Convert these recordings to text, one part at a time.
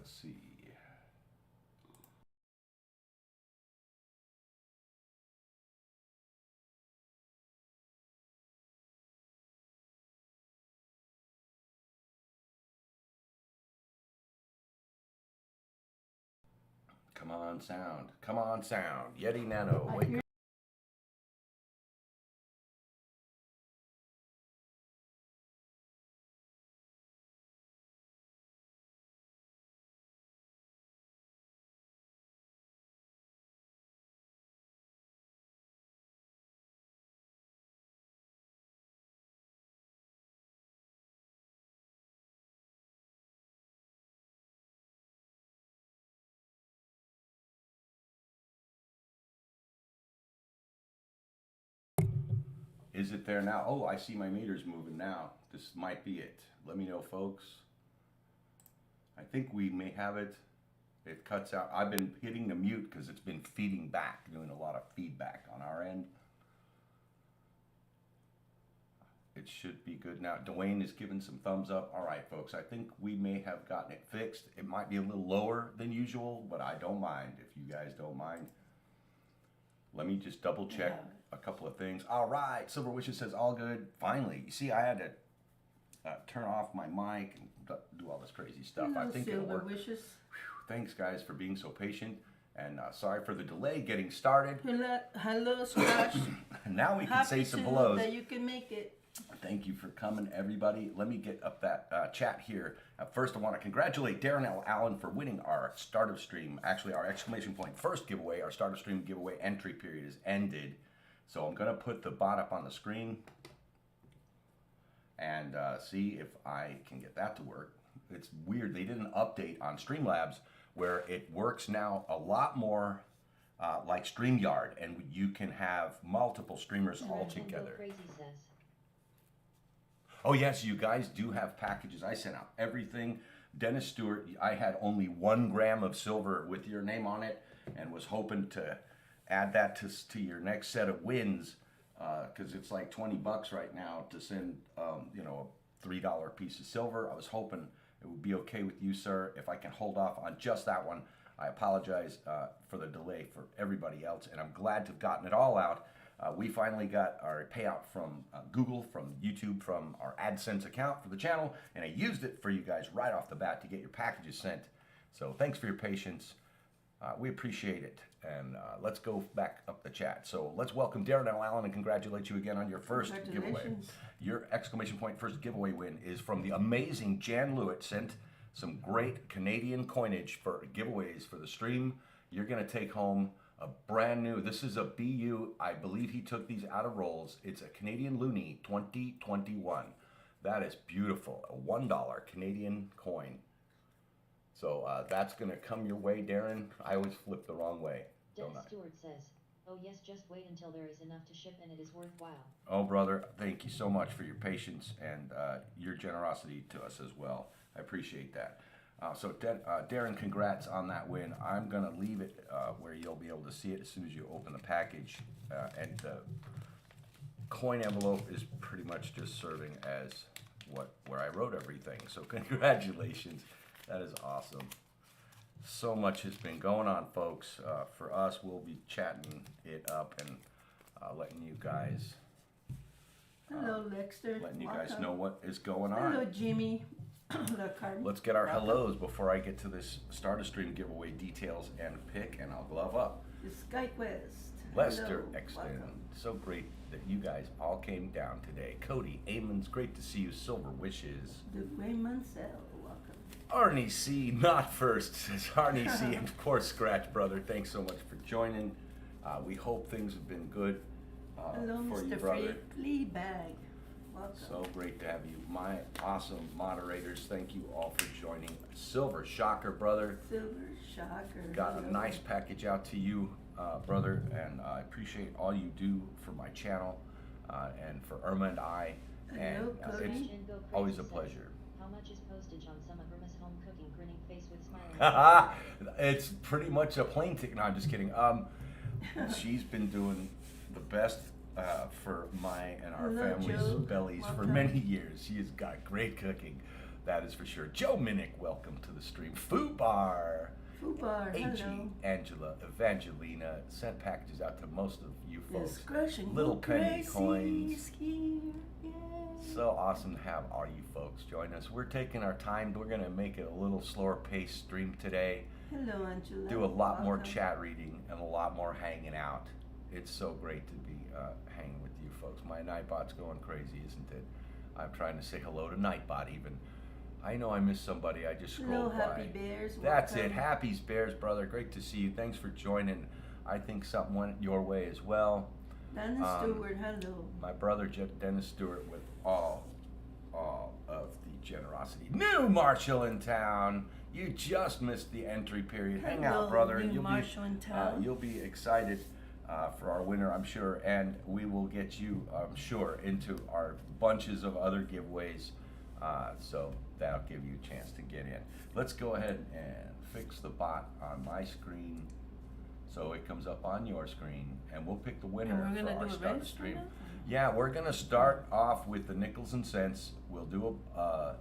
Let's see. Come on, sound. Come on, sound. Yeti Nano, wake up. Is it there now? Oh, I see my meters moving now. This might be it. Let me know, folks. I think we may have it. It cuts out. I've been hitting the mute because it's been feeding back, doing a lot of feedback on our end. It should be good now. Dwayne is giving some thumbs up. All right, folks, I think we may have gotten it fixed. It might be a little lower than usual, but I don't mind if you guys don't mind. Let me just double check a couple of things. All right, Silver Wishes says all good. Finally, you see, I had to turn off my mic and do all this crazy stuff. Hello, I think it'll work. Wishes. Whew, thanks, guys, for being so patient. And sorry for the delay getting started. Hello, Scratch. Now we can say some hellos. That you can make it. Thank you for coming, everybody. Let me get up that chat here. First, I want to congratulate Darren L. Allen for winning our Start of Stream, actually our exclamation point first giveaway. Our Start of Stream giveaway entry period is ended. So I'm going to put the bot up on the screen and see if I can get that to work. It's weird. They did an update on Streamlabs where it works now a lot more like StreamYard, and you can have multiple streamers all together. Oh yes, you guys do have packages. I sent out everything. Dennis Stewart, I had only 1 gram of silver with your name on it and was hoping to add that to your next set of wins because it's like 20 bucks right now to send you know, a $3 piece of silver. I was hoping it would be okay with you, sir. If I can hold off on just that one, I apologize for the delay for everybody else, and I'm glad to have gotten it all out. We finally got our payout from Google, from YouTube, from our AdSense account for the channel, and I used it for you guys right off the bat to get your packages sent. So thanks for your patience. We appreciate it. And let's go back up the chat. So let's welcome Darren L. Allen and congratulate you again on your first giveaway. Your exclamation point first giveaway win is from the amazing Jan Lewitt. Sent some great Canadian coinage for giveaways for the stream. You're going to take home a brand new, this is a BU, I believe he took these out of rolls. It's a Canadian Loonie 2021. That is beautiful, a $1 Canadian coin. So that's gonna come your way, Darren. I always flip the wrong way, don't I? Stewart says, oh yes, just wait until there is enough to ship and it is worthwhile. Oh brother, thank you so much for your patience and your generosity to us as well. I appreciate that. So Darren, congrats on that win. I'm gonna leave it where you'll be able to see it as soon as you open the package. And the coin envelope is pretty much just serving as where I wrote everything. So congratulations, that is awesome. So much has been going on, folks. For us, we'll be chatting it up and letting you guys. Hello, Lexter. Letting you guys know what is going on. Hello, Jimmy. Let's get our hellos before I get to this Start a Stream giveaway details and pick, and I'll glove up. The SkyQuest. Lester Hello, Exton, welcome. so great that you guys all came down today. Cody Amon's great to see you. Silver Wishes. The Gray Mansell, welcome. Arnie C, not first, says Arnie C, and of course Scratch Brother. Thanks so much for joining. We hope things have been good Hello, for you, Mr. brother. Fleabag. Welcome. So great to have you, my awesome moderators. Thank you all for joining. Silver Shocker, brother. Silver Shocker. Got hello. a nice package out to you, brother, and I appreciate all you do for my channel and for Irma and I. And Hello, it's Cody. always a pleasure. How much is postage on some of Irma's home cooking, grinning face with smiling? It's pretty much a plane ticket. No, I'm just kidding. She's been doing the best for my and our Hello, family's Joe. bellies for Welcome. many years. She has got great cooking. That is for sure. Joe Minnick, welcome to the stream. Fubar. Fubar, AG, hello. Angela, Evangelina sent packages out to most of you folks. Discretion. Little penny Crazy coins. skier, yay. So awesome to have all you folks join us. We're taking our time. We're going to make it a little slower paced stream today. Hello, Angela. Do a lot more Welcome. chat reading and a lot more hanging out. It's so great to be hanging with you folks. My Nightbot's going crazy, isn't it? I'm trying to say hello to Nightbot even. I know I missed somebody. I just Hello, scrolled by. Happy Bears. That's welcome. it. Happy's Bears, brother. Great to see you. Thanks for joining. I think something went your way as well. Dennis Stewart, hello. My brother, Dennis Stewart, with all of the generosity. New Marshall in town. You just missed the entry period. Hang Hello, out, brother. new You'll Marshall in town. you'll be excited for our winner, I'm sure, and we will get you, I'm sure, into our bunches of other giveaways. So that'll give you a chance to get in. Let's go ahead and fix the bot on my screen so it comes up on your screen, and we'll pick the winner And we're for gonna our do a start race stream. right now? Yeah, we're gonna start off with the nickels and cents. We'll do a.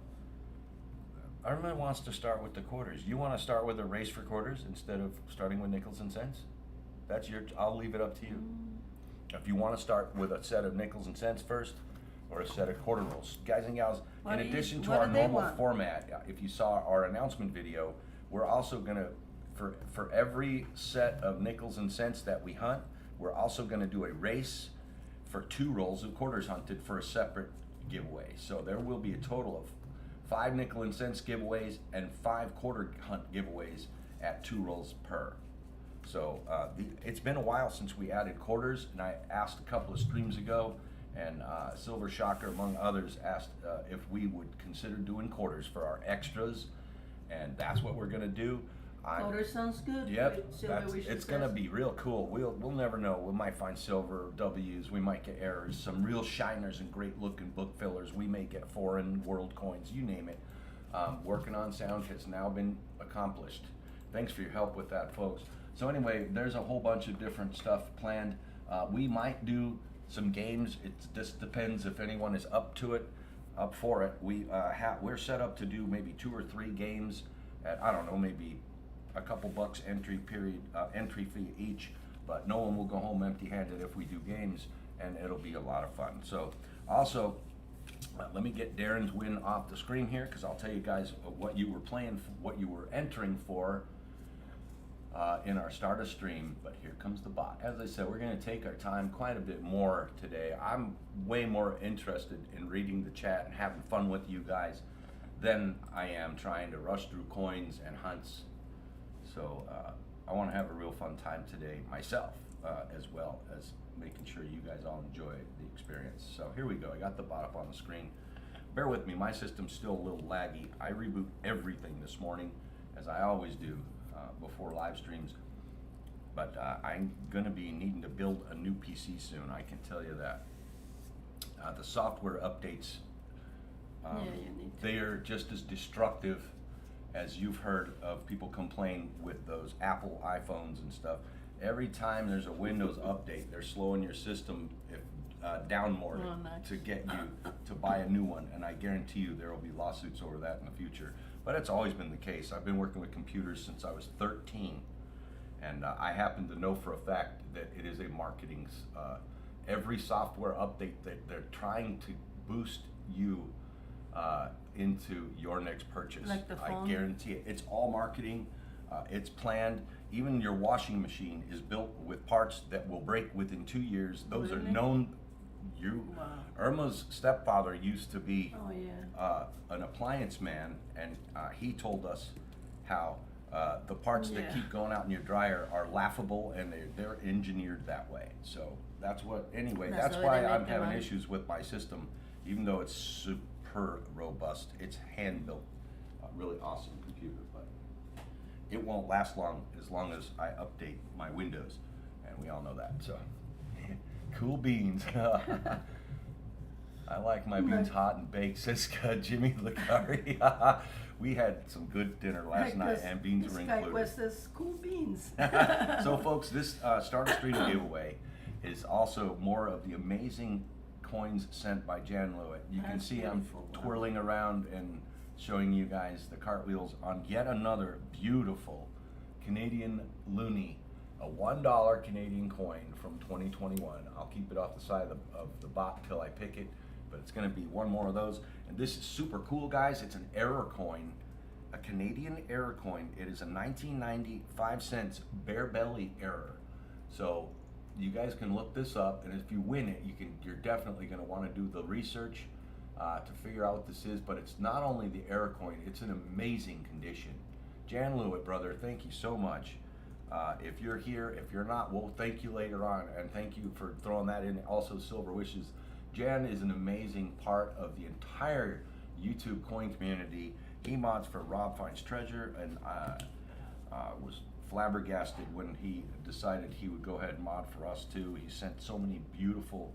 Irma wants to start with the quarters. You want to start with a race for quarters instead of starting with nickels and cents? That's your. I'll leave it up to you. If you want to start with a set of nickels and cents first, or a set of quarter rolls, guys and gals. What In do you- addition to what our do they normal want? format, if you saw our announcement video, we're also gonna for every set of nickels and cents that we hunt, we're also gonna do a race for 2 rolls of quarters hunted for a separate giveaway. So there will be a total of 5 nickel and cents giveaways and 5 quarter hunt giveaways at 2 rolls per. So it's been a while since we added quarters, and I asked a couple of streams ago, and Silver Shocker, among others, asked if we would consider doing quarters for our extras, and that's what we're gonna do. Quarter sounds good. Yep, With silver we should it's gonna test. be real cool. We'll never know. We might find silver W's. We might get errors. Some real shiners and great looking book fillers. We may get foreign world coins. You name it. Working on sound has now been accomplished. Thanks for your help with that, folks. So anyway, there's a whole bunch of different stuff planned. We might do some games. It just depends if anyone is up for it. We're set up to do maybe 2 or 3 games at, I don't know, maybe a couple bucks entry fee each, but no one will go home empty-handed if we do games, and it'll be a lot of fun. So also, let me get Darren's win off the screen here, because I'll tell you guys what you were playing, what you were entering for in our starter stream. But here comes the bot. As I said, we're going to take our time quite a bit more today. I'm way more interested in reading the chat and having fun with you guys than I am trying to rush through coins and hunts. So I want to have a real fun time today myself, as well as making sure you guys all enjoy the experience. So here we go. I got the bot up on the screen. Bear with me. My system's still a little laggy. I reboot everything this morning, as I always do before live streams. But I'm going to be needing to build a new PC soon. I can tell you that. The software updates, Yeah, you need to. they are just as destructive as you've heard of people complain with those Apple iPhones and stuff. Every time there's a Windows update, they're slowing your system down more Oh, nice. to get you to buy a new one, and I guarantee you there will be lawsuits over that in the future. But it's always been the case. I've been working with computers since I was 13, and I happen to know for a fact that it is a marketing, every software update that they're trying to boost you into your next purchase. Like the I phone? guarantee it. It's all marketing. It's planned. Even your washing machine is built with parts that will break within 2 years. Those are Really? known. Wow. Irma's stepfather used to be Oh, yeah. an appliance man, and he told us how the parts that Yeah. keep going out in your dryer are laughable, and they're engineered that way. So that's what. Anyway, That's that's the way why they make I'm their having money. issues with my system, even though it's super robust. It's hand built, really awesome computer, but it won't last long as I update my Windows, and we all know that. So, cool beans. I like my beans hot and baked, says Jimmy Licari. We had some good dinner last night, and beans were included. This guy says cool beans. So folks, this starter stream giveaway is also more of the amazing coins sent by Jan Lewitt. You can That's see I'm beautiful. Wow. twirling around and showing you guys the cartwheels on yet another beautiful Canadian loonie, a $1 Canadian coin from 2021. I'll keep it off the side of the bot till I pick it, but it's gonna be one more of those. And this is super cool, guys. It's an error coin, a Canadian error coin. It is a 1990 5 cents bare belly error. So you guys can look this up, and if you win it, you're definitely gonna wanna do the research to figure out what this is. But it's not only the error coin, it's an amazing condition. Jan Lewitt, brother, thank you so much. If you're here, if you're not, we'll thank you later on, and thank you for throwing that in. Also, Silver Wishes. Jan is an amazing part of the entire YouTube coin community. He mods for Rob Finds Treasure, and was flabbergasted when he decided he would go ahead and mod for us too. He sent so many beautiful,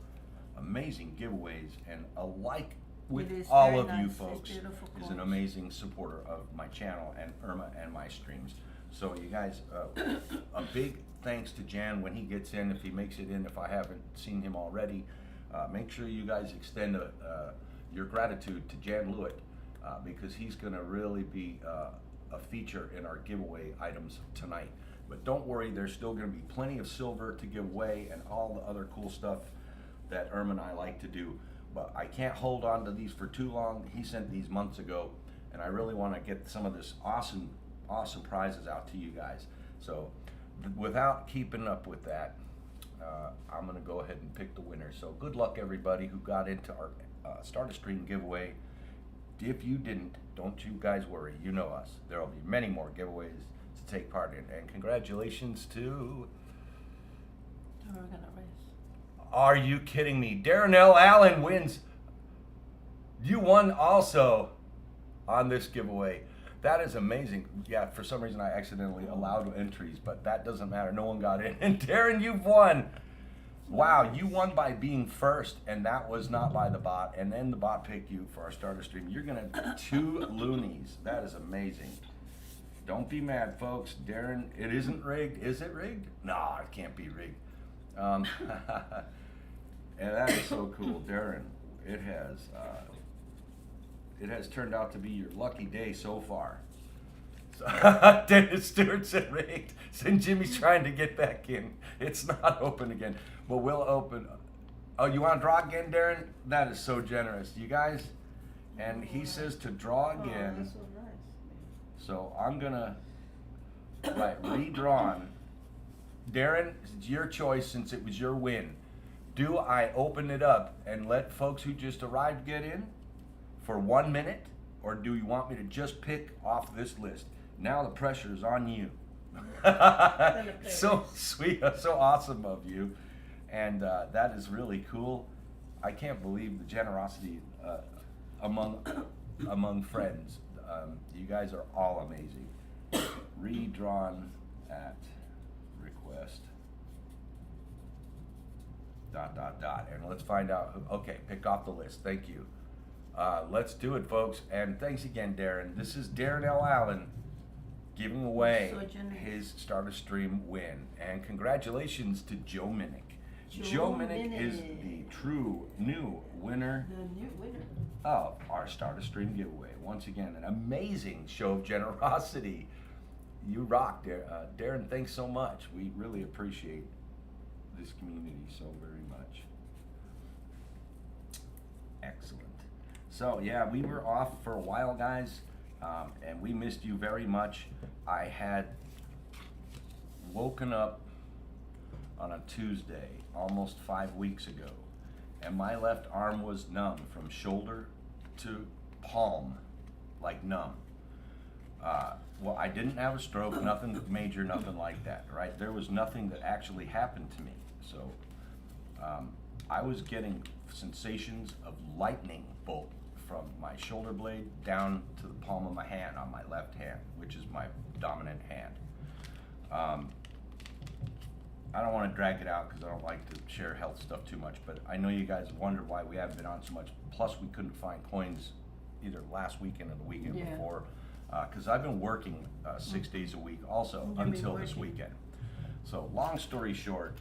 amazing giveaways, and alike with all of you folks, is an amazing supporter of my channel and Irma and my streams. So you guys, a big thanks to Jan when he gets in, if he makes it in, if I haven't seen him already. Make sure you guys extend your gratitude to Jan Lewitt, because he's gonna really be a feature in our giveaway items tonight. But don't worry, there's still gonna be plenty of silver to give away and all the other cool stuff that Irma and I like to do. But I can't hold on to these for too long. He sent these months ago, and I really wanna get some of this awesome prizes out to you guys. So without keeping up with that, I'm gonna go ahead and pick the winner. So good luck everybody who got into our Start a Stream giveaway. If you didn't, don't you guys worry, you know us. There will be many more giveaways to take part in. And congratulations to... Are you kidding me? Darren L. Allen wins. You won also on this giveaway. That is amazing. Yeah, for some reason I accidentally allowed entries, but that doesn't matter. No one got in. And Darren, you've won. Wow, you won by being first, and that was not by the bot. And then the bot picked you for our starter stream. You're gonna have 2 loonies. That is amazing. Don't be mad, folks. Darren, it isn't rigged. Is it rigged? No, it can't be rigged. And that is so cool, Darren. It has turned out to be your lucky day so far. So, Dennis Stewart said rigged. Since Jimmy's trying to get back in, it's not open again. But we'll open. Oh, you want to draw again, Darren? That is so generous, you guys. And he says to draw again. That's so nice. So I'm gonna redrawn. Darren, it's your choice since it was your win. Do I open it up and let folks who just arrived get in for 1 minute, or do you want me to just pick off this list? Now the pressure is on you. So sweet, so awesome of you, and that is really cool. I can't believe the generosity among friends. You guys are all amazing. Redrawn at request. ... And let's find out who. Okay, pick off the list. Thank you. Let's do it, folks. And thanks again, Darren. This is Darren L. Allen giving away his Starter Stream win. And congratulations to Joe Minnick. Joe Minnick is the true new winner. The new winner of our Starter Stream giveaway. Once again, an amazing show of generosity. You rock, Darren. Thanks so much. We really appreciate this community so very much. Excellent. So yeah, we were off for a while, guys, and we missed you very much. I had woken up on a Tuesday almost 5 weeks ago, and my left arm was numb from shoulder to palm, like numb. Well, I didn't have a stroke, nothing major, nothing like that, right? There was nothing that actually happened to me. So I was getting sensations of lightning bolt from my shoulder blade down to the palm of my hand on my left hand, which is my dominant hand. I don't want to drag it out because I don't like to share health stuff too much, but I know you guys wonder why we haven't been on so much. Plus, we couldn't find coins either last weekend or the weekend before, because I've been working 6 days a week also until this weekend. So long story short,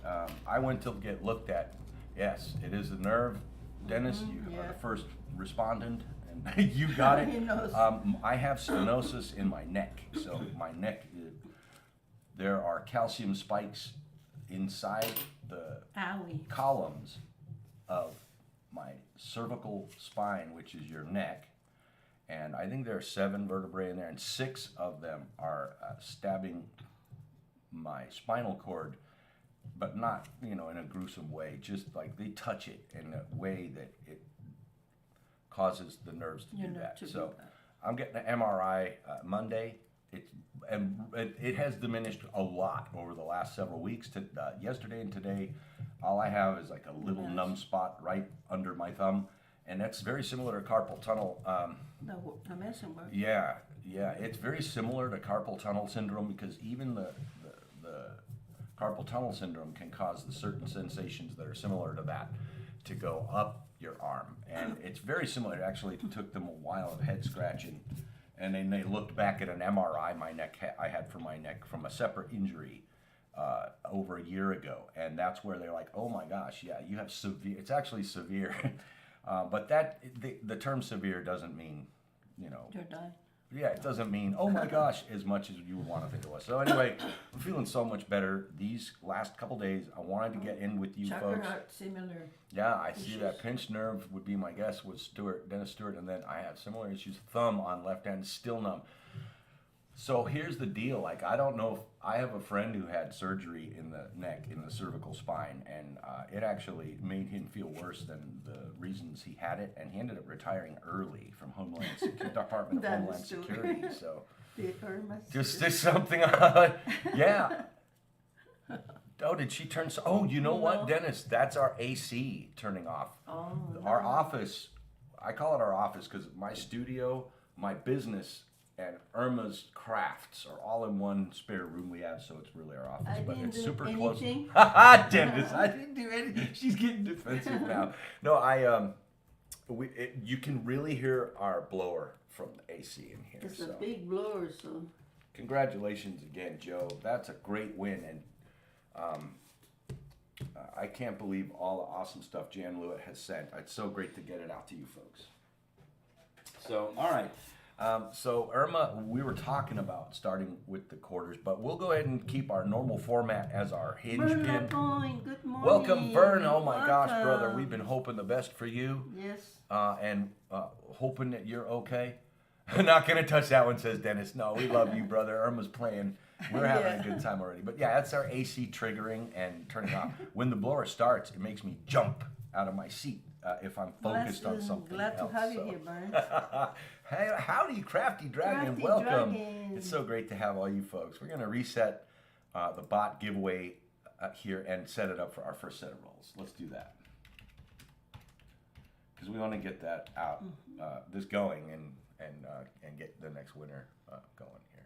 I went to get looked at. Yes, it is the nerve. Dennis, you are the first respondent, You got it. He knows. I have stenosis in my neck, so my neck, there are calcium spikes inside the Owie. columns of my cervical spine, which is your neck, and I think there are 7 vertebrae in there, and 6 of them are stabbing my spinal cord, but not, in a gruesome way, just like they touch it in a way that it causes the nerves to do that. So I'm getting an MRI Monday. It has diminished a lot over the last several weeks. Yesterday and today, all I have is like a little numb spot right under my thumb, and that's very similar to carpal tunnel. The medicine works. Yeah, it's very similar to carpal tunnel syndrome, because even the carpal tunnel syndrome can cause the certain sensations that are similar to that to go up your arm, and it's very similar. It actually took them a while of head scratching, and then they looked back at an MRI I had for my neck from a separate injury over a year ago, and that's where they're like, oh my gosh, yeah, you have severe. It's actually severe, but the term severe doesn't mean, You're dying. yeah, it doesn't mean, oh my gosh, as much as you would want to think it was. So anyway, I'm feeling so much better these last couple days. I wanted to get in with you Chakra folks. heart, similar. Yeah, I see issues. that pinched nerve would be my guess with Dennis Stewart, and then I have similar issues. Thumb on left hand still numb. So here's the deal. Like, I don't know if I have a friend who had surgery in the neck, in the cervical spine, and it actually made him feel worse than the reasons he had it, and he ended up retiring early from Department of That Homeland is true. Security. So The Irma. just something. Yeah. Oh, did she turn? Oh, you know what, No. Dennis? That's our AC turning off. Oh, Our no. office, I call it our office because my studio, my business, and Irma's crafts are all in one spare room we have, so it's really our office. I But didn't it's do super anything. close. Haha, Dennis, I didn't do anything. She's getting defensive now. No, you can really hear our blower from the AC in here. It's so. a big blower, so. Congratulations again, Joe. That's a great win, and I can't believe all the awesome stuff Jan Lewitt has sent. It's so great to get it out to you folks. So, all right. So, Irma, we were talking about starting with the quarters, but we'll go ahead and keep our normal format as our hinge Vern pin. Lapointe, good morning. Welcome, Vern. Oh my gosh, brother. Welcome. We've been hoping the best for you. Yes. And hoping that you're okay. Not gonna touch that one, says Dennis. No, we love you, brother. Irma's playing. We're having Yeah. a good time already. But yeah, that's our AC triggering and turning off. When the blower starts, it makes me jump out of my seat if I'm focused on something Glad else. to have you so. here, Vern. Hey, howdy, Crafty Dragon. Crafty Welcome. Dragon. It's so great to have all you folks. We're gonna reset the bot giveaway here and set it up for our first set of rolls. Let's do that. Because we want to get that out, this going, and get the next winner going here.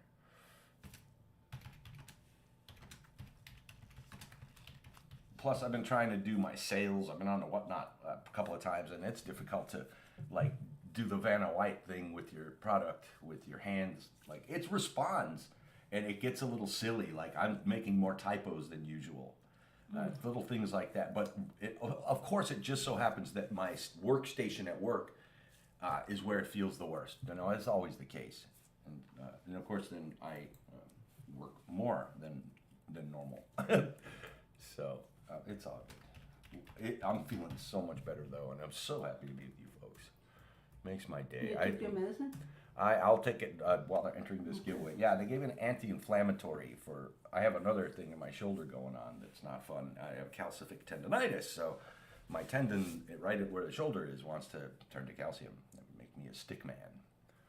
Plus, I've been trying to do my sales. I've been on the Whatnot a couple of times, and it's difficult to like do the Vanna White thing with your product with your hands. Like, it responds, and it gets a little silly. Like, I'm making more typos than usual. Little things like that. But of course, it just so happens that my workstation at work is where it feels the worst. You know, it's always the case. And of course, then I work more than normal. So it's all good. I'm feeling so much better though, and I'm so happy to be with you folks. Makes my day. You took your medicine? I'll take it while they're entering this giveaway. Yeah, they gave an anti-inflammatory for. I have another thing in my shoulder going on that's not fun. I have calcific tendonitis, so my tendon right at where the shoulder is wants to turn to calcium and make me a stick man.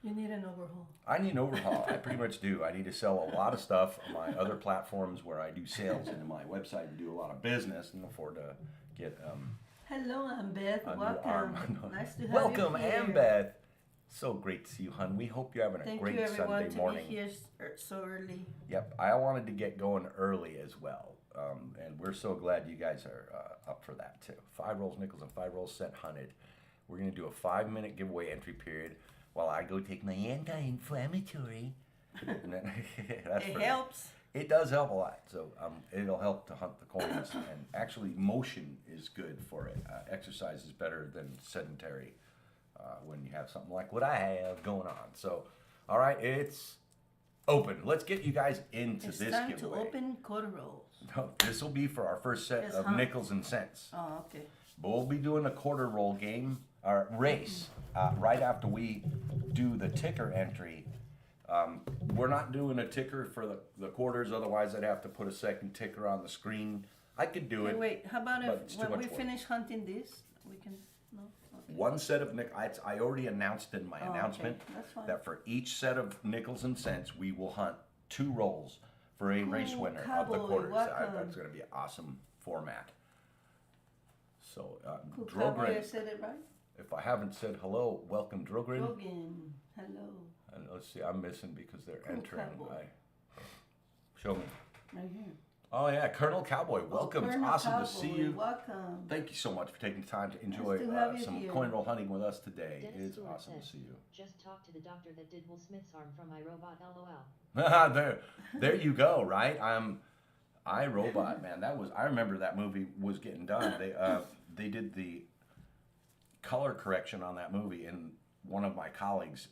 You need an overhaul. I need an overhaul. I pretty much do. I need to sell a lot of stuff on my other platforms where I do sales into my website and do a lot of business and afford to get Hello, I'm Beth. a new Welcome. arm. Nice to have Welcome, you here. Ambeth. So great to see you, hon. We hope you're having a Thank great you, everyone, Sunday to morning. be here so early. Yep, I wanted to get going early as well, and we're so glad you guys are up for that too. 5 rolls nickels and 5 rolls cent hunted. We're gonna do a 5-minute giveaway entry period while I go take my anti-inflammatory. And then, that's It for- helps. It does help a lot, so it'll help to hunt the coins. And actually, motion is good for it. Exercise is better than sedentary when you have something like what I have going on. So, all right, it's open. Let's get you guys into It's this time giveaway. to open quarter rolls. No, this will be for our first set Yes, of huh? nickels and cents. Oh, okay. But we'll be doing a quarter roll game or race right after we do the ticker entry. We're not doing a ticker for the quarters, otherwise I'd have to put a second ticker on the screen. I could do it. Wait, how about but it's if too when much we work. finish hunting this, we can, no? Okay. One set of I already announced in my Oh, okay. announcement That's fine. that for each set of nickels and cents, we will hunt 2 rolls for a race Cool, winner of the cowboy, quarters. welcome. That's going to be an awesome format. So, Cool, cowboy, I Drogren, said it right? if I haven't said hello, welcome Drogren. Rogan, hello. And let's see, I'm missing because they're Cool, entering. cowboy. Show me. Right here. Oh yeah, Colonel Cowboy, welcome. It's Colonel awesome to Cowboy, see you. Welcome. Thank you so much for taking the time to enjoy to have you some here. coin roll hunting with us today. It Dennis is Stewart awesome to said, see you. Just talk to the doctor that did Will Smith's arm from iRobot LOL. there you go. Right, iRobot, man. I remember that movie was getting done. They did the color correction on that movie, and one of my colleagues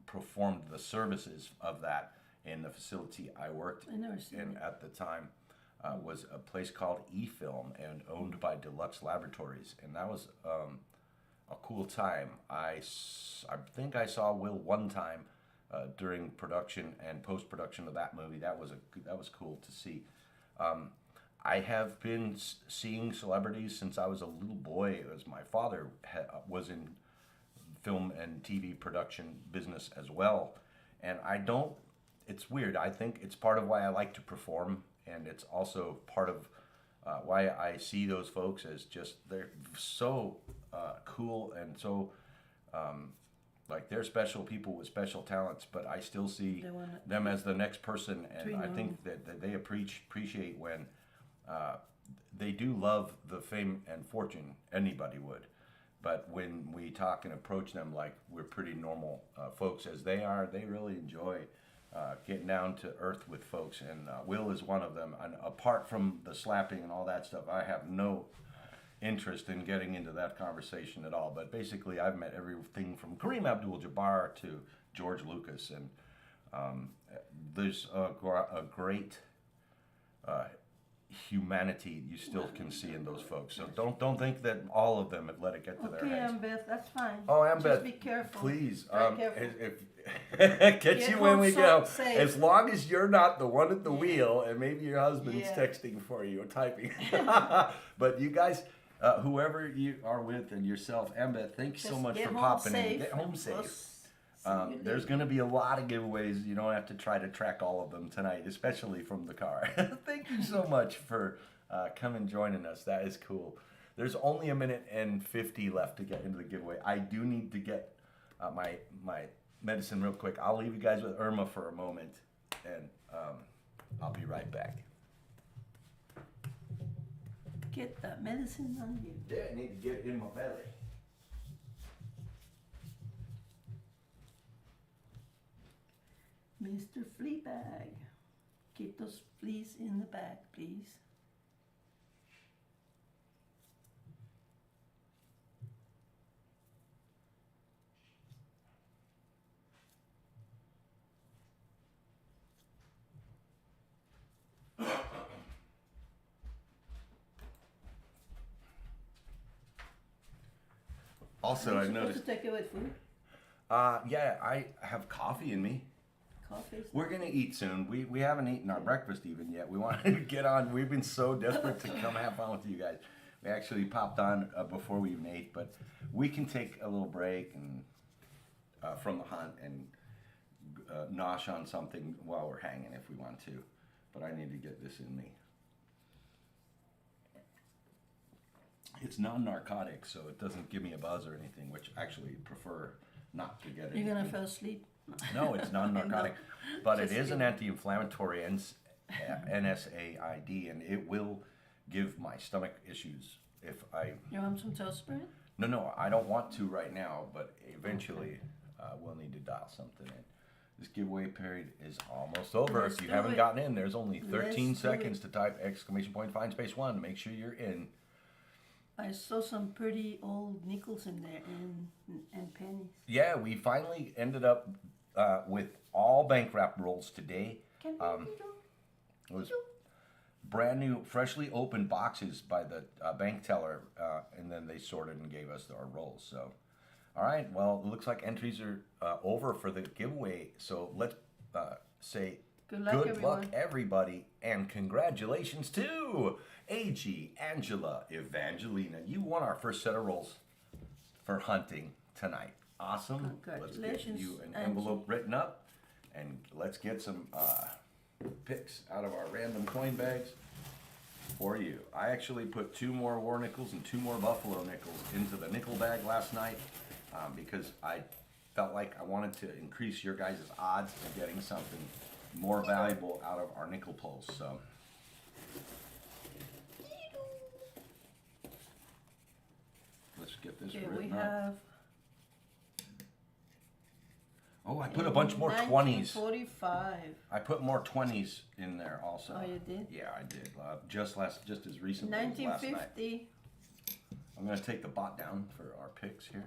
performed the services of that in the facility I worked I never seen in it. at the time. Was a place called eFilm and owned by Deluxe Laboratories, and that was a cool time. I think I saw Will one time during production and post production of that movie. That was cool to see. I have been seeing celebrities since I was a little boy, as my father was in film and TV production business as well, and I don't. It's weird. I think it's part of why I like to perform, and it's also part of why I see those folks as just they're so cool and so like they're special people with special talents. But I still see They wanna- them as the next person, and To I know. think that they appreciate when they do love the fame and fortune. Anybody would. But when we talk and approach them like we're pretty normal folks as they are, they really enjoy getting down to earth with folks, and Will is one of them. And apart from the slapping and all that stuff, I have no interest in getting into that conversation at all. But basically, I've met everything from Kareem Abdul-Jabbar to George Lucas, and there's a great humanity you still can see in those folks. So don't think that all of them have let it get to their Okay, heads. Beth, that's fine. Oh, Ambeth, Just be careful. please. Very careful. If catch Get you when home we go. safe. As long as you're not the one at the Yeah. wheel, and maybe your husband's Yeah. texting for you or typing. But you guys, whoever you are with and yourself, Ambeth, thanks so Just much get for home popping in. safe, Get home and we'll safe. see you There's later. going to be a lot of giveaways. You don't have to try to track all of them tonight, especially from the car. Thank you so much for coming joining us. That is cool. There's only 1:50 left to get into the giveaway. I do need to get my medicine real quick. I'll leave you guys with Irma for a moment, and I'll be right back. Get that medicine on you. Yeah, I need to get it in my belly. Mr. Fleabag. Keep those fleas in the bag, please. Also, Are I you supposed noticed. to take away food? Yeah, I have coffee in me. Coffee? We're gonna eat soon. We haven't eaten our breakfast even yet. We wanted to get on. We've been so desperate to come have fun with you guys. We actually popped on before we even ate, but we can take a little break and from the hunt and nosh on something while we're hanging if we want to. But I need to get this in me. It's non-narcotic, so it doesn't give me a buzz or anything, which I actually prefer not to get it. You're gonna fall asleep. No, it's non-narcotic, but it just is an kidding. anti-inflammatory NSAID, and it will give my stomach issues if I. You want some toast spread? No, I don't want to right now, but eventually we'll need to dial something in. This giveaway period is almost over. Let's If you do haven't it. gotten in, there's only 13 Let's do seconds it. to type ! Find space 1 to make sure you're in. I saw some pretty old nickels in there and pennies. Yeah, we finally ended up with all bank wrap rolls today. Can It was brand new, freshly opened boxes by the bank teller, and then they sorted and gave us our rolls. So, all right, well, it looks like entries are over for the giveaway. So let's say Good luck, everyone. everybody, and congratulations to AG, Angela, Evangelina. You won our first set of rolls for hunting tonight. Awesome. Let's get Congratulations, you an Angie. envelope written up, and let's get some picks out of our random coin bags for you. I actually put 2 more war nickels and 2 more buffalo nickels into the nickel bag last night because I felt like I wanted to increase your guys' odds of getting something more valuable out of our nickel pulls. So let's get this Okay, we written up. have. Oh, I put a bunch more 20s. 1945. I put more 20s in there also. Oh, you did? Yeah, I did. Just as recently as last night. 1950. I'm gonna take the bot down for our picks here.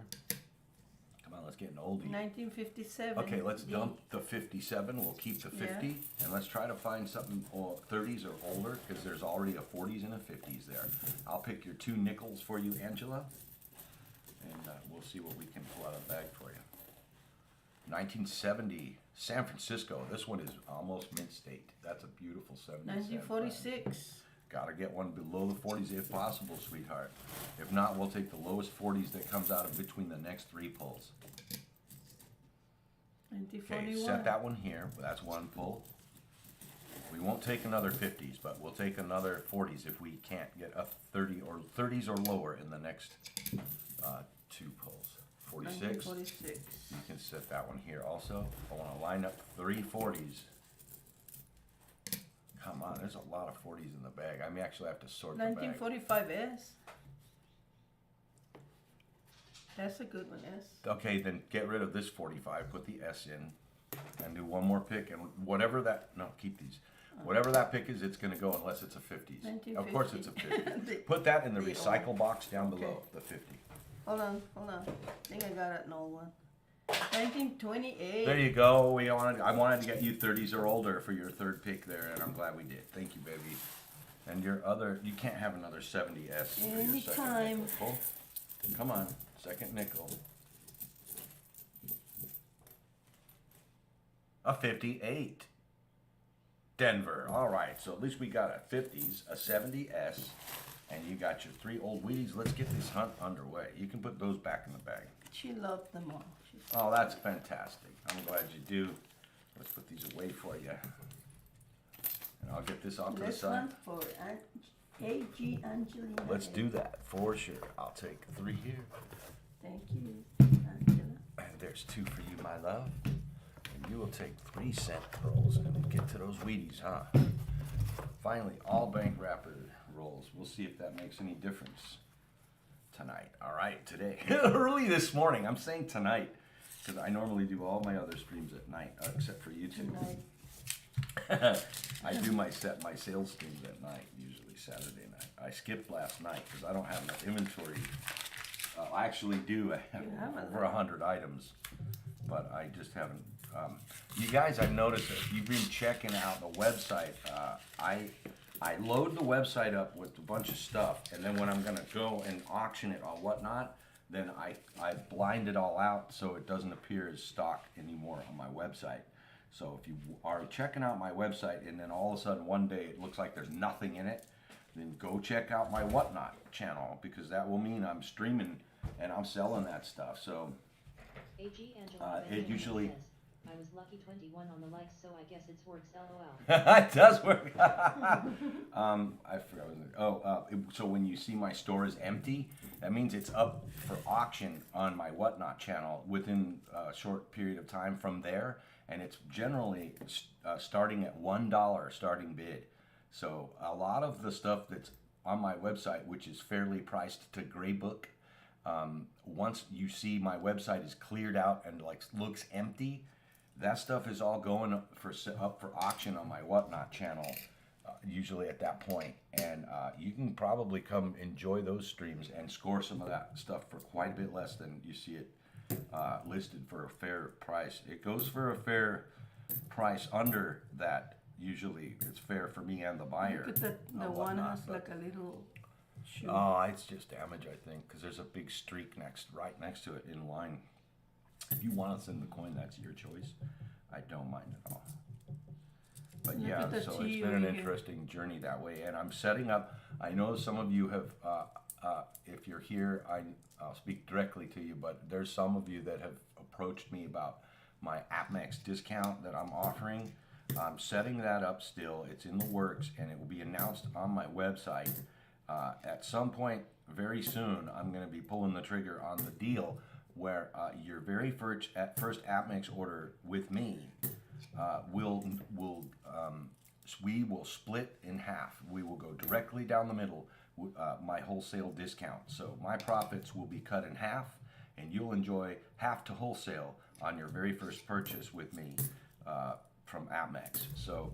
Come on, let's get an oldie. 1957. Okay, let's dump the 57. We'll keep the 50, and let's try to find something 30s or older because there's already a 40s and a 50s there. I'll pick your 2 nickels for you, Angela, and we'll see what we can pull out of the bag for you. 1970, San Francisco. This one is almost mint state. That's a beautiful 77. 1946. Gotta get one below the 40s if possible, sweetheart. If not, we'll take the lowest 40s that comes out of between the next 3 pulls. Okay, 1941. set that one here. That's 1 pull. We won't take another 50s, but we'll take another 40s if we can't get a 30s or lower in the next 2 pulls. 46. 1946. You can set that one here also. I want to line up 3 40s. Come on, there's a lot of 40s in the bag. I may actually have to sort the bag. 1945S. That's a good one, S. Okay, then get rid of this 45, put the S in, and do 1 more pick, and whatever that, no, keep these. Whatever that pick is, it's gonna go unless it's a 50s. 1950. Of course it's a 50. Put that in the recycle box down below, the 50. Hold on. I think I got an old one. 1928. There you go. I wanted to get you 30s or older for your 3rd pick there, and I'm glad we did. Thank you, baby. And your other, you can't have another 70S for your 2nd Anytime. nickel. Pull. Come on, 2nd nickel. A 58. Denver. All right, so at least we got a 50s, a 70S, and you got your 3 old Wheaties. Let's get this hunt underway. You can put those back in the bag. She loved them all. Oh, that's fantastic. I'm glad you do. Let's put these away for you. And I'll get this off to the This side. one for AG Angelina. Let's do that for sure. I'll take 3 here. Thank you, Angela. And there's 2 for you, my love. And you will take 3-cent rolls and get to those Wheaties, huh? Finally, all bank wrapper rolls. We'll see if that makes any difference tonight. All right, today. Early this morning. I'm saying tonight because I normally do all my other streams at night, except for YouTube. Tonight. I do my sales streams at night, usually Saturday night. I skipped last night because I don't have enough inventory. I actually do. I have over 100 items, but I just haven't. You guys, I've noticed that you've been checking out the website. I load the website up with a bunch of stuff, and then when I'm gonna go and auction it or whatnot, then I blind it all out so it doesn't appear as stock anymore on my website. So if you are checking out my website and then all of a sudden one day it looks like there's nothing in it, then go check out my Whatnot channel because that will mean I'm streaming and I'm selling that stuff. So AG Angela it usually. says, I was lucky 21 on the likes, so I guess it works. LOL. It does work. I forgot. So when you see my store is empty, that means it's up for auction on my Whatnot channel within a short period of time from there, and it's generally starting at $1 starting bid. So a lot of the stuff that's on my website, which is fairly priced to gray book, once you see my website is cleared out and like looks empty, that stuff is all going up for auction on my Whatnot channel usually at that point, and you can probably come enjoy those streams and score some of that stuff for quite a bit less than you see it listed for a fair price. It goes for a fair price under that. Usually it's fair for me and the buyer. Look at that, the one has like a little shoe. Oh, it's just damage, I think, because there's a big streak right next to it in line. If you want to send the coin, that's your choice. I don't mind at all. But Look yeah, at the so T it's been an over here. interesting journey that way, and I'm setting up. I know some of you have. If you're here, I'll speak directly to you. But there's some of you that have approached me about my AppMax discount that I'm offering. I'm setting that up still. It's in the works, and it will be announced on my website at some point very soon. I'm going to be pulling the trigger on the deal where your very first AppMax order with me we will split in half. We will go directly down the middle. My wholesale discount. So my profits will be cut in half, and you'll enjoy half to wholesale on your very first purchase with me. From AppMax. So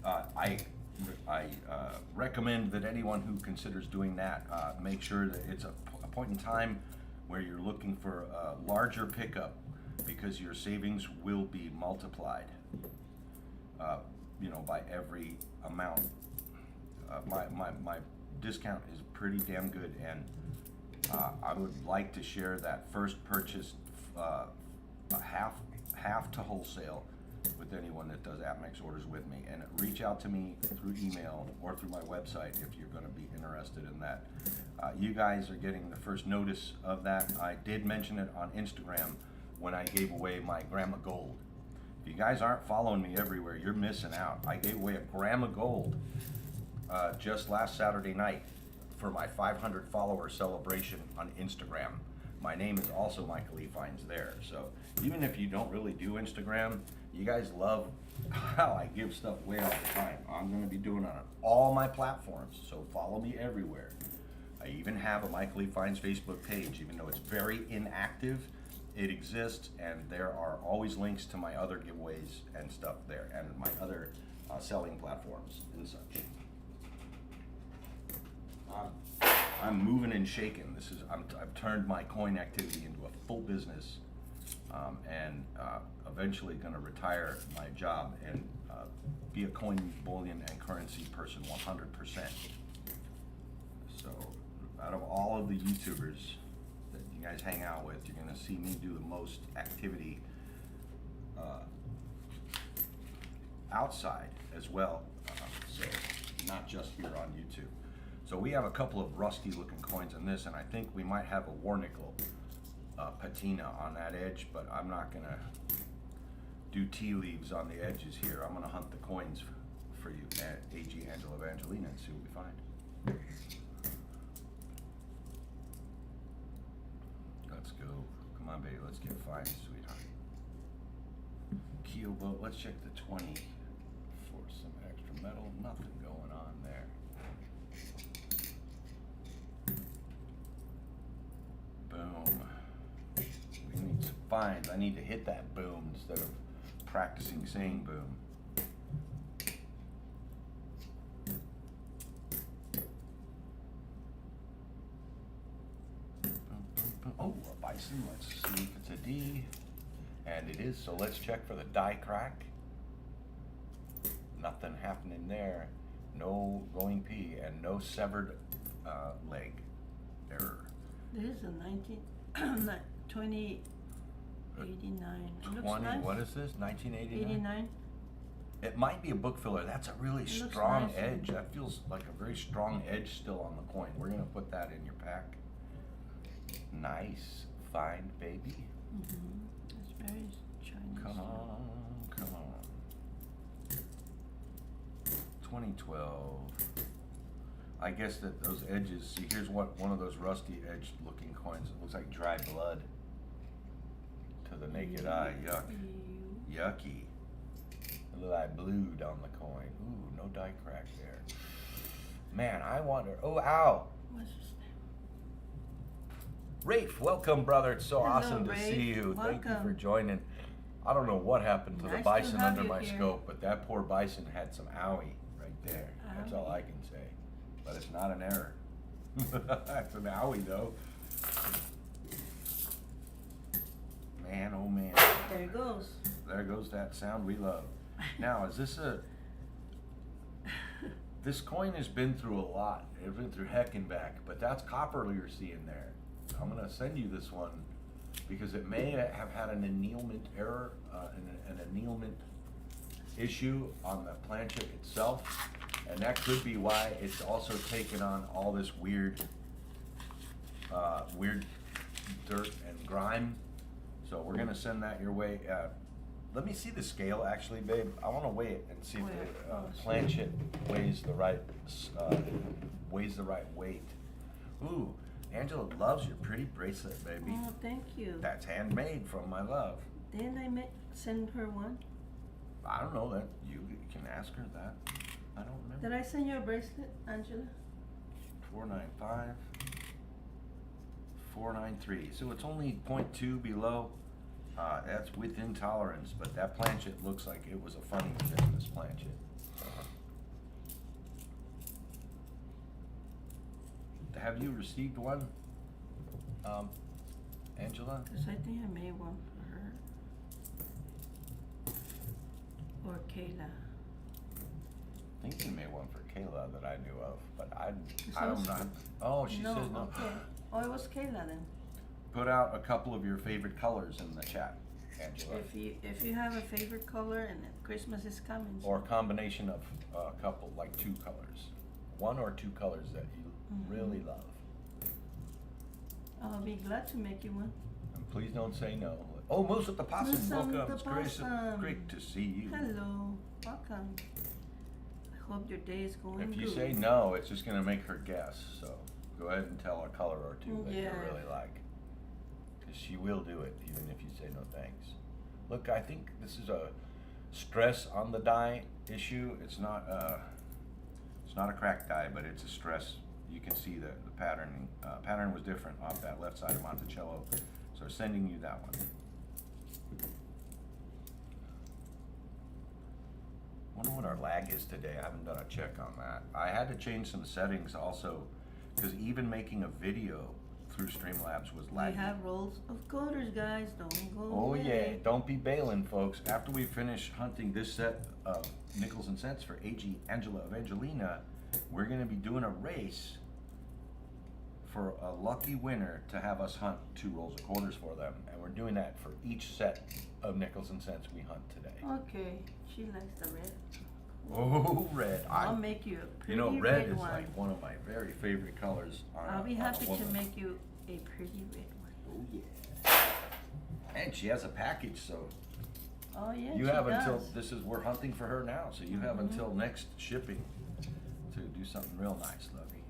I recommend that anyone who considers doing that make sure that it's a point in time where you're looking for a larger pickup, because your savings will be multiplied by every amount. My discount is pretty damn good, and I would like to share that first purchase half to wholesale with anyone that does AppMax orders with me. And reach out to me through email or through my website if you're going to be interested in that. You guys are getting the first notice of that. I did mention it on Instagram when I gave away my gram of gold. If you guys aren't following me everywhere, you're missing out. I gave away a gram of gold just last Saturday night for my 500 follower celebration on Instagram. My name is also Michael E. Fines there. So even if you don't really do Instagram, you guys love how I give stuff away all the time. I'm going to be doing it on all my platforms, so follow me everywhere. I even have a Michael E. Fines Facebook page, even though it's very inactive. It exists, and there are always links to my other giveaways and stuff there, and my other selling platforms and such. I'm moving and shaking. I've turned my coin activity into a full business, and eventually going to retire my job and be a coin, bullion, and currency person 100%. So, out of all of the YouTubers that you guys hang out with, you're going to see me do the most activity outside as well. So, not just here on YouTube. So we have a couple of rusty looking coins in this, and I think we might have a Warnickel patina on that edge, but I'm not gonna do tea leaves on the edges here. I'm gonna hunt the coins for you at AG Angela Evangelina and see what we find. Let's go. Come on, baby, let's get fine, sweetheart. Keel boat, let's check the 20 for some extra metal. Nothing going on there. Boom. We need some fines. I need to hit that boom instead of practicing saying boom. Boom, boom, boom. Oh, a bison. Let's see if it's a D. And it is, so let's check for the die crack. Nothing happening there. No going P and no severed leg error. This is a 2089. It looks 20, nice. what is this, 1989? 89. It might be a book filler. That's a really It looks strong nice. edge. That feels like a very strong edge still on the coin. We're gonna put that in your pack. Nice, fine, baby. It's very Chinese. Come on, come on. 2012. I guess that those edges, see, here's what one of those rusty edged looking coins. It looks like dry blood to the naked eye. Yuck. Ew. Yucky. A little eye blued on the coin. Ooh, no die crack there. Man, I wonder. Oh, ow. What's his name? Rafe, welcome, brother. It's so Hello, awesome to Rafe. see you. Thank you for Welcome. joining. I don't know what happened to the Nice to bison have under you my here. scope, but that poor bison had some owie right there. That's all I can say. But it's not an error. That's an owie though. Man, oh man. There it goes. There goes that sound we love. Now, is this this coin has been through a lot. It's been through heck and back, but that's copper you're seeing there. I'm gonna send you this one because it may have had an annealment error, an annealment issue on the planchet itself, and that could be why it's also taken on all this weird dirt and grime. So we're gonna send that your way. Let me see the scale, actually, babe. I want to weigh it and see if the planchet weighs the right weight. Ooh, Angela loves your pretty bracelet, baby. Oh, thank you. That's handmade from my love. Didn't I send her one? I don't know that. You can ask her that. I don't remember. Did I send you a bracelet, Angela? 495, 493. So it's only 0.2 below. That's within tolerance, but that planchet looks like it was a funny business planchet. Have you received one, Angela? Because I think I made one for her. Or Kayla. I think you made one for Kayla that I knew of, but I So don't it's- know. Oh, she no, says no. okay. Oh, it was Kayla then. Put out a couple of your favorite colors in the chat, Angela. If you have a favorite color and Christmas is coming. Or a combination of a couple, like 2 colors. 1 or 2 colors that you really love. I'll be glad to make you one. And please don't say no. Oh, Moose with the possum, Moose welcome. the It's possum. great to see you. Hello, welcome. I hope your day is going If good. you say no, it's just gonna make her guess, so go ahead and tell a color or 2 that you Yeah. really like. Cause she will do it, even if you say no thanks. Look, I think this is a stress on the die issue. It's not a cracked die, but it's a stress. You can see that the patterning, pattern was different off that left side of Monticello. So sending you that one. Wonder what our lag is today. I haven't done a check on that. I had to change some settings also, because even making a video through Streamlabs was We laggy. have rolls of quarters, guys. Don't go Oh away. yeah, don't be bailing, folks. After we finish hunting this set of nickels and cents for AG Angela of Angelina, we're gonna be doing a race for a lucky winner to have us hunt 2 rolls of quarters for them. And we're doing that for each set of nickels and cents we hunt today. Okay, she likes the red. Oh, red. I'll make you a pretty You know, red is one. like one of my very favorite colors on I'll be on happy to woman. make you a pretty red one. Oh yeah. And she has a package, so Oh yeah, you she have until does. we're hunting for her now, so you have Mhm. until next shipping to do something real nice, lovey.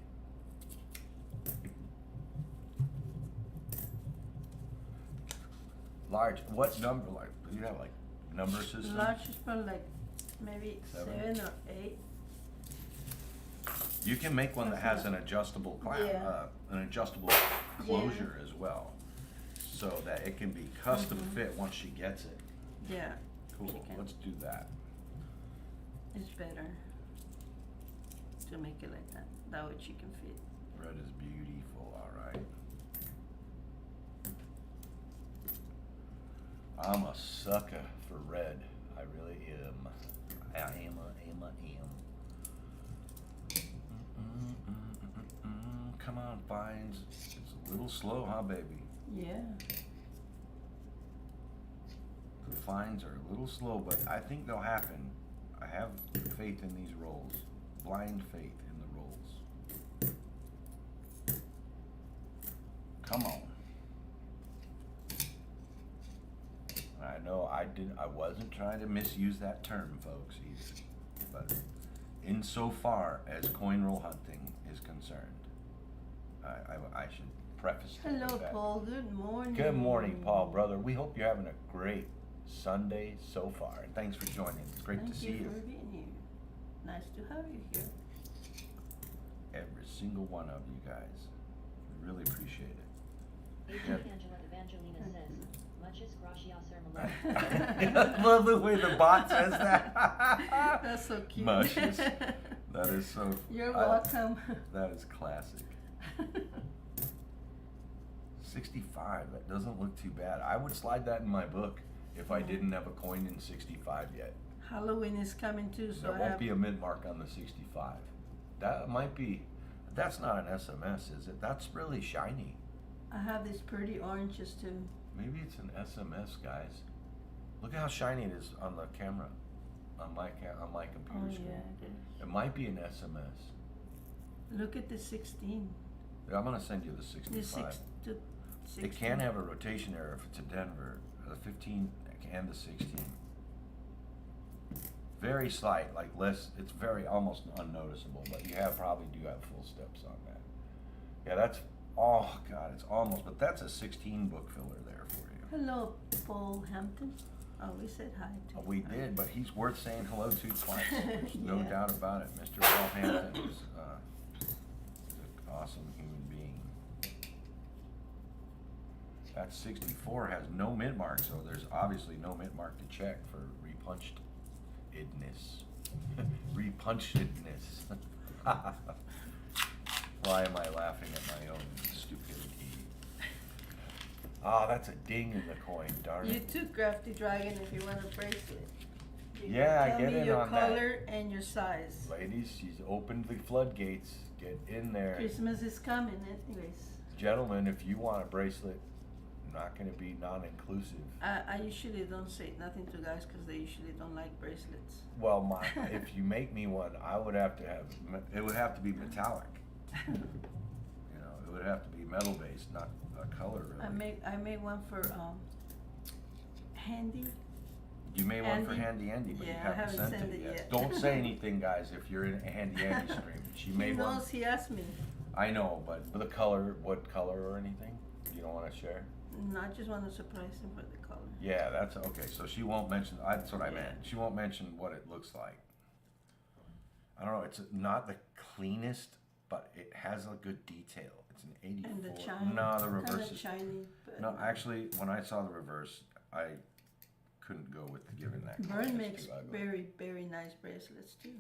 Large, what number, like, do you have like number system? Large is probably like maybe 7 or 8. You can make one that has an adjustable Yeah. an adjustable closure as well, so that it can be custom fit once she gets it. Yeah, Cool, She can. let's do that. it's better to make it like that. That way she can fit. Red is beautiful, alright. I'm a sucker for red. I really am. I am. Come on, Fines. It's a little slow, huh, baby? Yeah. The fines are a little slow, but I think they'll happen. I have faith in these rolls. Blind faith in the rolls. Come on. I know I wasn't trying to misuse that term, folks, either. But insofar as coin roll hunting is concerned, I should preface it Hello, with that. Paul. Good morning. Good morning, Paul, brother. We hope you're having a great Sunday so far, and thanks for joining. It's great Thank to see you you. for being here. Nice to have you here. Every single one of you guys. We really appreciate it. Agent Yeah. Angela Evangelina says, Muchas gracias, Irma. I love the way the bot says that. That's so cute. Mushes. That is so. You're welcome. That is classic. 65. That doesn't look too bad. I would slide that in my book if I didn't have a coin in 65 yet. Halloween is coming too, so There I won't have. be a mid mark on the 65. That might be. That's not an SMS, is it? That's really shiny. I have these pretty oranges too. Maybe it's an SMS, guys. Look at how shiny it is on the camera, on my computer Oh screen. yeah, it is. It might be an SMS. Look at the 16. I'm gonna send you the The 65. 16. It can have a rotation error if it's a Denver. The 15 and the 16. Very slight, like less. It's very almost unnoticeable, but you probably do have full steps on that. Yeah, that's. Oh God, it's almost. But that's a 16 book filler there for you. Hello, Paul Hampton. Oh, we said hi to We him. did, but he's worth saying hello to twice. There's no Yeah. doubt about it. Mr. Paul Hampton is an awesome human being. That 64 has no mint mark, so there's obviously no mint mark to check for repunchedness. Repunchedness. Why am I laughing at my own stupidity? Ah, that's a ding in the coin, darn You it. too, Crafty Dragon, if you want a bracelet. You Yeah, can tell get me in your on that. color and your size. Ladies, she's opened the floodgates. Get in there. Christmas is coming, anyways. Gentlemen, if you want a bracelet, not going to be non-inclusive. I usually don't say nothing to guys because they usually don't like bracelets. Well, if you make me one, I would have to have, it would have to be metallic. You know, it would have to be metal-based, not a color, really. I made one for Handy. You made one for Handy. Handy Andy, but you Yeah, I haven't haven't sent sent it it yet. yet. Don't say anything, guys, if you're in a Handy Andy stream. She He made one. knows, he asked me. I know, but the color, what color or anything? You don't want to share? No, I just want to surprise him with the color. Yeah, that's okay. So she won't mention. That's what I Yeah. meant. She won't mention what it looks like. I don't know. It's not the cleanest, but it has a good detail. It's an 84. And the shine. No, the reverse Kinda is. shiny. But No, actually, when I saw the reverse, I couldn't go with giving that. Burn It's makes too ugly. very, very nice bracelets too.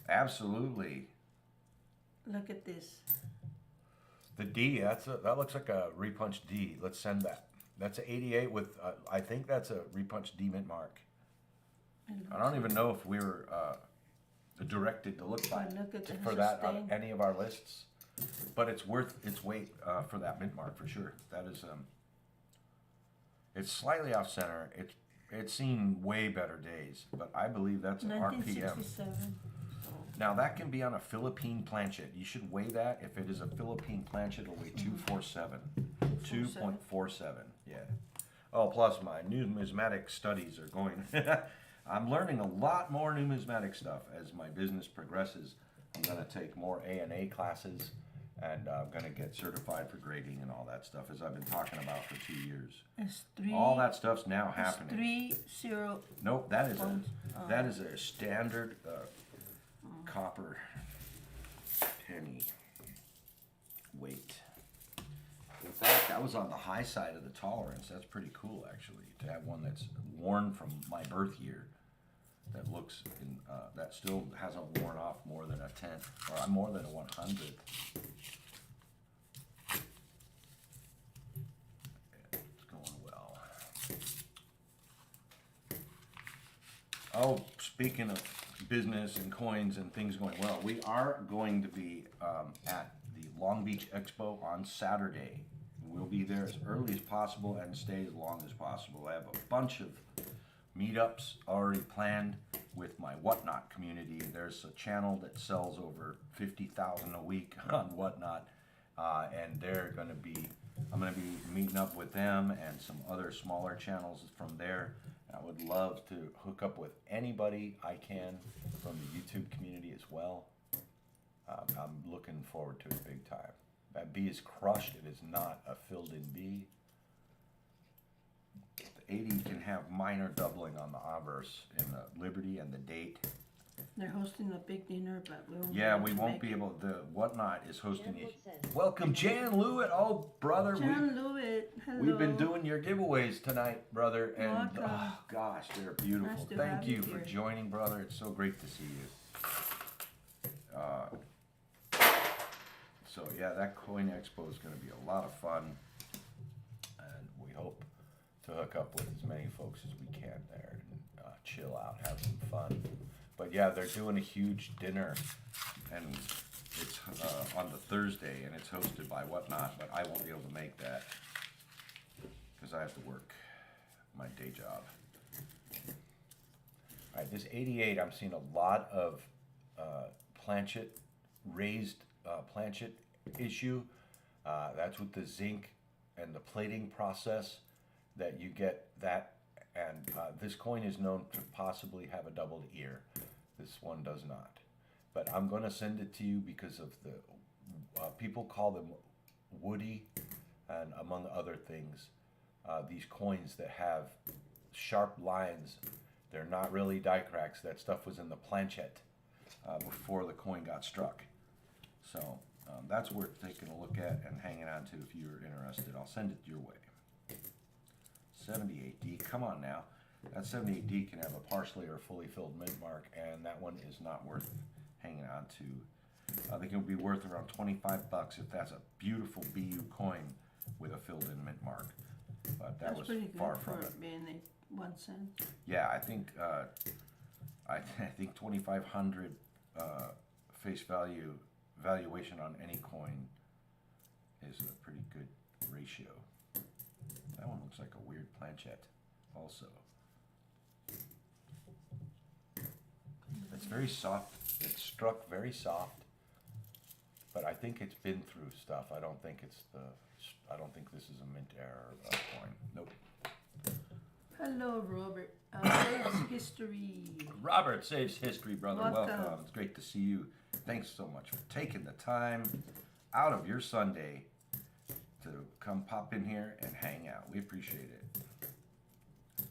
Absolutely. Look at this. The D. That looks like a repunched D. Let's send that. That's an 88 with. I think that's a repunched D mint mark. I don't even know if we were directed to look by look at the for that on stain. any of our lists, but it's worth its weight for that mint mark for sure. That is it's slightly off center. It's seen way better days, but I believe that's an RPM. 1967. Now that can be on a Philippine planchet. You should weigh that. If it is a Philippine planchet, it'll weigh 247. 2.47. Yeah. Oh, plus my numismatic studies are going. I'm learning a lot more numismatic stuff as my business progresses. I'm going to take more A&A classes, and I'm going to get certified for grading and all that stuff, as I've been talking about for 2 years. It's All that stuff's now happening. 30. Nope, that is Points. that is a standard copper penny weight. In fact, that was on the high side of the tolerance. That's pretty cool, actually, to have one that's worn from my birth year. That looks that still hasn't worn off more than a 10th or more than a 100th. It's going well. Oh, speaking of business and coins and things going well, we are going to be at the Long Beach Expo on Saturday. We'll be there as early as possible and stay as long as possible. I have a bunch of meetups already planned with my Whatnot community. There's a channel that sells over 50,000 a week on Whatnot, and I'm going to be meeting up with them and some other smaller channels from there. I would love to hook up with anybody I can from the YouTube community as well. I'm looking forward to it big time. That B is crushed. It is not a filled-in B. The 80 can have minor doubling on the obverse in the Liberty and the date. They're hosting a big dinner, but we won't. Yeah, able we to won't make be it. able. The Whatnot is hosting Jan it. says, Welcome, Jan Lewitt. Oh, brother, John Lewitt, hello. we've been doing your giveaways tonight, brother, and Welcome. oh gosh, they're beautiful. Nice to Thank have you you for here. joining, brother. It's so great to see you. So yeah, that Coin Expo is going to be a lot of fun, and we hope to hook up with as many folks as we can there and chill out, have some fun. But yeah, they're doing a huge dinner, and it's on the Thursday, and it's hosted by Whatnot, but I won't be able to make that because I have to work my day job. All right, this 88, I'm seeing a lot of planchet, raised planchet issue. That's with the zinc and the plating process that you get that, and this coin is known to possibly have a doubled ear. This one does not, but I'm going to send it to you because of the people call them woody, and among other things, these coins that have sharp lines, they're not really die cracks. That stuff was in the planchet before the coin got struck. So that's worth taking a look at and hanging on to if you're interested. I'll send it your way. 78D, come on now. That 78D can have a partially or fully filled mint mark, and that one is not worth hanging on to. I think it would be worth around 25 bucks if that's a beautiful BU coin with a filled in mint mark. But that That's was pretty good far for from it. being a 1 cent. Yeah, I think I think 2,500 face value valuation on any coin is a pretty good ratio. That one looks like a weird planchet also. It's very soft. It's struck very soft, but I think it's been through stuff. I don't think it's the. I don't think this is a mint error coin. Nope. Hello, Robert. Saves history. Robert saves history, brother. Welcome. Welcome. It's great to see you. Thanks so much for taking the time out of your Sunday to come pop in here and hang out. We appreciate it.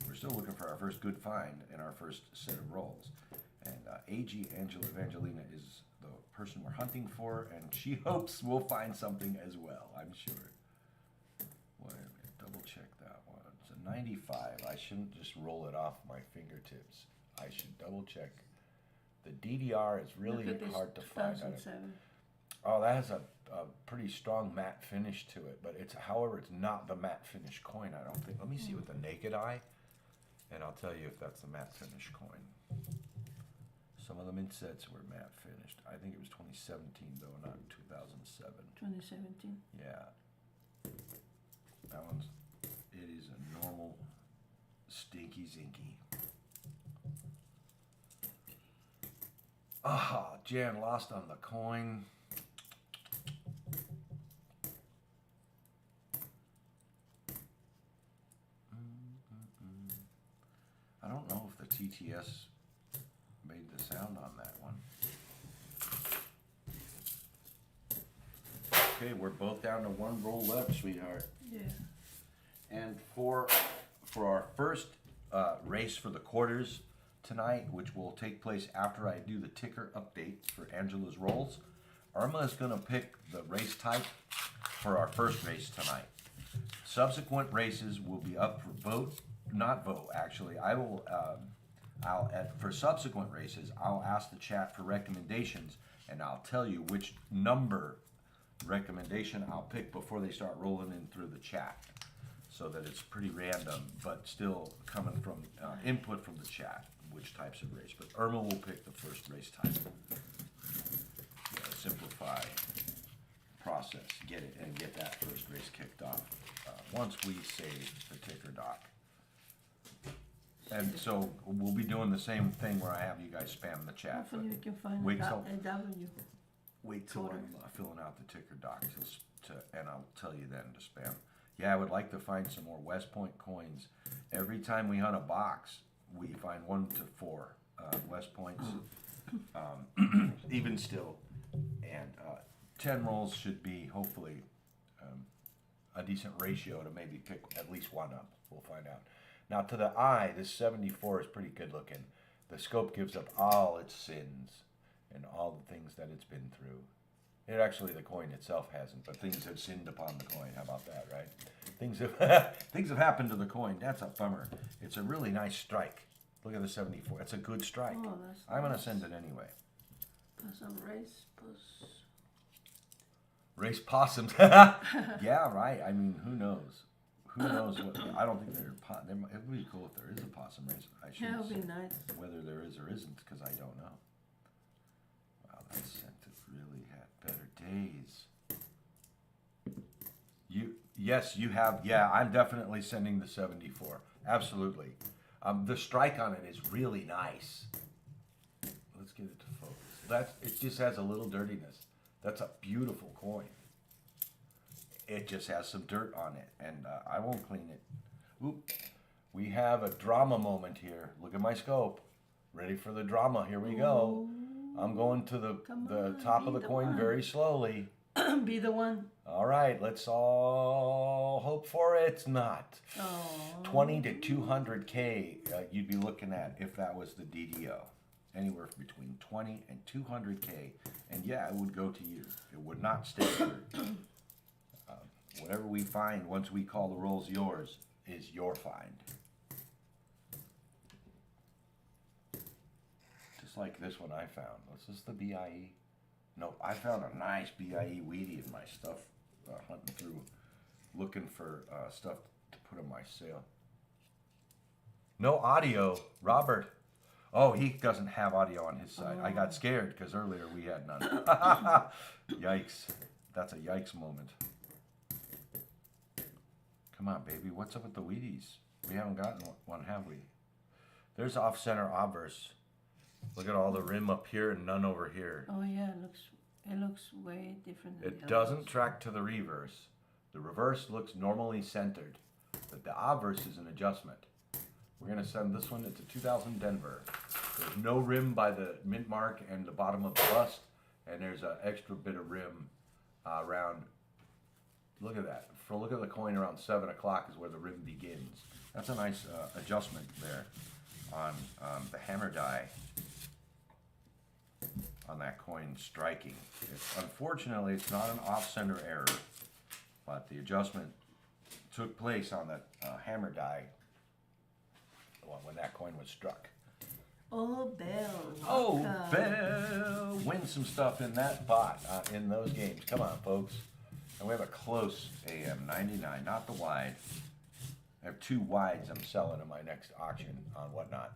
We're still looking for our first good find in our first set of rolls. And AG Angela Evangelina is the person we're hunting for, and she hopes we'll find something as well, I'm sure. Wait a minute, double check that one. It's a 95. I shouldn't just roll it off my fingertips. I should double check. The DDR is really Look at this hard to find. 2007. Oh, that has a pretty strong matte finish to it, but however, it's not the matte finish coin, I don't think. Let me see with the naked eye, and I'll tell you if that's the matte finish coin. Some of the mint sets were matte finished. I think it was 2017 though, not 2007. 2017. Yeah. That one's, it is a normal stinky zinky. Ah, Jan lost on the coin. I don't know if the TTS made the sound on that one. Okay, we're both down to one roll left, sweetheart. Yeah. And for our first race for the quarters tonight, which will take place after I do the ticker update for Angela's rolls, Irma is going to pick the race type for our first race tonight. Subsequent races will be up for vote, not vote actually. I will, for subsequent races, I'll ask the chat for recommendations, and I'll tell you which number recommendation I'll pick before they start rolling in through the chat, so that it's pretty random, but still coming from input from the chat, which types of race. But Irma will pick the first race type. Simplify process, get it, and get that first race kicked off once we save the ticker doc. And so we'll be doing the same thing where I have you guys spam the chat. Hopefully we can find wait a till- W. Wait till Quarter. I'm filling out the ticker doc and I'll tell you then to spam. Yeah, I would like to find some more West Point coins. Every time we hunt a box, we find 1 to 4 West Points, even still. And 10 rolls should be hopefully a decent ratio to maybe pick at least one up. We'll find out. Now to the eye, this 74 is pretty good looking. The scope gives up all its sins and all the things that it's been through. It actually, the coin itself hasn't, but things have sinned upon the coin. How about that, right? Things have things have happened to the coin. That's a bummer. It's a really nice strike. Look at the 74. It's a good strike. Oh, that's I'm gonna nice. send it anyway. Possum race, Race possums. Yeah, right. I mean, who knows? Who knows what? I don't think it would be cool if there is a possum race. I Yeah, shouldn't it'll be say nice. whether there is or isn't because I don't know. Wow, that scent has really had better days. Yes, you have. Yeah, I'm definitely sending the 74. Absolutely. The strike on it is really nice. Let's get it to focus. It just has a little dirtiness. That's a beautiful coin. It just has some dirt on it, and I won't clean it. Oop. We have a drama moment here. Look at my scope. Ready for the drama. Here we go. I'm going to the top of the coin very slowly. Be the one. All right, let's all hope for it's not. Oh. 20 to 200K you'd be looking at if that was the DDO. Anywhere between 20 and 200K. And yeah, it would go to you. It would not stay here. Whatever we find once we call the rolls yours is your find. Just like this one I found. Was this the BIE? No, I found a nice BIE weedy in my stuff. Hunting through, looking for stuff to put in my sale. No audio, Robert. Oh, he doesn't have audio on his side. I got scared because earlier we had none. Yikes. That's a yikes moment. Come on, baby. What's up with the Wheaties? We haven't gotten one, have we? There's off-center obverse. Look at all the rim up here and none over here. Oh yeah, it looks way different than It the doesn't others. track to the reverse. The reverse looks normally centered, but the obverse is an adjustment. We're gonna send this one to 2000 Denver. There's no rim by the mint mark and the bottom of the bust, and there's an extra bit of rim around. Look at that. Look at the coin around 7 o'clock is where the rim begins. That's a nice adjustment there on the hammer die on that coin striking. Unfortunately, it's not an off-center error, but the adjustment took place on the hammer die when that coin was struck. Oh, Bell. Oh, welcome. Bell! Win some stuff in that bot, in those games. Come on, folks. And we have a close AM 99, not the wide. I have 2 wides I'm selling in my next auction on whatnot.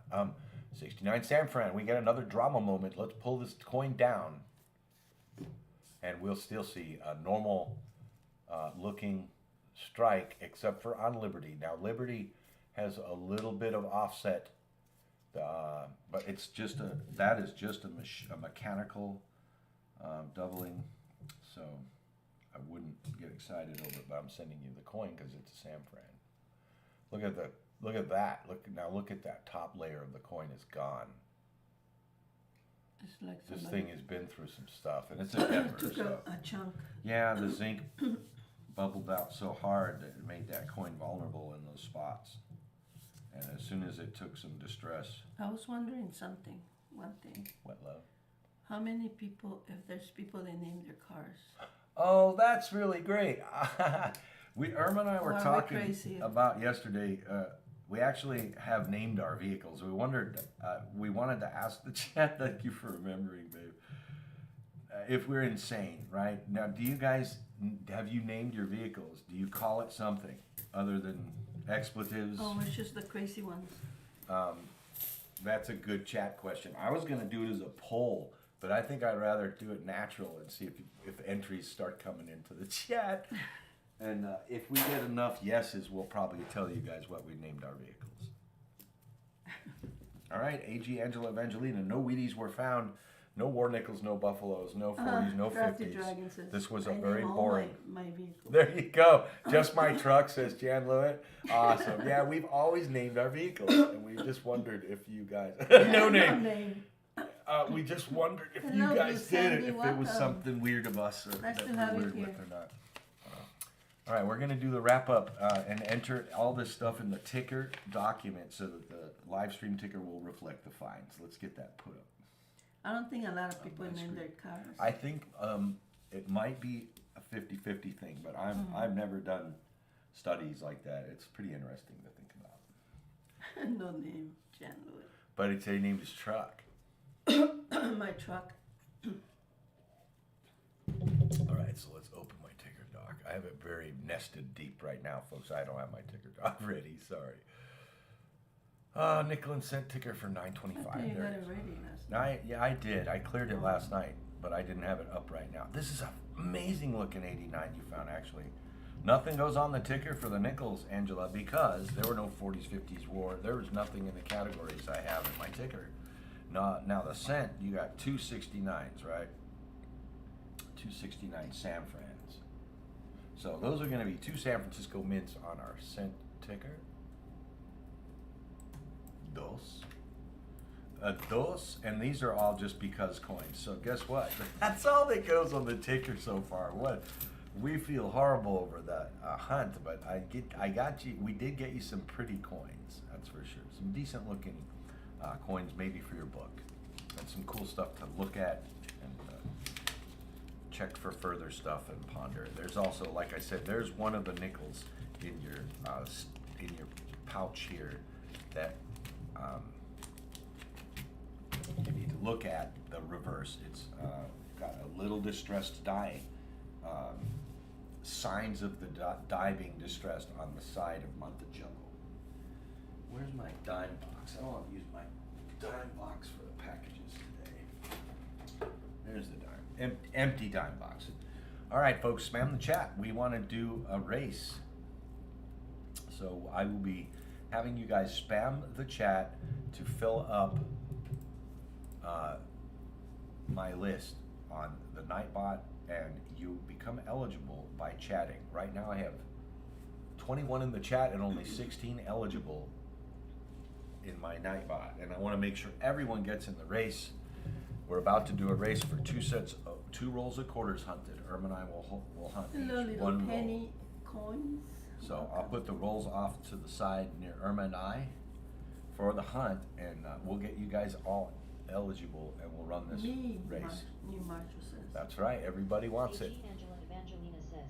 69 San Fran, we get another drama moment. Let's pull this coin down. And we'll still see a normal looking strike, except for on Liberty. Now, Liberty has a little bit of offset, but it's just that is just a mechanical doubling. So I wouldn't get excited over it, but I'm sending you the coin because it's a San Fran. Look at that. Look at that top layer of the coin is gone. It's like This somebody thing has been through some stuff, and it's a Denver. took So a chunk. yeah, the zinc bubbled out so hard that it made that coin vulnerable in those spots. And as soon as it took some distress, I was wondering one thing. what love? How many people, if there's people that name their cars? Oh, that's really great. Irma and I were Or are we talking crazy? about yesterday. We actually have named our vehicles. We wanted to ask the chat. Thank you for remembering, babe. If we're insane, right? Now, have you named your vehicles? Do you call it something other than expletives? Oh, it's just the crazy ones. That's a good chat question. I was going to do it as a poll, but I think I'd rather do it natural and see if entries start coming into the chat. And if we get enough yeses, we'll probably tell you guys what we named our vehicles. All right, AG Angela Evangelina. No Wheaties were found. No War Nickels, no Buffaloes, no 40s, no Crafty 50s. Dragon says, This was a I very name all boring. my vehicles. There you go. Just my truck, says Jan Lewitt. Awesome. Yeah, we've always named our vehicles, and we just wondered if you guys. No name. We just wondered if Hello, you guys Miss did it, Sandy, if it was welcome. something weird of us or Nice that to we have were you weird here. with or not. All right, we're gonna do the wrap up and enter all this stuff in the ticker document so that the live stream ticker will reflect the fines. Let's get that put up. I don't think a lot of people my name screen. their cars. I think it might be a 50-50 thing, but I've never done studies like that. It's pretty interesting to think about. No name, Jan Lewis. But it's he named his truck. My truck. All right, so let's open my ticker doc. I have it very nested deep right now, folks. I don't have my ticker doc ready. Sorry. Nickel and cent ticker for I $9.25. thought you There got it it is. ready last night. Yeah, I did. I cleared it last night, but I didn't have it up right now. This is an amazing looking 89 you found, actually. Nothing goes on the ticker for the nickels, Angela, because there were no 40s, 50s war. There was nothing in the categories I have in my ticker. Now the cent, you got 269s, right? 269 San Frans. So those are going to be 2 San Francisco mints on our cent ticker. Dos. Dos, and these are all just because coins. So guess what? That's all that goes on the ticker so far. What? We feel horrible over that hunt, but I got you. We did get you some pretty coins. That's for sure. Some decent looking coins, maybe for your book, and some cool stuff to look at and check for further stuff and ponder. There's also, like I said, there's one of the nickels in your pouch here that you need to look at the reverse. It's got a little distressed die, signs of the die being distressed on the side of Montecello. Where's my dime box? I don't want to use my dime box for the packages today. There's the dime, empty dime box. All right, folks, spam the chat. We want to do a race. So I will be having you guys spam the chat to fill up my list on the Nightobt, and you become eligible by chatting. Right now I have 21 in the chat and only 16 eligible in my Nightobt, and I want to make sure everyone gets in the race. We're about to do a race for 2 rolls of quarters hunted. Irma and I will hunt Hello, each little one roll. penny coins. So I'll put the rolls off to the side near Irma and I for the hunt, and we'll get you guys all eligible, and we'll run this race. New Marshall says. That's right. Everybody wants it. AG Angela Evangelina says,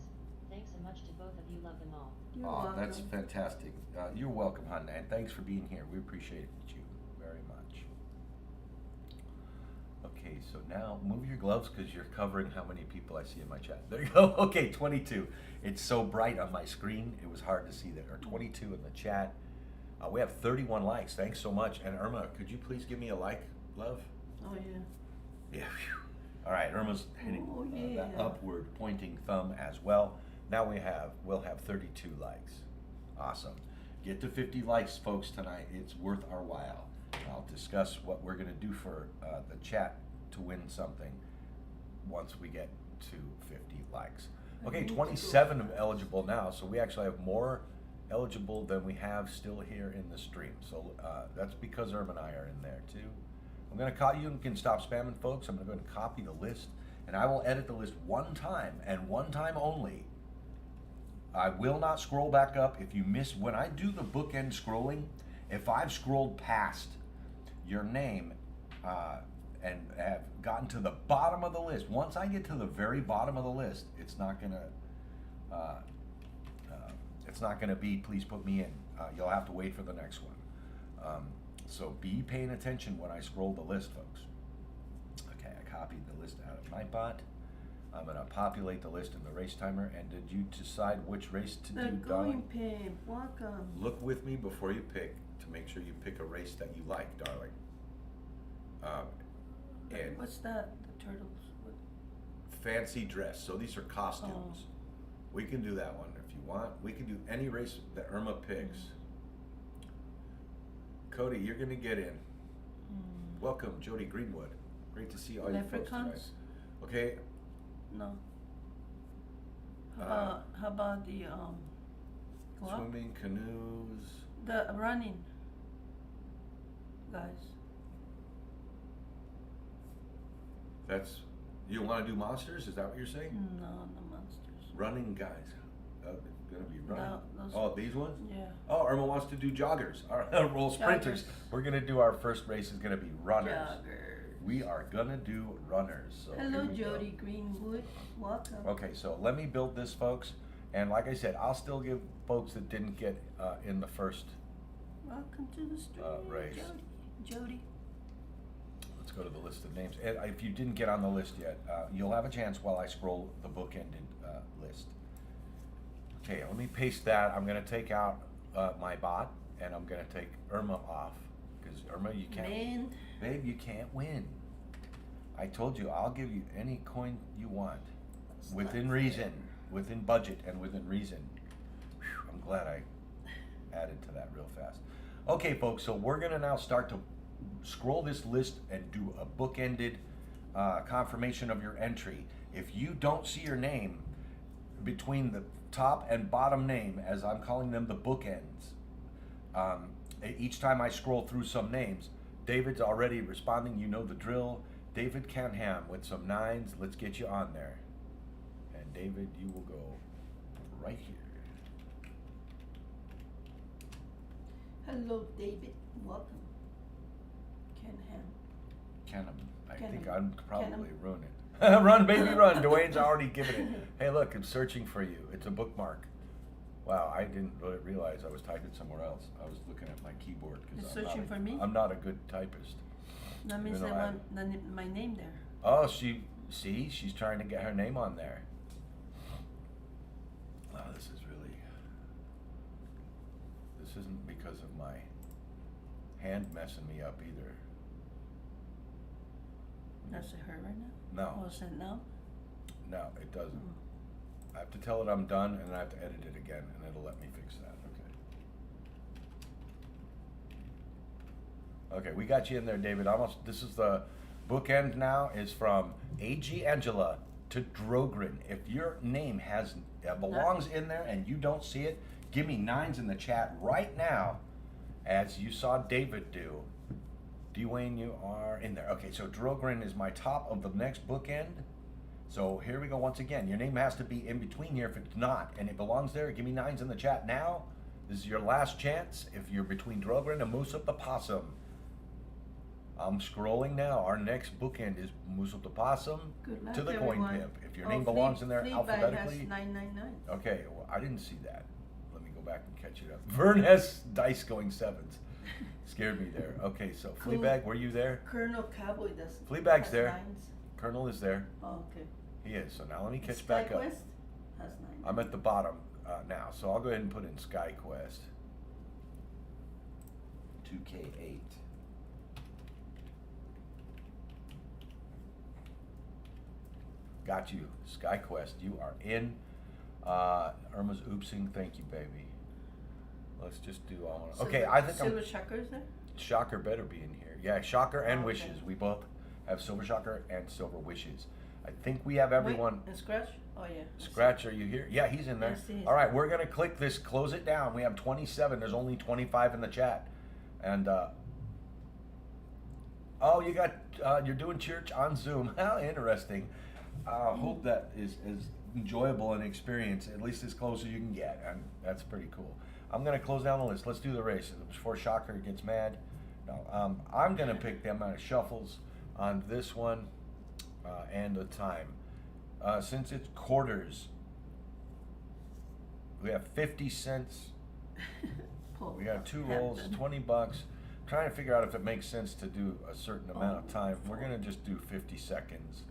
thanks so much to both of you, love them all. You're Oh, welcome. that's fantastic. You're welcome, hon, and thanks for being here. We appreciate you very much. Okay, so now move your gloves because you're covering how many people I see in my chat. There you go. Okay, 22. It's so bright on my screen, it was hard to see that. Or 22 in the chat. We have 31 likes. Thanks so much. And Irma, could you please give me a like, love? Oh yeah. Yeah. Whew. All right, Irma's hitting Oh, that yeah. upward pointing thumb as well. Now we'll have 32 likes. Awesome. Get to 50 likes, folks, tonight. It's worth our while. I'll discuss what we're going to do for the chat to win something once we get to 50 likes. Okay, 27 eligible now, so we actually have more eligible than we have still here in the stream. So that's because Irma and I are in there too. I'm going to copy, you can stop spamming, folks. I'm going to go and copy the list, and I will edit the list one time and one time only. I will not scroll back up. If you miss, when I do the bookend scrolling, if I've scrolled past your name and have gotten to the bottom of the list, once I get to the very bottom of the list, it's not gonna be please put me in. You'll have to wait for the next one. So be paying attention when I scroll the list, folks. Okay, I copied the list out of Nightobt. I'm gonna populate the list in the race timer. And did you decide which race to The do, going darling? pimp, welcome. Look with me before you pick to make sure you pick a race that you like, darling. And What's that? The turtles. What? fancy dress. So these are costumes. We can do that one if you want. We can do any race that Irma picks. Cody, you're gonna get in. Welcome, Jody Greenwood. Great to see all you folks tonight. Leprechauns? Okay, No. How about the go up? swimming, canoes. The running guys. That's, you want to do monsters? Is that what you're saying? No, the monsters. Running guys. gonna be running. No, those- Oh, these ones? Yeah. Oh, Irma wants to do joggers. Our roll sprinters. Joggers. We're gonna do our first race is gonna be runners. Joggers. We are gonna do runners. So Hello, here we go. Jody Greenwood. Welcome. Okay, so let me build this, folks. And like I said, I'll still give folks that didn't get in the first. Welcome to the stream, race. Jody. Let's go to the list of names. And if you didn't get on the list yet, you'll have a chance while I scroll the bookended list. Okay, let me paste that. I'm gonna take out my bot, and I'm gonna take Irma off, because Irma, you can't. Man. Babe, you can't win. I told you, I'll give you any coin you want, That's within not reason, fair. within budget, and within reason. Whew, I'm glad I added to that real fast. Okay, folks, so we're gonna now start to scroll this list and do a bookended confirmation of your entry. If you don't see your name between the top and bottom name, as I'm calling them the bookends, each time I scroll through some names, David's already responding, you know the drill. David Canham with some 9s, let's get you on there. And David, you will go right here. Hello, David. Welcome. Canham. I think Canham. I'm probably Canham. ruin it. Run, baby, run. Dwayne's already given it. Hey, look, I'm searching for you. It's a bookmark. Wow, I didn't really realize I was typing somewhere else. I was looking at my keyboard You're because searching for me? I'm not a good typist. That means You know, they I- want my name there. Oh, she's trying to get her name on there. Wow, this isn't because of my hand messing me up either. That's it, her right now? No. Oh, is that now? No, it doesn't. Oh. I have to tell it I'm done, and I have to edit it again, and it'll let me fix that. Okay. Okay, we got you in there, David. Almost. This is the bookend now. Is from A.G. Angela to Drogrin. If your name belongs in there and you don't see it, give me 9s in the chat right now, as you saw David do. Dwayne, you are in there. Okay, so Drogrin is my top of the next bookend. So here we go once again. Your name has to be in between here. If it's not, and it belongs there, give me 9s in the chat now. This is your last chance. If you're between Drogrin and Moose Up the Possum. I'm scrolling now. Our next bookend is Moose Up the Possum Good luck, to the Coin everyone. Pimp. If your name belongs in there Fleabag alphabetically. has 999. Okay, well, I didn't see that. Let me go back and catch it up. Vern has dice going 7s. Scared me there. Okay, so Cool. Fleabag, were you there? Colonel Cowboy does. Fleabag's has there. 9s. Colonel is there. Oh, okay. He is. So now let me catch back up. SkyQuest has 9. I'm at the bottom now, so I'll go ahead and put in SkyQuest. 2K8. Got you, SkyQuest. You are in. Irma's oopsing. Thank you, baby. Let's just do all. Okay, I think Silver Shocker is there? Shocker better be in here. Yeah, Shocker and Okay. Wishes. We both have Silver Shocker and Silver Wishes. I think we have everyone. Wait, and Scratch? Oh, yeah. I see. Scratch, are you here? Yeah, he's in there. I see his All right, we're gonna click this, close it down. We have 27. There's only 25 in the chat, and oh, you got you're doing church on Zoom. How interesting. Hope that is enjoyable an experience, at least as close as you can get, and that's pretty cool. I'm gonna close down the list. Let's do the race before Shocker gets mad. No, I'm gonna pick them out of shuffles on this one and the time. Since it's quarters, we have 50 cents. Paul We got 2 rolls, Hampton. $20. Trying to figure out if it makes sense to do a certain amount of Oh, time. We're Paul. gonna just do 50 seconds.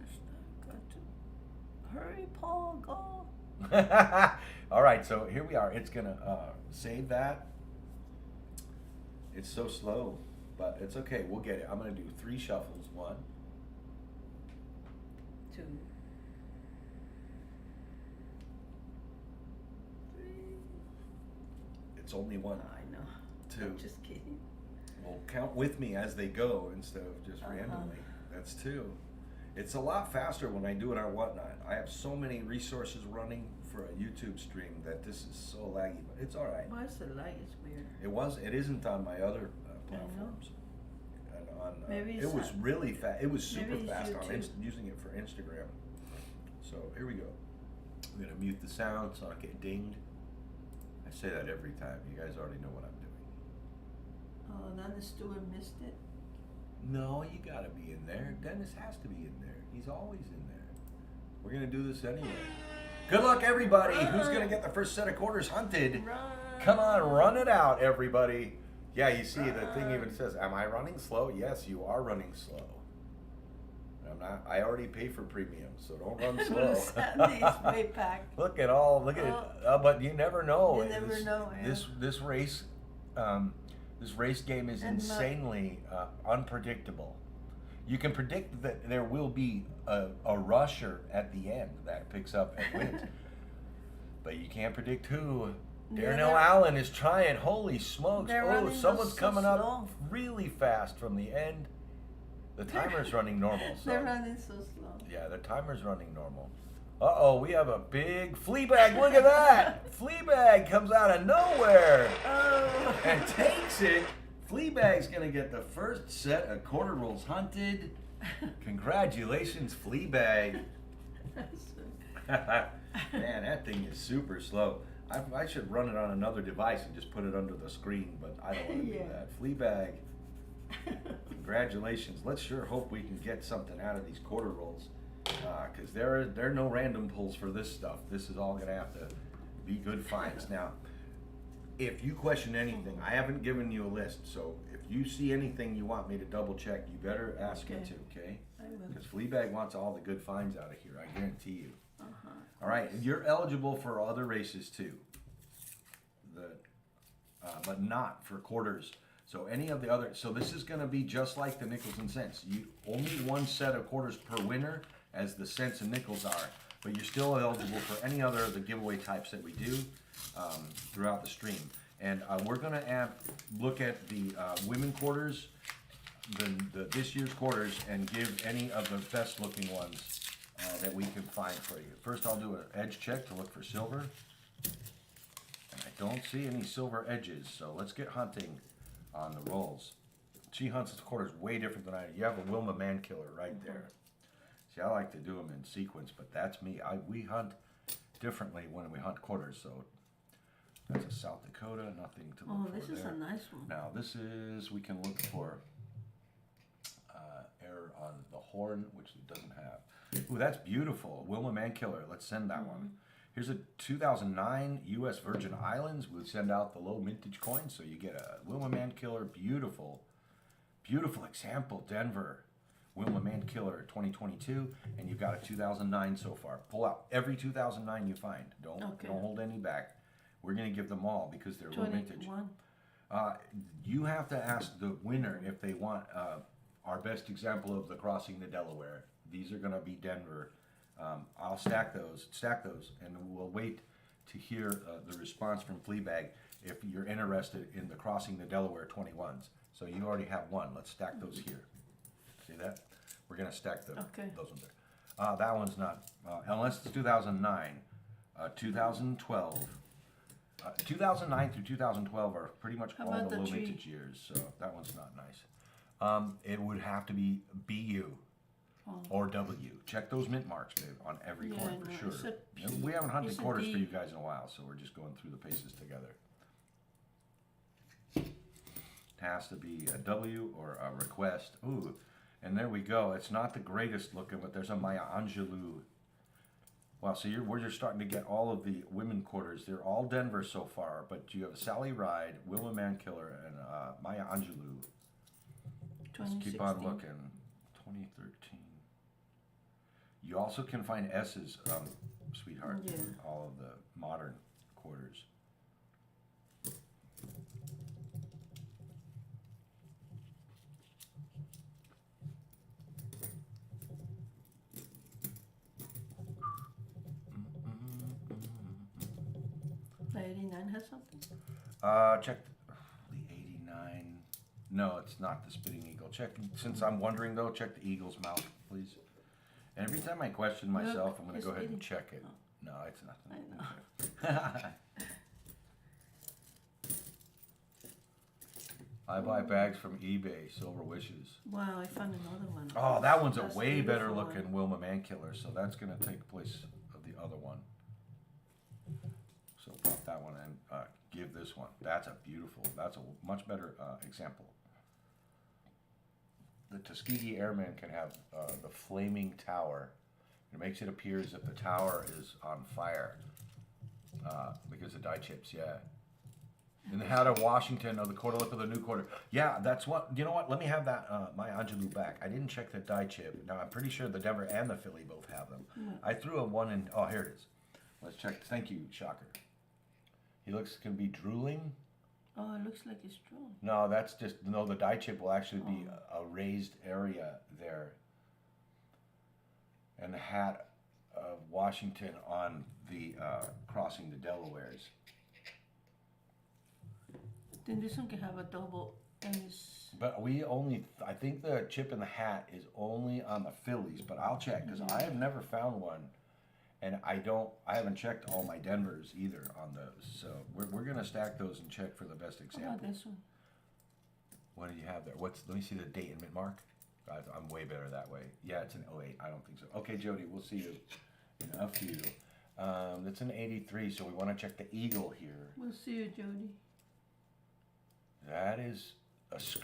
Got to hurry, Paul, go. All right, so here we are. It's gonna save that. It's so slow, but it's okay. We'll get it. I'm gonna do 3 shuffles. 1, 2, 3. it's only 1. I know. 2. I'm just kidding. Well, count with me as they go instead of just randomly. That's 2. It's a lot faster when I do it on Whatnot. I have so many resources running for a YouTube stream that this is so laggy, but it's all right. Why is the light? It's weird. It isn't on my other I know. platforms. And on, Maybe it it's was on- really fast. It was super maybe it's fast on YouTube. using it for Instagram. So here we go. I'm gonna mute the sound so I don't get dinged. say that every time. You guys already know what I'm doing. Oh, then the steward missed it. No, you gotta be in there. Dennis has to be in there. He's always in there. We're gonna do this anyway. Good luck, everybody. Who's gonna get the first set of quarters hunted? Run. Come on, run it out, everybody. Yeah, you see, the thing even says, am I running slow? Yes, you are running slow. I'm not. I already pay for premium, so don't run slow. Sandy's way back. Look at it. But you never know. You never know, yeah. This race, this race game is insanely unpredictable. You can predict that there will be a rusher at the end that picks up and wins, but you can't predict who. Darnell Allen is trying. Holy smokes! Oh, someone's coming up really fast from the end. The timer's running normal. So. They're running so slow. Yeah, the timer's running normal. Uh-oh, we have a big flea bag. Look at that! Flea bag comes out of nowhere and takes it. Flea bag's gonna get the first set of quarter rolls hunted. Congratulations, flea bag. Man, that thing is super slow. I should run it on another device and just put it under the screen, but I don't want to do that. Flea bag. Congratulations. Let's sure hope we can get something out of these quarter rolls, because there are no random pulls for this stuff. This is all going to have to be good finds. Now, if you question anything, I haven't given you a list, so if you see anything you want me to double check, you better ask it to, okay? I will. Because Fleabag wants all the good finds out of here, I guarantee you. All right, you're eligible for other races too, but not for quarters. So any of the other, so this is going to be just like the nickels and cents. You only one set of quarters per winner, as the cents and nickels are, but you're still eligible for any other of the giveaway types that we do throughout the stream. And we're going to look at the women quarters, this year's quarters, and give any of the best looking ones that we can find for you. First, I'll do an edge check to look for silver, and I don't see any silver edges. So let's get hunting on the rolls. She hunts the quarters way different than I do. You have a Wilma man killer right there. See, I like to do them in sequence, but that's me. We hunt differently when we hunt quarters. So that's a South Dakota, nothing to look for there. Oh, this is a nice one. Now this is, we can look for error on the horn, which it doesn't have. Ooh, that's beautiful. Wilma man killer. Let's send that one. Here's a 2009 U.S. Virgin Islands. We'll send out the low mintage coin, so you get a Wilma man killer. Beautiful, beautiful example. Denver, Wilma man killer 2022, and you've got a 2009 so far. Pull out every 2009 you find. Don't hold any back. We're gonna give them all because they're low mintage. You have to ask the winner if they want our best example of the Crossing the Delaware. These are gonna be Denver. I'll stack those, and we'll wait to hear the response from Fleabag if you're interested in the Crossing the Delaware 21s. So you already have one. Let's stack those here. See that? We're gonna stack those ones there. That one's not, unless it's 2009, 2012. 2009 through 2012 are pretty much all the low mintage years, so that one's not nice. It would have to be BU. Or W. Check those mint marks, babe, on every coin for sure. We haven't hunted quarters for you guys in a while, so we're just going through the paces together. It has to be a W or a request. Ooh, and there we go. It's not the greatest looking, but there's a Maya Angelou. Wow, so we're just starting to get all of the women quarters. They're all Denver so far, but you have a Sally Ride, Wilma Mankiller, and Maya Angelou. Let's keep on looking. 2013. You also can find S's, sweetheart, in all of the modern quarters. The 89 has something? Check the 89. No, it's not the Spitting Eagle. Check, since I'm wondering though, check the Eagle's mouth, please. And every time I question myself, I'm going to go ahead and check it. No, it's nothing. I know. I buy bags from eBay, Silver Wishes. Wow, I found another one. Oh, that one's a way better looking Wilma Mankiller, so that's going to take place of the other one. So pop that one and give this one. That's a much better example. The Tuskegee Airman can have the flaming tower. It makes it appear as if the tower is on fire because of die chips, yeah. In the hat of Washington, the quarter lip of the new quarter. Yeah, that's what, you know what, let me have that, my Angelou back. I didn't check the die chip. Now, I'm pretty sure the Denver and the Philly both have them. I threw a one in, oh, here it is. Let's check, thank you, Shocker. He looks, can be drooling. Oh, it looks like it's true. No, that's just, no, the die chip will actually be a raised area there. And the hat of Washington on the, crossing the Delawares. Then this one can have a double and it's... But we only, I think the chip in the hat is only on the Phillies, but I'll check, because I have never found one. And I haven't checked all my Denvers either on those. So we're gonna stack those and check for the best What example. about this one? What do you have there? Let me see the date and mint mark. I'm way better that way. Yeah, it's an 08. I don't think so. Okay, Jody, we'll see you in a few. It's an 83, so we want to check the eagle here. We'll see you, Jody. That is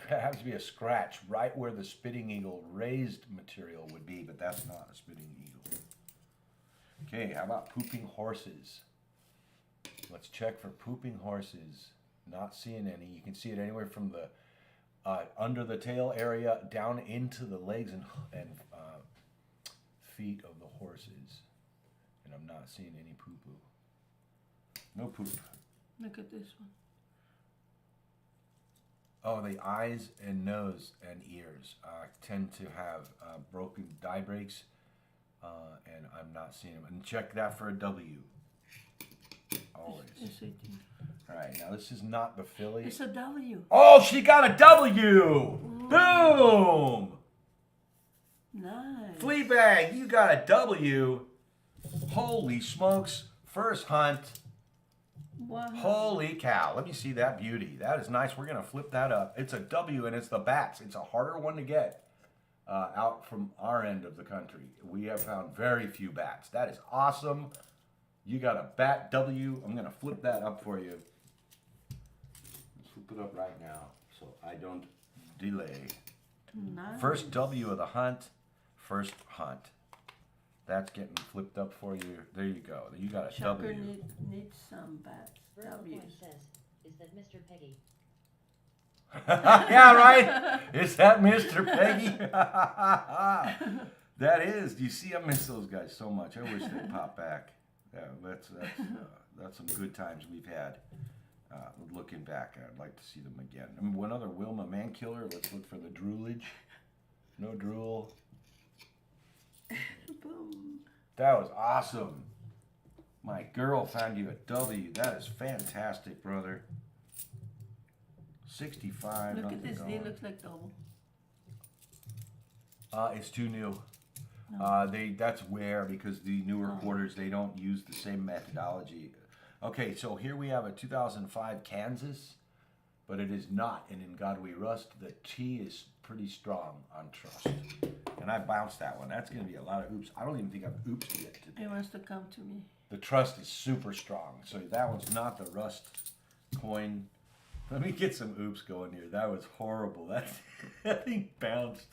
has to be a scratch right where the spitting eagle raised material would be, but that's not a spitting eagle. Okay, how about pooping horses? Let's check for pooping horses. Not seeing any. You can see it anywhere from the under the tail area down into the legs and feet of the horses. And I'm not seeing any poo-poo. No poop. Look at this one. Oh, the eyes and nose and ears tend to have broken die breaks, and I'm not seeing them. And check that for a W. Always. It's 18. All right, now this is not the Philly. It's a W. Oh, she got a W! Boom! Nice. Fleabag, you got a W. Holy smokes. First hunt. Wow. Holy cow. Let me see that beauty. That is nice. We're going to flip that up. It's a W and it's the bats. It's a harder one to get out from our end of the country. We have found very few bats. That is awesome. You got a bat W. I'm going to flip that up for you. Let's flip it up right now so I don't delay. Nice. First W of the hunt. First hunt. That's getting flipped up for you. There you go. You got a Shocker W. needs some bats. Vertical W's. Point says, is that Mr. Peggy? Yeah, right? Is that Mr. Peggy? That is. You see, I miss those guys so much. I wish they'd pop back. Yeah, that's some good times we've had. Looking back, I'd like to see them again. I mean, one other Wilma Mankiller. Let's look for the droolage. No drool. Boom. That was awesome. My girl found you a W. That is fantastic, brother. 65. Look at nothing this. going. It looks like double. It's too new. No. That's where, because the newer quarters, they don't use the same methodology. Okay, so here we have a 2005 Kansas, but it is not an Ingadwe Rust. The T is pretty strong on Trust. And I bounced that one. That's going to be a lot of oops. I don't even think I've oopsed yet today. It wants to come to me. The Trust is super strong. So that one's not the Rust coin. Let me get some oops going here. That was horrible. That thing bounced.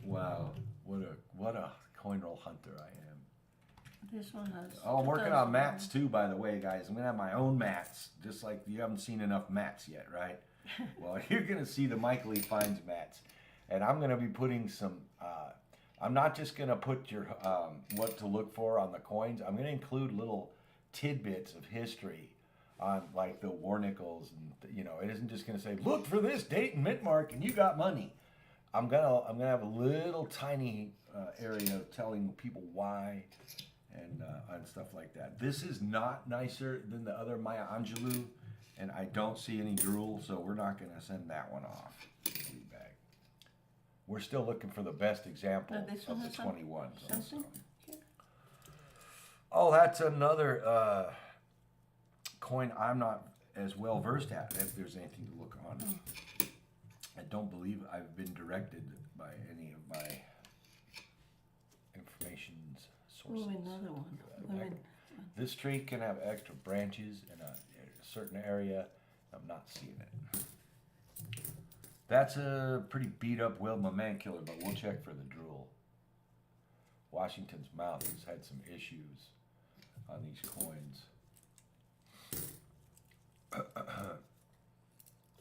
Wow. What a coin roll hunter I am. This one has... Oh, I'm working on mats too, by the way, guys. I'm going to have my own mats. Just like you haven't seen enough mats yet, right? Well, you're going to see the Michael E. Finds mats. And I'm going to be putting some... I'm not just going to put your what to look for on the coins. I'm going to include little tidbits of history on like the Warnickel's, and it isn't just going to say look for this date and mint mark and you got money. I'm gonna have a little tiny area of telling people why and stuff like that. This is not nicer than the other Maya Angelou, and I don't see any drool, so we're not going to send that one off. We're still looking for the best example This of one the has 21. something? Here. Oh, that's another coin I'm not as well versed at, if there's anything to look on. I don't believe I've been directed by any of my information sources. Oh, another one. one. This tree can have extra branches in a certain area. I'm not seeing it. That's a pretty beat up Wilma man killer, but we'll check for the drool. Washington's mouth has had some issues on these coins.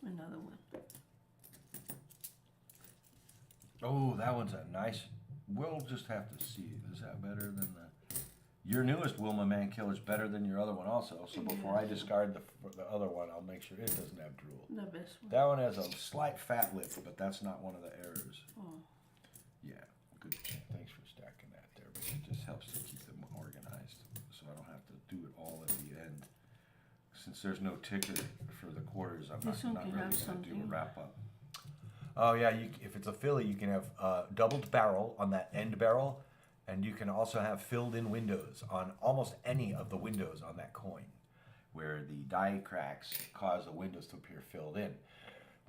Another one. Oh, that one's a nice. We'll just have to see. Is that better than the? Your newest Wilma man killer is better than your other one also. So before I discard the other one, I'll make sure it doesn't have drool. The best one. That one has a slight fat lip, but that's not one of the errors. Oh. Yeah, good. Thanks for stacking that there, but it just helps to keep them organized, so I don't have to do it all at the end. Since there's no ticker for the quarters, I'm This one not can really have going to do a something. wrap up. Oh yeah, if it's a filly, you can have doubled barrel on that end barrel, and you can also have filled in windows on almost any of the windows on that coin, where the die cracks cause the windows to appear filled in.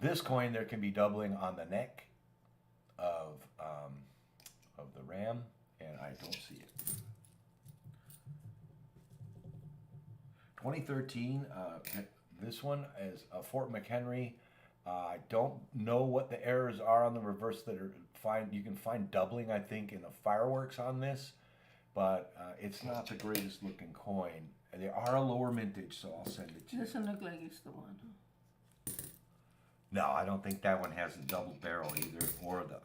This coin, there can be doubling on the neck of the ram, and I don't see it. 2013, this one is Fort McHenry. I don't know what the errors are on the reverse that are fine. You can find doubling, I think, in the fireworks on this, but it's not the greatest looking coin. They are a lower mintage, so I'll send it to you. Doesn't look like it's the one. Huh? No, I don't think that one has a double barrel either, or the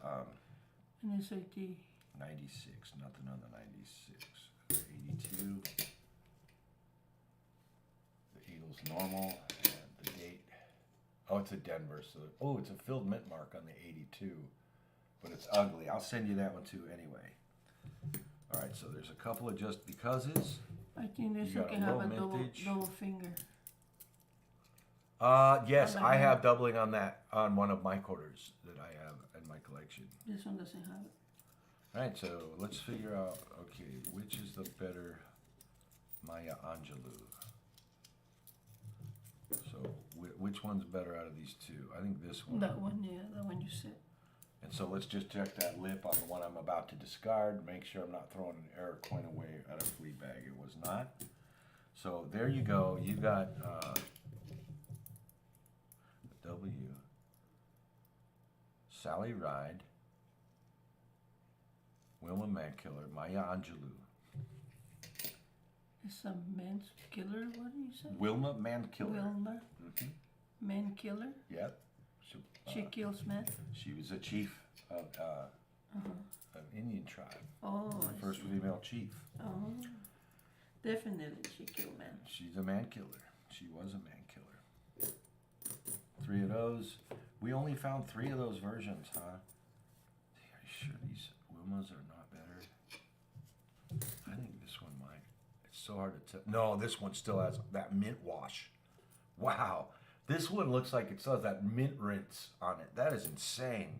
And SAT. 96, nothing on the 96. 82. The Eagles normal, and the date. Oh, it's a Denver, so, oh, it's a filled mint mark on the 82, but it's ugly. I'll send you that one too anyway. All right, so there's a couple of just becauses. I think this You one got a can have low a mintage. double finger. Yes, like I that. have doubling on that, on one of my quarters that I have in my collection. This one doesn't have it. All right, so let's figure out, okay, which is the better Maya Angelou? So which one's better out of these two? I think this one. That one, yeah, that one you said. And so let's just check that lip on the one I'm about to discard. Make sure I'm not throwing an error coin away out of flea bag. It was not. So there you go. You got a W. Sally Ride. Wilma Mankiller. Maya Angelou. It's a man's killer, what do you say? Wilma Mankiller. Wilmer. Mm-hmm. Man killer? Yep. She kills men? She was a chief of an Indian tribe. Oh, I First see. female chief. Oh, definitely she killed men. She's a man killer. She was a man killer. 3 of those. We only found 3 of those versions, huh? Are you sure these Wilmas are not better? I think this one might. It's so hard to tell. No, this one still has that mint wash. Wow. This one looks like it still has that mint rinse on it. That is insane.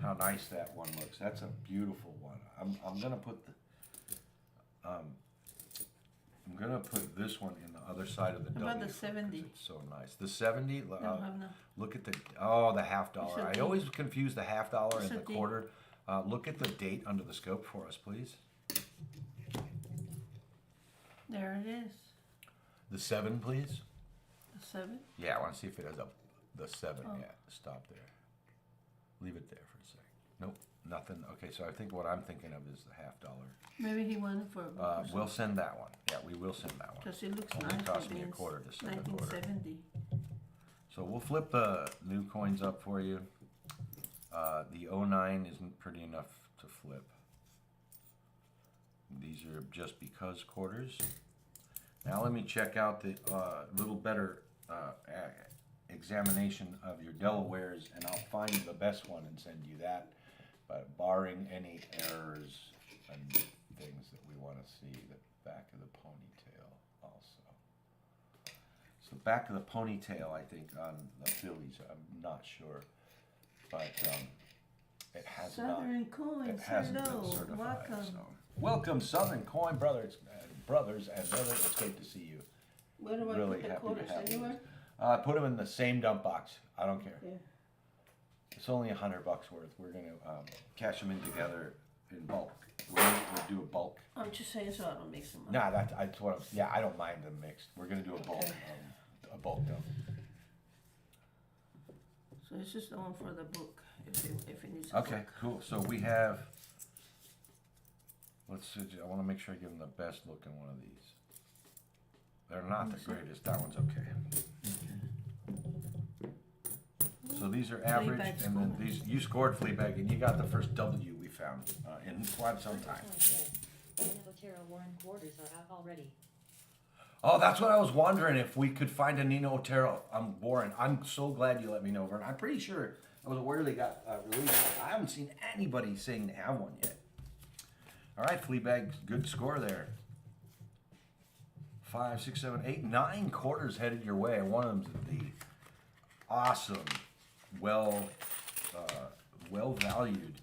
How nice that one looks. That's a beautiful one. I'm gonna put the I'm gonna put this one in the other side of the How W. about the 70? It's so nice. The 70. No, have no. Look at the the half dollar. It's a I D. always confuse the half dollar It's and a the D. quarter. Look at the date under the scope for us, please. There it is. The 7, please. The 7? Yeah, I want to see if it has the 7. Oh. Yeah, stop there. Leave it there for a sec. Nope, nothing. Okay, so I think what I'm thinking of is the half dollar. Maybe he wanted for a book or We'll something. send that one. Yeah, we will send that one. Because it looks Only nice cost for me a being quarter to send a quarter. 1970. So we'll flip the new coins up for you. The 09 isn't pretty enough to flip. These are just because quarters. Now let me check out the little better examination of your Delawares, and I'll find the best one and send you that. But barring any errors and things that we want to see, the back of the ponytail also. So back of the ponytail, I think, on the fillies, I'm not sure, but it has not. Southern Coins, It hasn't hello, been certified. welcome. So. Welcome, Southern Coin brothers and brothers. It's great to see you. Where do I Really put the happy to quarters? have you. Anywhere? Put them in the same dump box. I don't care. Yeah. It's only $100 worth. We're gonna cash them in together in bulk. We'll do a bulk. I'm just saying so I don't mix them up. Nah, that's what I'm, yeah, I don't mind them mixed. We're gonna do a bulk, Okay. a bulk dump. So this is the one for the book, if it needs a Okay, book. cool. So we have, let's see, I wanna make sure I give them the best looking one of these. They're not the greatest, that one's okay. So these are average, Fleabag and then score. these, you scored Fleabag, and you got the first W we found, in quite some time. Nino Warren quarters are out already. Oh, that's what I was wondering, if we could find a Nino Otero. Warren, I'm so glad you let me know, Vern. I'm pretty sure I was aware they got released. I haven't seen anybody saying they have one yet. All right, Fleabag, good score there. 5, 6, 7, 8, 9 quarters headed your way. One of them's the awesome, well valued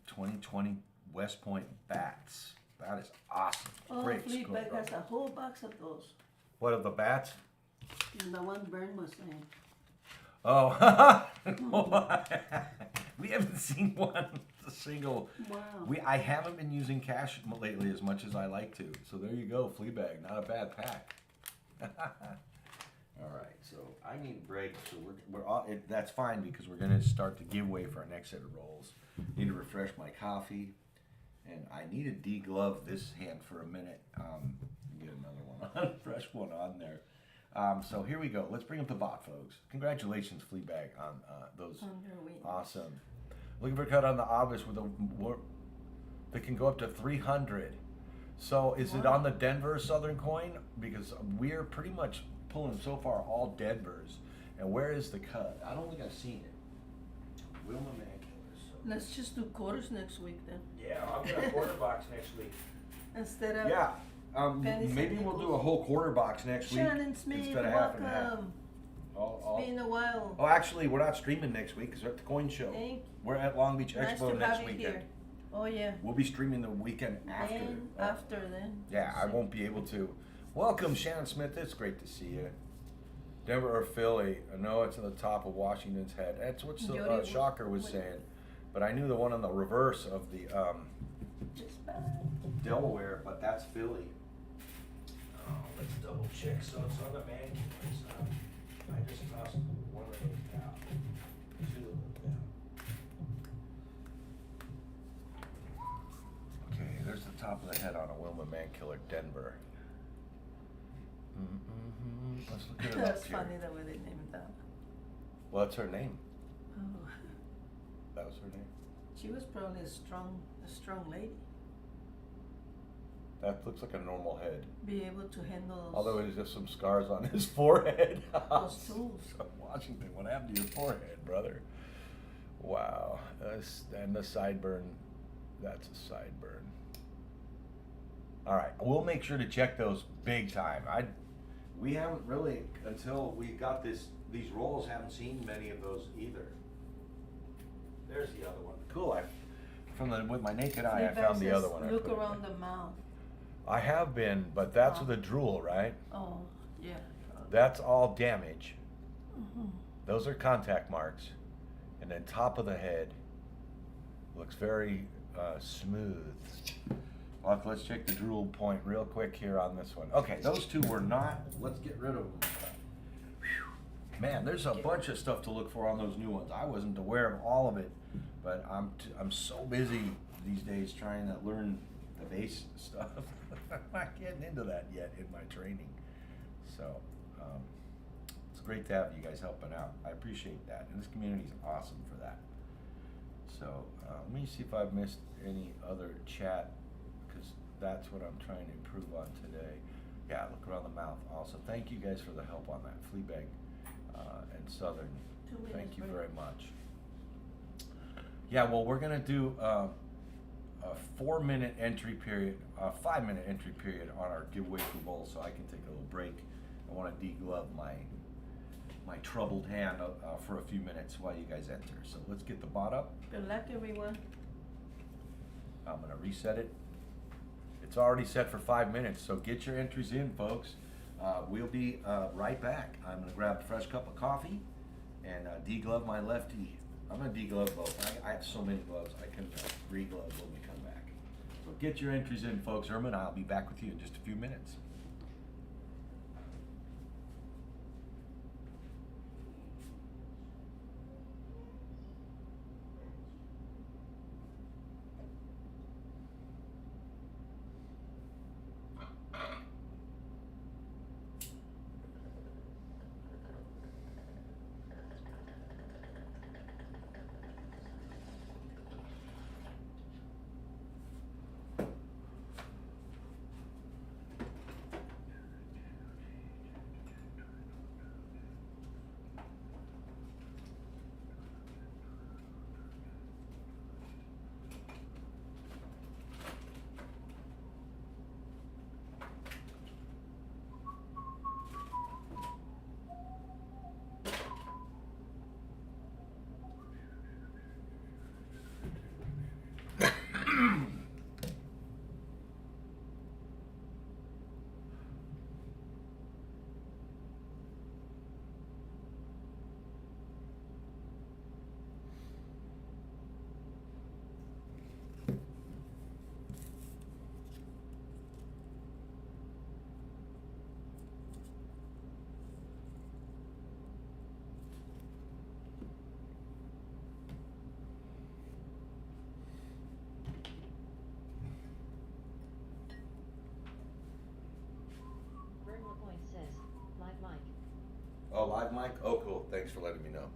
2020 West Point bats. That is awesome. Oh, Great score. Fleabag brother. has a whole box of those. What of the bats? The one Bern was saying. Oh, we haven't seen one a single. Wow. I haven't been using cash lately as much as I like to. So there you go, Fleabag. Not a bad pack. All right, so I need a break. So we're all, that's fine because we're gonna start the giveaway for our next set of rolls. Need to refresh my coffee, and I need to deglove this hand for a minute. Get another one on, fresh one on there. So here we go. Let's bring up the bot, folks. Congratulations, Fleabag, on those. Underweight. Awesome. Looking for a cut on the obvious with a that can go up to 300. So is it Wow. on the Denver Southern Coin? Because we're pretty much pulling so far all Denvers. And where is the cut? I don't think I've seen it. Wilma Mankillers. So. Let's just do quarters next week then. Yeah, I'll get a quarter box next week. Instead of Yeah. pennies and Maybe we'll do a nickels. whole quarter box next week Shannon Smith, instead of half and half. welcome. I'll- It's been a while. Oh, actually, we're not streaming next week because we're at the Coin Show. Thank- We're at Long Beach Nice Expo to next have you weekend. here. Oh yeah. We'll be streaming the weekend after. Then after then. Yeah, I won't be able to. Welcome, Shannon Smith. It's great to see you. Denver or Philly? No, it's on the top of Washington's head. That's what Jody was- Shocker was saying. But I knew the one on the reverse of the Just bad. Delaware, but that's Philly. Oh, let's double check. So it's on the man killers. I just tossed one of those out. Two of them down. Okay, there's the top of the head on a Wilma Mankiller, Denver. Let's look at it That's up here. funny the way they named that. Well, that's her name. Oh. That was her name. She was probably a strong lady. That looks like a normal head. Be able to handle those, Although it is just some scars on his forehead. those tools. So, Washington, what happened to your forehead, brother? Wow. And the sideburn, that's a sideburn. All right, we'll make sure to check those big time. We haven't really, until we got these rolls, haven't seen many of those either. There's the other one. Cool. With my naked eye, I Fleabag found the says, other one. I Look put it around there. the mouth. I have been, but that's Oh. with a drool, right? Oh, yeah. That's all damage. Mm-hmm. Those are contact marks. And then top of the head looks very smooth. Well, let's check the drool point real quick here on this one. Okay, those two were not. Let's get rid of them. Whew. Man, there's a bunch of stuff to look for on those new ones. I wasn't aware of all of it, but I'm so busy these days trying to learn the base stuff. I'm not getting into that yet in my training. So it's great to have you guys helping out. I appreciate that, and this community is awesome for that. So let me see if I've missed any other chat, because that's what I'm trying to improve on today. Yeah, look around the mouth. Also, thank you guys for the help on that. Fleabag and Southern, 2 minutes thank you break. very much. Yeah, well, we're gonna do a 4-minute entry period, a 5-minute entry period on our giveaway for bowls, so I can take a little break. I want to deglove my troubled hand for a few minutes while you guys enter. So let's get the bot up. Good luck, everyone. I'm gonna reset it. It's already set for 5 minutes, so get your entries in, folks. We'll be right back. I'm gonna grab a fresh cup of coffee and deglove my lefty I'm gonna deglove both. I have so many gloves, I can re-glove when we come back. So get your entries in, folks. Irma and I'll be back with you in just a few minutes. Says, live mic. Oh, live mic? Oh, cool. Thanks for letting me know.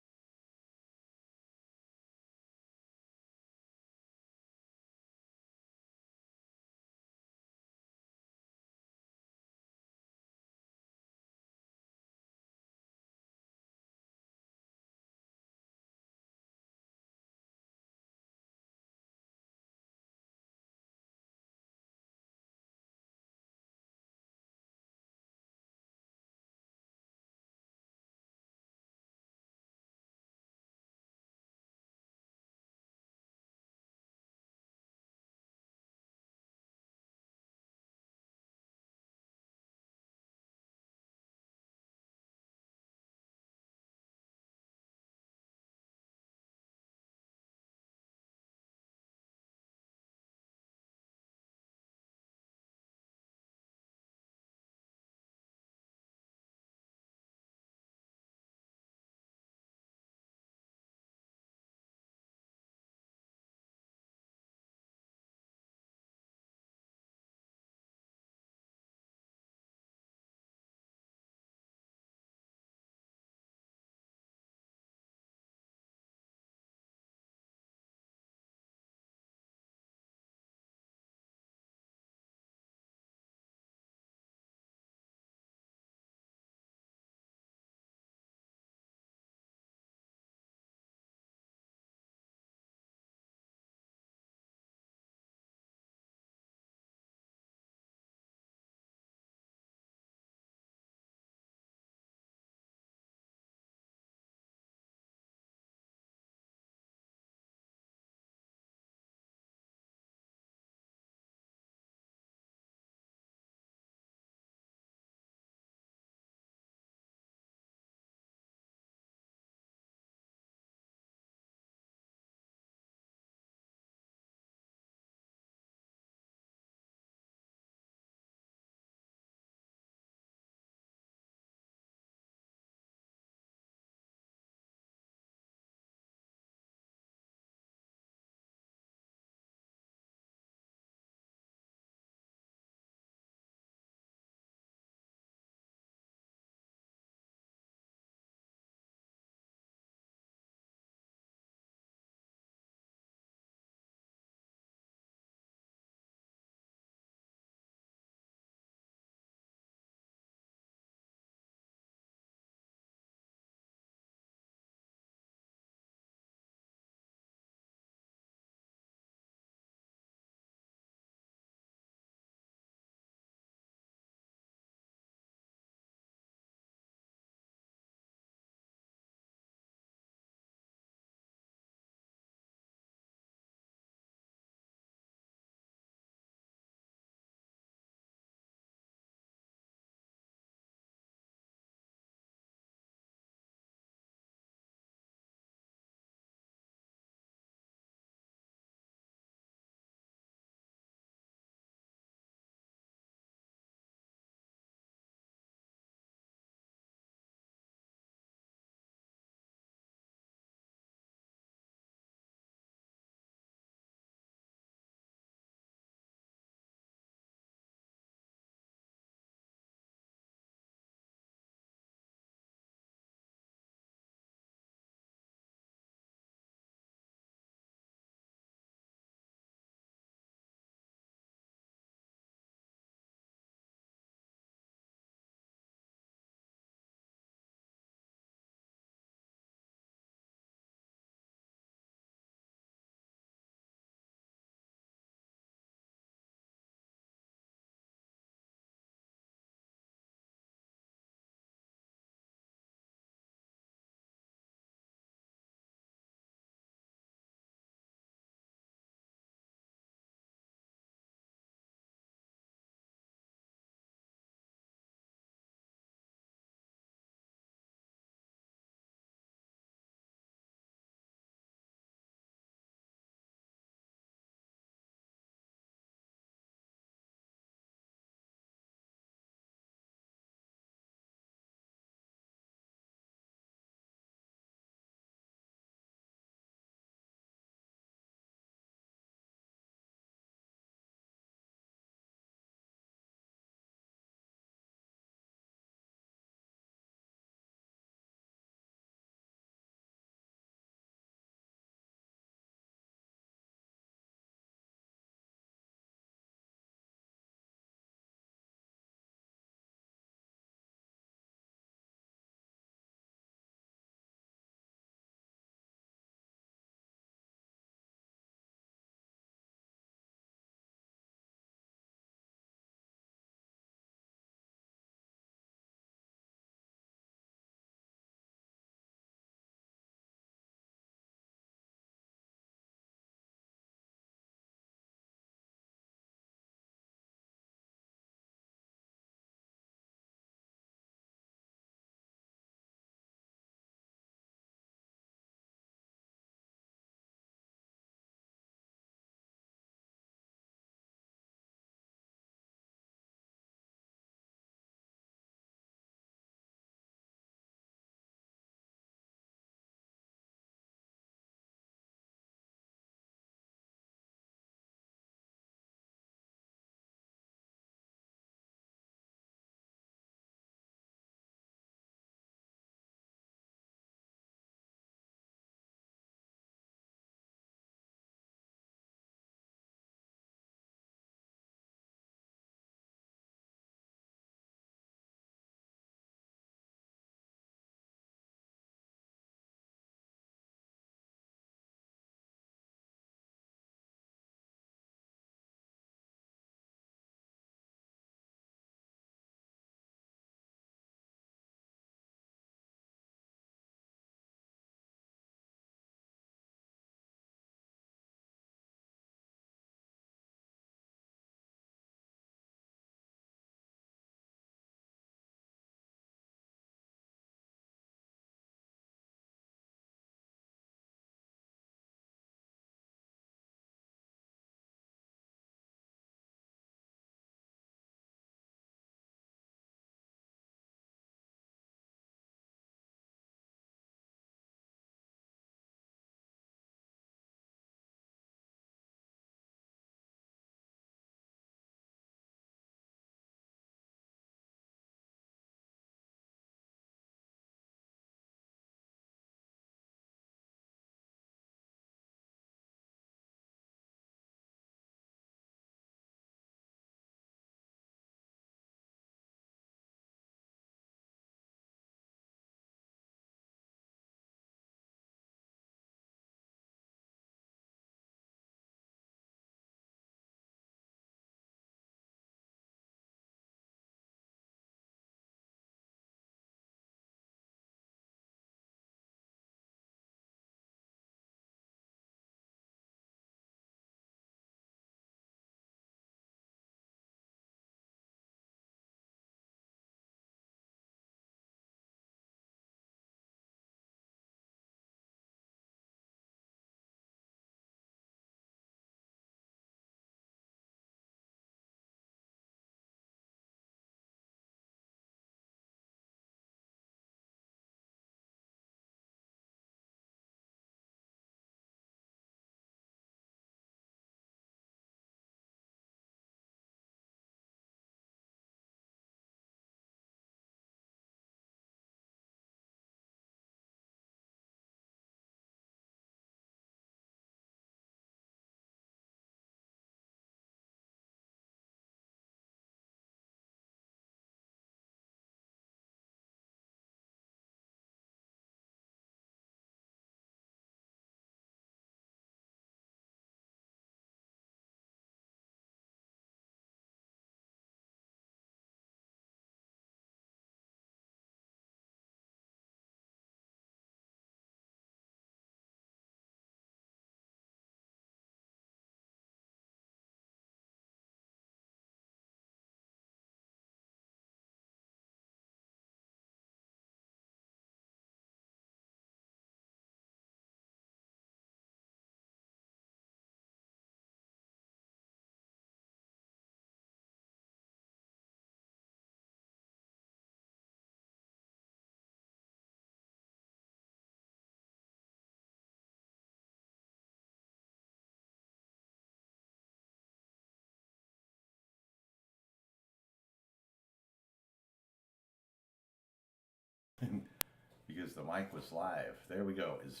because the mic was live. There we go. It's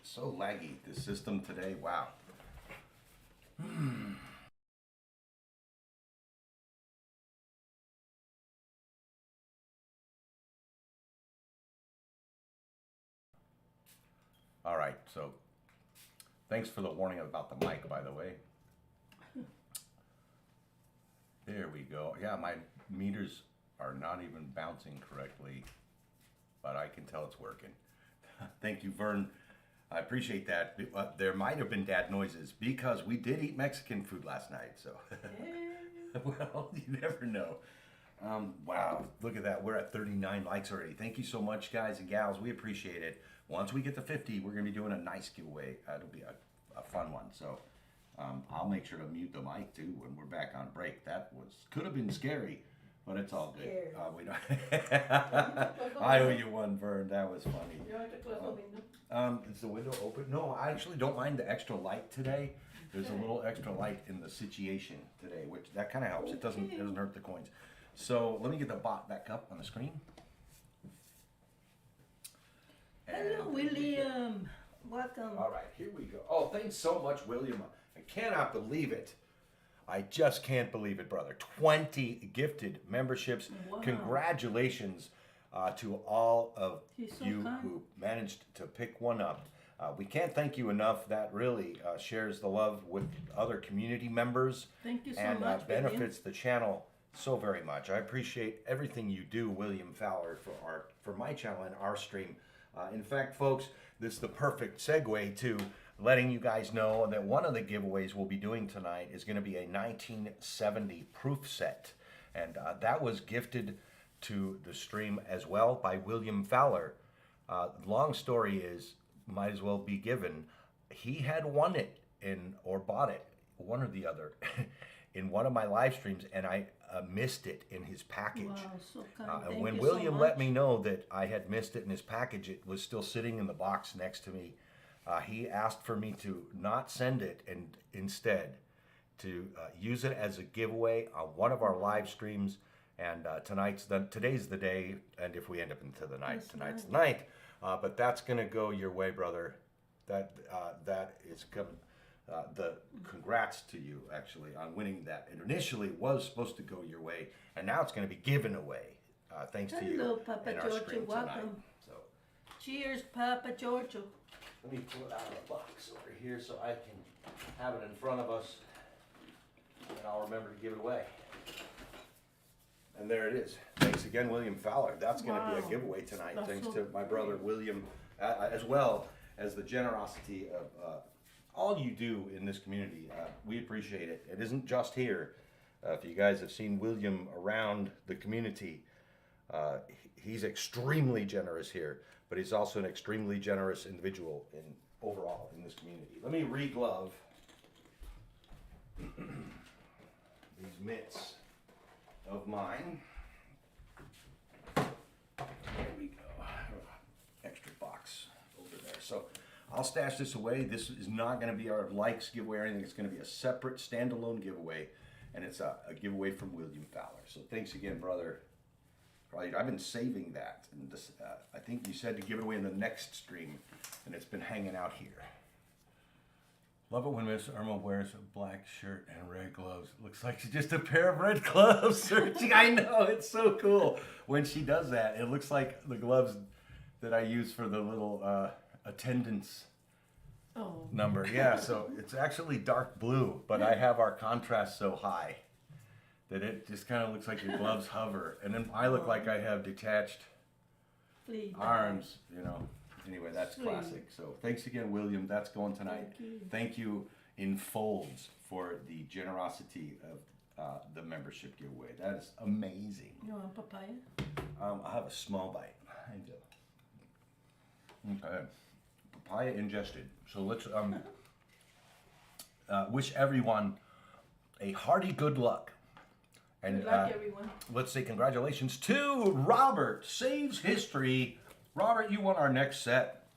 so laggy, this system today. Wow. All right, so thanks for the warning about the mic, by the way. There we go. Yeah, my meters are not even bouncing correctly, but I can tell it's working. Thank you, Vern. I appreciate that. There might have been dad noises because we did eat Mexican food last night, so. Well, you never know. Wow, look at that. We're at 39 likes already. Thank you so much, guys and gals. We appreciate it. Once we get to 50, we're going to be doing a nice giveaway. It'll be a fun one. So I'll make sure to mute the mic, too, when we're back on break. That could have been scary, but it's all good. We don't. I owe you one, Vern. That was funny. You want to close the window? Is the window open? No, I actually don't mind the extra light today. There's a little extra light in the situation today, which that kind of helps. It doesn't hurt the coins. So let me get the bot back up on the screen. Hello, William. Welcome. All right, here we go. Oh, thanks so much, William. I cannot believe it. I just can't believe it, brother. 20 gifted memberships. Wow. Congratulations to all of So you kind. who managed to pick one up. We can't thank you enough. That really shares the love with other community members. Thank you so and much, benefits the channel so very much. I appreciate everything you do, William Fowler, for my channel and our stream. In fact, folks, this is the perfect segue to letting you guys know that one of the giveaways we'll be doing tonight is going to be a 1970 proof set. And that was gifted to the stream as well by William Fowler. Long story is, might as well be given. He had won it or bought it, one or the other, in one of my live streams, and I missed it in his package. Wow, so kind. And Thank when you William so let much. me know that I had missed it in his package, it was still sitting in the box next to me. He asked for me to not send it and instead to use it as a giveaway on one of our live streams. And today's the day, and if we end up into the night, That's tonight's nice. the night. But that's gonna go your way, brother. That is coming. The congrats to you actually on winning that. It initially was supposed to go your way, and now it's going to be given away thanks to you. Hello, Papa and our Giorgio, stream tonight. welcome. So Cheers, Papa Giorgio. let me pull it out of the box over here so I can have it in front of us, and I'll remember to give it away. And there it is. Thanks again, William Fowler. That's going to be Wow. a giveaway tonight, That's thanks so to my brother William, as well as the generosity of all you do in this community. We appreciate it. It isn't just here. If you guys have seen William around the community, he's extremely generous here, but he's also an extremely generous individual overall in this community. Let me re-glove these mitts of mine. There we go. Extra box over there. So I'll stash this away. This is not going to be our likes giveaway or anything. It's going to be a separate standalone giveaway, and it's a giveaway from William Fowler. So thanks again, brother. I've been saving that, and this, I think you said to give it away in the next stream, and it's been hanging out here. Love it when Miss Irma wears a black shirt and red gloves. Looks like she's just a pair of red gloves searching. I know, it's so cool. When she does that, it looks like the gloves that I use for the little attendance number. Yeah, so it's actually dark blue, but I have our contrast so high that it just kind of looks like your gloves hover. And then I look like I have detached arms, you know. Anyway, that's Sweet. classic. So thanks again, William. That's going tonight. Thank you in folds for the generosity of the membership giveaway. That is amazing. You want papaya? I'll have a small bite. I do. Okay. Papaya ingested. So let's wish everyone a hearty good luck. And Good luck, everyone. let's say congratulations to Robert Saves History. Robert, you won our next set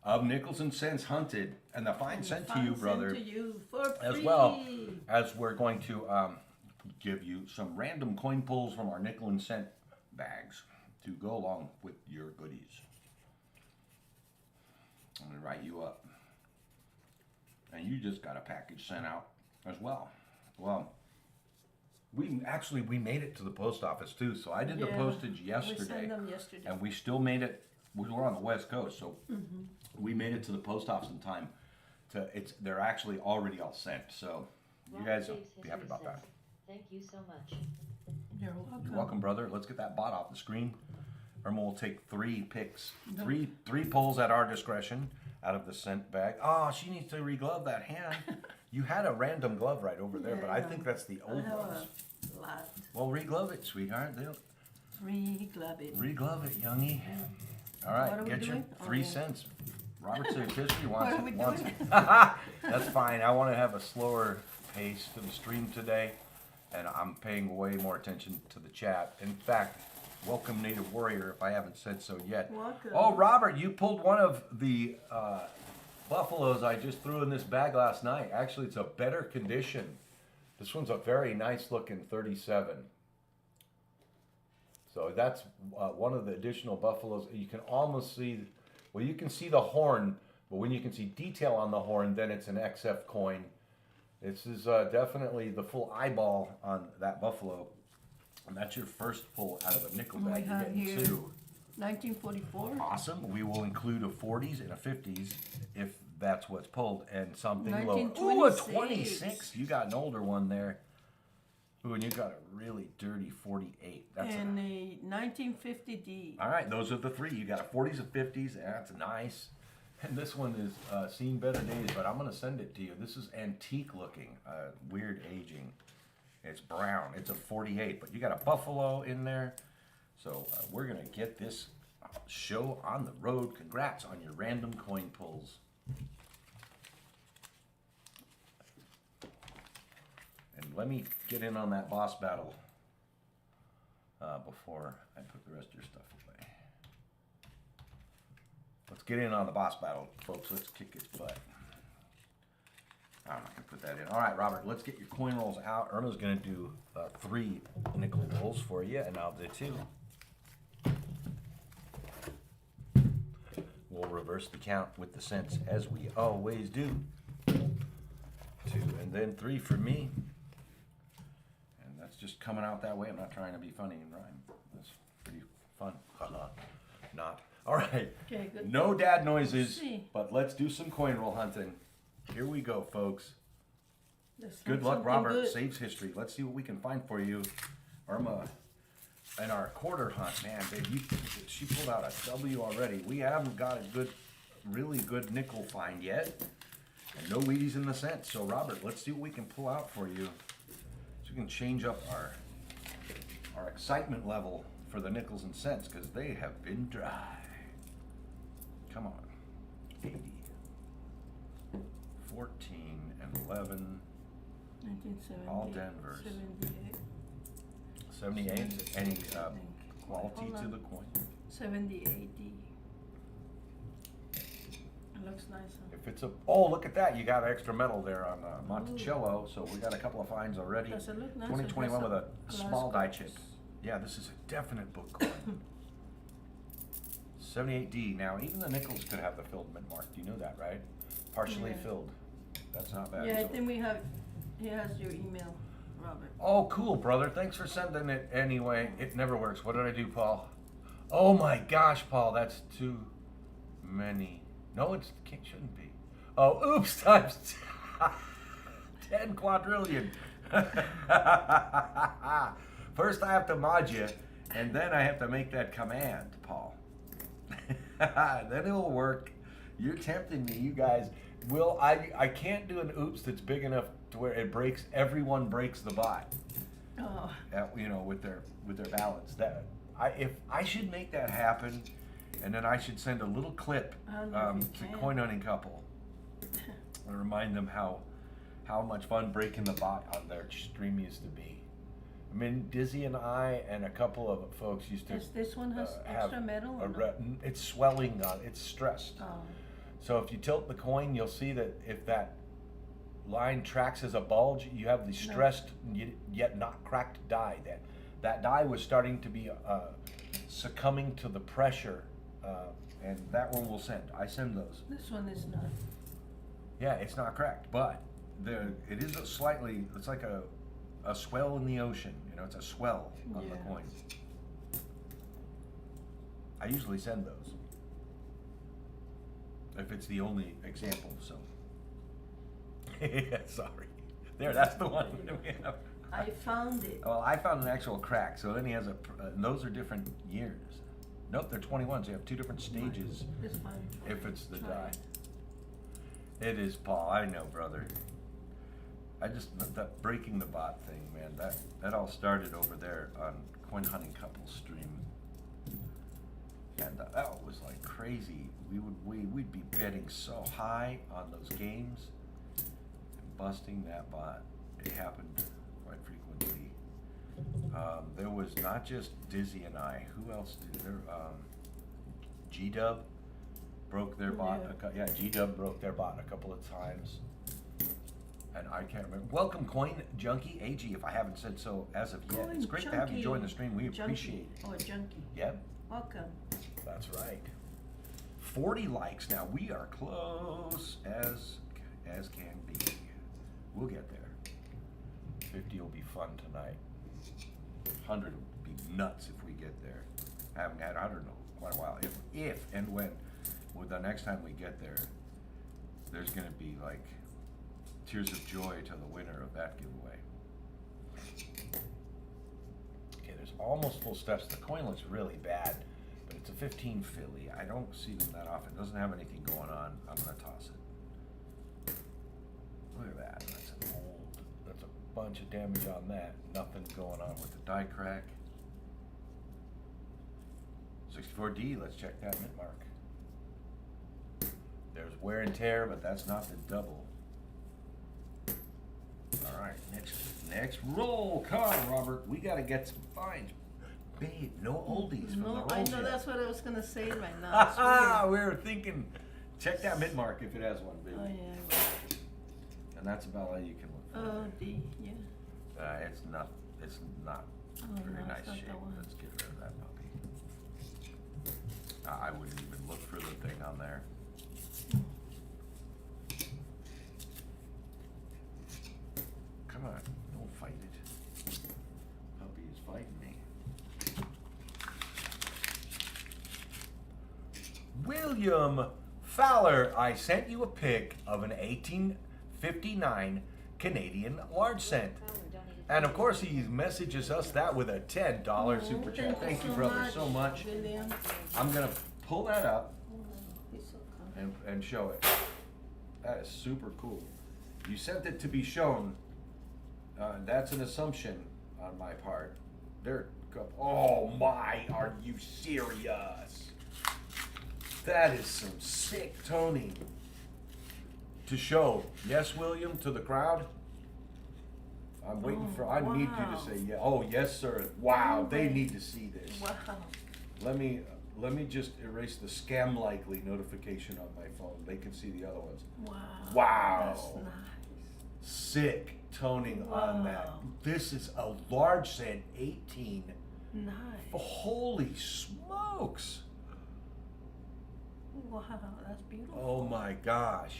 of Nickels and Cents Hunted, and the fine sent to you, brother, Sent to you for as free. well as we're going to give you some random coin pulls from our nickel and cent bags to go along with your goodies. I'm gonna write you up. And you just got a package sent out as well. Well, we made it to the post office too. So I did the postage We yesterday, sent them yesterday. and we still made it. We were on the West Coast, so we made it to the post office in time. They're actually already all sent. So you guys will be happy about that. Thank you so much. You're welcome. You're welcome, brother. Let's get that bot off the screen. Irma will take 3 picks, three pulls at our discretion out of the scent bag. Oh, she needs to reglove that hand. You had a random glove right over there, but I think that's the I old have ones. a lot. Well, reglove it, sweetheart. Re-glove it. Reglove it, youngie. All What right, are we get your doing? 3 Oh. cents. Robert Civic History wants What are we wants doing? That's fine. I want to have a slower pace to the stream today, and I'm paying way more attention to the chat. In fact, welcome Native Warrior, if I haven't said so yet. Welcome. Oh, Robert, you pulled one of the buffaloes I just threw in this bag last night. Actually, it's a better condition. This one's a very nice looking 37. So that's one of the additional buffaloes. You can almost see, well, you can see the horn, but when you can see detail on the horn, then it's an XF coin. This is definitely the full eyeball on that buffalo. And that's your first pull out of a nickel We bag. You're have getting here 2. 1944. Awesome. We will include a 40s and a 50s if that's what's pulled, and something lower. Ooh, a 26. You got an older one there. Ooh, and you got a really dirty 48. That's And a 1950D. all right, those are the 3. You got a 40s and 50s. That's nice. And this one is seen better days, but I'm going to send it to you. This is antique looking, weird aging. It's brown. It's a 48, but you got a buffalo in there. So we're going to get this show on the road. Congrats on your random coin pulls. And let me get in on that boss battle before I put the rest of your stuff away. Let's get in on the boss battle, folks. Let's kick its butt. I'm not going to put that in. All right, Robert, let's get your coin rolls out. Irma's going to do 3 nickel rolls for you, and I'll do 2. We'll reverse the count with the cents as we always do. 2 and then 3 for me. And that's just coming out that way. I'm not trying to be funny and rhyme. That's pretty fun. Not. All right. Okay, good. No dad noises, See. but let's do some coin roll hunting. Here we go, folks. Let's Good find luck, something Robert. good. Saves history. Let's see what we can find for you. Irma, and our quarter hunt, man, babe, she pulled out a W already. We haven't got a really good nickel find yet. And no Wheaties in the cents. So, Robert, let's see what we can pull out for you. So we can change up our excitement level for the nickels and cents, because they have been dry. Come on. 80. 14 and 11. 1970. All Denvers. 78. 78. Any quality Hold to on. the coin? 78D. It looks nice, huh? If it's oh, look at that. You got extra metal there on Monticello. So we got a couple of finds already. Does it look nice? 2021 with a small die chip. Glass Yeah, this is a definite book coin. 78D. Now, even the nickels could have the filled mint mark. You know that, right? Partially Yeah. filled. That's not bad. Yeah, I So- think he has your email, Robert. Oh, cool, brother. Thanks for sending it anyway. It never works. What did I do, Paul? Oh my gosh, Paul, that's too many. No, it shouldn't be. Oh, oops, times 10 quadrillion. First I have to mod you, and then I have to make that command, Paul. Then it'll work. You're tempting me, you guys. I can't do an oops that's big enough to where it breaks. Everyone breaks the bot. Oh, With their balance. If I should make that happen, and then I should send a little clip I don't know if you to can. Coin Hunting Couple and remind them how much fun breaking the bot on their stream used to be. I mean, Dizzy and I and a couple of folks used to this one has have extra metal or no? it's swelling on. It's stressed. Oh, So if you tilt the coin, you'll see that if that line tracks as a bulge, you have the stressed yet not cracked die. That die was starting to be succumbing to the pressure, and that one will send. I send those. This one is not. Yeah, it's not cracked, but it is it's like a swell in the ocean. You know, it's a swell on the Yeah. coin. I usually send those if it's the only example. So, sorry. There, that's the one we have. I found it. Well, I found an actual crack. So then he has and those are different years. Nope, they're 21. So you have two different stages. It's fine. If it's the Try die. it. It is, Paul. I know, brother. That breaking the bot thing, man. That all started over there on Coin Hunting Couple stream, and that was like crazy. We'd be betting so high on those games, and busting that bot. It happened quite frequently. There was not just Dizzy and I. Who else did there? GW broke their bot. Yeah. GW broke their bot a couple of times. And I can't remember. Welcome, Coin Junkie AG, if I haven't said so as of yet. It's great to have you join the stream. We appreciate it. Oh, junkie. Yep, Welcome. that's right. 40 likes now. We are close as can be. We'll get there. 50 will be fun tonight. 100 will be nuts if we get there. I haven't had 100 in quite a while. If and when, well, the next time we get there, there's gonna be like tears of joy to the winner of that giveaway. Okay, there's almost full steps. The coin looks really bad, but it's a 15 Philly. I don't see them that often. It doesn't have anything going on. I'm gonna toss it. Look at that. That's a bunch of damage on that. Nothing going on with the die crack. 64D, let's check that mint mark. There's wear and tear, but that's not the double. All right, next roll. Come on, Robert. We gotta get some finds. Babe, no oldies from the No, rolls I know yet. that's what I was gonna say right now. It's Ah, weird. we were thinking, check that mint mark if it has one, baby. Oh yeah. And that's about all you can look for. Oh D, yeah. It's not Oh, very no, nice it's not shape. that one. Let's get rid of that puppy. I wouldn't even look for the thing on there. Come on, don't fight it. Puppy is fighting me. William Fowler, I sent you a pic of an 1859 Canadian large cent. And of course, he messages us that with a $10 super chat. Thank you, brother, so much. William. I'm gonna pull that up Oh, he's so kind. and show it. That is super cool. You sent it to be shown. That's an assumption on my part. Oh my, are you serious? That is some sick toning to show. Yes, William, to the crowd. I'm waiting for, I need you wow. to say, yeah. Oh, yes, sir. Wow, Oh, they my- need to see this. Wow. Let me just erase the scam likely notification on my phone. They can see the other ones. Wow. Wow. That's nice. Sick toning on that. Wow. This is a large cent, 18. Nice. Holy smokes. Wow, that's beautiful. Oh my gosh.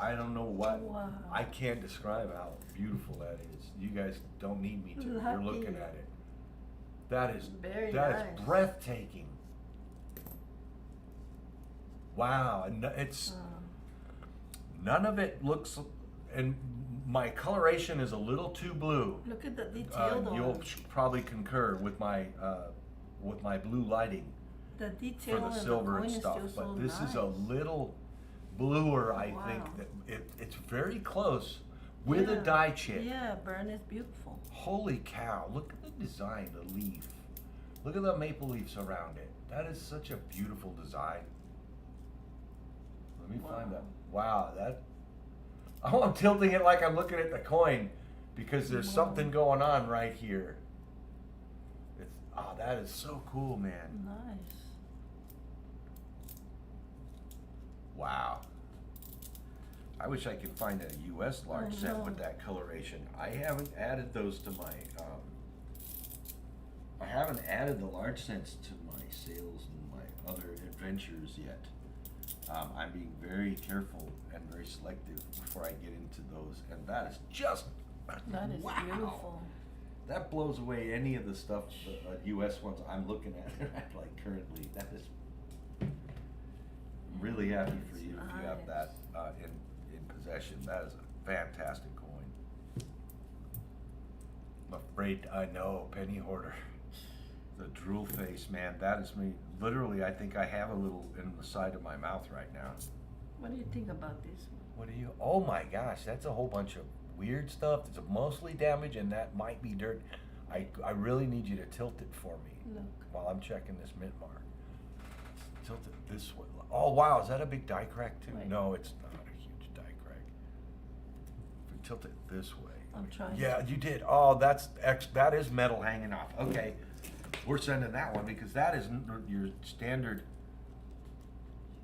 I don't know what. Wow. I can't describe how beautiful that is. You guys don't need me to. You're Lucky. looking at it. That is Very that nice. is breathtaking. Wow, and it's none of it looks, and my coloration is a little too blue. Look at the detail though. You'll probably concur with my blue lighting The detail for in the silver coin and is stuff, still but so this nice. is a little bluer. I Wow. think that it's very close with a Yeah. die chip. Yeah, burn is beautiful. Holy cow! Look at the design, the leaf. Look at the maple leaves around it. That is such a beautiful design. Let me find that. Wow, that. Oh, I'm tilting it like I'm looking at the coin because there's Wow. something going on right here. That is so cool, man. Nice. Wow. I wish I could find a US large I set know. with that coloration. I haven't added those to my, I haven't added the large sets to my sales and my other adventures yet. I'm being very careful and very selective before I get into those, and that is just, That is wow. beautiful. That blows away any of the stuff, the US ones I'm looking at, like currently. That is really happy for you if you have that in possession. That is a fantastic coin. I'm afraid, I know, penny hoarder. The drool face, man, that is me. Literally, I think I have a little in the side of my mouth right now. What do you think about this one? What do you, oh my gosh, that's a whole bunch of weird stuff. It's mostly damage and that might be dirt. I really need you to tilt it for me Look. while I'm checking this mint mark. Tilt it this way. Oh wow, is that a big die crack too? Wait. No, it's not a huge die crack. If we tilt it this way. I'm trying. Yeah, you did. Oh, that is metal hanging off. Okay, we're sending that one because that is your standard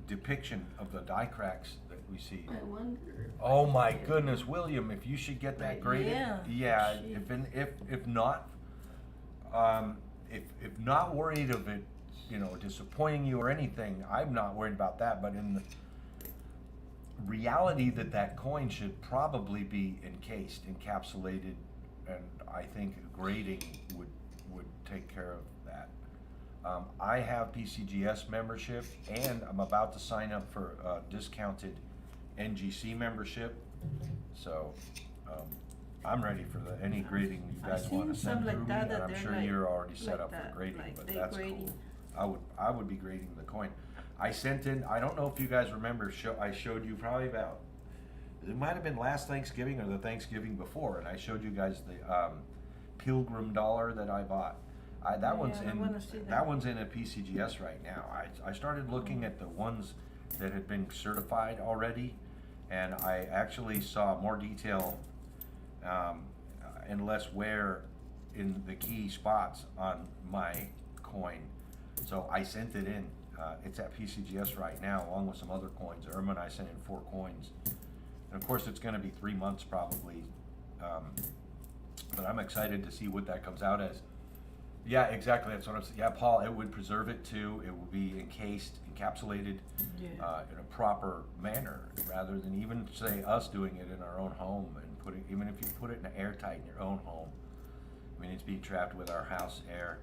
depiction of the die cracks that we see. I wonder. Oh my goodness, William, if you should get that Right, graded. yeah. If not, if not worried of it, you know, disappointing you or anything, I'm not worried about that, but in the reality that coin should probably be encased, encapsulated, and I think grading would take care of that. I have PCGS membership and I'm about to sign up for discounted NGC membership, so I'm ready for any grading you I've guys want to seen send some like through me, that, and that I'm they're sure like- you're already set like up that, for grading, like but they that's grading. cool. I would be grading the coin. I sent in, I don't know if you guys remember, I showed you probably about, it might have been last Thanksgiving or the Thanksgiving before, and I showed you guys the Pilgrim dollar that I bought. That one's Yeah, I in, wanna see that that. one's in a PCGS right now. I started looking at the ones that had been certified already, and I actually saw more detail and less wear in the key spots on my coin. So I sent it in. It's at PCGS right now, along with some other coins. Irma and I sent in 4 coins. And of course, it's gonna be 3 months probably. But I'm excited to see what that comes out as. Yeah, exactly, that's what I'm saying. Yeah, Paul, it would preserve it too. It will be encased, encapsulated Yeah. in a proper manner, rather than even say us doing it in our own home and even if you put it in airtight in your own home. I mean, it's being trapped with our house air.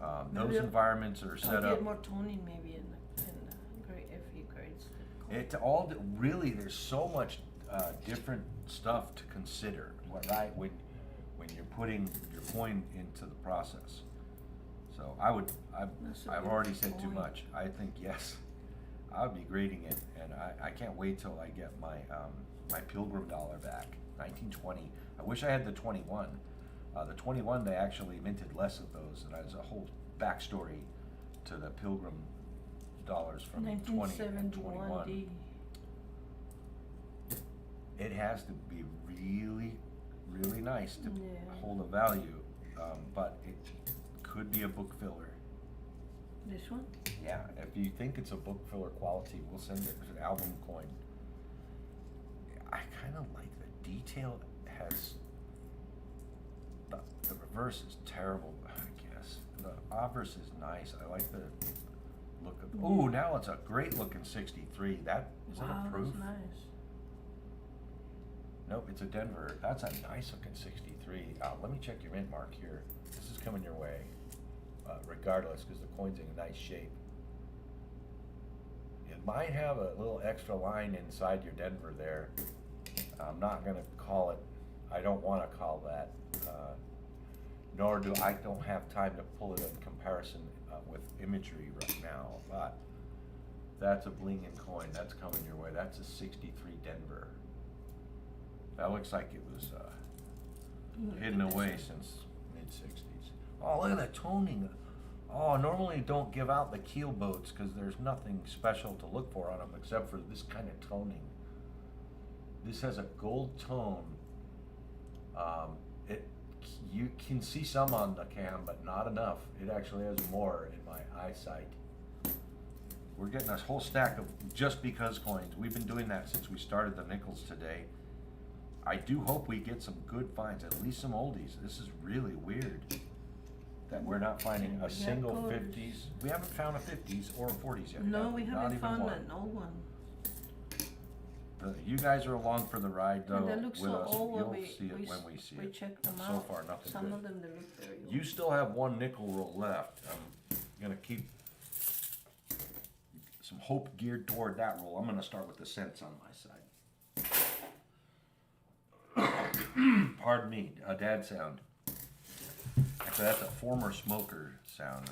Those Maybe environments are I'll set get up. more toning maybe in the grade if he grades the coin. It all really, there's so much different stuff to consider, right? When you're putting your coin into the process. So That's a I've good already said too point. much. I think yes, I would be grading it, and I can't wait till I get my my Pilgrim dollar back, 1920. I wish I had the 21. The 21, they actually minted less of those, and there's a whole backstory to the Pilgrim dollars from 20 and 21. 1971 D. It has to be really, really nice to Yeah. hold a value, but it could be a book filler. This one? Yeah, if you think it's a book filler quality, we'll send it as an album coin. I kind of like the detail has, the reverse is terrible, I guess. The obverse is nice. I like the look of, ooh, now it's a great looking 63. That, is that Wow, a proof? that's nice. Nope, it's a Denver. That's a nice looking 63. Let me check your mint mark here. This is coming your way, regardless, because the coin's in nice shape. It might have a little extra line inside your Denver there. I'm not gonna call it, I don't wanna call that, nor I don't have time to pull it in comparison with imagery right now, but that's a blingin' coin. That's coming your way. That's a 63 Denver. That looks like it was hidden away since mid-60s. Oh, look at that toning. Oh, normally don't give out the keel boats because there's nothing special to look for on them except for this kind of toning. This has a gold tone. You can see some on the cam, but not enough. It actually has more in my eyesight. We're getting a whole stack of just because coins. We've been doing that since we started the nickels today. I do hope we get some good finds, at least some oldies. This is really weird that we're not finding a single 50s. We haven't found a 50s or a 40s yet. No, we Not haven't even found one. an old one. You guys are along for the ride though And they look with so us. old when You'll we, see it when we see we it. check them So out. far, nothing Some good. of them, they look very old. You still have one nickel roll left. I'm gonna keep some hope geared toward that roll. I'm gonna start with the cents on my side. Pardon me, a dad sound. Actually, that's a former smoker sound.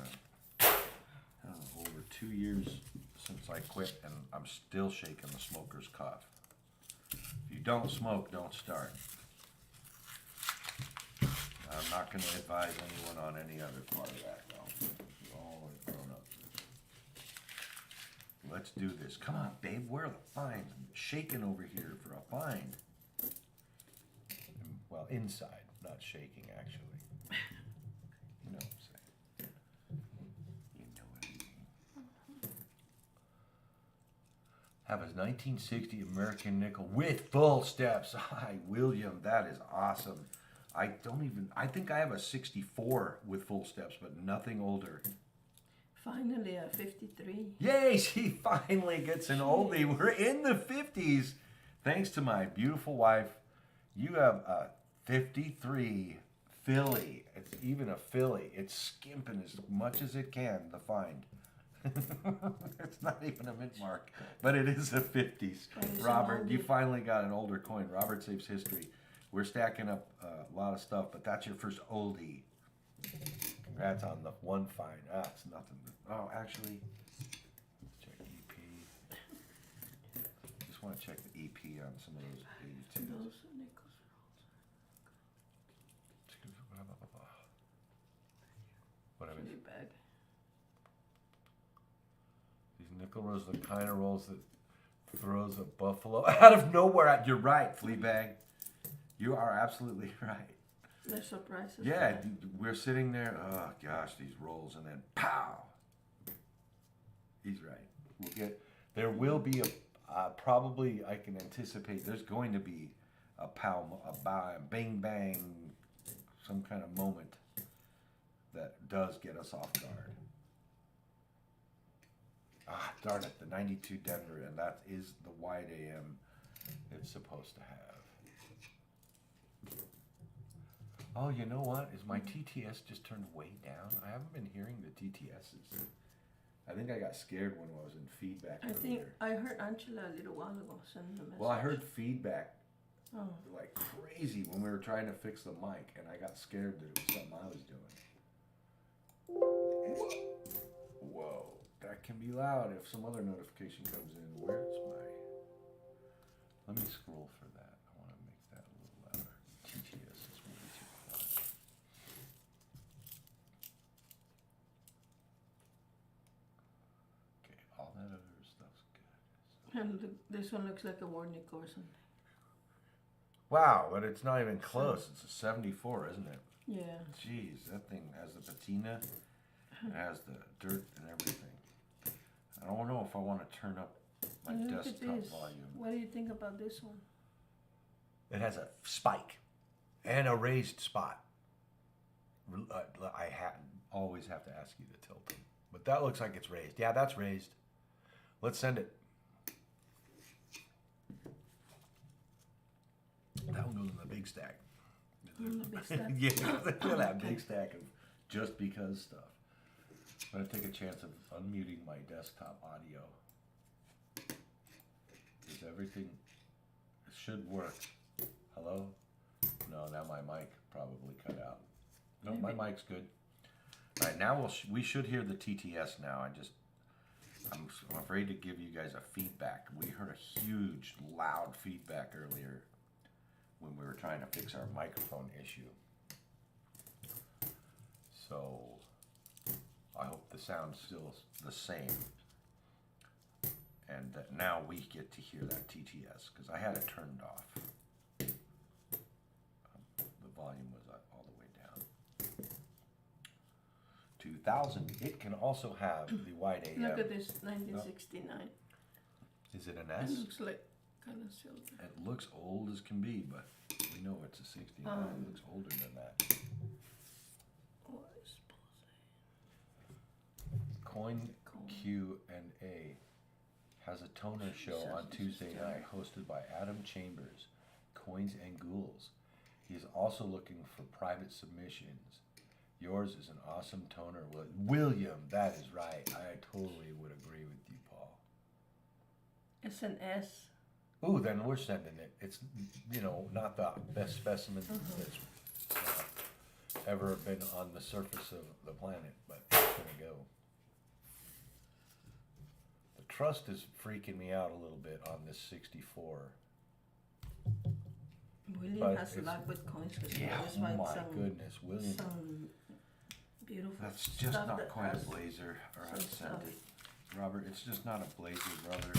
Over 2 years since I quit, and I'm still shaking the smoker's cough. If you don't smoke, don't start. I'm not going to advise anyone on any other part of that, though. We're all grown up. Let's do this. Come on, babe, where are the finds? I'm shaking over here for a find. Well, inside, not shaking, actually. You know what I'm saying. You know what I mean. Have a 1960 American nickel with full steps. Hi, William, that is awesome. I think I have a 64 with full steps, but nothing older. Finally, a 53. Yay, she finally gets an oldie. We're in the 50s. Thanks to my beautiful wife. You have a 53 Philly. It's even a Philly. It's skimping as much as it can, the find. It's not even a mint mark, but it is a 50s. Robert, you finally got an older coin. Robert Saves History. We're stacking up a lot of stuff, but that's your first oldie. Congrats on the one find. Ah, it's nothing. Oh, actually, let's check EP. Just want to check the EP on some of those 82s. Those nickels. Whatever. Kitty bag. These nickel rolls are the kind of rolls that throws a buffalo out of nowhere. You're right, Fleabag. You are absolutely right. They're surprises. Yeah, we're sitting there. Oh gosh, these rolls, and then pow. He's right. We'll get. There will be a probably. I can anticipate. There's going to be a pow, bang bang, some kind of moment that does get us off guard. Ah, darn it, the 92 Denver, and that is the wide AM it's supposed to have. Oh, you know what? Is my TTS just turned way down? I haven't been hearing the TTSs. I think I got scared when I was in feedback I earlier. think I heard Angela a little while ago send a message. Well, I heard feedback Oh. like crazy when we were trying to fix the mic, and I got scared that it was something I was doing. Whoa, that can be loud if some other notification comes in. Where's my... Let me scroll for that. I want to make that a little louder. TTS is way too quiet. Okay, all that other stuff's good. And this one looks like a war nickel or something. Wow, but it's not even close. It's a 74, isn't it? Yeah. Jeez, that thing has the patina, it has the dirt and everything. I don't know if I want to turn up my Look at desktop this. volume. What do you think about this one? It has a spike and a raised spot. I always have to ask you to tilt it. But that looks like it's raised. Yeah, that's raised. Let's send it. That one goes in the big stack. In the big stack? Yeah, look at that big stack of just because stuff. I'm going to take a chance of unmuting my desktop audio. Is everything... It should work. Hello? No, now my mic probably cut out. No, my mic's good. All right, now we should hear the TTS now. I'm afraid to give you guys a feedback. We heard a huge, loud feedback earlier when we were trying to fix our microphone issue. So I hope the sound's still the same. And that now we get to hear that TTS, because I had it turned off. The volume was all the way down. 2, 2000, it can also have the wide AM. Look at this, 1969. Is it an It S? looks like kind of silver. It looks old as can be, but we know it's a 69. It looks older than that. What is Coin Q&A has a toner show on Tuesday night hosted by Adam Chambers, Coins and Ghouls. He's also looking for private submissions. Yours is an awesome toner. William, that is right. I totally would agree with you, Paul. It's an S. Ooh, then we're sending it. It's, not the best specimen that's ever been on the surface of the planet, but it's gonna go. The trust is freaking me out a little bit on this 64. William But has it's- luck with coins because he Yeah, always oh finds my some, goodness, William. some beautiful That's just stuff not that quite a has blazer, or some I'd send stuff. it. Robert, it's just not a blazer, brother.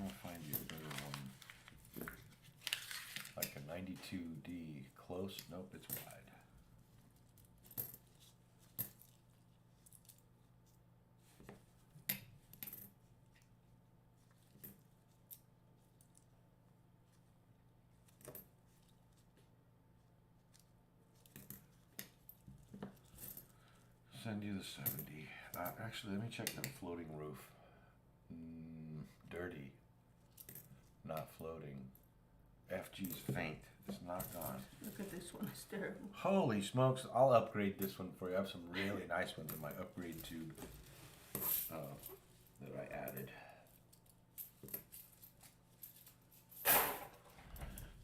I'll find you a better one. Like a 92D. Close? Nope, it's wide. Send you the 70. Actually, let me check the floating roof. Dirty. Not floating. FG's faint. It's not gone. Look at this one, it's terrible. Holy smokes, I'll upgrade this one for you. I have some really nice ones in my upgrade tube that I added.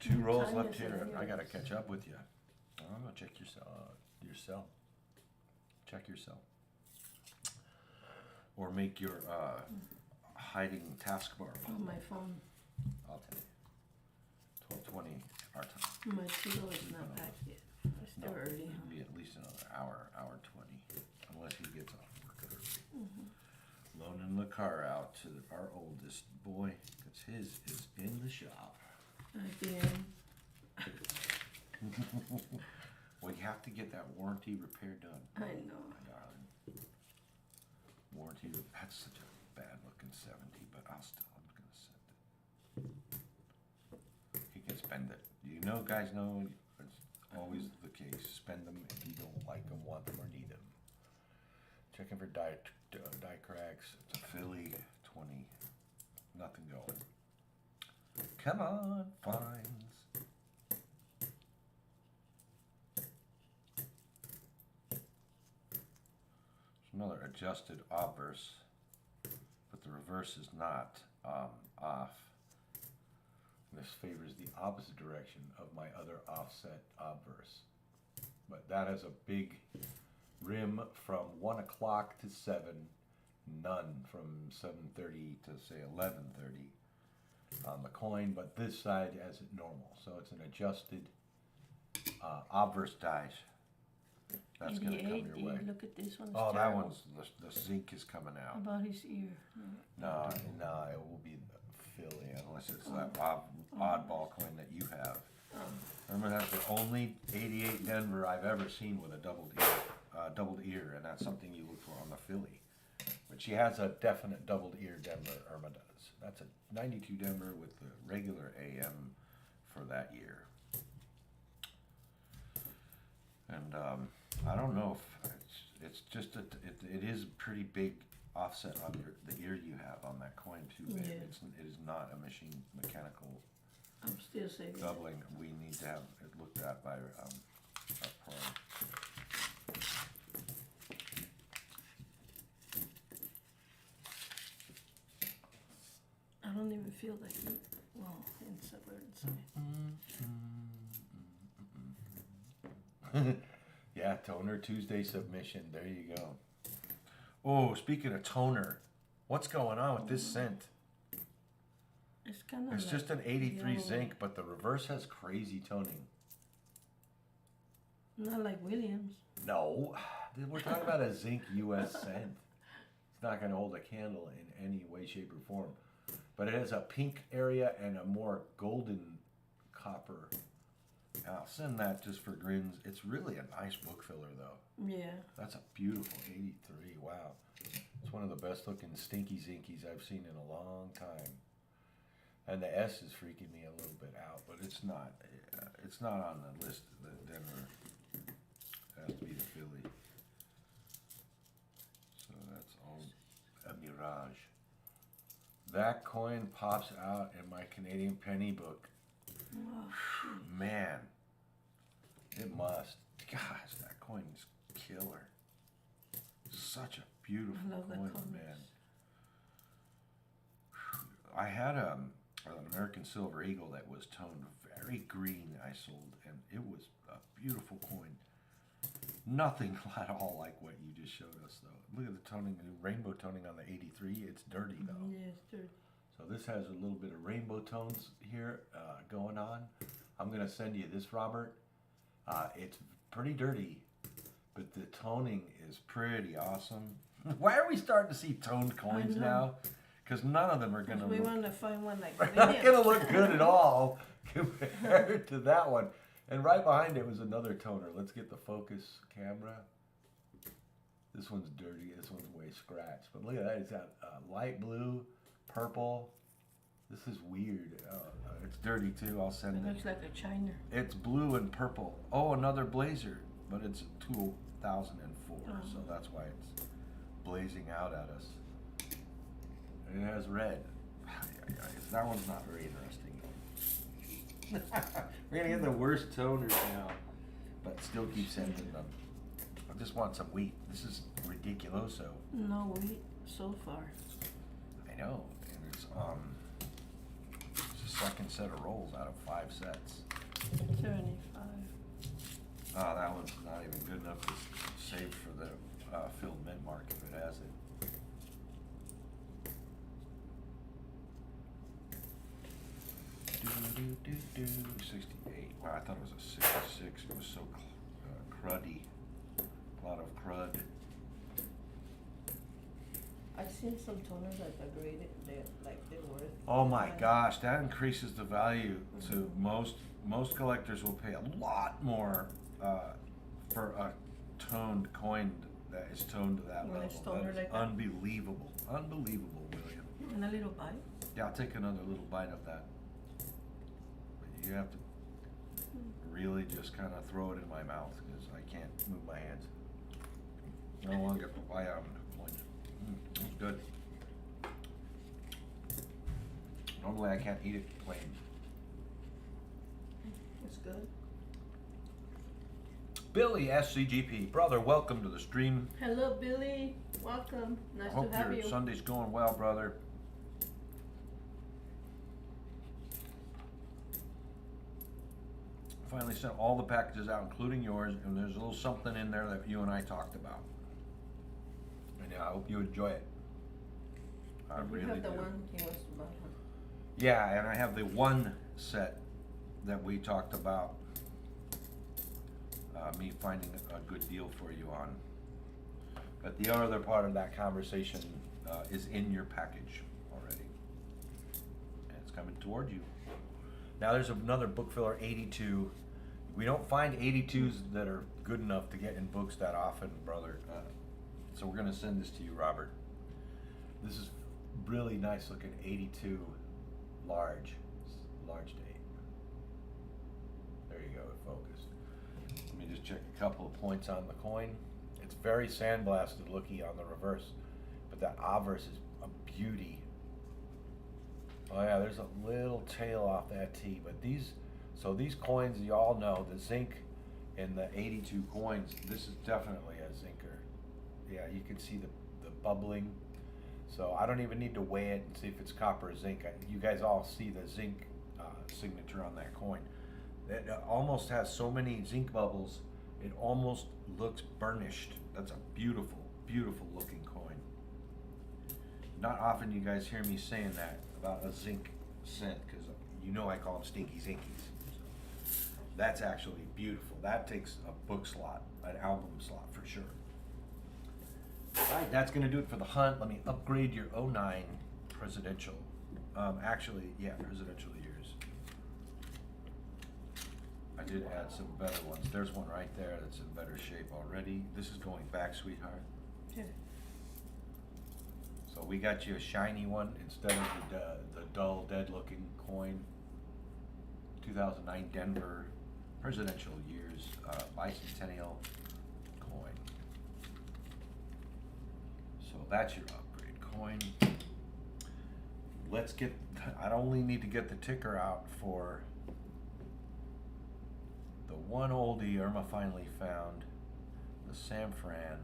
2 rolls time left is it here. here? I gotta catch up with you. I'm gonna check your cell. Check your cell. Or make your hiding taskbar. On my phone. I'll tell you. 12:20 our time. My kilo is not packed yet. It's still No, early, it'll huh? be at least another hour 20, unless he gets off work early. Loaning the car out to our oldest boy, because his is in the shop. Again. Well, you have to get that warranty repair done. I know. My darling. Warranty, that's such a bad looking 70, but I'm gonna send it. He can spend it. You know, guys know, it's always the case. Spend them if you don't like them, want them, or need them. Checking for die cracks. It's a Philly 20. Nothing going. Come on, fines. Another adjusted obverse, but the reverse is not off. This favors the opposite direction of my other offset obverse. But that has a big rim from 1 o'clock to 7, none from 7:30 to say 11:30 on the coin, but this side has it normal. So it's an adjusted obverse dies. That's gonna come 88, your way. look at this one. It's Oh, that terrible. one's, the zinc is coming out. About his ear. No, it will be Philly, unless it's that oddball coin that you have. Remember, that's the only 88 Denver I've ever seen with a doubled ear, and that's something you look for on the Philly. But she has a definite doubled ear Denver, Irma does. That's a 92 Denver with the regular AM for that year. And I don't know if it's just it is a pretty big offset on the ear you have on that coin too, babe. Yeah. It is not a machine mechanical I'm still saving. doubling. We need to have it looked at by a pro. I don't even feel like it. Well, inside. Yeah, Toner Tuesday submission. There you go. Oh, speaking of toner, what's going on with this scent? It's kind of. It's just an 83 yellow. zinc, but the reverse has crazy toning. Not like Williams. No, we're talking about a zinc US scent. It's not going to hold a candle in any way, shape, or form. But it has a pink area and a more golden copper I'll send that just for grins. It's really a nice book filler though. Yeah. That's a beautiful 83. Wow. It's one of the best looking stinky zinkies I've seen in a long time. And the S is freaking me a little bit out, but it's not on the list. The Denver has to be the Philly. So that's all a mirage. That coin pops out in my Canadian penny book. Wow. Man, it must. Gosh, that coin is killer. Such a beautiful I love the coin, colors. man. I had an American Silver Eagle that was toned very green. I sold, and it was a beautiful coin. Nothing at all like what you just showed us, though. Look at the toning, the rainbow toning on the 83. It's dirty, though. Yeah, it's dirty. So this has a little bit of rainbow tones here going on. I'm gonna send you this, Robert. It's pretty dirty, but the toning is pretty awesome. Why are we starting to see toned coins know. now? Because none of them are gonna We look, want to find one like they're not William. gonna look good at all compared to that one. And right behind it was another toner. Let's get the focus camera. This one's dirty. This one's way scratched. But look at that. It's got light blue, purple. This is weird. It's dirty too. I'll send It it. looks like a China. It's blue and purple. Oh, another blazer, but it's 2004, so that's why it's blazing out at us. And it has red. That one's not very interesting. We're gonna get the worst toners now, but still keep sending them. I just want some wheat. This is ridiculoso. No wheat so far. I know, and it's the second set of rolls out of 5 sets. 75. Oh, that one's not even good enough to save for the filled mint mark if it has it. Do 68. Wow, I thought it was a 66. It was so cruddy. A lot of crud. I've seen some toners that are graded, they're worth. Oh my gosh, that increases the value to most collectors will pay a lot more for a toned coin that is toned to that When it's level. toned That is like that. unbelievable. Unbelievable, William. And a little bite. Yeah, I'll take another little bite of that. But you have to really just kind of throw it in my mouth because I can't move my hands. No longer rely on coins. It's good. Normally I can't eat it plain. It's good. Billy SCGP, brother, welcome to the stream. Hello, Billy. Welcome. Nice Hope to have your you. Sunday's going well, brother. Finally sent all the packages out, including yours, and there's a little something in there that you and I talked about. And yeah, I hope you enjoy it. I You really have the do. one he wants to buy. Huh? Yeah, and I have the one set that we talked about. Me finding a good deal for you on. But the other part of that conversation is in your package already. And it's coming toward you. Now there's another book filler, 82. We don't find 82s that are good enough to get in books that often, brother. So we're gonna send this to you, Robert. This is really nice looking 82 large date. There you go, it focused. Let me just check a couple of points on the coin. It's very sandblasted looking on the reverse, but that obverse is a beauty. Oh yeah, there's a little tail off that T, but these coins, you all know, the zinc in the 82 coins, this is definitely a zinker. Yeah, you can see the bubbling. So I don't even need to weigh it and see if it's copper or zinc. You guys all see the zinc signature on that coin. It almost has so many zinc bubbles, it almost looks burnished. That's a beautiful, beautiful looking coin. Not often you guys hear me saying that about a zinc cent, because you know I call them stinky zinkies. So that's actually beautiful. That takes a book slot, an album slot for sure. All right, that's gonna do it for the hunt. Let me upgrade your 09 presidential. Presidential years. I did add some better ones. There's one right there that's in better shape already. This is going back, sweetheart. Here. So we got you a shiny one instead of the dull, dead-looking coin. 2009 Denver presidential years bicentennial coin. So that's your upgrade coin. Let's get, I only need to get the ticker out for the one oldie Irma finally found, the San Fran,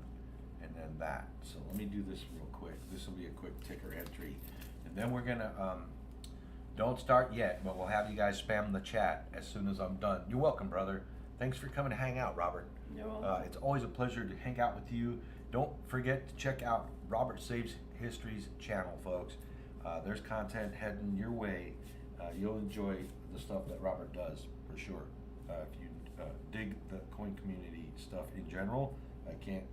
and then that. So let me do this real quick. This will be a quick ticker entry. And then we're gonna, don't start yet, but we'll have you guys spam the chat as soon as I'm done. You're welcome, brother. Thanks for coming to hang out, Robert. You're welcome. It's always a pleasure to hang out with you. Don't forget to check out Robert Saves History's channel, folks. There's content heading your way. You'll enjoy the stuff that Robert does, for sure. If you dig the coin community stuff in general, I can't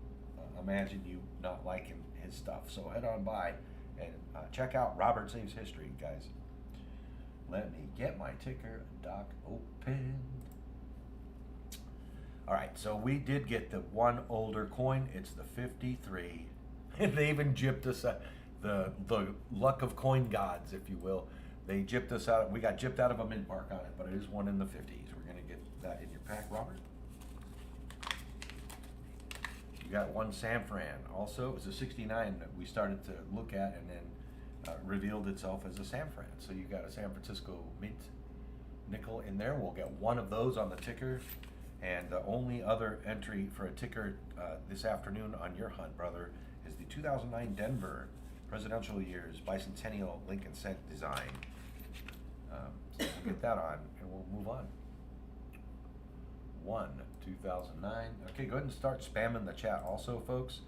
imagine you not liking his stuff. So head on by and check out Robert Saves History, guys. Let me get my ticker doc open. All right, so we did get the one older coin. It's the 53. And they even gypped us, the luck of coin gods, if you will. They gypped us out. We got gypped out of a mint mark on it, but it is one in the 50s. We're gonna get that in your pack, Robert. You got one San Fran. Also, it was a 69 that we started to look at and then revealed itself as a San Fran. So you got a San Francisco mint nickel in there. We'll get one of those on the ticker. And the only other entry for a ticker this afternoon on your hunt, brother, is the 2009 Denver presidential years bicentennial Lincoln cent design. So we'll get that on and we'll move on. 2009. Okay, go ahead and start spamming the chat also, folks.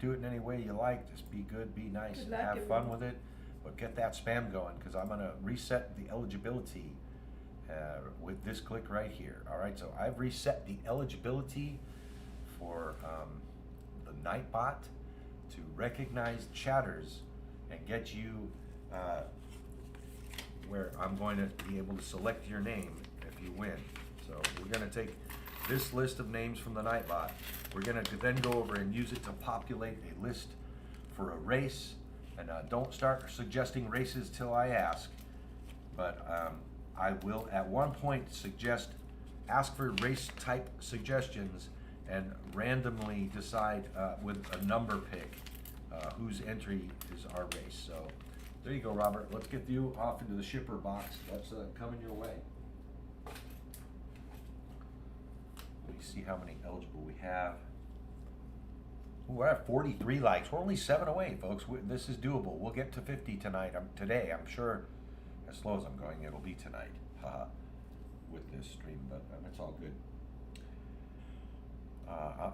Do it in any way you like. Just be good, be nice, and have fun with it. But get that spam going, because I'm going to reset the eligibility with this click right here. All right, so I've reset the eligibility for the Nightobt to recognize chatters and get you where I'm going to be able to select your name if you win. So we're going to take this list of names from the Nightobt. We're going to then go over and use it to populate a list for a race. And don't start suggesting races till I ask. But I will at one point ask for race type suggestions and randomly decide with a number pick whose entry is our race. So there you go, Robert. Let's get you off into the shipper box. That's coming your way. Let me see how many eligible we have. Ooh, we're at 43 likes. We're only 7 away, folks. This is doable. We'll get to 50 tonight. Today, I'm sure. As slow as I'm going, it'll be tonight. Haha. With this stream, but it's all good.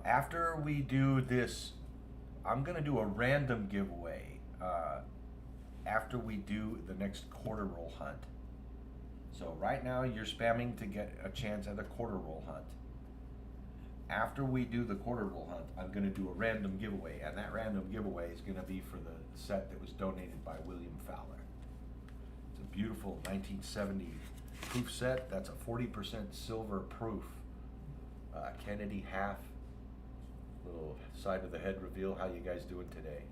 After we do this, I'm gonna do a random giveaway after we do the next quarter roll hunt. So right now you're spamming to get a chance at a quarter roll hunt. After we do the quarter roll hunt, I'm gonna do a random giveaway, and that random giveaway is gonna be for the set that was donated by William Fowler. It's a beautiful 1970 proof set. That's a 40% silver proof. Kennedy half. Little side of the head reveal. How you guys doing today?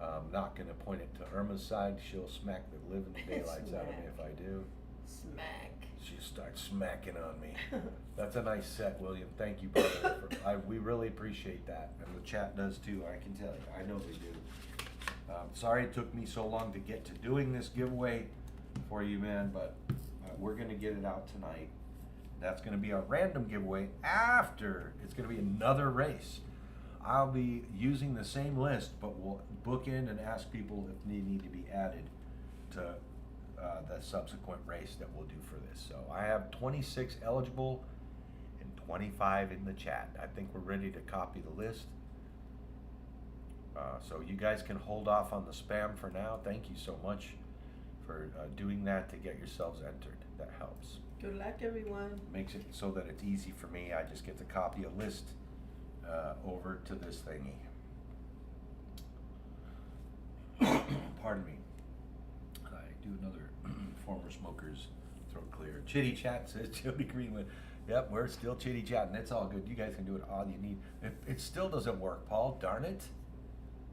I'm not gonna point it to Irma's side. She'll smack the living daylights out of me if I do. Smack. She'll start smacking on me. That's a nice set, William. Thank you, brother. We really appreciate that, and the chat does too. I can tell you. I know they do. Sorry it took me so long to get to doing this giveaway for you, man, but we're gonna get it out tonight. That's gonna be our random giveaway after. It's gonna be another race. I'll be using the same list, but we'll book in and ask people if they need to be added to the subsequent race that we'll do for this. So I have 26 eligible and 25 in the chat. I think we're ready to copy the list. So you guys can hold off on the spam for now. Thank you so much for doing that to get yourselves entered. That helps. Good luck, everyone. Makes it so that it's easy for me. I just get to copy a list over to this thingy. Pardon me. I do another former smokers Throat clear. Chitty chat says Jody Greenwood. Yep, we're still chitty chatting. It's all good. You guys can do it all you need. It still doesn't work, Paul. Darn it.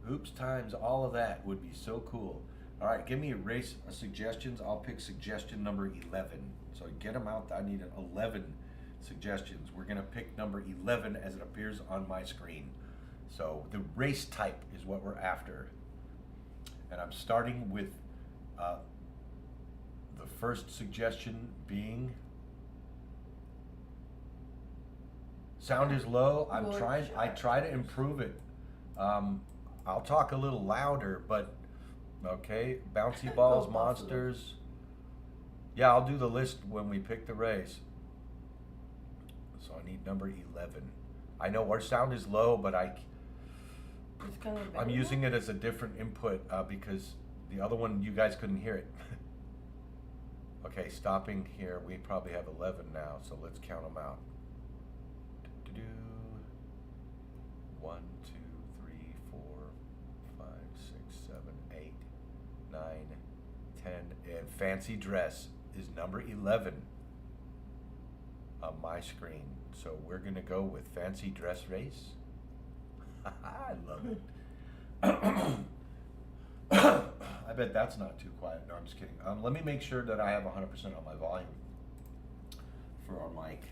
Oops times all of that would be so cool. All right, give me a race suggestions. I'll pick suggestion number 11. So get them out. I need 11 suggestions. We're gonna pick number 11 as it appears on my screen. So the race type is what we're after. And I'm starting with the first suggestion being sound is low. I try to improve it. I'll talk a little louder, but okay. Bouncy balls, Go monsters. Yeah, I'll do the list when we pick the race. So I need number 11. I know our sound is low, but It's kind of I'm using it as a different input because the other one you guys couldn't hear it. Okay, stopping here. We probably have 11 now, so let's count them out. 1, 2, 3, 4, 5, 6, 7, 8, 9, 10, and fancy dress is number 11 on my screen. So we're gonna go with fancy dress race. I love it. I bet that's not too quiet. No, I'm just kidding. Let me make sure that I have 100% on my volume for our mic.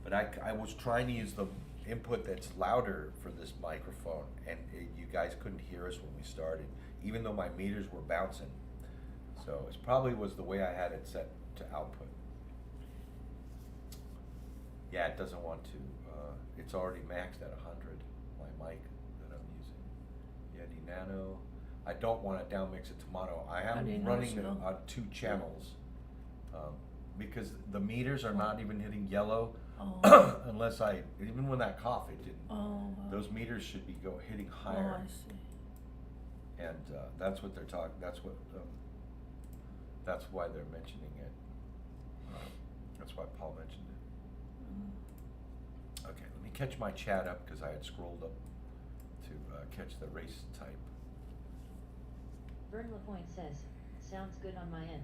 But I was trying to use the input that's louder for this microphone, and you guys couldn't hear us when we started, even though my meters were bouncing. So it probably was the way I had it set to output. Yeah, it doesn't want to. It's already maxed at 100, my mic that I'm using. Yeti Nano. I don't want to downmix it to mono. I am running it on 2 channels because the meters are not even hitting yellow unless even when that cough, it didn't. Those meters should be hitting higher. I see. And that's what they're talking. That's why they're mentioning it. That's why Paul mentioned it. Okay, let me catch my chat up because I had scrolled up to catch the race type. Vern LaPointe says, sounds good on my end.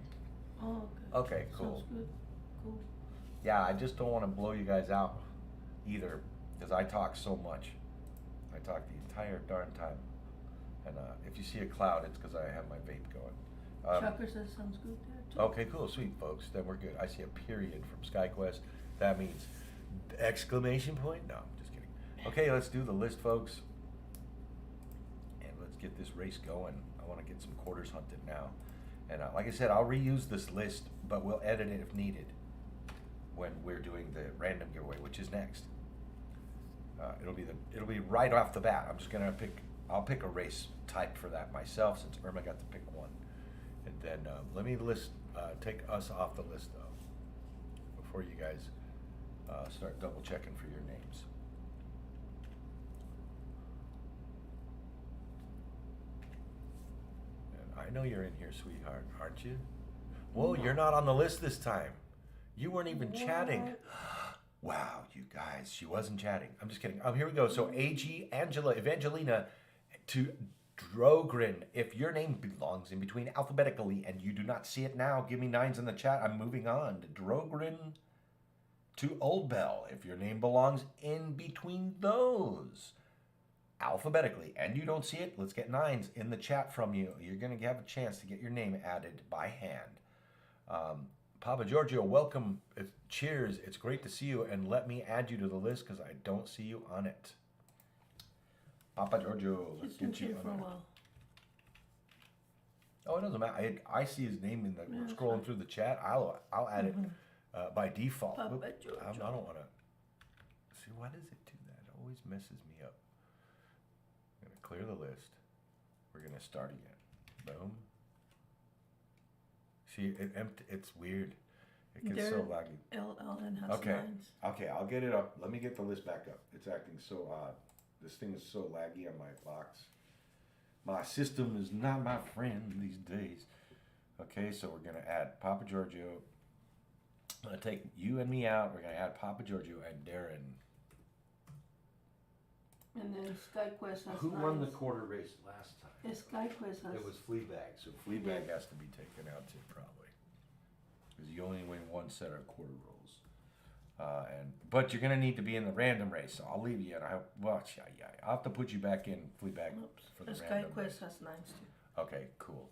Oh, Okay, cool. Sounds good. Cool. Yeah, I just don't want to blow you guys out either because I talk so much. I talk the entire darn time. And if you see a cloud, it's because I have my vape going. Chucker says sounds good there too. Okay, cool, sweet folks. Then we're good. I see a period from SkyQuest. That means exclamation point? No, I'm just kidding. Okay, let's do the list, folks. And let's get this race going. I want to get some quarters hunted now. And like I said, I'll reuse this list, but we'll edit it if needed when we're doing the random giveaway, which is next. It'll be right off the bat. I'm just gonna I'll pick a race type for that myself since Irma got to pick one. And then let me take us off the list though, before you guys start double checking for your names. And I know you're in here, sweetheart, aren't you? Whoa, you're not on the list this time. You weren't even chatting. Wow, you guys, she wasn't chatting. I'm just kidding. Here we go. So AG, Evangelina to Drogrin. If your name belongs in between alphabetically and you do not see it now, give me 9s in the chat. I'm moving on to Drogrin to Old Bell. If your name belongs in between those alphabetically and you don't see it, let's get 9s in the chat from you. You're going to have a chance to get your name added by hand. Papa Giorgio, welcome. Cheers. It's great to see you, and let me add you to the list because I don't see you on it. Papa Giorgio, let's get you on it. Oh, it doesn't matter. I see his name in the scrolling through the chat. I'll add it by default. Papa Whoop, Giorgio. I don't want to. See, why does it do that? It always messes me up. I'm gonna clear the list. We're gonna start again. Boom. See, it's weird. It gets so laggy. LLN has Okay. 9s. Okay, I'll get it up. Let me get the list back up. It's acting so odd. This thing is so laggy on my box. My system is not my friend these days. Okay, so we're gonna add Papa Giorgio. I'm gonna take you and me out. We're gonna add Papa Giorgio and Darren. And then SkyQuest has Who 9s. won the quarter race last time? SkyQuest has. It was Fleabag, so Fleabag has to be taken out too, probably. because you only win one set of quarter rolls. But you're gonna need to be in the random race, so I'll leave you. And I'll have to put you back in Fleabag for the The random race. SkyQuest has 9s too. Okay, cool.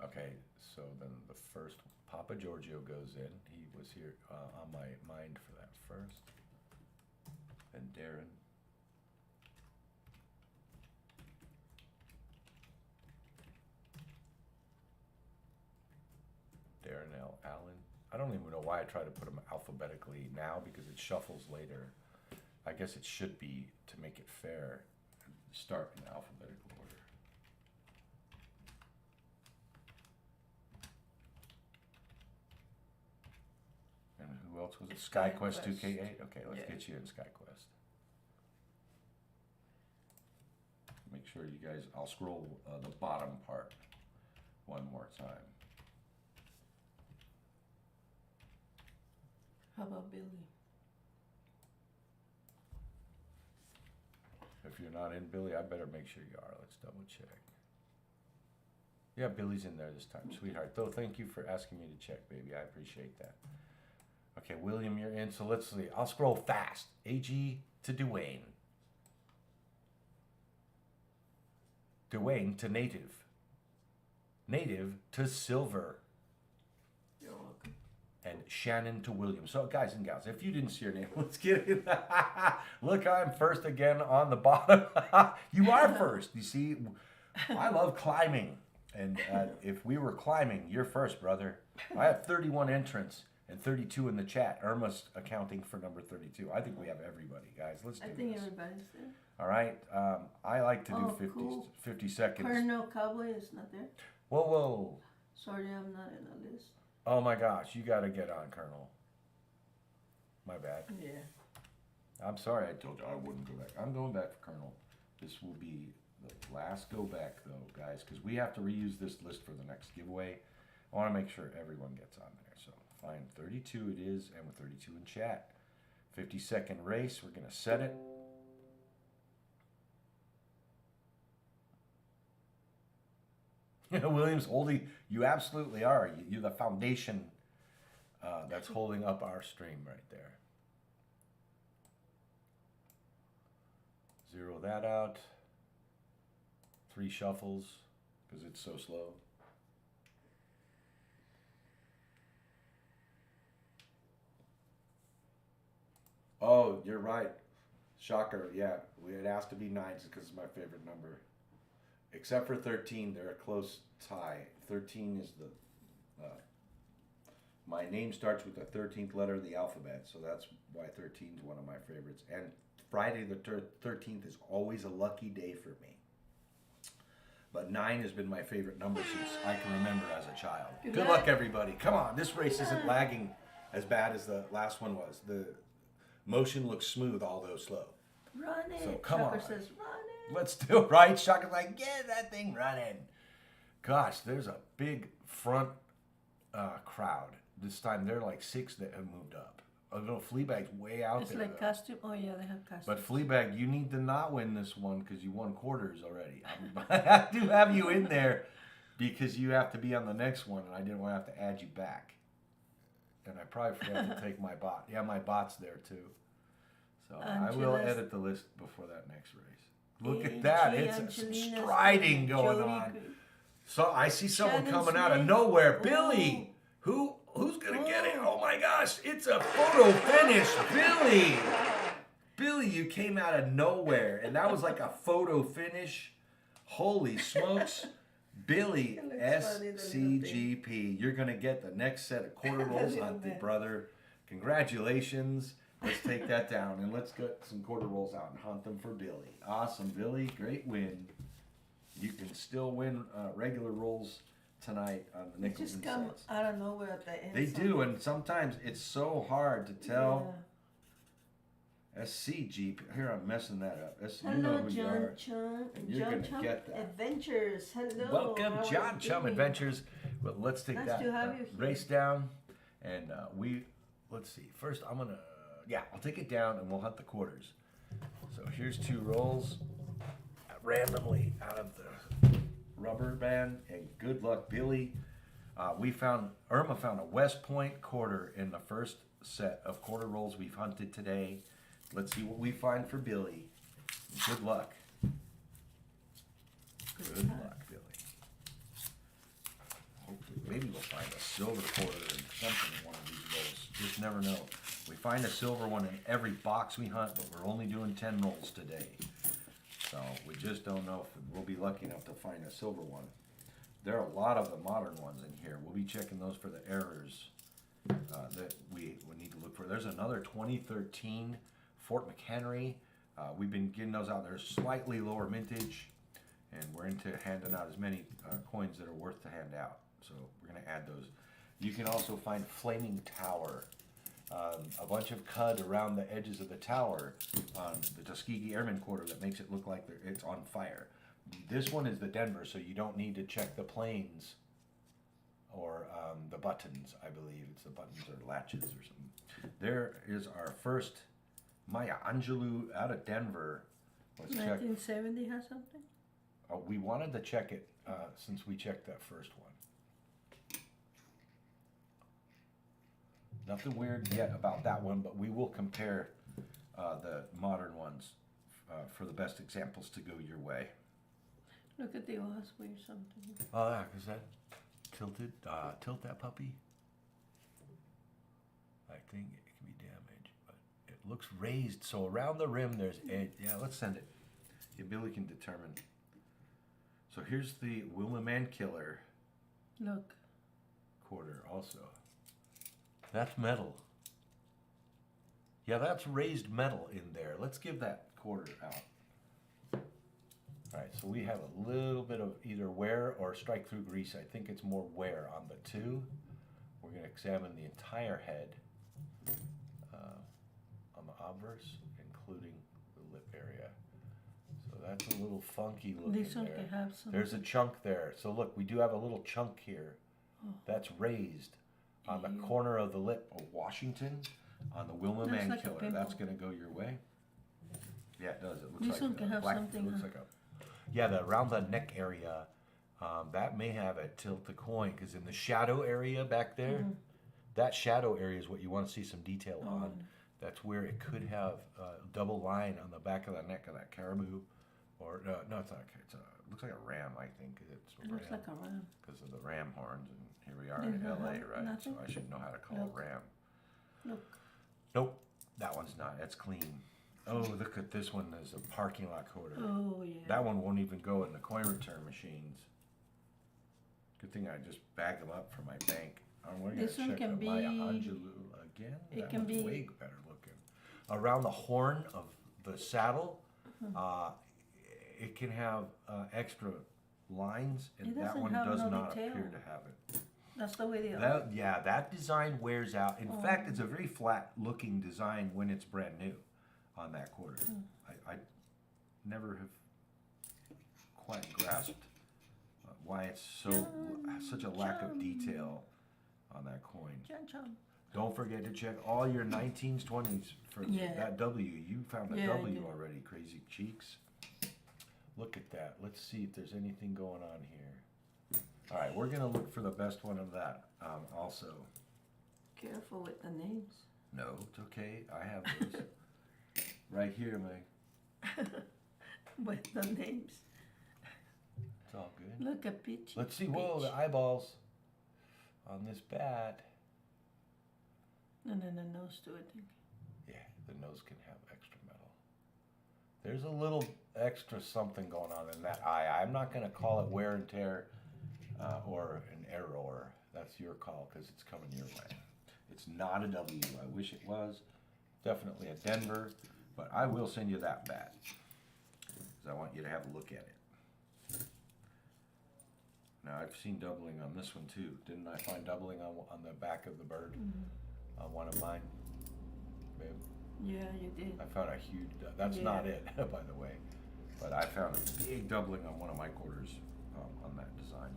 Okay, so then the first Papa Giorgio goes in. He was here on my mind for that first. Then Darren. Darren L. Allen. I don't even know why I try to put them alphabetically now because it shuffles later. I guess it should be to make it fair. Start in alphabetical order. And who else was it? It's SkyQuest SkyQuest. 2K8? Okay, let's Yeah. get you in SkyQuest. Make sure you guys, I'll scroll the bottom part one more time. How about Billy? If you're not in, Billy, I better make sure you are. Let's double check. Yeah, Billy's in there this time, sweetheart. Though, thank you for asking me to check, baby. I appreciate that. Okay, William, you're in. So let's see. I'll scroll fast. AG to Dwayne. Dwayne to Native. Native to Silver. You're welcome. And Shannon to William. So, guys and gals, if you didn't see your name, let's get it. Look, I'm first again on the bottom. You are first. You see, I love climbing. And if we were climbing, you're first, brother. I have 31 entrants and 32 in the chat. Irma's accounting for number 32. I think we have everybody, guys. Let's do I think this. everybody's there. All right. I like to do Oh, 50, cool. 50 seconds. Colonel Cowboy is not there. Whoa, whoa. Sorry, I'm not in the list. Oh, my gosh. You got to get on, Colonel. My bad. Yeah. I'm sorry I told you I wouldn't go back. I'm going back for Colonel. This will be the last go back, though, guys, because we have to reuse this list for the next giveaway. I want to make sure everyone gets on there. So, fine, 32 it is, and with 32 in chat. 50-second race. We're going to set it. Williams holding, you absolutely are. You're the foundation that's holding up our stream right there. Zero that out. 3 shuffles because it's so slow. Oh, you're right. Shocker. Yeah, it has to be 9s because it's my favorite number. Except for 13, they're a close tie. 13 is the... my name starts with the 13th letter of the alphabet, so that's why 13 is one of my favorites. And Friday the 13th is always a lucky day for me. But 9 has been my favorite number since I can remember as a child. Good luck, everybody. Come on, this race isn't lagging as bad as the last one was. The motion looks smooth, although slow. Run it. So, come Tucker on. says, run it. Let's do it, right? Shaka's like, get that thing running. Gosh, there's a big front crowd. This time they're like 6 that have moved up. I don't know, Fleabag's way out It's there. like though. costume. Oh, yeah, they have costume. But Fleabag, you need to not win this one because you won quarters already. I do have you in there because you have to be on the next one, and I didn't want to have to add you back. And I probably forgot to take my bot. Yeah, my bot's there too. So I will Angela's- edit the list before that next race. Look at that. It's some Angelina's striding there. going Jody on. Green. So I see someone Shannon coming out of Smith. nowhere. Billy! Who's gonna get it? Oh my gosh, it's a photo finish. Billy! Billy, you came out of nowhere. And that was like a photo finish. Holy smokes. Billy, It looks funny, the little SCGP. You're gonna get the next set of quarter rolls Little on the bit. brother. Congratulations. Let's take that down and let's get some quarter rolls out and hunt them for Billy. Awesome, Billy. Great win. You can still win regular rolls tonight on the They nickels just and come cents. out of nowhere at the end. They do, and sometimes it's so hard to tell. Yeah. SCGP. Here, I'm messing that up. You know Hello, who you John are. Chum. You're John gonna Chum get that. Adventures. Hello. Welcome, how are John you Chum doing? Adventures. Well, let's take Nice that to have you here. race down, and let's see. First, I'll take it down, and we'll hunt the quarters. So here's 2 rolls, randomly out of the rubber band, and good luck, Billy. Irma found a West Point quarter in the first set of quarter rolls we've hunted today. Let's see what we find for Billy. Good luck. Good luck, Billy. Hopefully, maybe we'll find a silver quarter and something in one of these rolls. Just never know. We find a silver one in every box we hunt, but we're only doing 10 rolls today. So we just don't know if we'll be lucky enough to find a silver one. There are a lot of the modern ones in here. We'll be checking those for the errors that we need to look for. There's another 2013 Fort McHenry. We've been getting those out. They're slightly lower mintage, and we're into handing out as many coins that are worth to hand out. So we're going to add those. You can also find Flaming Tower. A bunch of cud around the edges of the tower on the Tuskegee Airman quarter that makes it look like it's on fire. This one is the Denver, so you don't need to check the planes or the buttons, I believe. It's the buttons or latches or something. There is our first Maya Angelou out of Denver. Let's check. 1970 has something? We wanted to check it since we checked that first one. Nothing weird yet about that one, but we will compare the modern ones for the best examples to go your way. Look at the Osprey or something. Oh, yeah, because that tilted, tilt that puppy. I think it can be damaged, but it looks raised, so around the rim there's edge. Yeah, let's send it. Yeah, Billy can determine. So here's the Wilma Man Killer Look. quarter also. That's metal. Yeah, that's raised metal in there. Let's give that quarter out. All right, so we have a little bit of either wear or strike through grease. I think it's more wear on the two. We're going to examine the entire head on the obverse, including the lip area. So that's a little funky looking This one there. can have some. There's a chunk there. So look, we do have a little chunk here. That's raised on the corner of the lip of Washington on the Wilma Man like a Killer. pimple. That's going to go your way. Yeah, it does. It looks This like one can have black. something, It looks huh? like a. Yeah, around the neck area, that may have a tilt the coin because in the shadow area back there, that shadow area is what you want to see some detail on. That's where it could have a double line on the back of the neck of that caribou, or no, it's not. It looks like a ram. I think it's a It looks ram like a ram. because of the ram horns, and here we are in Doesn't LA, have right? nothing? So I should know how to call Look. a ram. Look. Nope, that one's not. That's clean. Oh, look at this one. There's a parking lot quarter. Oh, yeah. That one won't even go in the coin return machines. Good thing I just bagged them up for my bank. We're gonna This one check can the Maya be- Angelou again. it That can one's be- way better looking. Around the horn of the saddle, it can have extra lines, and It that doesn't one have does no not detail. appear to have it. That's the way they are. That design wears out. In fact, it's a very flat looking design when it's brand new on that quarter. I never have quite grasped why it's such a lack of detail on that coin. Chum chum. Don't forget to check all your 19s, 20s for Yeah. that W. You found the Yeah, I W did. already, Crazy Cheeks. Look at that. Let's see if there's anything going on here. All right, we're gonna look for the best one of that also. Careful with the names. No, it's okay. I have those right here, Meg. With the names. It's all good. Look at Peachy. Let's see. Whoa, the eyeballs on this bat. And then the nose too, I think. Yeah, the nose can have extra metal. There's a little extra something going on in that eye. I'm not going to call it wear and tear or an error. That's your call because it's coming your way. It's not a W. I wish it was. Definitely a Denver, but I will send you that bat because I want you to have a look at it. Now I've seen doubling on this one too. Didn't I find doubling on the back of the bird on one of mine? Babe? Yeah, you did. I found a huge, that's Yeah. not it, by the way, but I found a big doubling on one of my quarters on that design.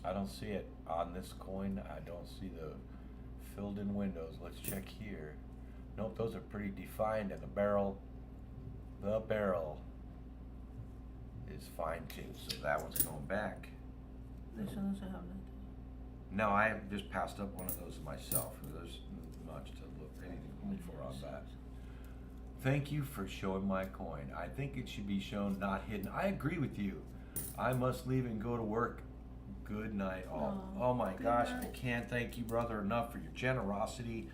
I don't see it on this coin. I don't see the filled in windows. Let's check here. Nope, those are pretty defined, and the barrel The barrel is fine too, so that one's going back. This one doesn't have nothing. No, I just passed up one of those myself. There's much to look, anything to look for on that. Thank you for showing my coin. I think it should be shown, not hidden. I agree with you. I must leave and go to work. Good night, all. Oh my good gosh, I night. can't thank you, brother, enough for your generosity,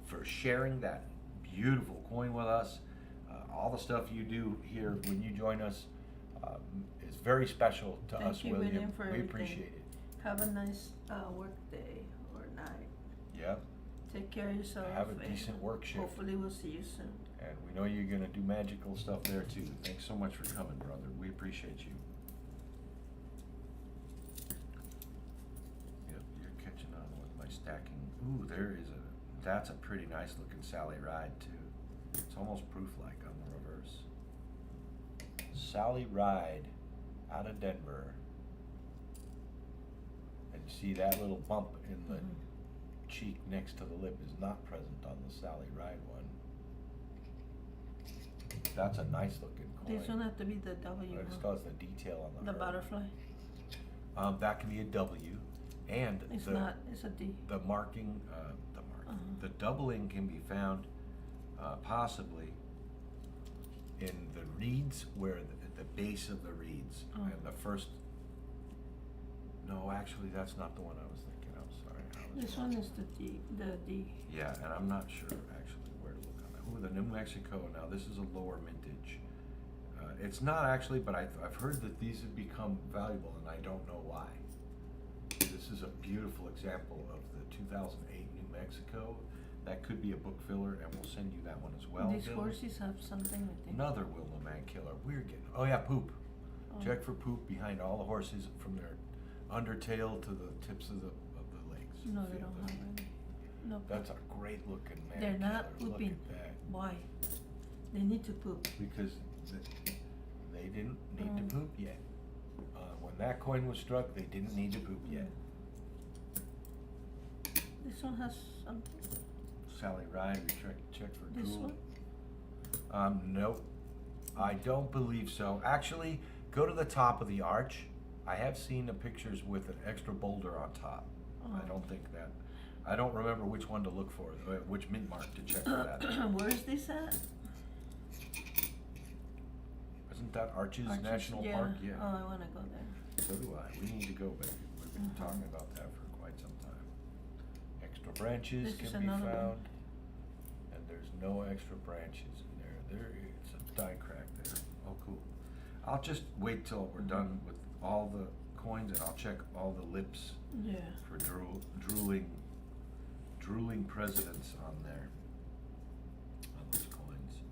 for sharing that beautiful coin with us. All the stuff you do here when you join us is very special to Thank us, you, William. William, for We everything. appreciate it. Have a nice work day or night. Yep. Take care of yourself. Have a and decent work shift. Hopefully we'll see you soon. And we know you're gonna do magical stuff there too. Thanks so much for coming, brother. We appreciate you. Yep, you're catching on with my stacking. Ooh, that's a pretty nice looking Sally Ride too. It's almost proof-like on the reverse. Sally Ride out of Denver. And you see that little bump in the cheek next to the lip is not present on the Sally Ride one. That's a nice looking coin. This one have to be the W. It huh? still has the detail on The the butterfly. That can be a W, and It's not. It's a D. the marking, the doubling can be found possibly in the reeds, where the base of the reeds and the first. No, actually, that's not the one I was thinking. I'm sorry. This one is the D. The D. Yeah, and I'm not sure actually where to look on that. Ooh, the New Mexico. Now this is a lower mintage. It's not actually, but I've heard that these have become valuable, and I don't know why. This is a beautiful example of the 2008 New Mexico. That could be a book filler, and we'll send you that one as well. These Bill. horses have something, I think. Another Wilma Man killer. We're getting. Oh yeah, poop. Oh. Check for poop behind all the horses from their undertail to the tips of the legs. No, they Feel don't them. have any. No. That's a great looking man They're not killer. pooping. Look at that. Why? They need to poop. Because they didn't need to poop yet. When that coin was struck, they didn't need to poop yet. This one has something. Sally Ride, we check for This drool. one? Nope. I don't believe so. Actually, go to the top of the arch. I have seen the pictures with an extra boulder on top. I don't think that. I don't remember which one to look for, which mint mark to check for that. Where is this at? Isn't that Arches Arches? National Park? Yeah. Oh, I wanna go there. So do I. We need to go, baby. We've been talking about that for quite some time. Extra branches This is can be another one. found, and there's no extra branches in there. It's a die crack there. Oh, cool. I'll just wait till we're done with all the coins, and I'll check all the lips Yeah. for drooling presidents on there, on those coins.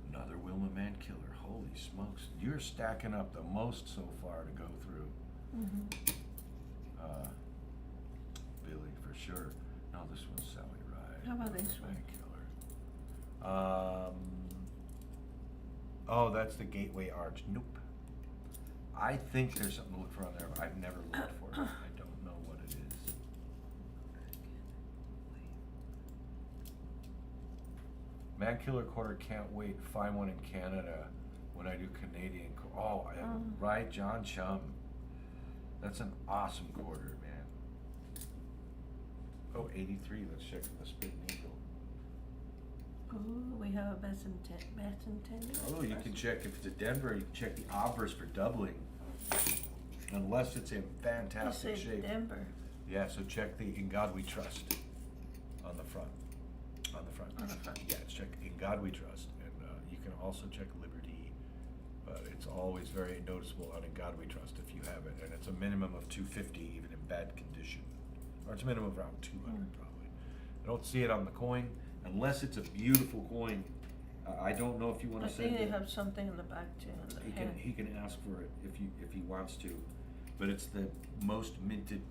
Another Wilma Man killer. Holy smokes. You're stacking up the most so far to go through. Billy, for sure. No, this one's Sally Ride. How about this Man one? killer. Oh, that's the Gateway Arch. Nope. I think there's something to look for on there, but I've never looked for it. I don't know what it is. Man Killer Quarter, can't wait. Find one in Canada when I do Canadian. Right, John Chum. That's an awesome quarter, man. Oh, 83. Let's check for the Spitting Eagle. Oh, we have a bicentennial. Oh, you can check if it's a Denver. You can check the obverse for doubling, unless it's in fantastic You say shape. Denver. Yeah, so check the In God We Trust on the front. On the front. On the front. Yeah, check In God We Trust, and you can also check Liberty, but it's always very noticeable on In God We Trust if you have it, and it's a minimum of 250 even in bad condition, or it's a minimum of around 200 probably. I don't see it on the coin unless it's a beautiful coin. I don't know if you want I to send think they it. have something in the back too. In the hand. He can ask for it if he wants to, but it's the most minted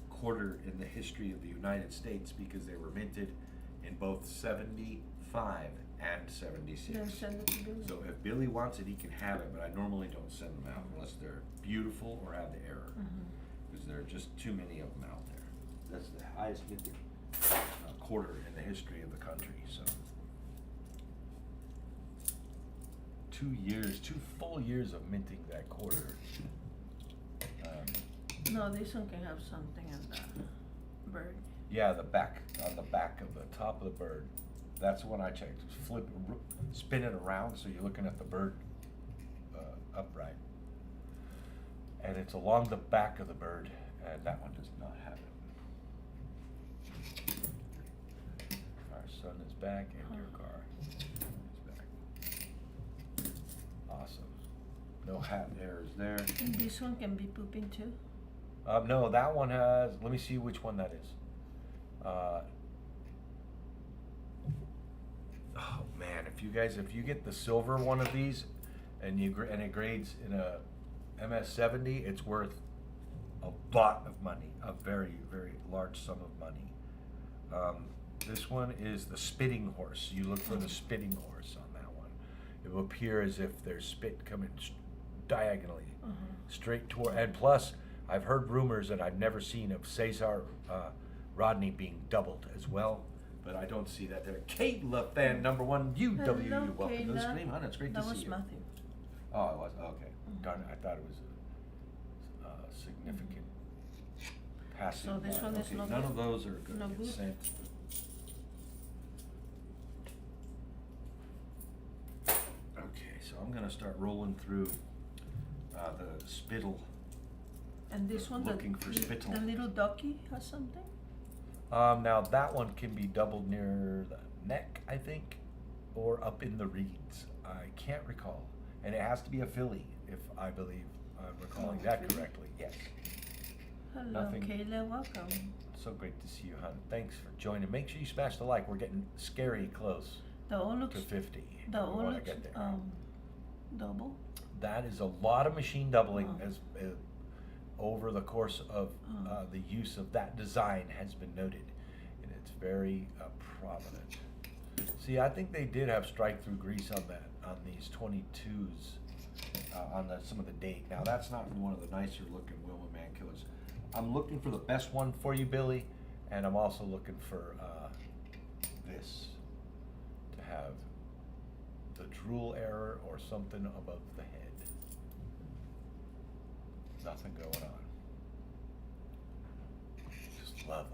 quarter in the history of the United States because they were minted in both 75 and 76. Then send it to Billy. So if Billy wants it, he can have it, but I normally don't send them out unless they're beautiful or have the error, because there are just too many of them out there. That's the highest minted quarter in the history of the country. So 2 years, 2 full years of minting that quarter. No, this one can have something in the bird. Yeah, on the back of the top of the bird. That's the one I checked. Flip, spin it around so you're looking at the bird upright. And it's along the back of the bird, and that one does not have it. Our son is back, and your car is back. Awesome. No hat errors there. And this one can be pooping too? No, that one has, let me see which one that is. Oh man, if you get the silver one of these and it grades in a MS70, it's worth a lot of money, a very, very large sum of money. This one is the spitting horse. You look for the spitting horse on that one. It will appear as if there's spit coming diagonally, straight toward, and plus, I've heard rumors that I've never seen of Cesar Rodney being doubled as well, but I don't see that there. Kayla, fan number 1, UW, Hello, welcome to the Kayla. stream, hon. It's great That to see was you. Matthew. Oh, it was, okay. Darn it, I thought it was a significant passing. So this by. one is Okay, not none good? of those are going No to get good? sent. Okay, so I'm going to start rolling through the spittle. And this one, Looking for spittle. the little ducky has something? Now that one can be doubled near the neck, I think, or up in the reeds. I can't recall. And it has to be a filly, if I believe I'm recalling Oh, that filly? correctly. Yes. Hello, Nothing. Kayla, welcome. So great to see you, hon. Thanks for joining. Make sure you smash the like. We're getting scary close The all to looks, 50. the We all wanna looks, get there. double? That is a lot of machine doubling Oh. as over the course of Oh. the use of that design has been noted, and it's very prominent. See, I think they did have strike-through grease on that, on these 22s, on some of the date. Now, that's not one of the nicer looking Wilma Man killers. I'm looking for the best one for you, Billy, and I'm also looking for this, to have the drool error or something above the head. Nothing going on.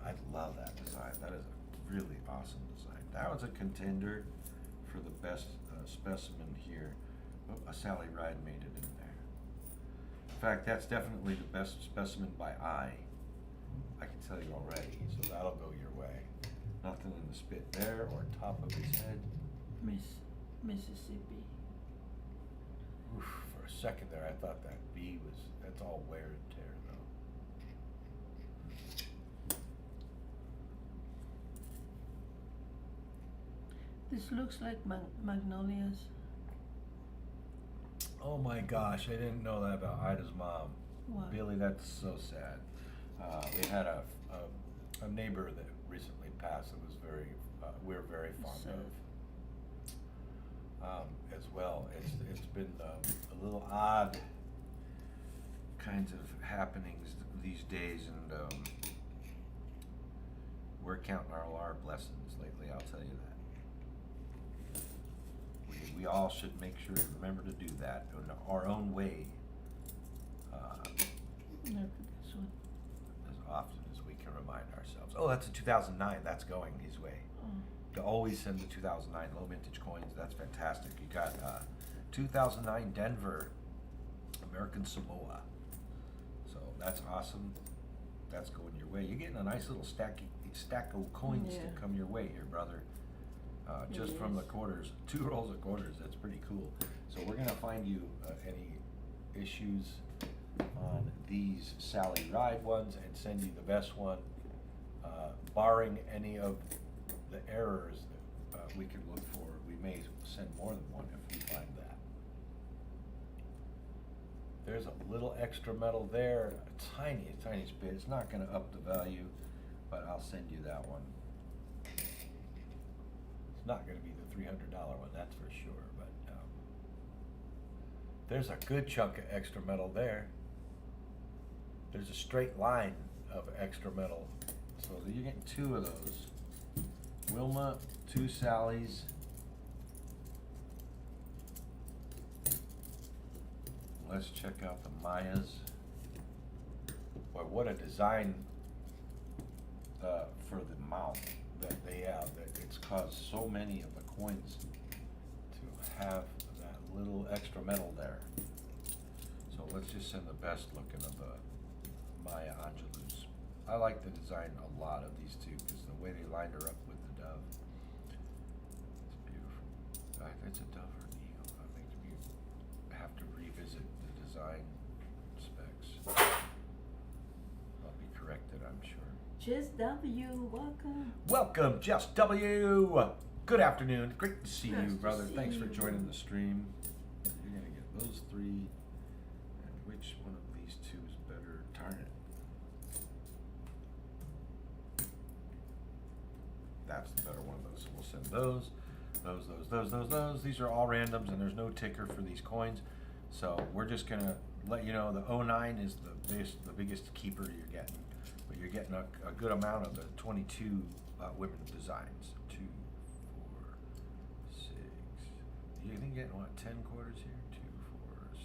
I love that design. That is a really awesome design. That was a contender for the best specimen here. Oh, a Sally Ride made it in there. In fact, that's definitely the best specimen by eye. I can tell you already, so that'll go your way. Nothing in the spit there or top of his head. Mississippi. Oof, for a second there, I thought that B was, that's all wear and tear though. This looks like magnolias. Oh my gosh, I didn't know that about Ida's mom. What? Billy, that's so sad. We had a neighbor that recently passed that was very, we're very fond Sad. of. As well, it's been a little odd kinds of happenings these days, and we're counting our blessings lately, I'll tell you that. We all should make sure to remember to do that in our own way, Look at this one. as often as we can remind ourselves. Oh, that's a 2009, that's going his way. Oh. To always send the 2009 low vintage coins, that's fantastic. You got 2009 Denver, American Samoa. So that's awesome. That's going your way. You're getting a nice little stack of coins Yeah. to come your way here, brother. Just from the Yes. quarters, 2 rolls of quarters, that's pretty cool. So we're gonna find you any issues on these Sally Ride ones and send you the best one, barring any of the errors that we can look for. We may send more than one if we find that. There's a little extra metal there, a tiny bit. It's not gonna up the value, but I'll send you that one. It's not gonna be the $300 one, that's for sure, but there's a good chunk of extra metal there. There's a straight line of extra metal, so you're getting 2 of those. Wilma, 2 Sallys. let's check out the Mayas. Boy, what a design for the mouth that they have. That it's caused so many of the coins to have that little extra metal there. So let's just send the best looking of the Maya Angelus. I like the design a lot of these two because the way they lined her up with the dove. It's beautiful. It's a dove or an eagle. I think we have to revisit the design specs. I'll be corrected, I'm sure. Just W, welcome. Welcome, Just W. Good afternoon. Great to see Nice you, to brother. see Thanks for you. joining the stream. You're gonna get those three. And which one of these two is better? Darn it. That's the better one of those. So we'll send those. Those. These are all randoms, and there's no ticker for these coins. So we're just gonna let you know the 09 is the biggest keeper you're getting, but you're getting a good amount of the 22 women designs. 2, 4, 6. You think you're getting what? 10 quarters here? 2, 4, 6.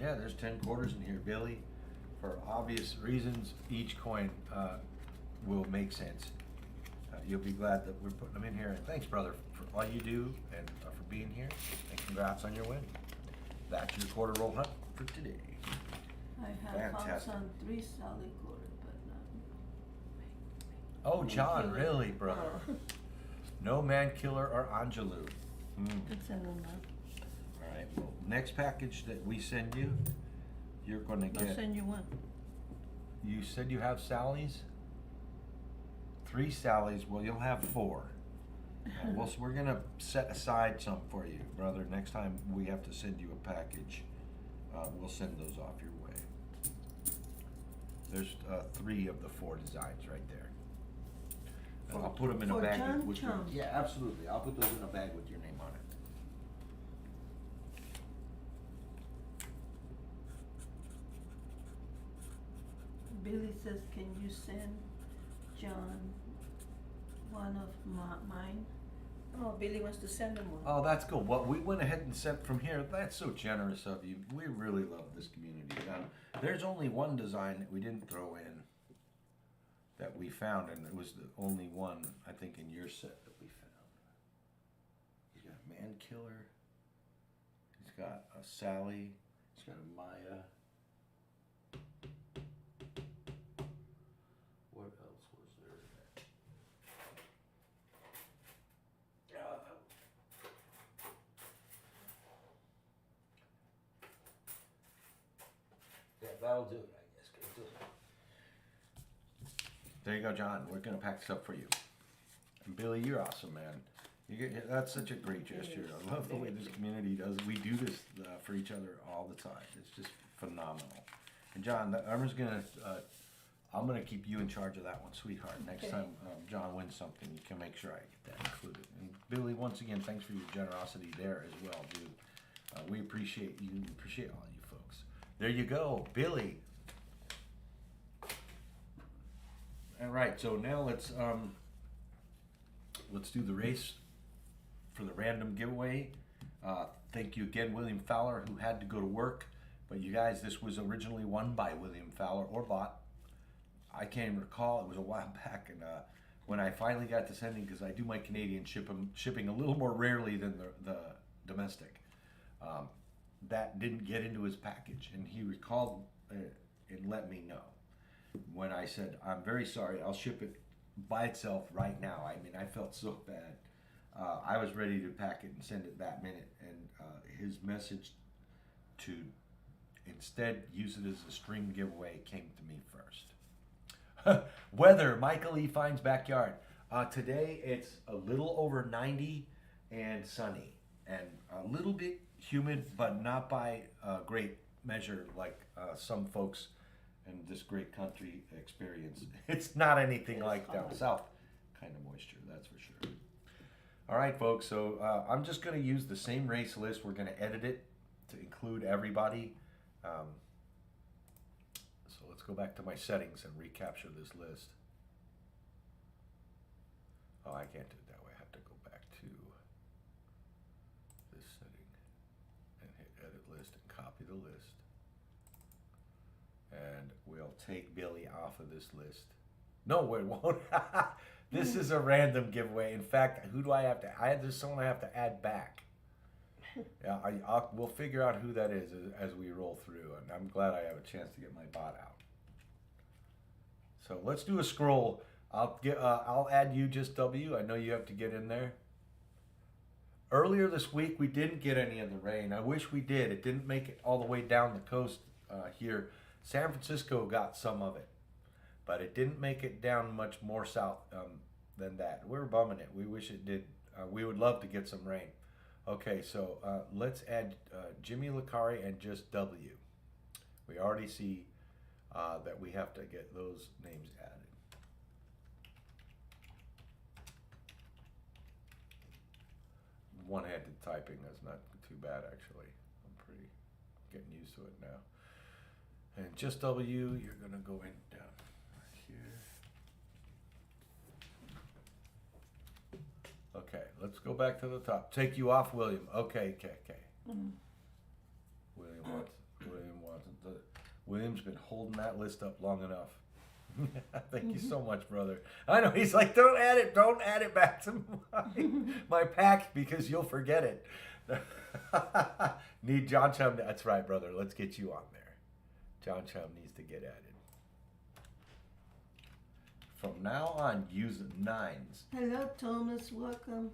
Yeah, there's 10 quarters in here, Billy. For obvious reasons, each coin will make sense. You'll be glad that we're putting them in here. And thanks, brother, for all you do and for being here. And congrats on your win. That's your quarter roll hunt for today. I have found Fantastic. some 3 solid quarter, but Oh, John, killer. really, brother? Oh. No man killer or Angelou. It's in the map. All right. Well, next package that we send you, you're going to I'll get. send you one. You said you have Sally's. 3 Sally's. Well, you'll have 4. And we're going to set aside some for you, brother. Next time we have to send you a package, we'll send those off your way. There's 3 of the 4 designs right there. And I'll put them in a For bag John with your, Chum. yeah, absolutely. I'll put those in a bag with your name on it. Billy says, can you send John one of mine? Oh, Billy wants to send him one. Oh, that's cool. Well, we went ahead and sent from here. That's so generous of you. We really love this community. There's only one design that we didn't throw in that we found, and it was the only one, I think, in your set that we found. He's got a man killer. He's got a Sally. He's got a Maya. What else was there? Yeah, that'll do it, I guess. Gonna do it. There you go, John. We're gonna pack this up for you. And Billy, you're awesome, man. That's such a great gesture. I love the way this community does. We do this for each other all the time. It's just phenomenal. And John, Irma's gonna. I'm gonna keep you in charge of that one, sweetheart. Next Okay. time John wins something, you can make sure I get that included. And Billy, once again, thanks for your generosity there as well, dude. We appreciate you. Appreciate all you folks. There you go, Billy. All right, so now let's do the race for the random giveaway. Thank you again, William Fowler, who had to go to work. But you guys, this was originally won by William Fowler or bought. I can't even recall. It was a while back, and when I finally got to sending, because I do my Canadian shipping a little more rarely than the domestic, that didn't get into his package, and he recalled and let me know. When I said, I'm very sorry, I'll ship it by itself right now. I mean, I felt so bad. I was ready to pack it and send it that minute, and his message to instead use it as a stream giveaway came to me first. Weather, Michael E. Fine's backyard. Today it's a little over 90 and sunny, and a little bit humid, but not by great measure like some folks in this great country experience. It's not anything like down south kind of moisture, that's for sure. All right, folks, so I'm just going to use the same race list. We're going to edit it to include everybody. So let's go back to my settings and recapture this list. Oh, I can't do it that way. I have to go back to this setting and hit edit list and copy the list. And we'll take Billy off of this list. No, it won't. This is a random giveaway. In fact, who do I have to add? There's someone I have to add back. Yeah, we'll figure out who that is as we roll through. And I'm glad I have a chance to get my bot out. So let's do a scroll. I'll add you, just W. I know you have to get in there. Earlier this week, we didn't get any of the rain. I wish we did. It didn't make it all the way down the coast here. San Francisco got some of it, but it didn't make it down much more south than that. We're bumming it. We wish it did. We would love to get some rain. Okay, so let's add Jimmy Licari and just W. We already see that we have to get those names added. One-handed typing, that's not too bad actually. I'm pretty getting used to it now. And just W, you're gonna go in down here. Okay, let's go back to the top. Take you off, William. Okay. William's been holding that list up long enough. Thank you so much, brother. I know he's like, don't add it back to my pack because you'll forget it. Need John Chum. That's right, brother. Let's get you on there. John Chum needs to get added. From now on, use 9s. Hello, Thomas. Welcome.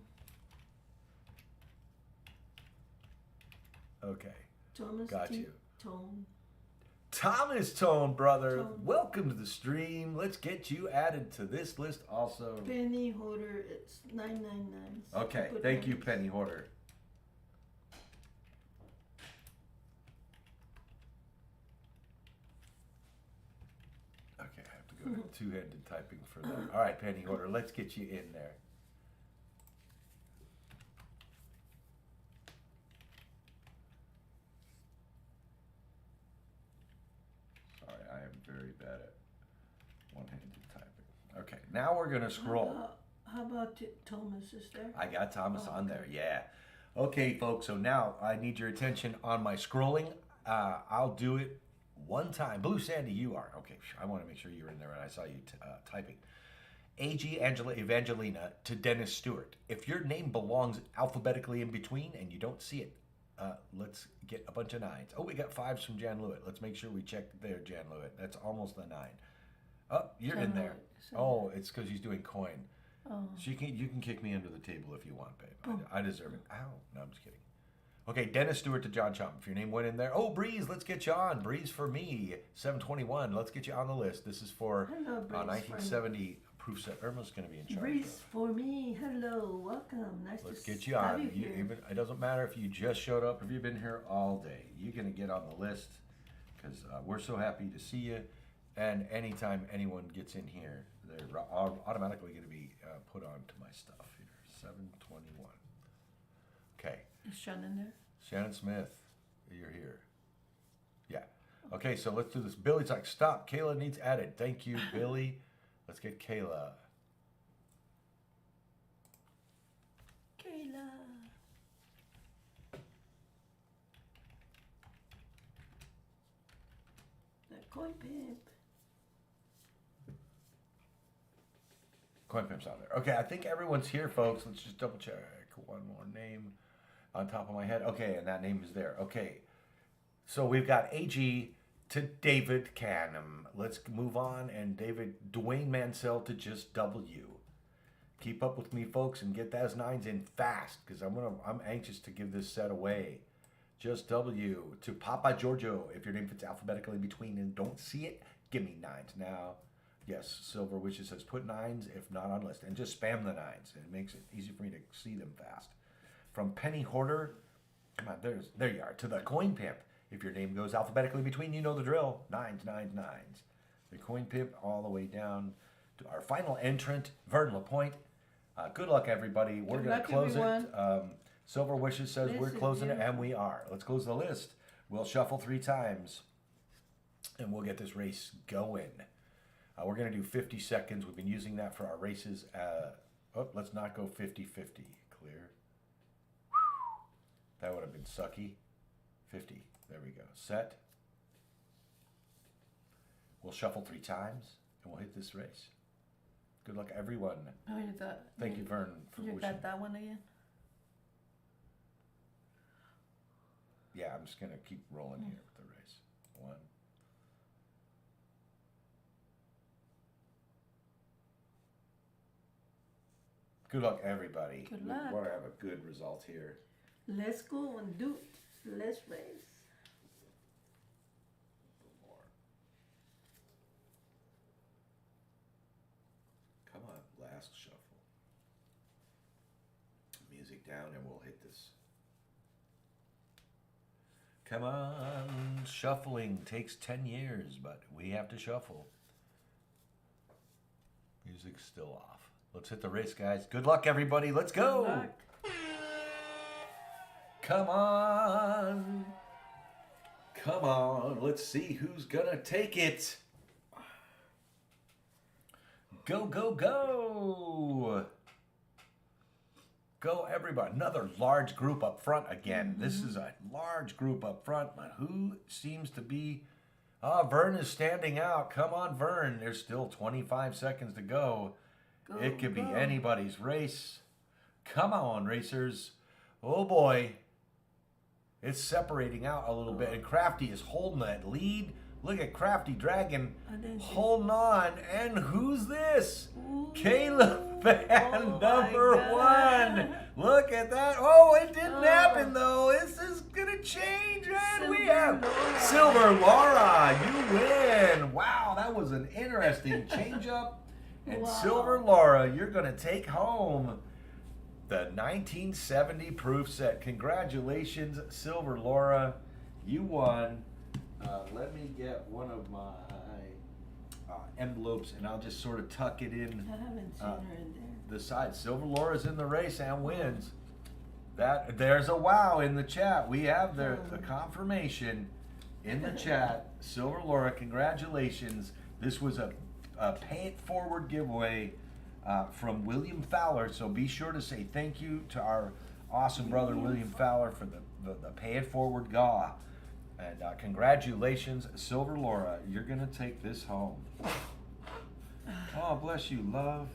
Okay. Thomas. Got you. Tone. Thomas Tone, brother. Tone. Welcome to the stream. Let's get you added to this list also. Penny Hoarder. It's 999. Okay. Put Thank you, names. Penny Hoarder. Okay, I have to go to two-handed typing for that. All right, Penny Hoarder, let's get you in there. Sorry, I am very bad at one-handed typing. Okay, now we're gonna scroll. How about Thomas? Is there? I got Thomas Oh, on okay. there, yeah. Okay, folks, so now I need your attention on my scrolling. I'll do it one time. Blue Sandy, you are. Okay, I want to make sure you're in there and I saw you typing. AG Angela Evangelina to Dennis Stewart. If your name belongs alphabetically in between and you don't see it, let's get a bunch of 9s. Oh, we got 5s from Jan Lewitt. Let's make sure we check there, Jan Lewitt. That's almost a 9. Oh, you're in Jan there. Lewitt. Oh, it's because he's doing coin. Oh. So you can kick me under the table if you want, babe. Oh. I deserve it. Ow. No, I'm just kidding. Okay, Dennis Stewart to John Chum. If your name went in there. Oh, Breeze, let's get you on. Breeze for me. 721. Let's get you on the list. This is for Hello, Breeze 1970 proof set. Irma's going to be in charge. Breeze for me. Hello. Welcome. Nice Let's to get you have on. you here. Even, it doesn't matter if you just showed up, if you've been here all day. You're going to get on the list because we're so happy to see you. And anytime anyone gets in here, they're automatically going to be put on to my stuff here. 721. Okay. Is Shannon there? Shannon Smith, you're here. Yeah. Okay, so let's do this. Billy's like, stop. Kayla needs added. Thank you, Billy. Let's get Kayla. Kayla. The coin pimp. Coin Pimp's on there. Okay, I think everyone's here, folks. Let's just double check. One more name on top of my head. Okay, and that name is there. Okay, so we've got AG to David Canham. Let's move on, and Dwayne Mansell to just W. Keep up with me, folks, and get those 9s in fast, because I'm anxious to give this set away. Just W to Papa Giorgio. If your name fits alphabetically in between and don't see it, give me 9s now. Yes, Silver Wishes says put 9s if not on list, and just spam the 9s. It makes it easy for me to see them fast. From Penny Hoarder, come on, there you are, to the Coin Pimp. If your name goes alphabetically between, you know the drill. 9s, 9s, 9s. The Coin Pimp all the way down to our final entrant, Vern LaPointe. Good luck, everybody. We're Good going to luck, close everyone. it. Silver Wishes says This we're is closing it, and beautiful. we are. Let's close the list. We'll shuffle 3 times, and we'll get this race going. We're going to do 50 seconds. We've been using that for our races. Let's not go 50-50. Clear. That would have been sucky. 50. There we go. Set. we'll shuffle 3 times and we'll hit this race. Good luck, everyone. Oh, you got. Thank you, Vern, for You wishing. got that one again? Yeah, I'm just gonna keep rolling here with the race. 1. Good luck, everybody. Good We luck. want to have a good result here. Let's go and do it. Let's race. More. Come on, last shuffle. Music down and we'll hit this. Come on, shuffling takes 10 years, but we have to shuffle. Music's still off. Let's hit the race, guys. Good luck, everybody. Let's go. Good luck. Come on. Come on. Let's see who's gonna take it. Go, go, go. Go, everybody. Another large group up front again. This is a large group up front, but who seems to be... Vern is standing out. Come on, Vern. There's still 25 seconds to go. Go, It could be go. anybody's race. Come on, racers. Oh, boy. It's separating out a little bit, and Crafty is holding that lead. Look at Crafty Dragon I didn't see- holding on. And who's this? Ooh. Caleb Van, Oh my number God. 1. Look at that. Oh, it didn't Oh. happen, though. This is going to change, and we Silver have Laura. Silver Laura. You win. Wow, that was an interesting change-up. And Wow. Silver Laura, you're going to take home the 1970 proof set. Congratulations, Silver Laura. You won. Let me get one of my envelopes, and I'll just sort of tuck it in I haven't seen her in there. the side. Silver Laura's in the race and wins. There's a wow in the chat. We have the confirmation in the chat. Silver Laura, congratulations. This was a pay it forward giveaway from William Fowler. So be sure to say thank you to our awesome brother William Fowler for the pay it forward GAW. And congratulations, Silver Laura. You're gonna take this home. Oh, bless you, love.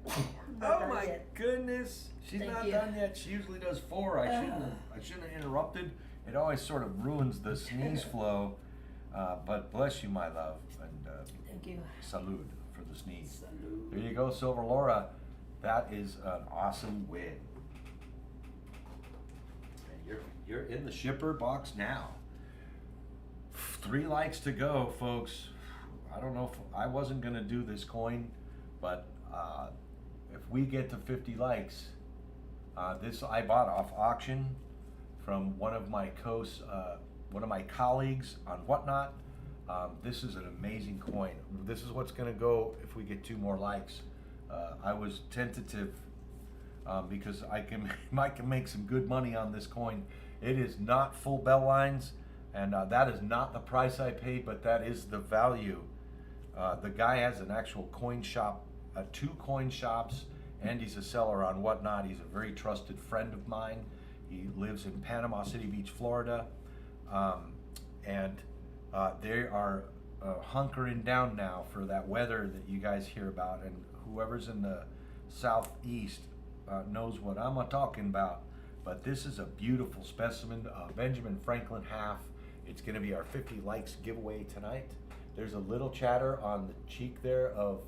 Not Oh done my yet. goodness, she's Thank not you. done yet. She usually does 4. I shouldn't have interrupted. It always sort of ruins the sneeze flow. But bless you, my love, and Thank you. salud for the sneeze. Salud. There you go, Silver Laura. That is an awesome win. And you're in the shipper box now. 3 likes to go, folks. I don't know if I wasn't gonna do this coin, but if we get to 50 likes, this I bought off auction from one of my colleagues on Whatnot. This is an amazing coin. This is what's gonna go if we get 2 more likes. I was tentative because I can make some good money on this coin. It is not full bell lines, and that is not the price I paid, but that is the value. The guy has an actual coin shop, 2 coin shops, and he's a seller on Whatnot. He's a very trusted friend of mine. He lives in Panama City Beach, Florida, and they are hunkering down now for that weather that you guys hear about, and whoever's in the southeast knows what I'm talking about. But this is a beautiful specimen, Benjamin Franklin half. It's going to be our 50 likes giveaway tonight. There's a little chatter on the cheek there of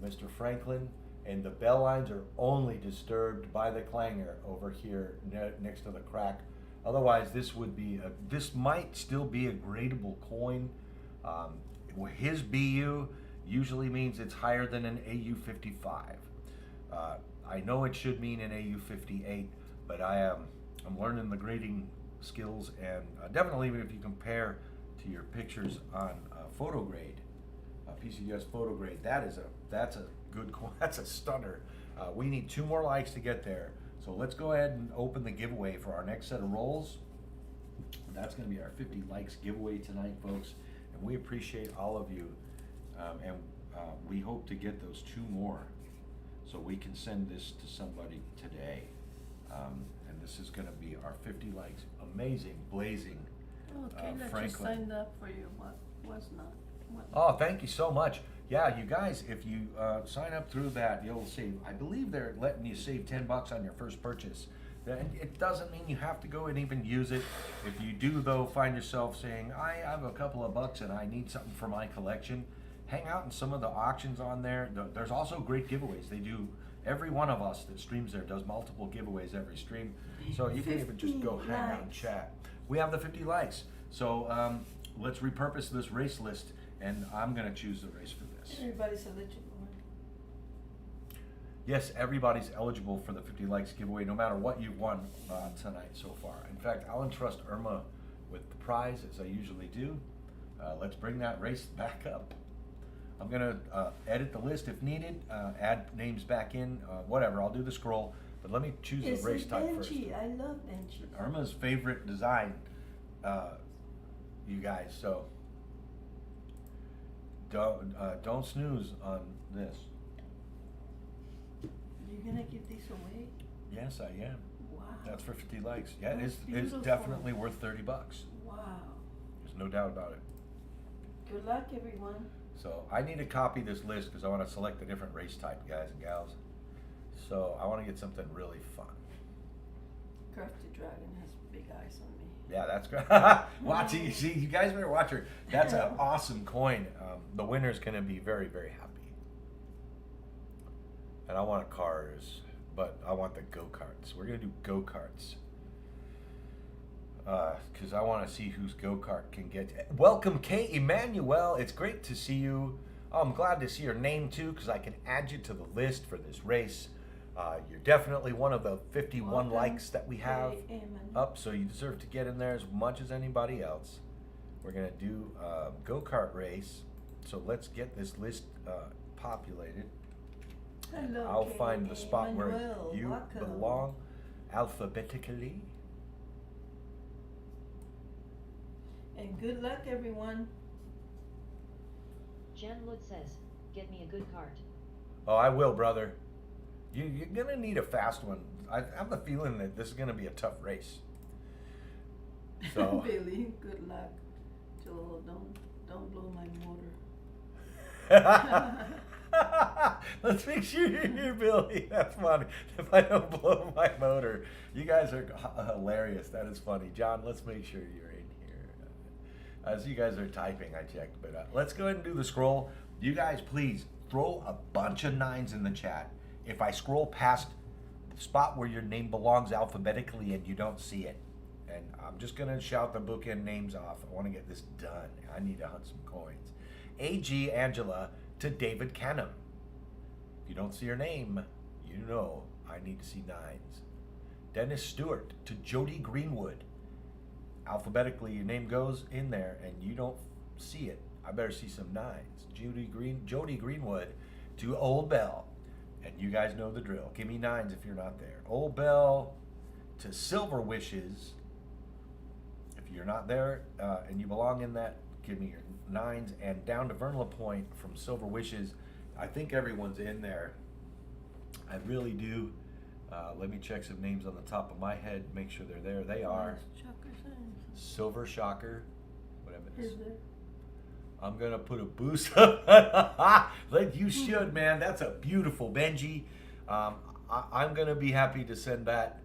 Mr. Franklin, and the bell lines are only disturbed by the clangor over here next to the crack. Otherwise, this might still be a gradable coin. His BU usually means it's higher than an AU 55. I know it should mean an AU 58, but I'm learning the grading skills, and definitely even if you compare to your pictures on PhotoGrade, PCDS PhotoGrade, that's a good coin. That's a stunner. We need 2 more likes to get there. So let's go ahead and open the giveaway for our next set of rolls. That's going to be our 50 likes giveaway tonight, folks. And we appreciate all of you. And we hope to get those 2 more so we can send this to somebody today. And this is going to be our 50 likes. Amazing, blazing Okay, that just Franklin. signed up for you, what was not. What Oh, thank you so much. Yeah, you guys, if you sign up through that, you'll save, I believe they're letting you save $10 on your first purchase. And it doesn't mean you have to go and even use it. If you do, though, find yourself saying, I have a couple of bucks and I need something for my collection, hang out in some of the auctions on there. There's also great giveaways. They do, every one of us that streams there does multiple giveaways every stream. So you can even just go 50 hang out and likes. chat. We have the 50 likes. So let's repurpose this race list, and I'm gonna choose the race for this. Everybody's eligible. Yes, everybody's eligible for the 50 likes giveaway, no matter what you've won tonight so far. In fact, I'll entrust Irma with the prize, as I usually do. Let's bring that race back up. I'm gonna edit the list if needed, add names back in, whatever. I'll do the scroll, but let me choose the It's race type first. Benji, I love Benji. Irma's favorite design, you guys. So don't snooze on this. You're gonna give these away? Yes, I am. Wow. That's for 50 likes. Yeah, That's it's beautiful. definitely worth $30. Wow. There's no doubt about it. Good luck, everyone. So I need to copy this list because I want to select a different race type, guys and gals. So I want to get something really fun. Crafty Dragon has big eyes on me. Yeah, that's great. Watch it. You see, you guys better watch her. That's an awesome coin. The winner's going to be very, very happy. And I want cars, but I want the go-karts. We're going to do go-karts. Because I want to see whose go-kart can get. Welcome, K. Emmanuel. It's great to see you. Oh, I'm glad to see your name, too, because I can add you to the list for this race. You're definitely one of the 51 Welcome, likes that we have Amen. up, so you deserve to get in there as much as anybody else. We're going to do a go-kart race, so let's get this list populated. Hello, I'll Kay. find the spot where Emmanuel, you welcome. belong alphabetically. And good luck, everyone. Jan Wood says, get me a good cart. Oh, I will, brother. You're going to need a fast one. I have the feeling that this is going to be a tough race. So, Billy, good luck. Joel, don't blow my motor. let's make sure you're here, Billy. That's funny. If I don't blow my motor, you guys are hilarious. That is funny. John, let's make sure you're in here. As you guys are typing, I checked. But let's go ahead and do the scroll. You guys, please throw a bunch of 9s in the chat. If I scroll past the spot where your name belongs alphabetically and you don't see it, and I'm just going to shout the bookend names off. I want to get this done. I need to hunt some coins. A.G. Angela to David Canham. If you don't see your name, you know I need to see 9s. Dennis Stewart to Jody Greenwood. Alphabetically, your name goes in there and you don't see it. I better see some 9s. Jody Greenwood to Old Bell. And you guys know the drill. Give me 9s if you're not there. Old Bell to Silver Wishes. If you're not there and you belong in that, give me your 9s. And down to Vern LaPointe from Silver Wishes. I think everyone's in there. I really do. Let me check some names on the top of my head. Make sure they're there. They are. Shocker signs. Silver Shocker. Whatever it is. Is there? I'm gonna put a boost up. Like you should, man. That's a beautiful Benji. I'm gonna be happy to send that.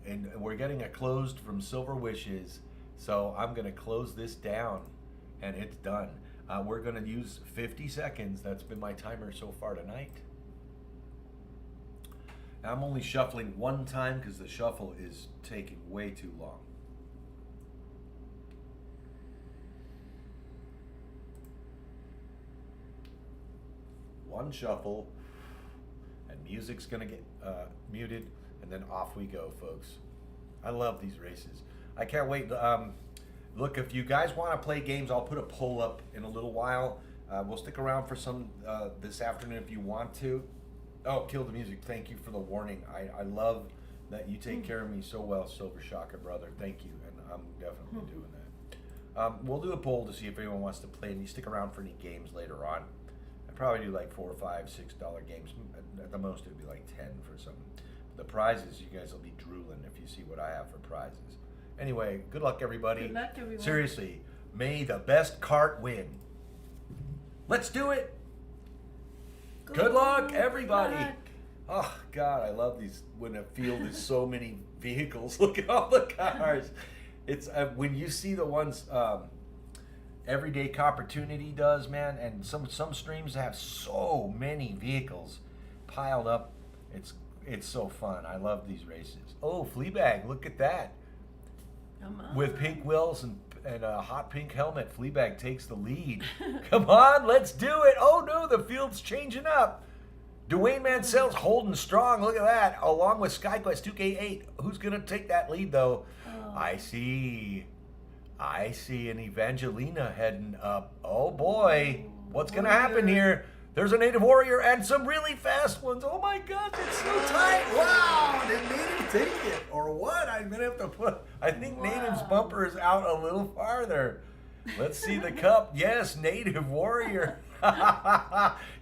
And we're getting it closed from Silver Wishes, so I'm gonna close this down, and it's done. We're gonna use 50 seconds. That's been my timer so far tonight. I'm only shuffling one time because the shuffle is taking way too long. One shuffle, and music's gonna get muted, and then off we go, folks. I love these races. I can't wait. Look, if you guys want to play games, I'll put a poll up in a little while. We'll stick around for some this afternoon if you want to. Oh, kill the music. Thank you for the warning. I love that you take care of me so well, Silver Shocker, brother. Thank you, and I'm definitely doing that. We'll do a poll to see if anyone wants to play, and you stick around for any games later on. I'd probably do like $4 or $5, $6 games. At the most, it would be like 10 for some. The prizes, you guys will be drooling if you see what I have for prizes. Anyway, good luck, everybody. Good luck, everyone. Seriously, may the best cart win. Let's do it. Good luck, everybody. Good luck. Oh God, I love these when a field is so many vehicles. Look at all the cars. It's when you see the ones Everyday Opportunity does, man, and some streams have so many vehicles piled up. It's so fun. I love these races. Oh, Fleabag, look at that. Come on. With pink wheels and a hot pink helmet, Fleabag takes the lead. Come on, let's do it. Oh no, the field's changing up. Dwayne Mansell's holding strong. Look at that. Along with SkyQuest 2K8. Who's going to take that lead, though? Oh. I see an Evangelina heading up. Oh, boy. What's going to happen here? There's a Native Warrior and some really fast ones. Oh, my gosh. It's so tight. Wow. Did Native take it? Or what? I'm going to have to put... I think Native's bumper is out a little farther. Let's see the cup. Yes, Native Warrior.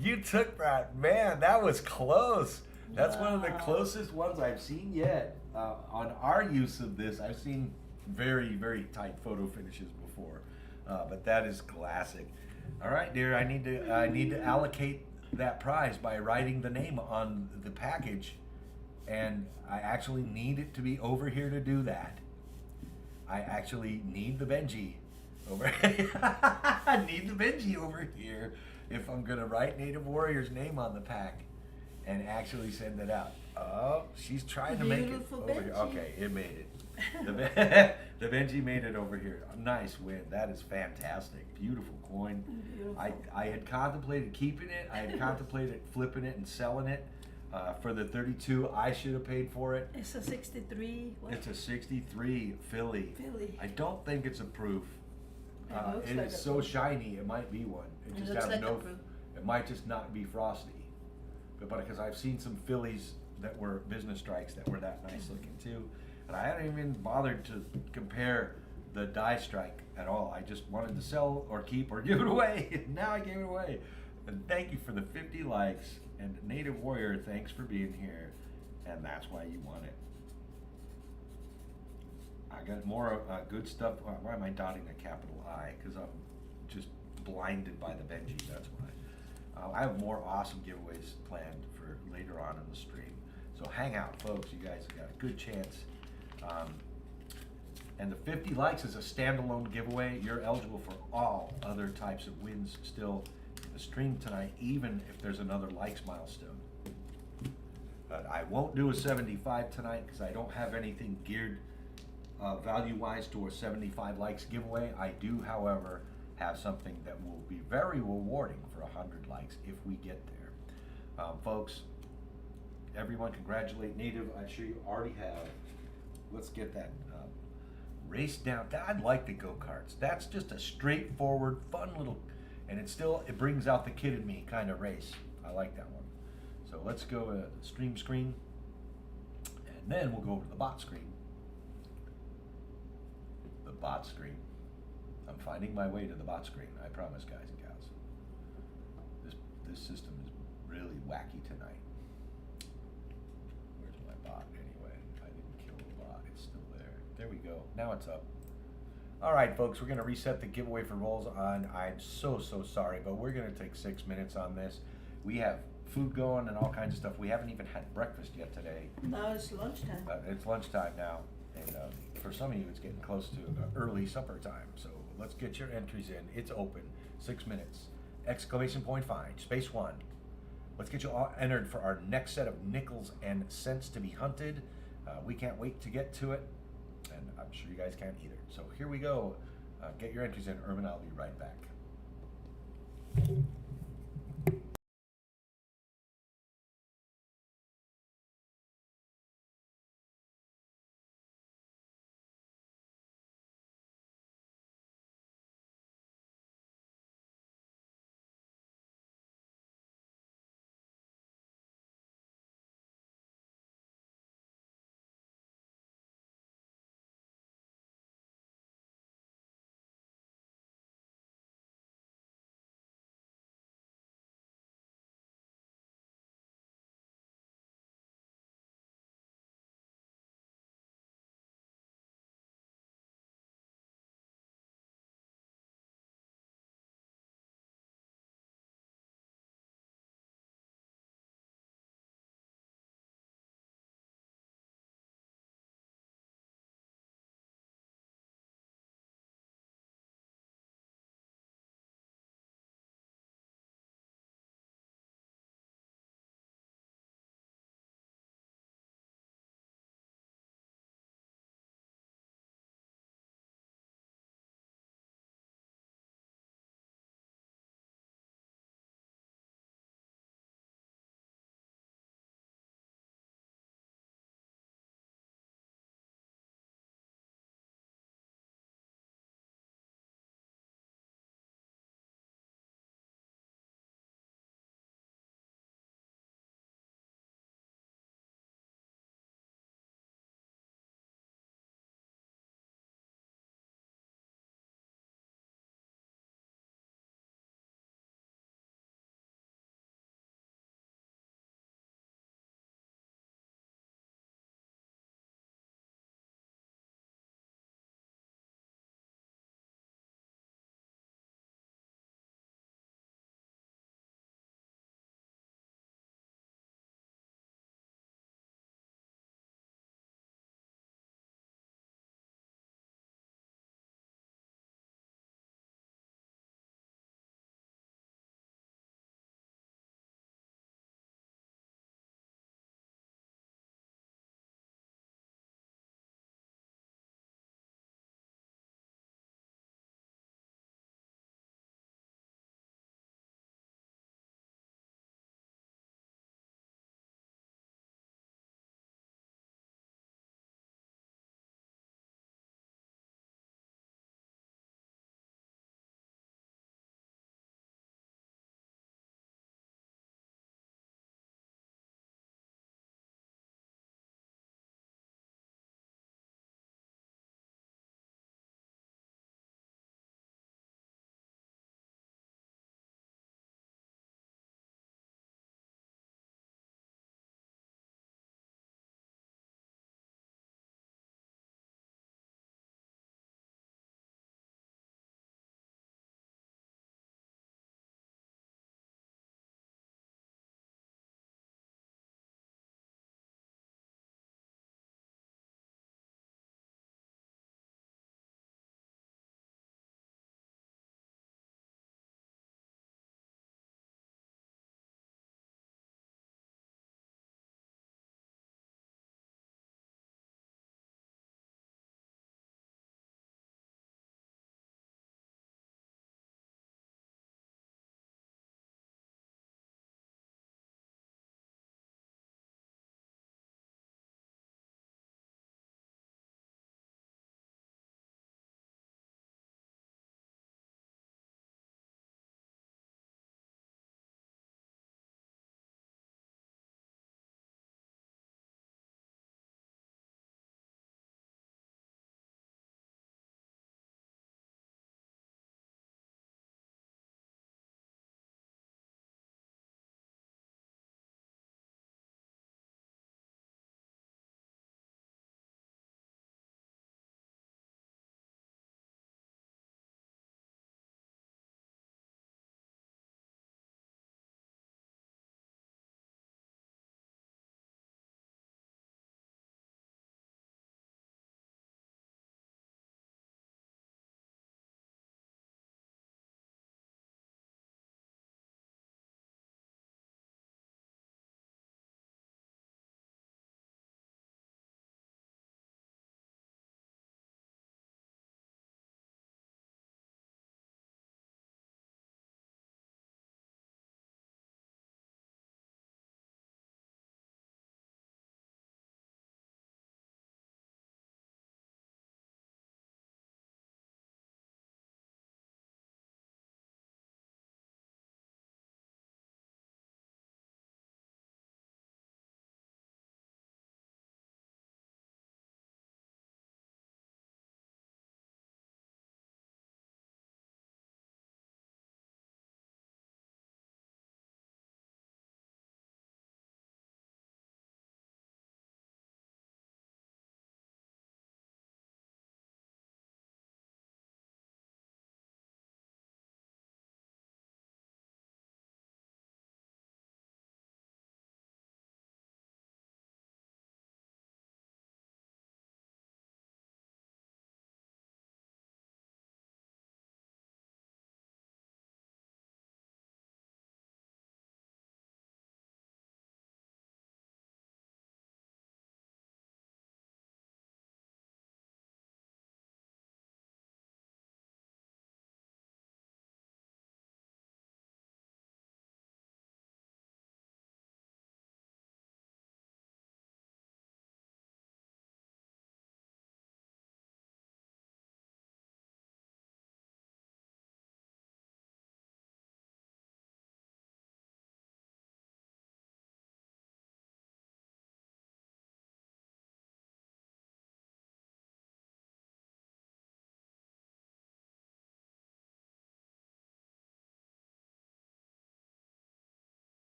You took that. Man, that was close. That's one of the closest ones I've seen yet. On our use of this, I've seen very, very tight photo finishes before. But that is classic. All right, dear, I need to allocate that prize by writing the name on the package. And I actually need it to be over here to do that. I actually need the Benji over I need the Benji over here if I'm gonna write Native Warrior's name on the pack and actually send it out. Oh, she's trying to make it Beautiful over here. Benji. Okay, it made it. The Benji made it over here. Nice win. That is fantastic. Beautiful coin. Beautiful. I had contemplated keeping it. I had contemplated flipping it and selling it. For the 32, I should have paid for it. It's a 63. What? It's a 63 Philly. Philly. I don't think it's a proof. It looks It like is a so proof. shiny, it might be one. It just looks have like a no. proof. It might just not be frosty. But because I've seen some Phillies that were business strikes that were that nice looking too, and I hadn't even bothered to compare the die strike at all. I just wanted to sell or keep or give it away. Now I gave it away. And thank you for the 50 likes. And Native Warrior, thanks for being here. And that's why you want it. I got more good stuff. Why am I dotting a capital I? Because I'm just blinded by the Benji, that's why. I have more awesome giveaways planned for later on in the stream. So hang out, folks. You guys have got a good chance. And the 50 likes is a standalone giveaway. You're eligible for all other types of wins still in the stream tonight, even if there's another likes milestone. But I won't do a 75 tonight because I don't have anything geared value-wise to a 75 likes giveaway. I do, however, have something that will be very rewarding for 100 likes if we get there. Folks, everyone congratulate Native. I'm sure you already have. Let's get that race down. I'd like the go-karts. That's just a straightforward, fun little, and it brings out the kid in me kind of race. I like that one. So let's go to the stream screen, and then we'll go over to the bot screen. The bot screen. I'm finding my way to the bot screen. I promise, guys and gals. This system is really wacky tonight. Where's my bot anyway? I didn't kill the bot. It's still there. There we go. Now it's up. All right, folks, we're going to reset the giveaway for rolls on. I'm so sorry, but we're going to take 6 minutes on this. We have food going and all kinds of stuff. We haven't even had breakfast yet today. Now it's lunchtime. It's lunchtime now, and for some of you, it's getting close to early supper time. So let's get your entries in. It's open. 6 minutes. Exclamation point find. Space 1. Let's get you all entered for our next set of nickels and cents to be hunted. We can't wait to get to it, and I'm sure you guys can't either. So here we go. Get your entries in. Irma, I'll be right back.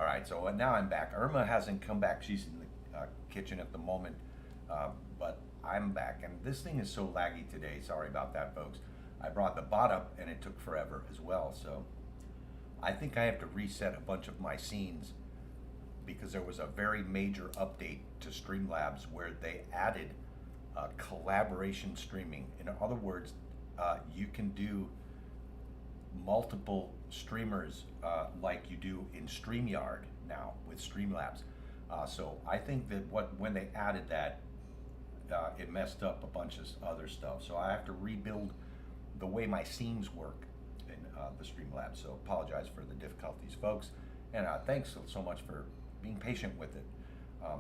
All right, so now I'm back. Irma hasn't come back. She's in the kitchen at the moment, but I'm back. And this thing is so laggy today. Sorry about that, folks. I brought the bot up and it took forever as well. So I think I have to reset a bunch of my scenes because there was a very major update to Streamlabs where they added collaboration streaming. In other words, you can do multiple streamers like you do in StreamYard now with Streamlabs. So I think that when they added that, it messed up a bunch of other stuff. So I have to rebuild the way my scenes work in the Streamlabs. So apologize for the difficulties, folks. And thanks so much for being patient with it.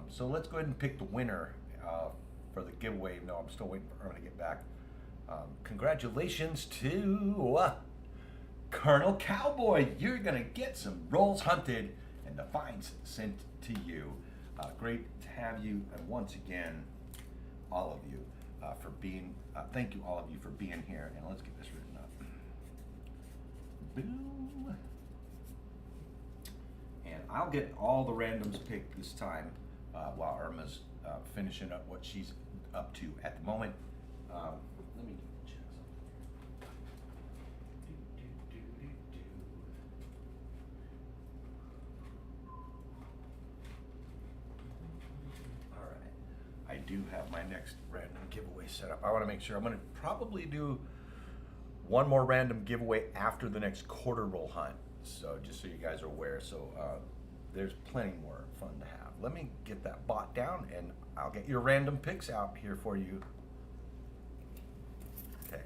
So let's go ahead and pick the winner for the giveaway. No, I'm still waiting for Irma to get back. Congratulations to Colonel Cowboy. You're gonna get some rolls hunted and the fines sent to you. Great to have you, and once again, all of you for being. Thank you, all of you, for being here. And let's get this written up. Boom. And I'll get all the randoms picked this time while Irma's finishing up what she's up to at the moment. Let me check something. All right, I do have my next random giveaway set up. I want to make sure. I'm going to probably do one more random giveaway after the next quarter roll hunt. So just so you guys are aware. So there's plenty more fun to have. Let me get that bot down and I'll get your random picks out here for you. Okay,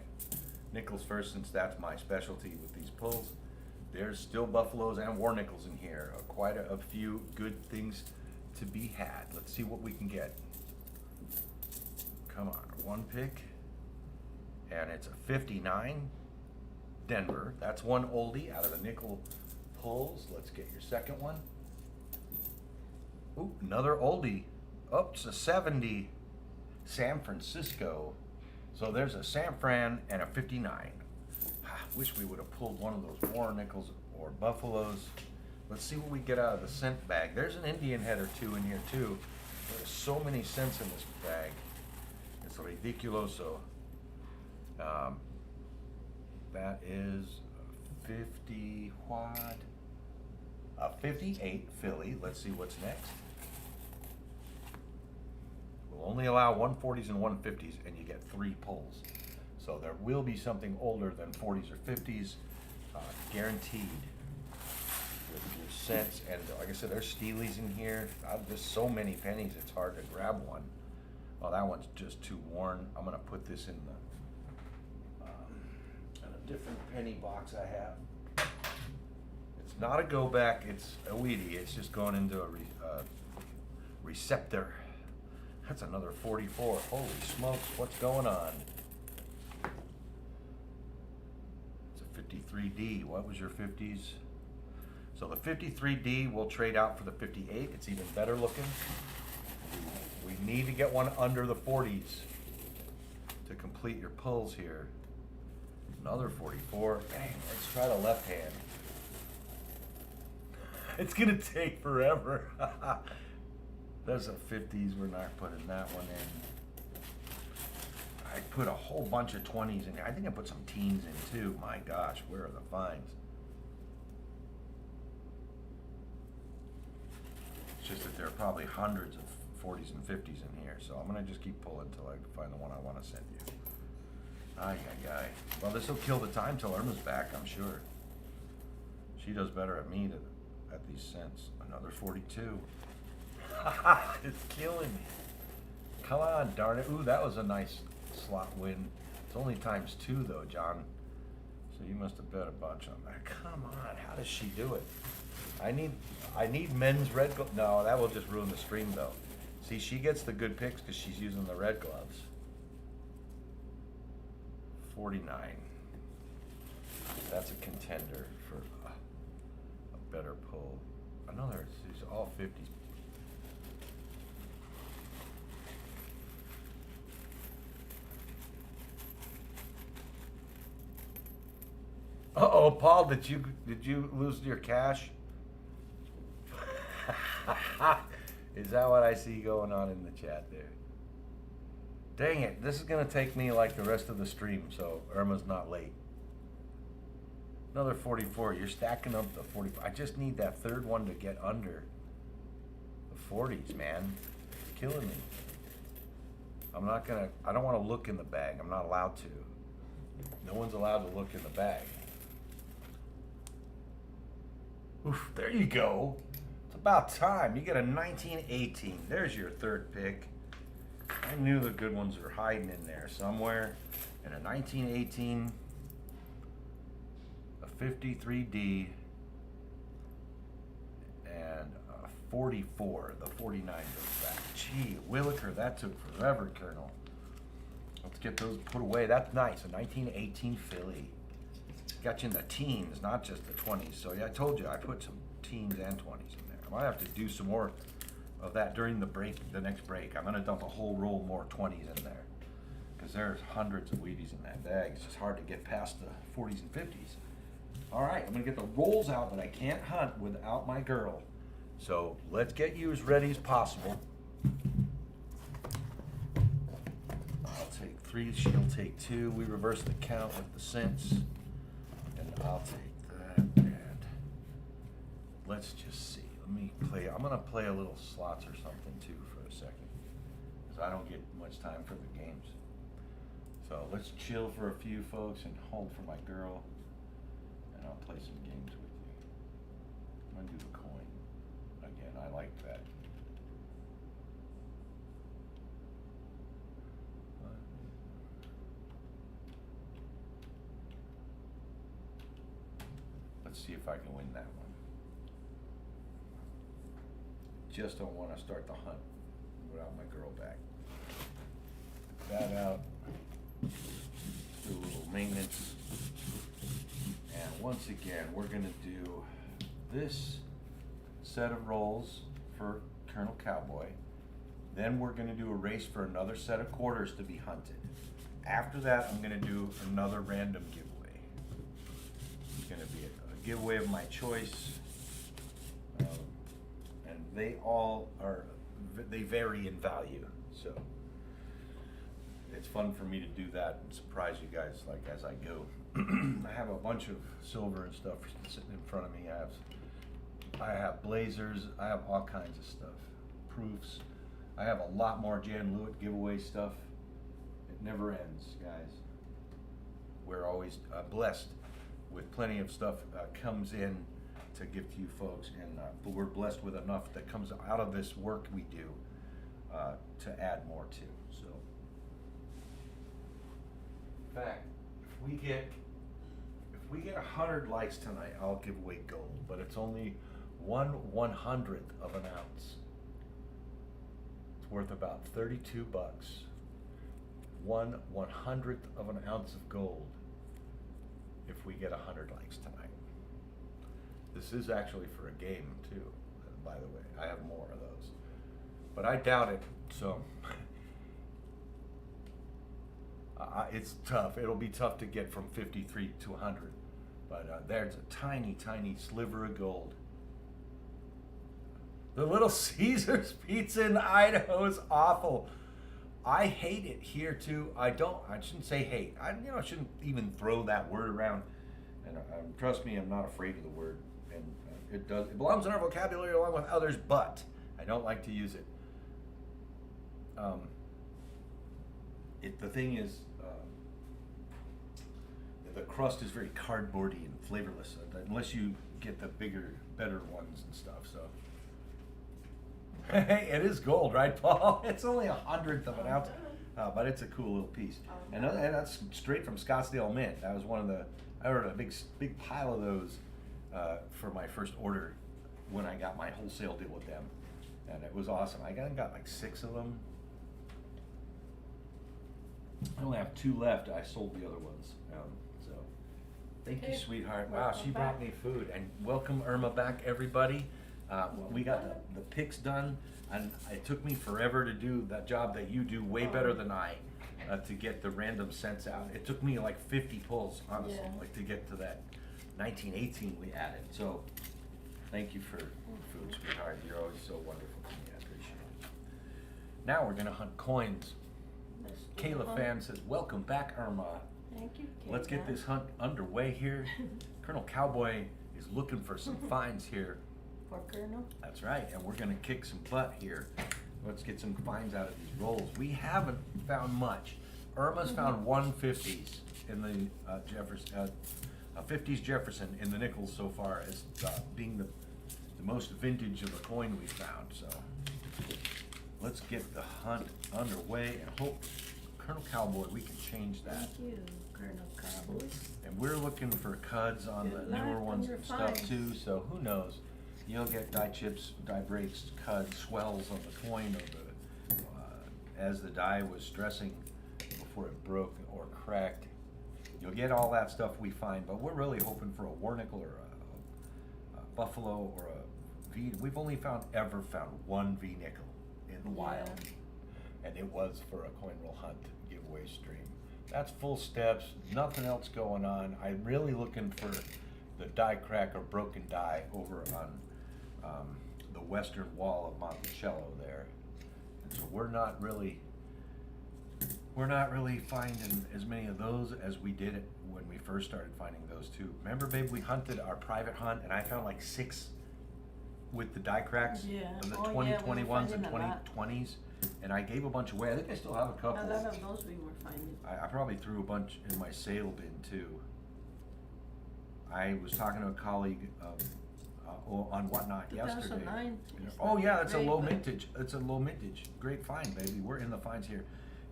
nickels first, since that's my specialty with these pulls. There's still buffaloes and war nickels in here. Quite a few good things to be had. Let's see what we can get. Come on, one pick. And it's a 59 Denver. That's one oldie out of the nickel pulls. Let's get your second one. Ooh, another oldie. Oh, it's a 70 San Francisco. So there's a San Fran and a 59. Wish we would have pulled one of those war nickels or buffaloes. Let's see what we get out of the scent bag. There's an Indian head or two in here too. There's so many scents in this bag. It's ridiculoso. That is 50 what? A 58 Philly. Let's see what's next. We'll only allow 140s and 150s, and you get 3 pulls. So there will be something older than 40s or 50s, guaranteed. With your scents, and like I said, there's Steelies in here. There's so many pennies, it's hard to grab one. Oh, that one's just too worn. I'm gonna put this in a different penny box I have. It's not a go back, it's a weedy. It's just going into a receptor. That's another 44. Holy smokes, what's going on? It's a 53D. What was your 50s? So the 53D will trade out for the 58. It's even better looking. We need to get one under the 40s to complete your pulls here. Another 44. Dang, let's try the left hand. It's gonna take forever. There's a 50s. We're not putting that one in. I put a whole bunch of 20s in there. I think I put some teens in too. My gosh, where are the fines? It's just that there are probably hundreds of 40s and 50s in here. So I'm gonna just keep pulling until I find the one I want to send you. Ay, ay, ay. Well, this will kill the time till Irma's back, I'm sure. She does better at me at these cents. Another 42. It's killing me. Come on, darn it. Ooh, that was a nice slot win. It's only times 2 though, John. So you must have bet a bunch on that. Come on, how does she do it? I need men's red gloves. No, that will just ruin the stream though. See, she gets the good picks because she's using the red gloves. 49. That's a contender for a better pull. Another, these are all 50s. Uh-oh, Paul, did you lose your cash? Is that what I see going on in the chat there? Dang it, this is gonna take me like the rest of the stream, so Irma's not late. Another 44, you're stacking up the 44. I just need that third one to get under the 40s, man. It's killing me. I don't wanna look in the bag, I'm not allowed to. No one's allowed to look in the bag. Oof, there you go. It's about time. You get a 1918. There's your third pick. I knew the good ones were hiding in there somewhere. And a 1918, a 53D, and a 44. The 49 goes back. Gee, Williker, that took forever, Colonel. Let's get those put away. That's nice. A 1918 Philly. Got you in the teens, not just the 20s. So yeah, I told you I put some teens and 20s in there. I might have to do some more of that during the break, the next break. I'm gonna dump a whole roll more 20s in there, because there's hundreds of Wheaties in that bag. It's just hard to get past the 40s and 50s. All right, I'm gonna get the rolls out, but I can't hunt without my girl. So let's get you as ready as possible. I'll take 3, she'll take 2. We reverse the count with the cents. And I'll take that, and let's just see. Let me play. I'm gonna play a little slots or something too for a second, because I don't get much time for the games. So let's chill for a few folks and hold for my girl, and I'll play some games with you. I'm gonna do the coin again. I like that. Let's see if I can win that one. Just don't want to start the hunt without my girl back. That out. Do a little maintenance. And once again, we're going to do this set of rolls for Colonel Cowboy. Then we're going to do a race for another set of quarters to be hunted. After that, I'm going to do another random giveaway. It's going to be a giveaway of my choice. And they all are, they vary in value. So it's fun for me to do that and surprise you guys like as I go. I have a bunch of silver and stuff sitting in front of me. I have blazers. I have all kinds of stuff. Proofs. I have a lot more Jan Lewitt giveaway stuff. It never ends, guys. We're always blessed with plenty of stuff comes in to give to you folks, and but we're blessed with enough that comes out of this work we do to add more to. So, in fact, if we get 100 likes tonight, I'll give away gold, but it's only 1/100th of an ounce. It's worth about 32 bucks. 1/100th of an ounce of gold if we get 100 likes tonight. This is actually for a game too, by the way. I have more of those, but I doubt it, so it's tough. It'll be tough to get from 53 to 100, but there's a tiny, tiny sliver of gold. The Little Caesars pizza in Idaho is awful. I hate it here too. I shouldn't say hate. I shouldn't even throw that word around. And trust me, I'm not afraid of the word. And it belongs in our vocabulary along with others, but I don't like to use it. The thing is, the crust is very cardboardy and flavorless, unless you get the bigger, better ones and stuff. So, hey, it is gold, right, Paul? It's only 100th of an ounce, but it's a cool little piece. And that's straight from Scottsdale Mint. That was I ordered a big pile of those for my first order when I got my wholesale deal with them, and it was awesome. I got like 6 of them. I only have 2 left. I sold the other ones. So thank you, sweetheart. Wow, she brought me food. And welcome Irma back, everybody. We got the picks done, and it took me forever to do that job that you do way better than I, to get the random cents out. It took me like 50 pulls, honestly, like to get to that 1918 we added. So Thank you for food, sweetheart. You're always so wonderful to me. I appreciate it. Now we're gonna hunt coins. Let's do Kayla one. Fan says, welcome back, Irma. Thank you, Let's get Kayla. this hunt underway here. Colonel Cowboy is looking for some finds here. For Colonel? That's right, and we're gonna kick some butt here. Let's get some finds out of these rolls. We haven't found much. Irma's found 150s in the Jefferson, 50s Jefferson in the nickels so far as being the most vintage of the coin we found. So let's get the hunt underway and hope, Colonel Cowboy, we can change that. Thank you, Colonel Cowboy. And we're looking for cuds on Good the newer luck ones on your and stuff finds. too, so who knows? You'll get die chips, die breaks, cuds, swells on the coin of the, as the die was stressing before it broke or cracked. You'll get all that stuff we find, but we're really hoping for a war nickel or a buffalo or a V. We've only ever found one V nickel in the wild, and it was for a coin roll hunt giveaway stream. That's full steps, nothing else going on. I'm really looking for the die crack or broken die over on the western wall of Monticello there. And so we're not really finding as many of those as we did when we first started finding those too. Remember, babe, we hunted our private hunt and I found like 6 with the die cracks Yeah. of the Oh, yeah, we were 2021s and finding a lot. 2020s, and I gave a bunch away. I think I still have a A couple. lot of those we were finding. I probably threw a bunch in my sale bin too. I was talking to a colleague on Whatnot yesterday. 2009. It's Oh not yeah, it's a great, low but- mintage. It's a low mintage. Great find, baby. We're in the finds here.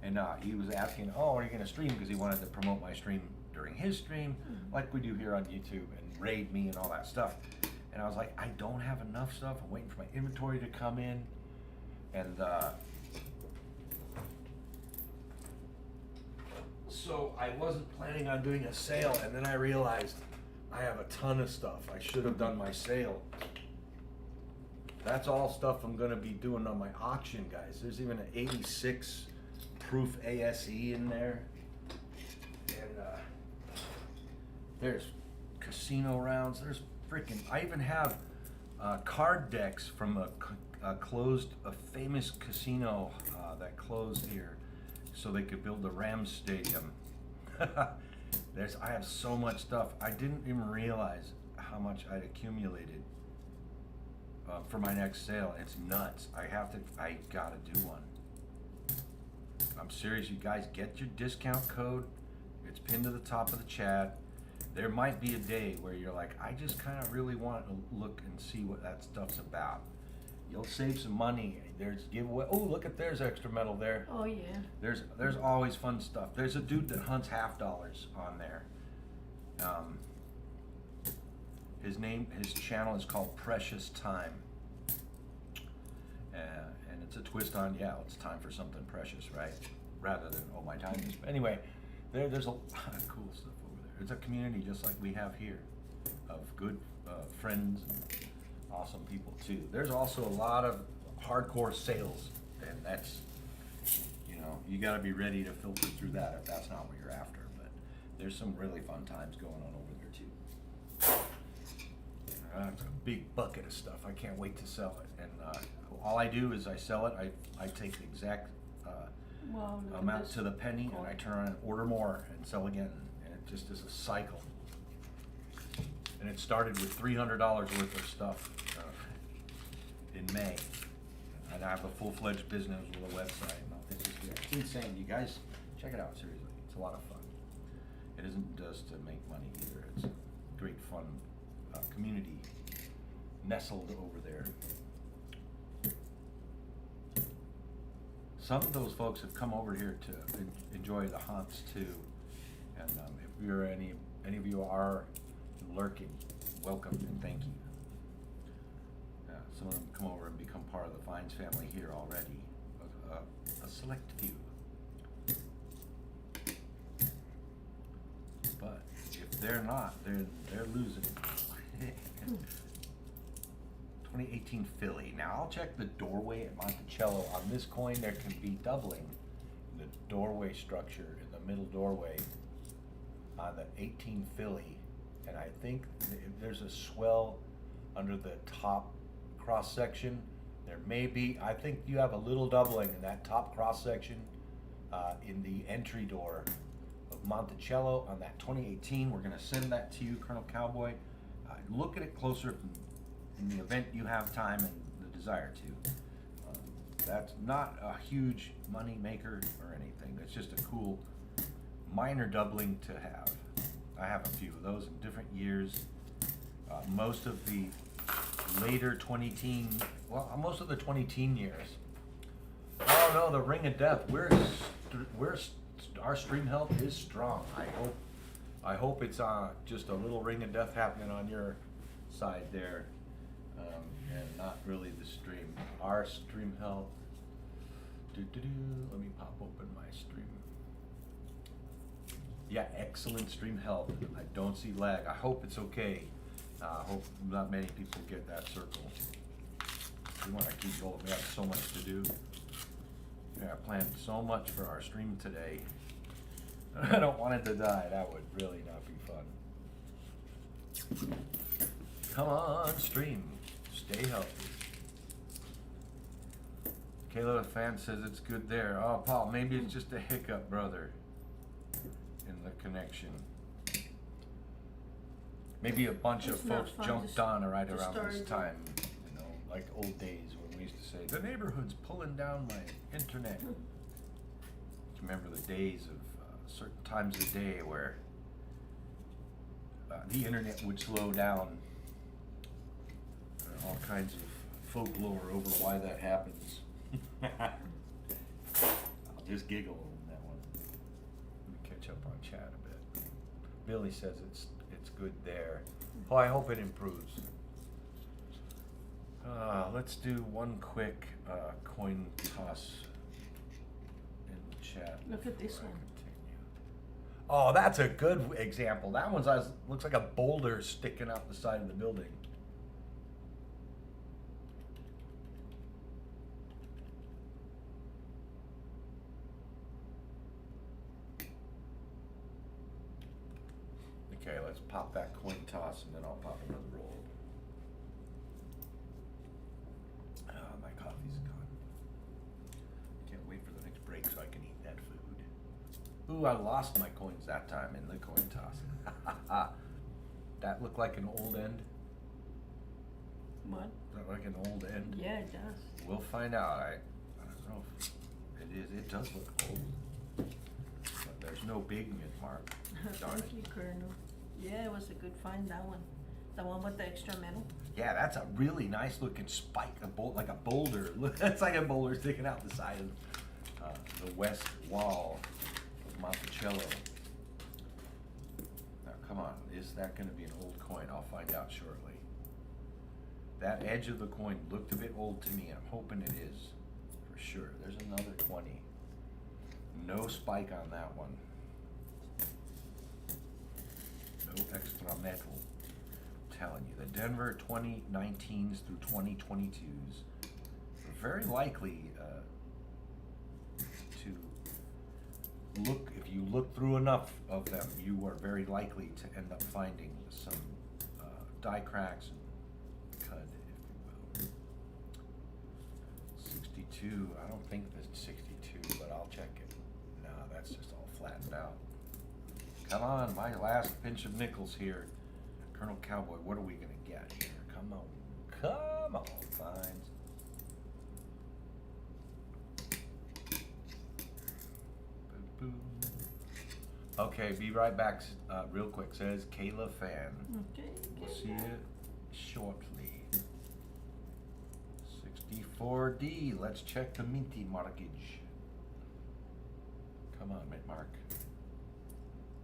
And he was asking, oh, are you gonna stream? Because he wanted to promote my stream during his stream, like we do here on YouTube, and raid me and all that stuff. And I was like, I don't have enough stuff. I'm waiting for my inventory to come in. And so I wasn't planning on doing a sale, and then I realized I have a ton of stuff. I should have done my sale. That's all stuff I'm gonna be doing on my auction, guys. There's even an 86 proof ASE in there. And there's casino rounds. There's freaking, I even have card decks from a famous casino that closed here so they could build the Rams stadium. I have so much stuff. I didn't even realize how much I'd accumulated for my next sale. It's nuts. I gotta do one. I'm serious, you guys, get your discount code. It's pinned to the top of the chat. There might be a day where you're like, I just kind of really want to look and see what that stuff's about. You'll save some money. There's giveaway. Oh, look at, there's extra metal there. Oh, yeah. There's always fun stuff. There's a dude that hunts $50 on there. His channel is called Precious Time. And it's a twist on, yeah, it's time for something precious, right? Rather than, oh, my time is. Anyway, there's a lot of cool stuff over there. It's a community just like we have here of good friends and awesome people too. There's also a lot of hardcore sales, and that's, you gotta be ready to filter through that if that's not what you're after. But there's some really fun times going on over there too. It's a big bucket of stuff. I can't wait to sell it. And all I do is I sell it. I take the exact Wow, look at amount this. to the penny, and I turn around and order more and sell again. And it just is a cycle. And it started with $300 worth of stuff in May. And I have a full-fledged business with a website. It's insane. You guys, check it out, seriously. It's a lot of fun. It isn't just to make money either. It's great fun community nestled over there. Some of those folks have come over here to enjoy the hunts too. And if you're any of you are lurking, welcome and thank you. Some of them come over and become part of the Fines family here already. A select few. But if they're not, they're losing. 2018 Philly. Now I'll check the doorway at Monticello. On this coin there can be doubling the doorway structure in the middle doorway on the 18 Philly. And I think there's a swell under the top cross section. There may be, I think you have a little doubling in that top cross section in the entry door of Monticello on that 2018. We're gonna send that to you, Colonel Cowboy. Look at it closer in the event you have time and the desire to. That's not a huge money maker or anything. It's just a cool minor doubling to have. I have a few of those in different years. Most of the later 20-teen, well, most of the 20-teen years. Oh no, the Ring of Death. Our stream health is strong. I hope it's just a little Ring of Death happening on your side there, and not really the stream. Our stream health. Let me pop open my stream. Yeah, excellent stream health. I don't see lag. I hope it's okay. I hope not many people get that circle. We want to keep going. We have so much to do. Yeah, I planned so much for our stream today. I don't want it to die. That would really not be fun. Come on, stream. Stay healthy. Kayla fan says it's good there. Oh, Paul, maybe it's just a hiccup, brother, in the connection. Maybe a bunch of It's not folks fun jumped to on right to around start this it. time, you know, like old days when we used to say, the neighborhood's pulling down my internet. Remember the days of certain times of the day where the internet would slow down. All kinds of folklore over why that happens. I'll just giggle on that one. Let me catch up on chat a bit. Billy says it's good there. Oh, I hope it improves. Let's do one quick coin toss in the chat. Look at this before I one. continue. Oh, that's a good example. That one's looks like a boulder sticking out the side of the building. Okay, let's pop that coin toss and then I'll pop another roll. Oh, my coffee's gone. Can't wait for the next break so I can eat that food. Ooh, I lost my coins that time in the coin toss. That looked like an old end. What? Look like an old end. Yeah, it does. We'll find out. I don't know if it is. It does look old. But there's no big mid mark. Darn it. Thank you, Colonel. Yeah, it was a good find, that one. The one with the extra metal. Yeah, that's a really nice looking spike, like a boulder. Look, that's like a boulder sticking out the side of the west wall of Monticello. Now, come on, is that going to be an old coin? I'll find out shortly. That edge of the coin looked a bit old to me, and I'm hoping it is, for sure. There's another 20. No spike on that one. No extra metal. I'm telling you, the Denver 2019s through 2022s are very likely to look, if you look through enough of them, you are very likely to end up finding some die cracks and cud, if you will. 62, I don't think that's 62, but I'll check it. No, that's just all flattened out. Come on, my last pinch of nickels here. Colonel Cowboy, what are we gonna get here? Come on. Come on, Fines. Boom, boom. Okay, be right back real quick, says Kayla Fan. Okay. We'll see you shortly. 64D, let's check the minty mortgage. Come on, mid-mark.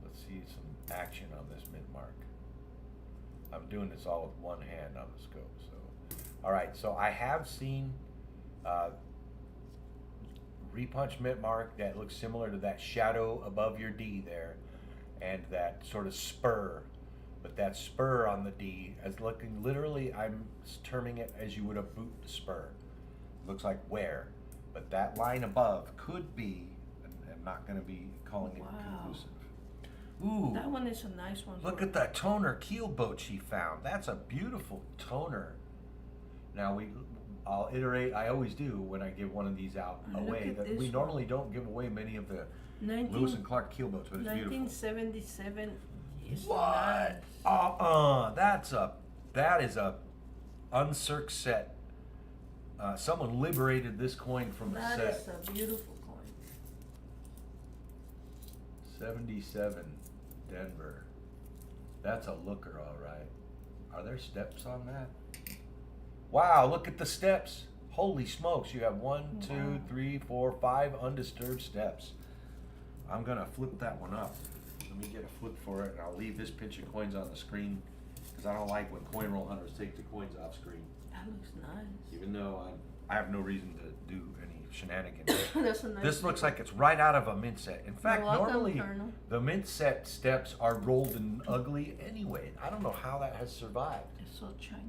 Let's see some action on this mid-mark. I'm doing this all with one hand on the scope, so. All right, so I have seen repunch mid-mark that looks similar to that shadow above your D there, and that sort of spur, but that spur on the D is looking, literally, I'm terming it as you would a boot spur. Looks like wear, but that line above could be, and I'm not gonna be calling it Wow. conclusive. Ooh, That one is a nice one. look at that toner keel boat she found. That's a beautiful toner. Now I'll iterate. I always do when I give one of these out Look away. at That this we one. normally don't give away many of the Lewis and Clark keel boats, but it's beautiful. 1977 is What? nice. That is a uncirc set. Someone liberated this coin from a That set. is a beautiful coin. 77 Denver. That's a looker, all right. Are there steps on that? Wow, look at the steps. Holy smokes, you have 1, 2, Wow. 3, 4, 5 undisturbed steps. I'm gonna flip that one up. Let me get a flip for it, and I'll leave this pinch of coins on the screen because I don't like when coin roll hunters take the coins off screen. That looks nice. Even though I have no reason to do any shenanigans. That's a nice. This looks like it's right out of a mint set. In fact, You're welcome, normally Colonel. the mint set steps are rolled and ugly anyway. I don't know how that has survived. It's so shiny.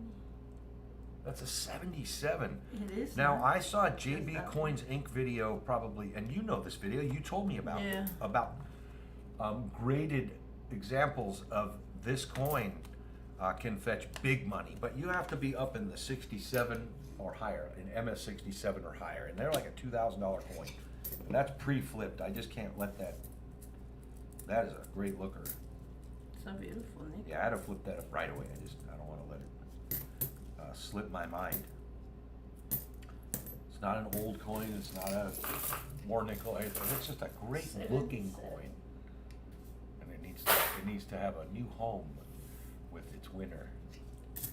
That's a 77. It is. Now, nice. I saw a JB that Coins Inc. video probably, and you know this video, you told me about Yeah. graded examples of this coin can fetch big money, but you have to be up in the 67 or higher, in MS 67 or higher, and they're like a $2,000 coin. And that's pre-flipped. I just can't let that. That is a great looker. It's a beautiful nickel. Yeah, I had to flip that up right away. I don't want to let it slip my mind. It's not an old coin. It's not a more nickel. It's just a great looking 77. coin, and it needs to have a new home with its winner.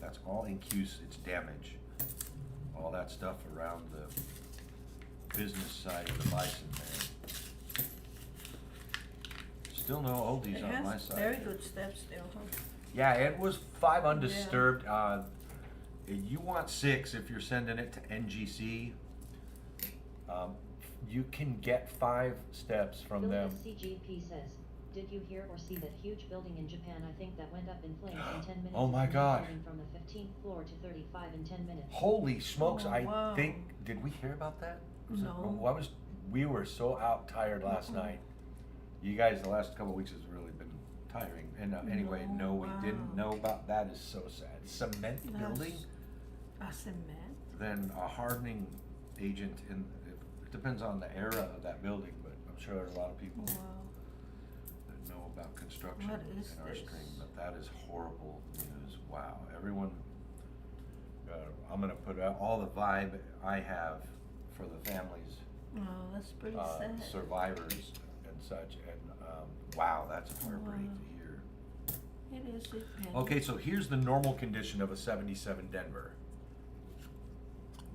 That's all incuse its damage. All that stuff around the business side of the bison there. Still no oldies It on my has side. very good steps still, huh? Yeah, it was 5 undisturbed. You want 6 if you're sending it to NGC. You can get 5 steps from Bill them. SCGP says, did you hear or see that huge building in Japan, I think that went up in flames in 10 minutes? Oh my and now gosh. moving from the 15th floor to 35 in 10 minutes. Holy smokes! Oh, I wow. think did we hear about that? No. We were so out tired last night. You guys, the last couple of weeks has really been tiring. And anyway, no, we didn't wow. know about that. Is so sad. Cement building, A cement? then a hardening agent. It depends on the era of that building, but I'm sure there are a lot of people Wow. that know about construction What is in our this? stream. But that is horrible news. Wow, everyone. I'm gonna put out all the vibe I have for the families. Oh, that's pretty sad. Survivors and such, and wow, that's a heartbreak Wow. to hear. It is. Okay, so here's the normal condition of a 77 Denver.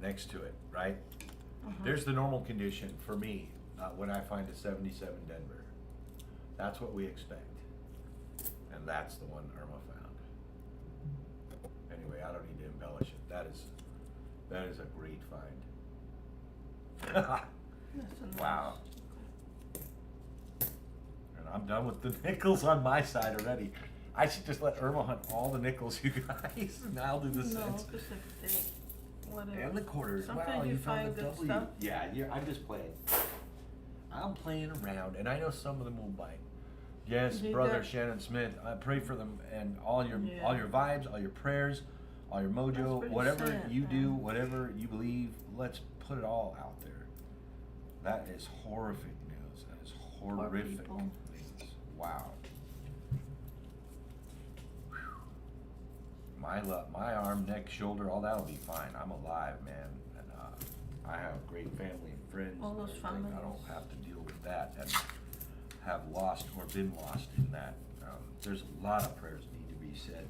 Next to it, right? There's the normal condition for me when I find a 77 Denver. That's what we expect, and that's the one Irma found. Anyway, I don't need to embellish it. That is a great find. That's a nice. Wow. And I'm done with the nickels on my side already. I should just let Irma hunt all the nickels, you guys, and I'll do the No, cents. because if they, whatever. And the quarters. Sometimes Wow, you you found find the good W. stuff. Yeah, I'm just playing. I'm playing around, and I know some of them will bite. Yes, You brother got- Shannon Smith, I pray for them and all your Yeah. vibes, all your prayers, all your mojo, That's pretty whatever sad, you do, man. whatever you believe. Let's put it all out there. That is horrific news. That is horrific people. news. Wow. My arm, neck, shoulder, all that'll be fine. I'm alive, man, and I have great family and friends. All those and everything. I families. don't have to deal with that and have lost or been lost in that. There's a lot of prayers need to be said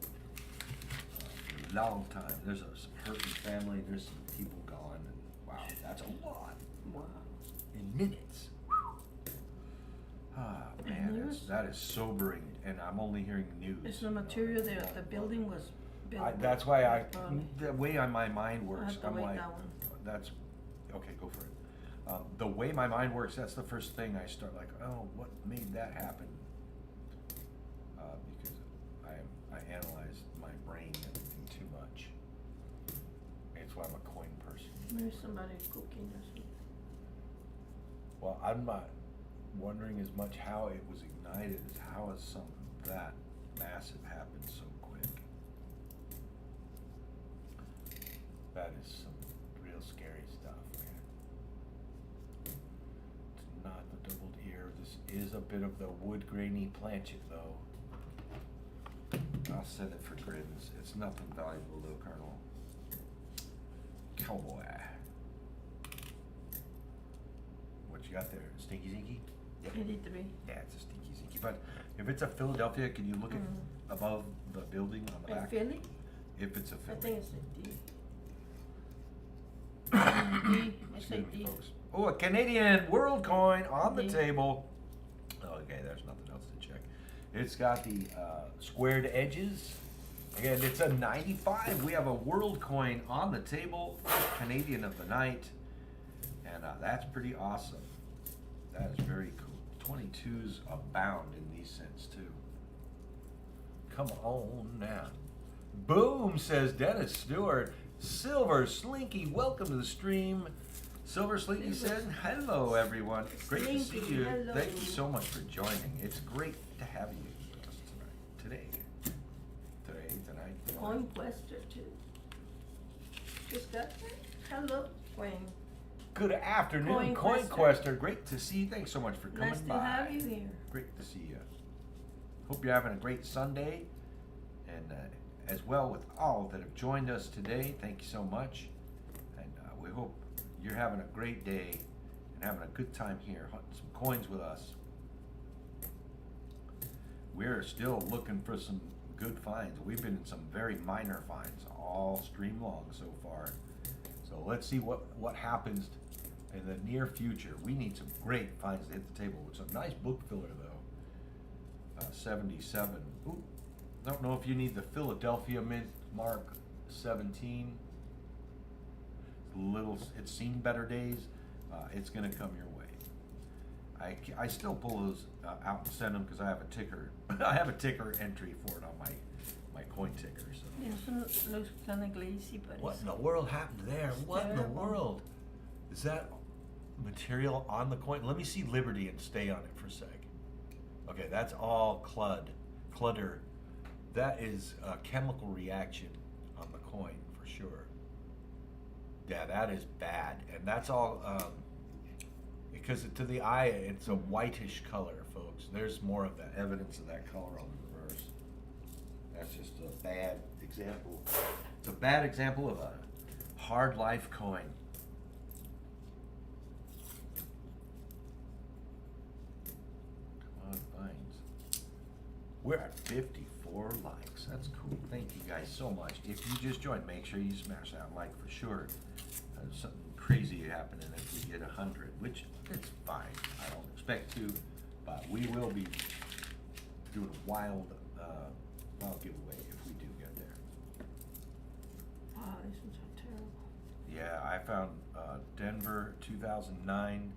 for a long time. There's some hurting family. There's some people gone, and wow, that's a lot Wow. in minutes. Ah, man, that is sobering, and I'm only hearing news. It's the material there. The building was built. That's why probably. the way my mind I works, have to I'm wait like, that one. that's, okay, go for it. The way my mind works, that's the first thing I start like, oh, what made that happen? Because I analyze my brain and too much. It's why I'm a coin person. Maybe somebody cooking or something. Well, I'm not wondering as much how it was ignited as how has something that massive happened so quick. That is some real scary stuff, man. It's not the doubled ear. This is a bit of the wood grainy planchet, though. I'll set it for grins. It's nothing valuable, though, Colonel. Cowboy. What you got there? Stinky Zinky? Yep. 83. Yeah, it's a Stinky Zinky. But if it's a Philadelphia, can you look at above the building on the And back? Philly? If it's a I Philly. think it's a D. D. It's a Excuse me, D. folks. Oh, a Canadian world coin on the D. table. Okay, there's nothing else to check. It's got the squared edges. Again, it's a 95. We have a world coin on the table, Canadian of the night, and that's pretty awesome. That is very cool. 22s abound in these cents too. Come on now. Boom, says Dennis Stewart. Silver Slinky, welcome to the stream. Silver Slinky said, hello everyone. Great to see Slinky, you. hello. Thank you so much for joining. It's great to have you with us tonight. Tonight. Coin Quester too. Just got that? Hello, Wayne. Good afternoon, Coin Coin Quester. Quester. Great to see you. Thanks so much for coming Nice to by. have you here. Great to see you. Hope you're having a great Sunday, and as well with all that have joined us today. Thank you so much, and we hope you're having a great day and having a good time here, hunting some coins with us. We're still looking for some good finds. We've been in some very minor finds all stream long so far. So let's see what happens in the near future. We need some great finds to hit the table. It's a nice book filler though. 77. Ooh, don't know if you need the Philadelphia Mint Mark 17. It's seen better days. It's gonna come your way. I still pull those out and send them because I have a ticker. I have a ticker entry for it on my coin ticker. So. Yes, it looks kind of glazy, but What it's in the world happened there? It's What in the terrible. world? Is that material on the coin? Let me see Liberty and stay on it for a sec. Okay, that's all clutter. That is a chemical reaction on the coin for sure. Yeah, that is bad, and that's all because to the eye it's a whitish color, folks. There's more of that evidence of that color on the reverse. That's just a bad example. It's a bad example of a hard life coin. Come on, finds. We're at 54 likes. That's cool. Thank you guys so much. If you just joined, make sure you smash that like for sure. Something crazy happening if we get 100, which it's fine. I don't expect to, but we will be doing a wild giveaway if we do get there. wow, this is so terrible. Yeah, I found Denver 2009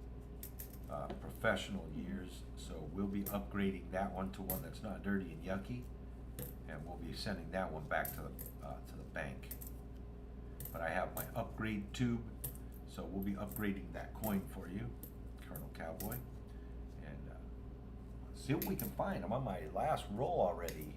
professional years, so we'll be upgrading that one to one that's not dirty and yucky, and we'll be sending that one back to the bank. But I have my upgrade tube, so we'll be upgrading that coin for you, Colonel Cowboy, and see what we can find. I'm on my last roll already.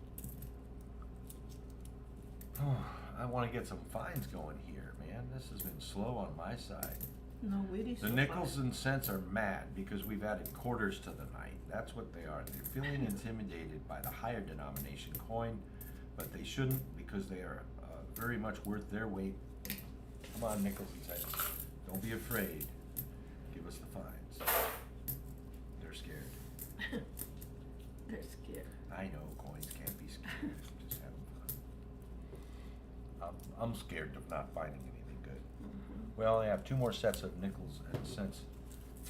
I want to get some finds going here, man. This has been slow on my side. No witty The so nickels far. and cents are mad because we've added quarters to the night. That's what they are. They're feeling intimidated by the higher denomination coin, but they shouldn't because they are very much worth their weight. Come on, nickels and cents. Don't be afraid. Give us the finds. They're scared. They're scared. I know coins can't be scared. Just having fun. I'm scared of not finding anything good. We only have 2 more sets of nickels and cents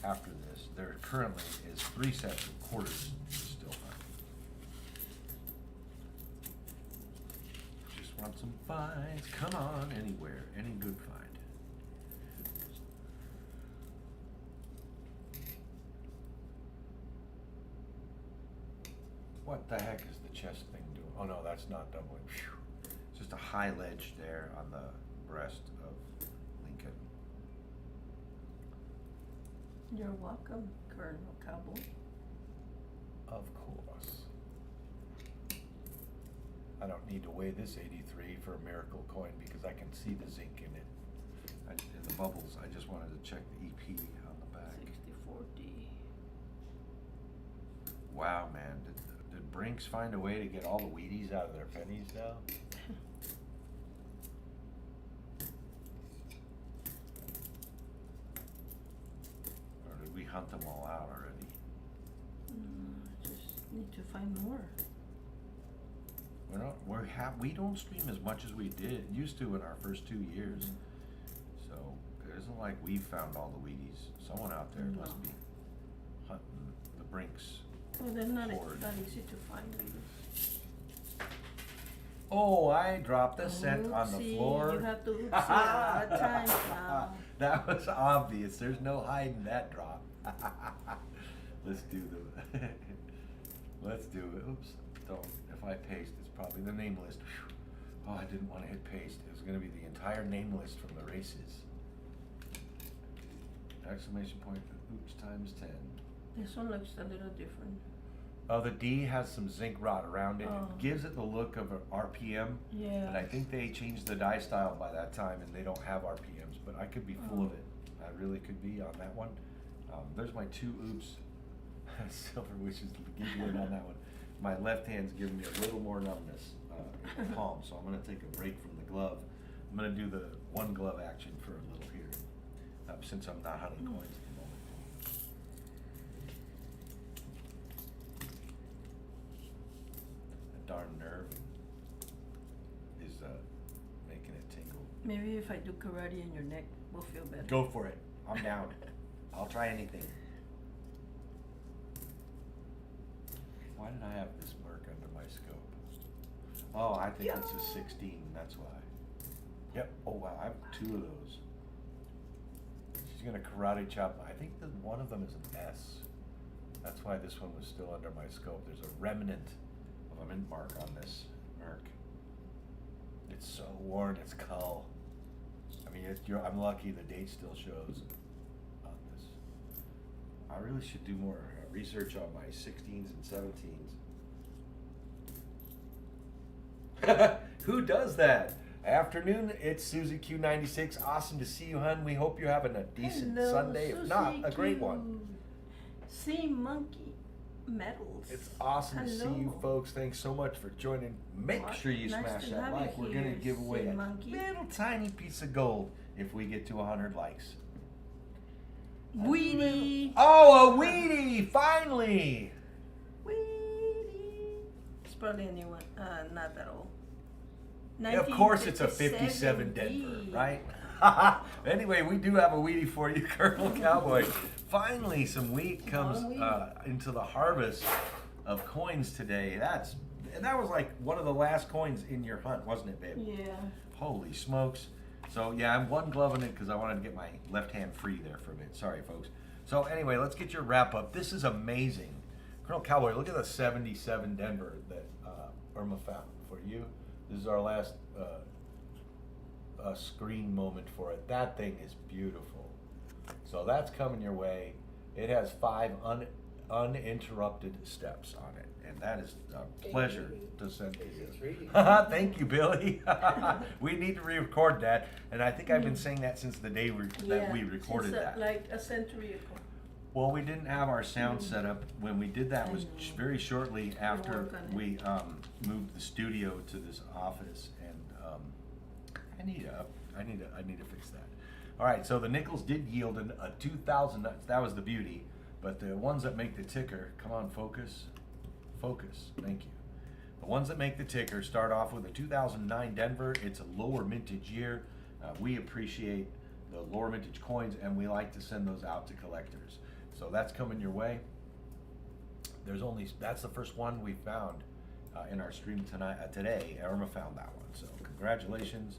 after this. There currently is 3 sets of quarters to still find. Just want some finds. Come on, anywhere, any good find. What the heck is the chest thing doing? Oh no, that's not doubling. Phew. It's just a high ledge there on the breast of Lincoln. You're welcome, Colonel Cowboy. Of course. I don't need to weigh this 83 for a miracle coin because I can see the zinc in it. In the bubbles, I just wanted to check the EP on the back. 60/40. Wow, man. Did Brinks find a way to get all the Wheaties out of their pennies now? Or did we hunt them all out already? Just need to find more. We don't stream as much as we used to in our first 2 years. So it isn't like we found all the Wheaties. Someone out there No. must be hunting the Brinks. Well, they're not Horde. that easy to find, really. Oh, I dropped a cent on the Oopsie, floor. you have to oopsie a lot of times now. That was obvious. There's no hiding that drop. Let's do the. Let's do it. Oops. Don't. If I paste, it's probably the name list. Whew. Oh, I didn't want to hit paste. It was going to be the entire name list from the races. Exclamation point. Oops times 10. This one looks a little different. Oh, the D has some zinc rot around it. Oh. It gives it the look of an RPM. Yeah. And I think they changed the die style by that time and they don't have RPMs, but I could be full of it. I really could be on that one. There's my 2 oops. Silver wishes to give you in on that one. My left hand's giving me a little more numbness in the palm, so I'm gonna take a break from the glove. I'm gonna do the one glove action for a little here, since I'm not hunting coins at the moment. That darn nerve is making it tingle. Maybe if I do karate in your neck, we'll feel better. Go for it. I'm down. I'll try anything. Why did I have this mark under my scope? Oh, I think it's a 16, that's why. Yep, oh wow, I have 2 of those. She's gonna karate chop, I think that one of them is an S. That's why this one was still under my scope. There's a remnant of a mint mark on this mark. It's so worn, it's cull. I mean, I'm lucky the date still shows on this. I really should do more research on my 16s and 17s. Who does that? Afternoon, it's Susie Q96. Awesome to see you, hun. We hope you're having a decent Hello, Sunday. If not, Susie a great Q. one. Sea Monkey Metals. It's awesome to see you Hello. folks. Thanks so much for joining. Make Well, sure you nice smash to that have you like. We're gonna here, give away Sea a Monkey. little tiny piece of gold if we get to 100 likes. Weedy. Oh, a Wheatie! Finally! Weedy. It's probably a new one. Not that old. Yeah, of course it's a 57 Denver, right? Anyway, we do have a Wheatie for you, Colonel Cowboy. Finally, some wheat comes into the harvest of coins today. That was like one of the last coins in your hunt, wasn't it, babe? Yeah. Holy smokes. So yeah, I'm one gloving it because I wanted to get my left hand free there for a bit. Sorry, folks. So anyway, let's get your wrap up. This is amazing. Colonel Cowboy, look at the 77 Denver that Irma found for you. This is our last screen moment for it. That thing is beautiful. So that's coming your way. It has 5 uninterrupted steps on it. And that is a pleasure to send to you. Thank you, Billy. We need to re-record that. And I think I've been saying that since the day that we recorded that. Like a century ago. Well, we didn't have our sound set up. When we did that was I know. very shortly after work on it. we moved the studio to this office, and I need to fix that. All right, so the nickels did yield a 2,000. That was the beauty, but the ones that make the ticker, come on, focus, thank you. The ones that make the ticker start off with a 2009 Denver. It's a lower mintage year. We appreciate the lower mintage coins, and we like to send those out to collectors. So that's coming your way. That's the first one we found in our stream today. Irma found that one, so congratulations.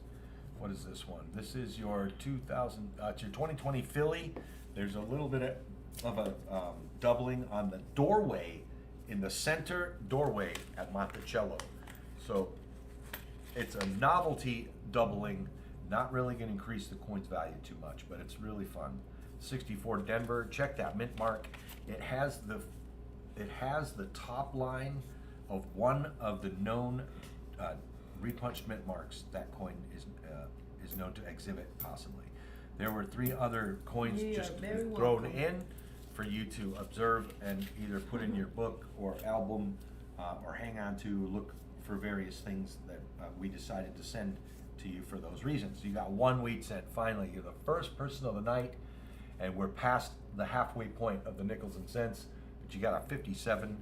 What is this one? This is your 2020 Philly. There's a little bit of a doubling on the doorway, in the center doorway at Monticello. So it's a novelty doubling, not really going to increase the coin's value too much, but it's really fun. 64 Denver. Check that mint mark. It has the top line of one of the known repunched mint marks that coin is known to exhibit, possibly. There were 3 other coins You are just very thrown welcome. in for you to observe and either put in your book or album or hang on to, look for various things that we decided to send to you for those reasons. You got 1 wheat cent. Finally, you're the first person of the night, and we're past the halfway point of the nickels and cents, but you got a 57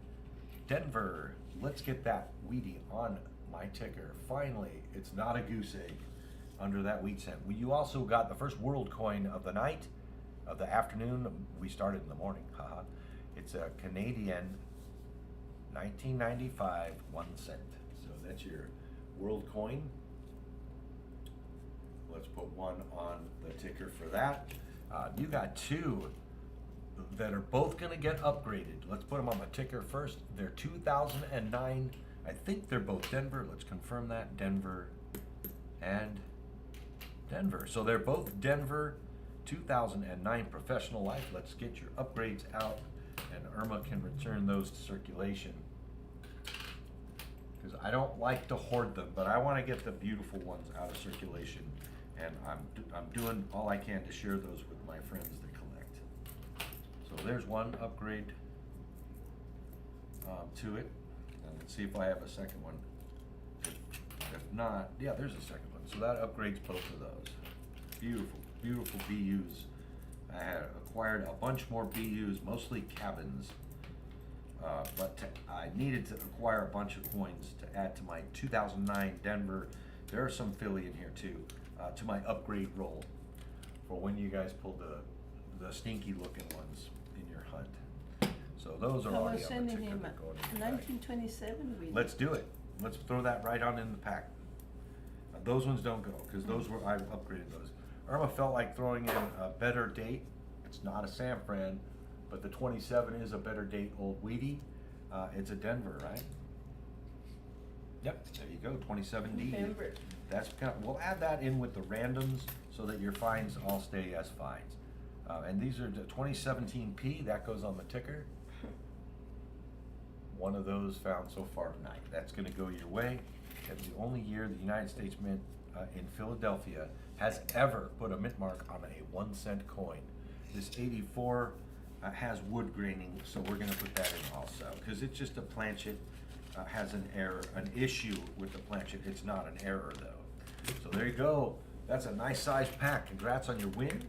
Denver. Let's get that wheatie on my ticker. Finally, it's not a goose egg under that wheat cent. Well, you also got the first world coin of the night, of the afternoon. We started in the morning, haha. It's a Canadian 1995 1 cent. So that's your world coin. Let's put 1 on the ticker for that. You got 2 that are both gonna get upgraded. Let's put them on the ticker first. They're 2009. I think they're both Denver. Let's confirm that. Denver and Denver. So they're both Denver 2009 professional life. Let's get your upgrades out, and Irma can return those to circulation. Because I don't like to hoard them, but I want to get the beautiful ones out of circulation, and I'm doing all I can to share those with my friends that collect. So there's 1 upgrade to it, and let's see if I have a second one. If not, yeah, there's a second one. So that upgrades both of those. Beautiful, beautiful BUs. I had acquired a bunch more BUs, mostly cabins, but I needed to acquire a bunch of coins to add to my 2009 Denver. There are some Philly in here too, to my upgrade roll for when you guys pull the stinky looking ones in your hunt. So those are I already was on the sending ticker. him They're a going in the bag. 1927 wheat. Let's do it. Let's throw that right on in the pack. Those ones don't go, because those were, I upgraded those. Irma felt like throwing in a better date. It's not a San Fran, but the 27 is a better date, Old Wheatie. It's a Denver, right? Yep, there you go, 27D. November. That's kind of, we'll add that in with the randoms so that your fines all stay as fines. And these are the 2017P, that goes on the ticker. 1 of those found so far tonight. That's gonna go your way. It's the only year the United States Mint in Philadelphia has ever put a mint mark on a 1 cent coin. This 84 has wood graining, so we're gonna put that in also, because it's just a planchet, has an error, an issue with the planchet. It's not an error though. So there you go. That's a nice sized pack. Congrats on your win.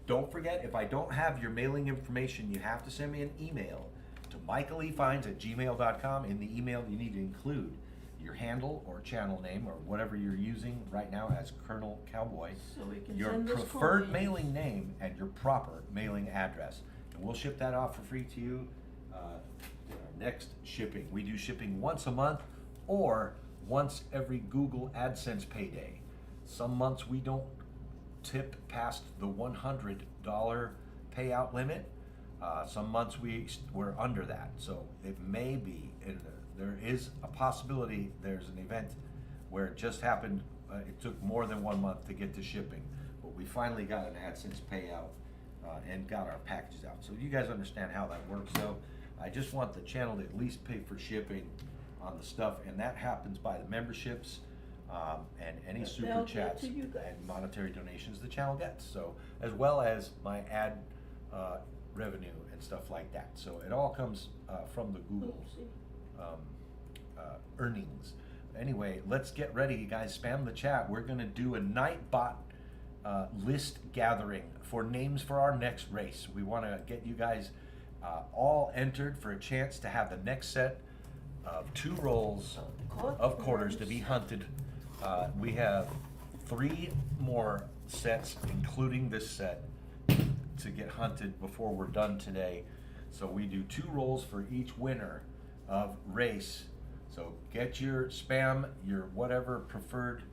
Don't forget, if I don't have your mailing information, you have to send me an email to michaelefines@gmail.com. In the email, you need to include your handle or channel name or whatever you're using right now as Colonel Cowboy, So we can your send this preferred coin. mailing name, and your proper mailing address. And we'll ship that off for free to you in our next shipping. We do shipping once a month or once every Google AdSense payday. Some months we don't tip past the $100 payout limit. Some months we're under that, so it may be, there is a possibility there's an event where it just happened, it took more than 1 month to get to shipping, but we finally got an AdSense payout and got our packages out. So you guys understand how that works. So I just want the channel to at least pay for shipping on the stuff, and that happens by the memberships and any They'll super get chats to you guys. and monetary donations the channel gets. So as well as my ad revenue and stuff like that. So it all comes from the Google Oopsie. earnings. Anyway, let's get ready, you guys. Spam the chat. We're gonna do a Nightbot list gathering for names for our next race. We want to get you guys all entered for a chance to have the next set of 2 rolls of quarters to be hunted. We have 3 more sets, including this set, to get hunted before we're done today. So we do 2 rolls for each winner of race. So get your spam, your whatever preferred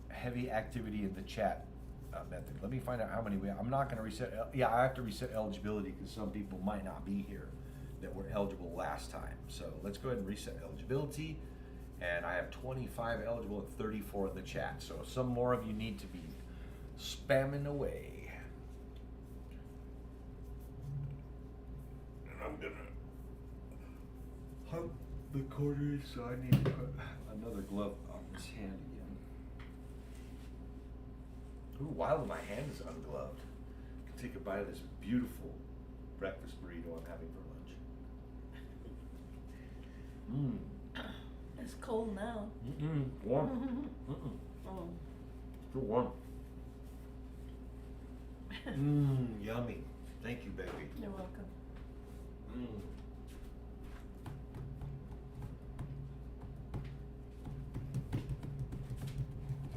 heavy activity in the chat method. Let me find out how many we have. I'm not going to reset. Yeah, I have to reset eligibility because some people might not be here that were eligible last time. So let's go ahead and reset eligibility. And I have 25 eligible and 34 in the chat. So some more of you need to be spamming away. And I'm gonna hug the quarters, so I need to put another glove on this hand again. Ooh, while my hand is ungloved, I can take a bite of this beautiful breakfast burrito I'm having for lunch. It's cold now. Warm. Oh. Still warm. Yummy. Thank you, baby. You're welcome.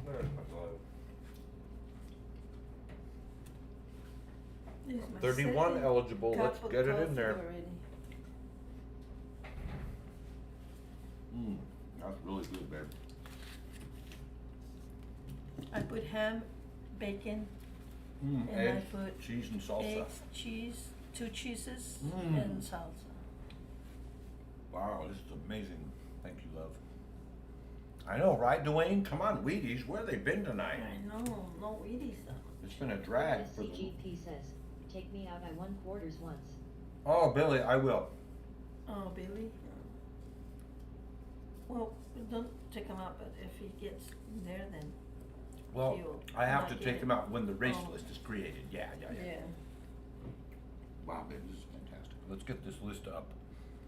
There's my glove. This is my 31 second eligible. Let's cup of get it in coffee there. already. That's really good, babe. I put ham, bacon, and I Eggs, put cheese, and salsa. eggs, cheese, 2 cheeses, Mm. and salsa. Wow, this is amazing. Thank you, love. I know, right, Dwayne? Come on, Wheaties. Where have they been tonight? I know, no Wheaties though. It's been a drag for them. SCGP says, take me out, I won quarters once. Oh, Billy, I will. Oh, Billy? Well, don't take him out, but if he gets there, then Well, he'll I have to not take get him out when the race Oh. list is created. Yeah. yeah. Wow, babe, this is fantastic. Let's get this list up.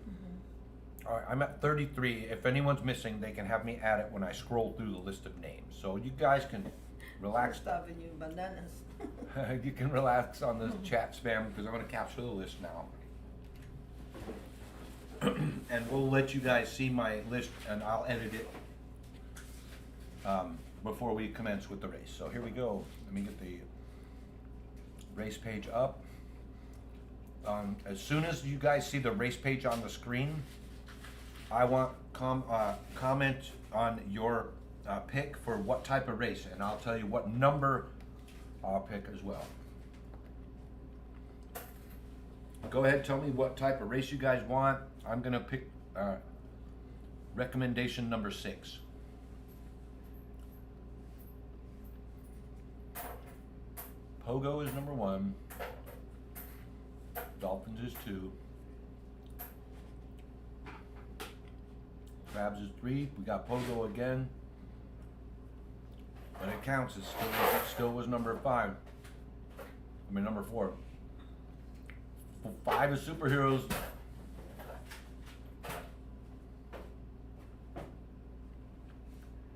Mhm. All right, I'm at 33. If anyone's missing, they can have me add it when I scroll through the list of names. So you guys can relax. First Avenue bananas. You can relax on the chat spam because I'm going to capture the list now. And we'll let you guys see my list and I'll edit it before we commence with the race. So here we go. Let me get the race page up. As soon as you guys see the race page on the screen, I want comment on your pick for what type of race, and I'll tell you what number I'll pick as well. Go ahead, tell me what type of race you guys want. I'm gonna pick recommendation number 6. Pogo is number 1. Dolphins is 2. Crabs is 3. We got Pogo again. But it counts. It still was number 5. I mean number 4. 5 is superheroes.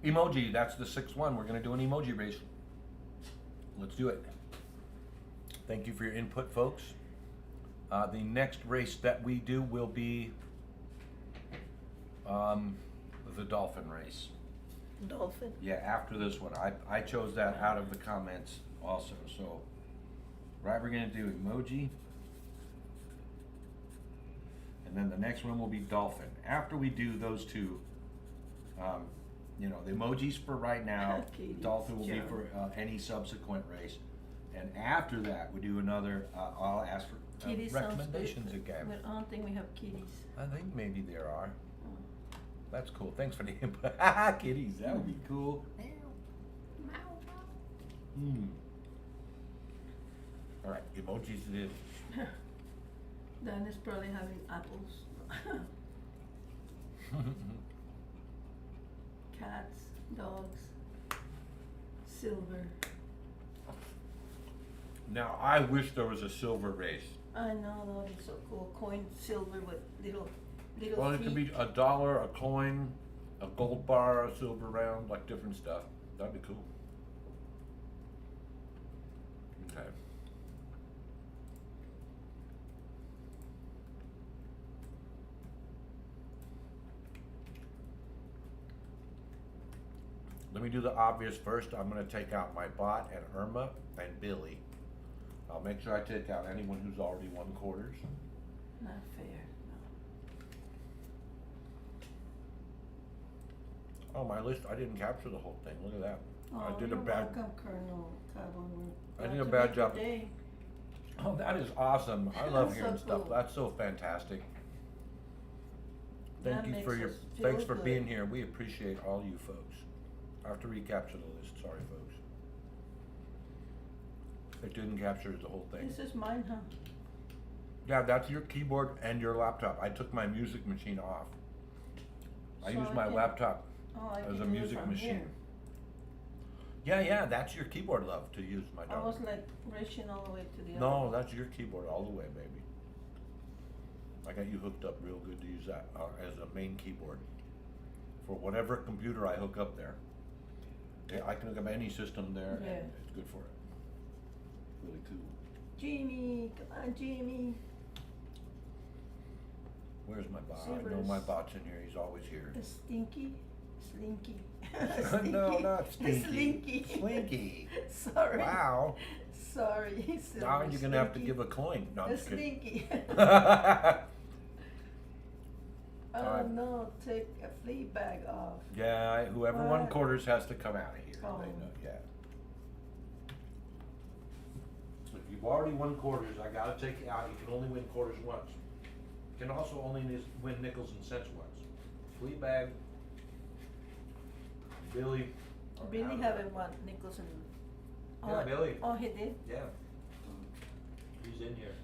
Emoji, that's the 6th one. We're gonna do an emoji race. Let's do it. Thank you for your input, folks. The next race that we do will be the dolphin race. Dolphin. Yeah, after this one. I chose that out of the comments also. So, right, we're gonna do emoji. And then the next one will be dolphin. After we do those two, you know, the emojis for right now, Katie's dolphin will be joke. for any subsequent race. And after that, we do another, I'll ask for Kitty sounds recommendations good, again. but I don't think we have kitties. I think maybe there are. Oh. That's cool. Thanks for the input. Kitties, that would be cool. All right, emojis it is. Dan is probably having apples. Cats, dogs, silver. Now, I wish there was a silver race. I know, that would be so cool. Coin silver with little Well, it could be feet. $1, a coin, a gold bar, a silver round, like different stuff. That'd be cool. Okay. Let me do the obvious first. I'm gonna take out my bot and Irma and Billy. I'll make sure I take out anyone who's already won quarters. Not fair, no. Oh, my list, I didn't capture the whole thing. Look at that. Oh, I did you're a bad. welcome, Colonel Carbon. I did Glad a to bad make your job. day. Oh, that is awesome. I love So hearing stuff. cool. That's so fantastic. That Thank you makes for your, us thanks feel for good. being here. We appreciate all you folks. I have to recapture the list. Sorry, folks. It didn't capture the whole thing. This is mine, huh? Yeah, that's your keyboard and your laptop. I took my music machine off. I So use I my can- laptop Oh, I as can a do it music from machine. here. Yeah, that's your keyboard, love, to use, my I was dog. like reaching all the way to the No, other. that's your keyboard all the way, baby. I got you hooked up real good to use that as a main keyboard for whatever computer I hook up there. Yeah, I can hook up any system there, Yeah. and it's good for it. Really cool. Jimmy, come on, Jimmy. Where's my bot? I know Silver's- my bot's in here. He's always here. The stinky, slinky. No, not stinky. Slinky. Slinky. Sorry. Wow. Sorry. Now you're gonna have to Slinky. give a coin. No, I'm A just kidding. slinky. Oh Alright. no, take a flea bag off. Yeah, whoever won What? quarters has to come out of here. Oh. They know, yeah. If you've already won quarters, I gotta take you out. You can only win quarters once. You can also only win nickels and cents once. Fleabag, Billy. are Billy out of haven't there. won nickels and. Yeah, Billy. Oh, he did? Yeah. He's in here.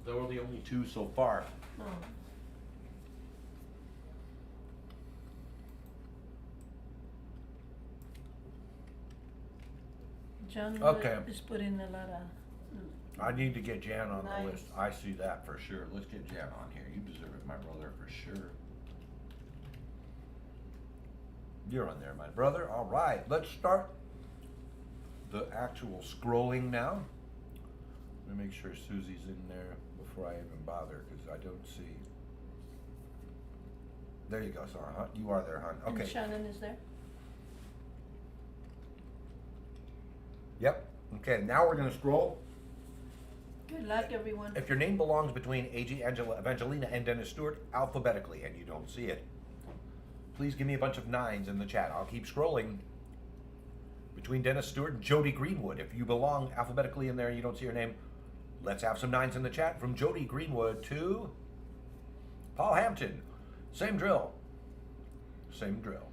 There were the only two so far. Oh. John Okay. is putting a lot of. I need to get Jan on the Nice. list. I see that for sure. Let's get Jan on here. You deserve it, my brother, for sure. You're on there, my brother. All right, let's start the actual scrolling now. Let me make sure Susie's in there before I even bother, because I don't see. There you go, Sarah. Huh? You are there, hon. And Okay. Shannon is there? Yep. Okay, now we're gonna scroll. Good luck, everyone. If your name belongs between AG, Angela, Evangelina, and Dennis Stewart alphabetically, and you don't see it, please give me a bunch of 9s in the chat. I'll keep scrolling. Between Dennis Stewart and Jody Greenwood. If you belong alphabetically in there and you don't see your name, let's have some 9s in the chat. From Jody Greenwood to Paul Hampton. Same drill. Same drill.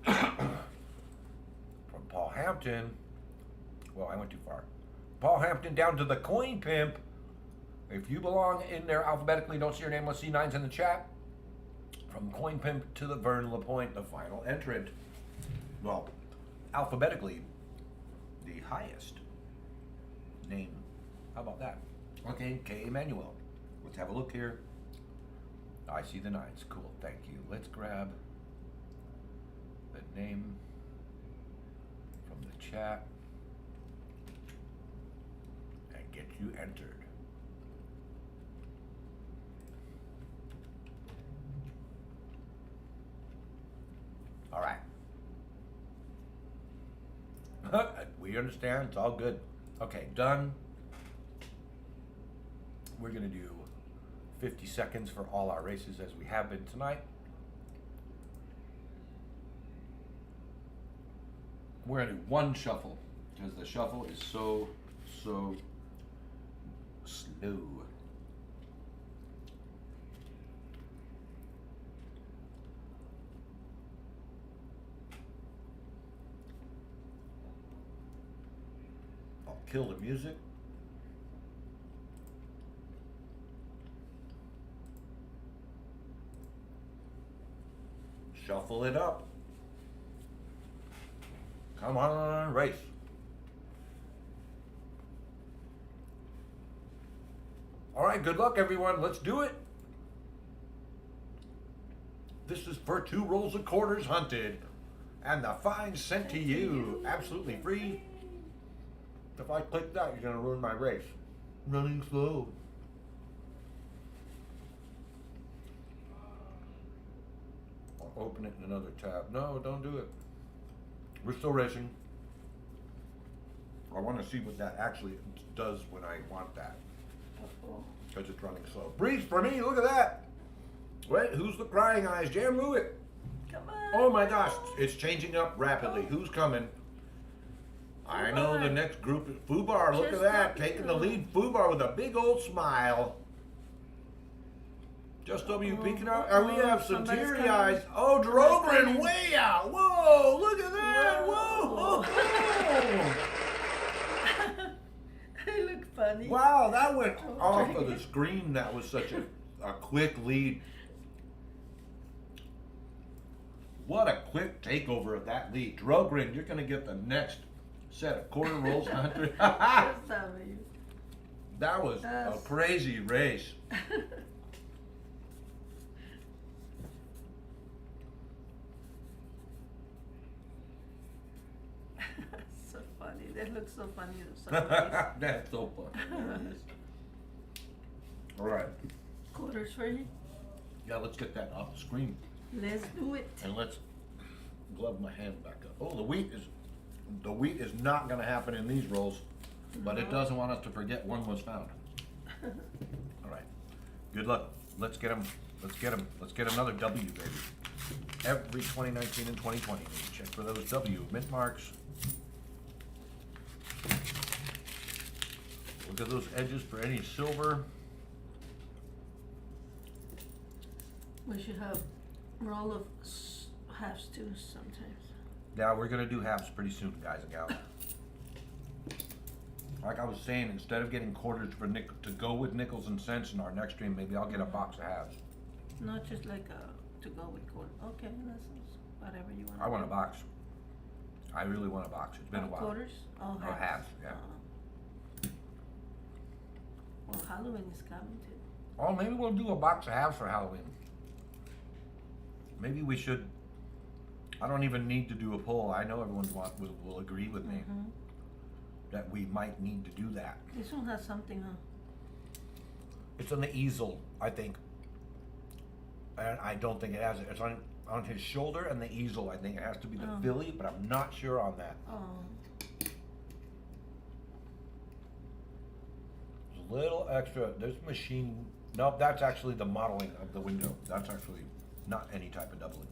From Paul Hampton, well, I went too far. Paul Hampton down to the Coin Pimp. If you belong in there alphabetically, don't see your name, let's see 9s in the chat. From Coin Pimp to the Vern LaPointe, the final entrant. Well, alphabetically, the highest name. How about that? Okay, K. Emmanuel. Let's have a look here. I see the 9s. Cool, thank you. Let's grab the name from the chat and get you entered. All right. We understand. It's all good. Okay, done. We're going to do 50 seconds for all our races as we have been tonight. We're going to do one shuffle because the shuffle is so slow. I'll kill the music. Shuffle it up. Come on, race. All right, good luck, everyone. Let's do it. This is for 2 rolls of quarters hunted, and the fine sent to you, absolutely free. If I click that, you're gonna ruin my race. Running slow. I'll open it in another tab. No, don't do it. We're still racing. I want to see what that actually does when I want that. Uh-oh. Because it's running slow. Breeze for me, look at that. Wait, who's the crying eyes? Jam, move it. Come on. Oh my gosh, it's changing up rapidly. Who's coming? I know the next group is Fubar. Look at Just that, talking taking the to lead. Fubar with a big old smile. Just W peeking out. And we have some Somebody's teary coming. eyes. Oh, Somebody's Drobrin coming. way out. Whoa, look at that. Whoa. Whoa. funny. Wow, that went off of the screen. That was such a quick lead. What a quick takeover of that lead. Drogrin, you're gonna get the next set of quarter rolls, Hunter. Just tell me. That was a crazy race. So funny. That looks so funny to some ways. That's so funny. All right. Quarters for you? Yeah, let's get that off the screen. Let's do it. And let's glove my hand back up. Oh, the wheat is not gonna happen in these rolls, but it doesn't want us to forget one was found. All right, good luck. Let's get them. Let's get them. Let's get another W, baby. Every 2019 and 2020, check for those W mint marks. Look at those edges for any silver. We should have roll of halves too sometimes. Yeah, we're gonna do halves pretty soon, guys and gals. Like I was saying, instead of getting quarters for to go with nickels and cents in our next stream, maybe I'll get a box of halves. Not just like to go with quarter. Okay, that's whatever you want. I want a box. I really want a box. It's been a while. Quarters? Oh, Oh, halves, yeah. Well, Halloween is coming too. Oh, maybe we'll do a box of halves for Halloween. Maybe we should. I don't even need to do a poll. I know everyone will agree with me that we might need to do that. This one has something, huh? It's on the easel, I think. And I don't think it has it. It's on his shoulder and the easel. I think it has to be the Philly, but I'm not sure on that. Oh. There's a little extra. This machine. Nope, that's actually the modeling of the window. That's actually not any type of doubling.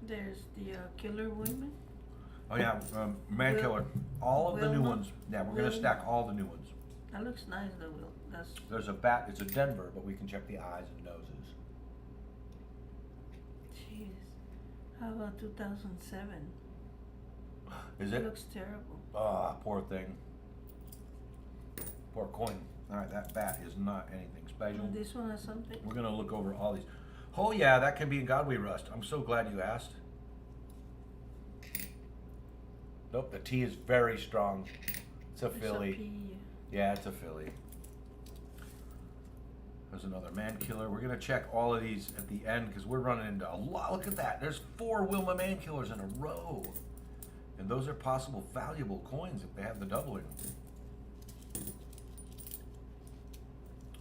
There's the killer women. Oh yeah, man killer. All of the new Wilma? ones. Yeah, we're gonna stack all the new ones. That looks nice though, Will. That's There's a bat. It's a Denver, but we can check the eyes and noses. jeez. How about 2007? Is It it? looks terrible. Ah, poor thing. Poor coin. All right, that bat is not anything special. And this one has something. We're gonna look over all these. Oh yeah, that can be in Godway rust. I'm so glad you asked. Nope, the T is very strong. It's a It's a Philly. P. Yeah, it's a Philly. There's another man killer. We're gonna check all of these at the end because we're running into a lot. Look at that. There's 4 Wilma man killers in a row. And those are possible valuable coins if they have the doubling.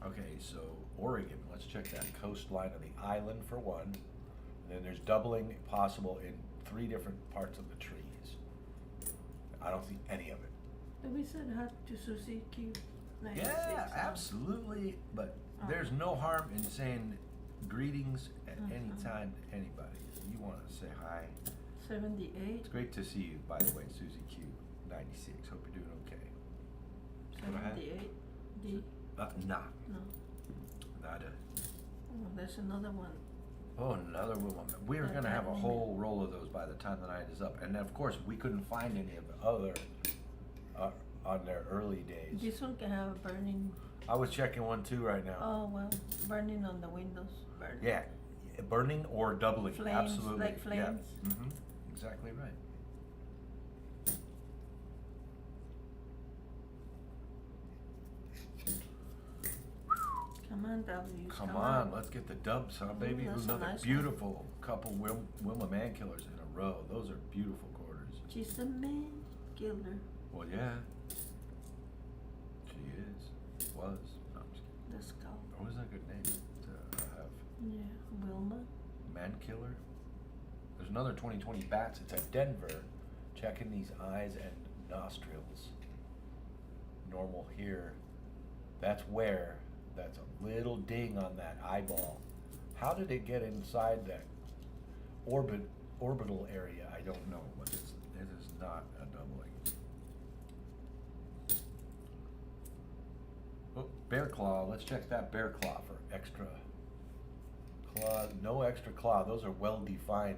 Okay, so Oregon. Let's check that coastline of the island for one. And then there's doubling possible in 3 different parts of the trees. I don't see any of it. But we said hi to Susie Q. 96, Yeah, absolutely. But there's no harm in saying greetings at any time to anybody. You want to say hi. 78. It's great to see you, by the way, Susie Q. 96. Hope you're doing okay. Go ahead. 78. D. Nah, No. nada. Oh, there's another one. Oh, another woman. We're That gonna have a woman. whole roll of those by the time the night is up. And of course, we couldn't find any of the other on their early days. This one can have a burning. I was checking one too right now. Oh well, burning on the windows. Burning. Yeah, burning or doubling. Flames, Absolutely. like flames. Yeah. Exactly right. Come on, W. Come on, let's get the dubs, huh, baby? that's a Another nice one. beautiful couple Wilma man killers in a row. Those are beautiful quarters. She's a man killer. Well, yeah. She is. Was. No, I'm just kidding. The skull. What is that a good name to have? Yeah, Wilma. Man killer? There's another 2020 bats. It's at Denver. Checking these eyes and nostrils. Normal here. That's where. That's a little ding on that eyeball. How did it get inside that orbital area? I don't know, but it is not a doubling. Oh, bear claw. Let's check that bear claw for extra claw. No extra claw. Those are well defined.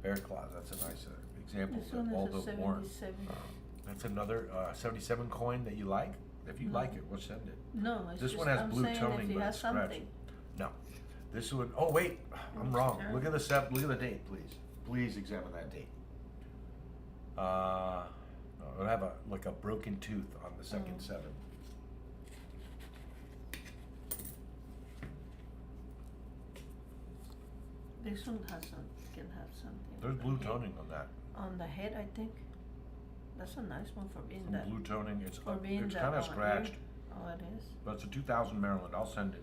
Bear claws, that's a nice example This of one all is a the worn. 77. That's another 77 coin that you like? If you No. like it, we'll send it. No, it's This just, one has I'm blue saying toning, if you but have it's scratched. something. No, this one, oh wait, I'm It's wrong. terrible. Look at look at the date, please. Please examine that date. It'll have like a broken tooth on the second Oh. 7. This one has some, can have something. There's on the blue head. toning on that. On the head, I think. That's a nice one for being Some that. blue toning, it's For being it's that kind of on scratched, here. Oh, it is. but it's a 2000 Maryland, I'll send it.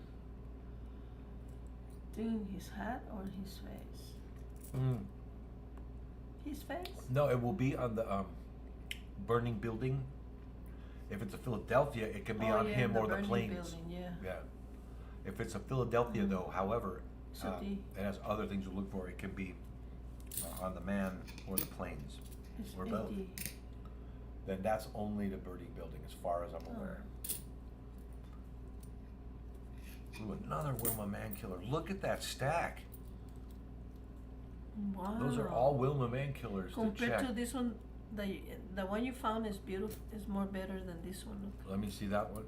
In his hat or his face? Mm. His face? No, it will be on the burning building. If it's a Philadelphia, it can be Oh, on yeah, him or the burning planes. building, yeah. Yeah. If it's a Philadelphia Mhm. though, however, So it has other things to look for. It can be on the man or the planes. It's or both. 80. Then that's only the burning building as far as I'm aware. Ooh, another Wilma Man Killer. Look at that stack. Wow. Those are all Wilma Man Killers to Compared check. to this one, the one you found is beautiful, is more better than this one. Look. Let me see that one.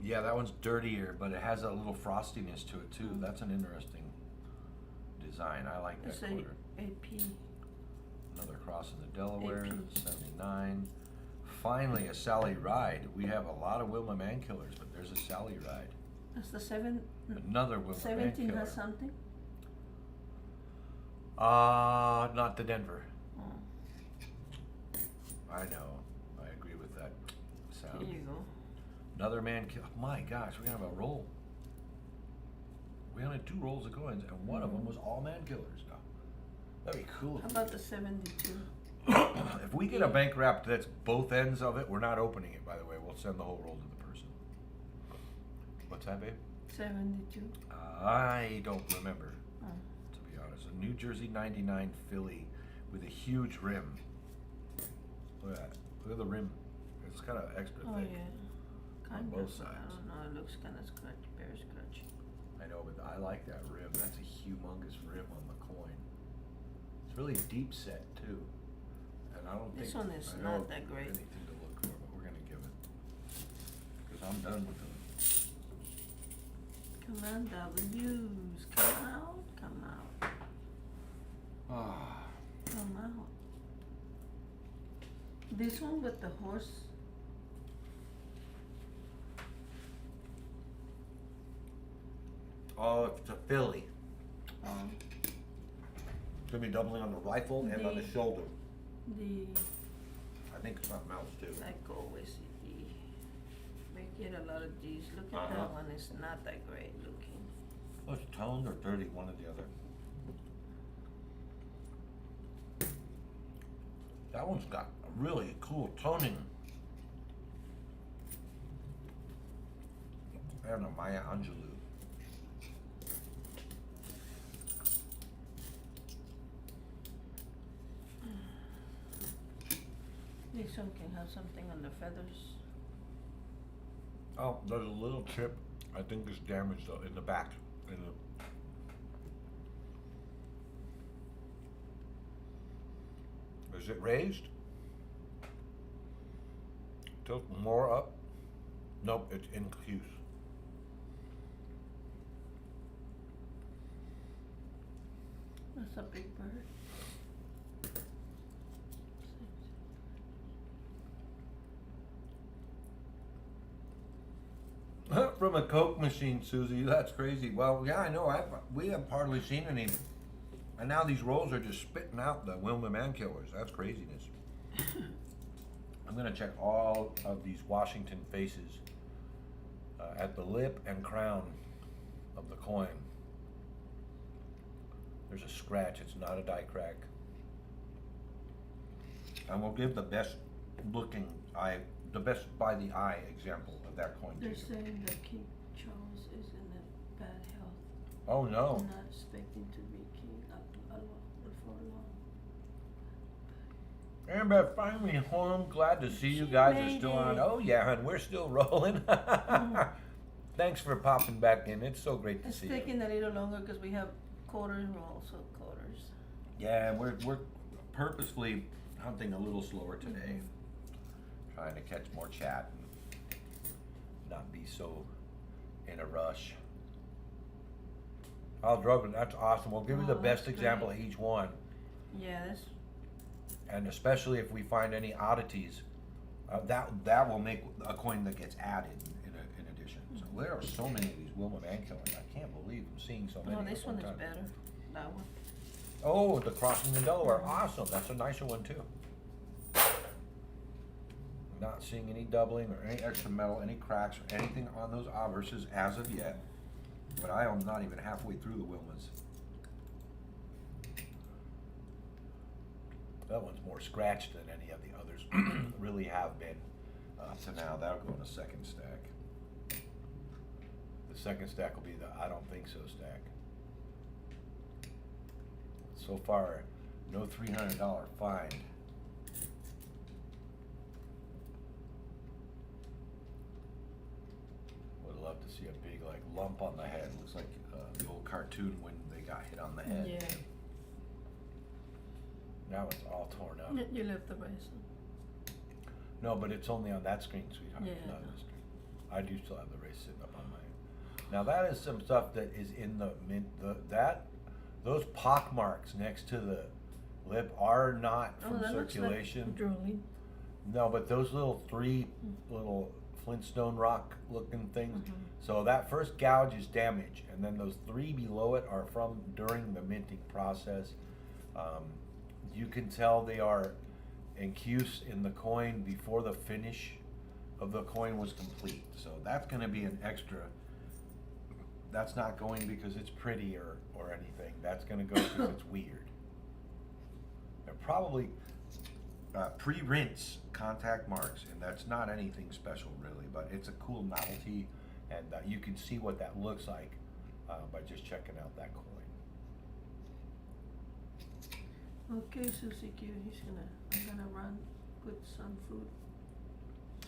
Yeah, that one's dirtier, but it has a little frostiness to it too. Mm. That's an interesting design. I like that It's a quarter. AP. Another cross in the Delaware, AP. 79. Finally, a Sally Ride. We have a lot of Wilma Man Killers, but there's a Sally Ride. That's the Another Wilma Man 17 Killer. has something? Not the Denver. Oh, I know. I agree with that sound. here you go. Another man kill. My gosh, we have a roll. We only had 2 rolls of coins, and one of them was all man killers. Now, that'd be cool. How about the 72? If we get a bank wrap that's both ends of it, we're not opening it, by the way. We'll send the whole roll to the person. What's that, babe? 72. I don't remember, Oh. to be honest. A New Jersey 99 Philly with a huge rim. Look at that. Look at the rim. It's kind of extra Oh, thick. yeah. Kind both of. sides. I don't know. It looks kind of scratchy, very scratchy. I know, but I like that rim. That's a humongous rim on the coin. It's really deep set too. And I don't This think one is I not don't that great. Anything to look for, but we're gonna give it. Cause I'm done with them. Come on, W's. Come out. Come out. Ah, Come out. This one with the horse. oh, it's a Philly. Um, It's gonna be doubling on the rifle and on the The- shoulder. the I think something else too. like always we get a lot of these. Look at Uh-huh. that one. It's not that great looking. Oh, it's toned or dirty, one or the other. That one's got a really cool toning. And a Maya Angelou. This one can have something on the feathers. Oh, there's a little chip. I think it's damaged in the back. Is it raised? Tilt more up. Nope, it's incuse. That's a big bird. From a Coke machine, Susie. That's crazy. Well, yeah, I know. We have hardly seen any. And now these rolls are just spitting out the Wilma Man Killers. That's craziness. I'm gonna check all of these Washington faces at the lip and crown of the coin. There's a scratch. It's not a die crack. And we'll give the best looking eye, the best by the eye example of that coin to They're you. saying that King Charles is in a bad health. Oh no. I'm not expecting to be king for long. Amber, finally home. Glad to see you guys are still on. Made it. Oh yeah, and we're still rolling. Thanks for popping back in. It's so great to It's see taking you. a little longer because we have quarters. We're also quarters. Yeah, and we're purposefully hunting a little slower today, trying to catch more chat and Not be so in a rush. Oh, Drogan, that's awesome. We'll give you the Oh, best that's example of great. each one, Yeah, that's, and especially if we find any oddities, that will make a coin that gets added in addition. So there are so many of these Wilma Man killers. I can't believe I'm seeing so many. no, at this one is time. better, that one. Oh, the crossing in Delaware, awesome. That's a nicer one too. Not seeing any doubling or any extra metal, any cracks or anything on those obverses as of yet. But I am not even halfway through the Wilmas. That one's more scratched than any of the others really have been. So now that'll go in a second stack. The second stack will be the I don't think so stack. So far, no $300 find. Would love to see a big like lump on the head. Looks like the old cartoon when they got hit on the head. Yeah, Now it's all torn up. you left the rest. No, but it's only on that screen, sweetheart. It's Yeah. not on this screen. I do still have the race sitting up on mine. Now that is some stuff that is in the mint. Those pock marks next to the lip are not from that looks like circulation. drooling. No, but those little three little Flintstone rock looking things. Mhm. So that first gouge is damage, and then those three below it are from during the minting process. You can tell they are incuse in the coin before the finish of the coin was complete. So that's going to be an extra. That's not going because it's pretty or anything. That's going to go because it's weird. They're probably pre-rinse contact marks, and that's not anything special really, but it's a cool novelty, and you can see what that looks like by just checking out that coin. Okay, Susie Q, I'm gonna run, put some food.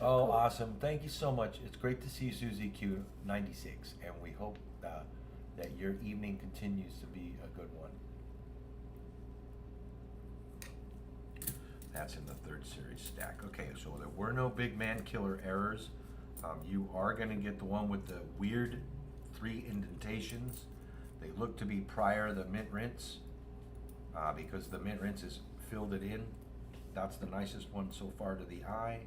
Oh, Cool. awesome. Thank you so much. It's great to see you, Susie Q 96, and we hope that your evening continues to be a good one. That's in the third series stack. Okay, so there were no big man killer errors. You are going to get the one with the weird 3 indentations. They look to be prior the mint rinse because the mint rinse has filled it in. That's the nicest one so far to the eye.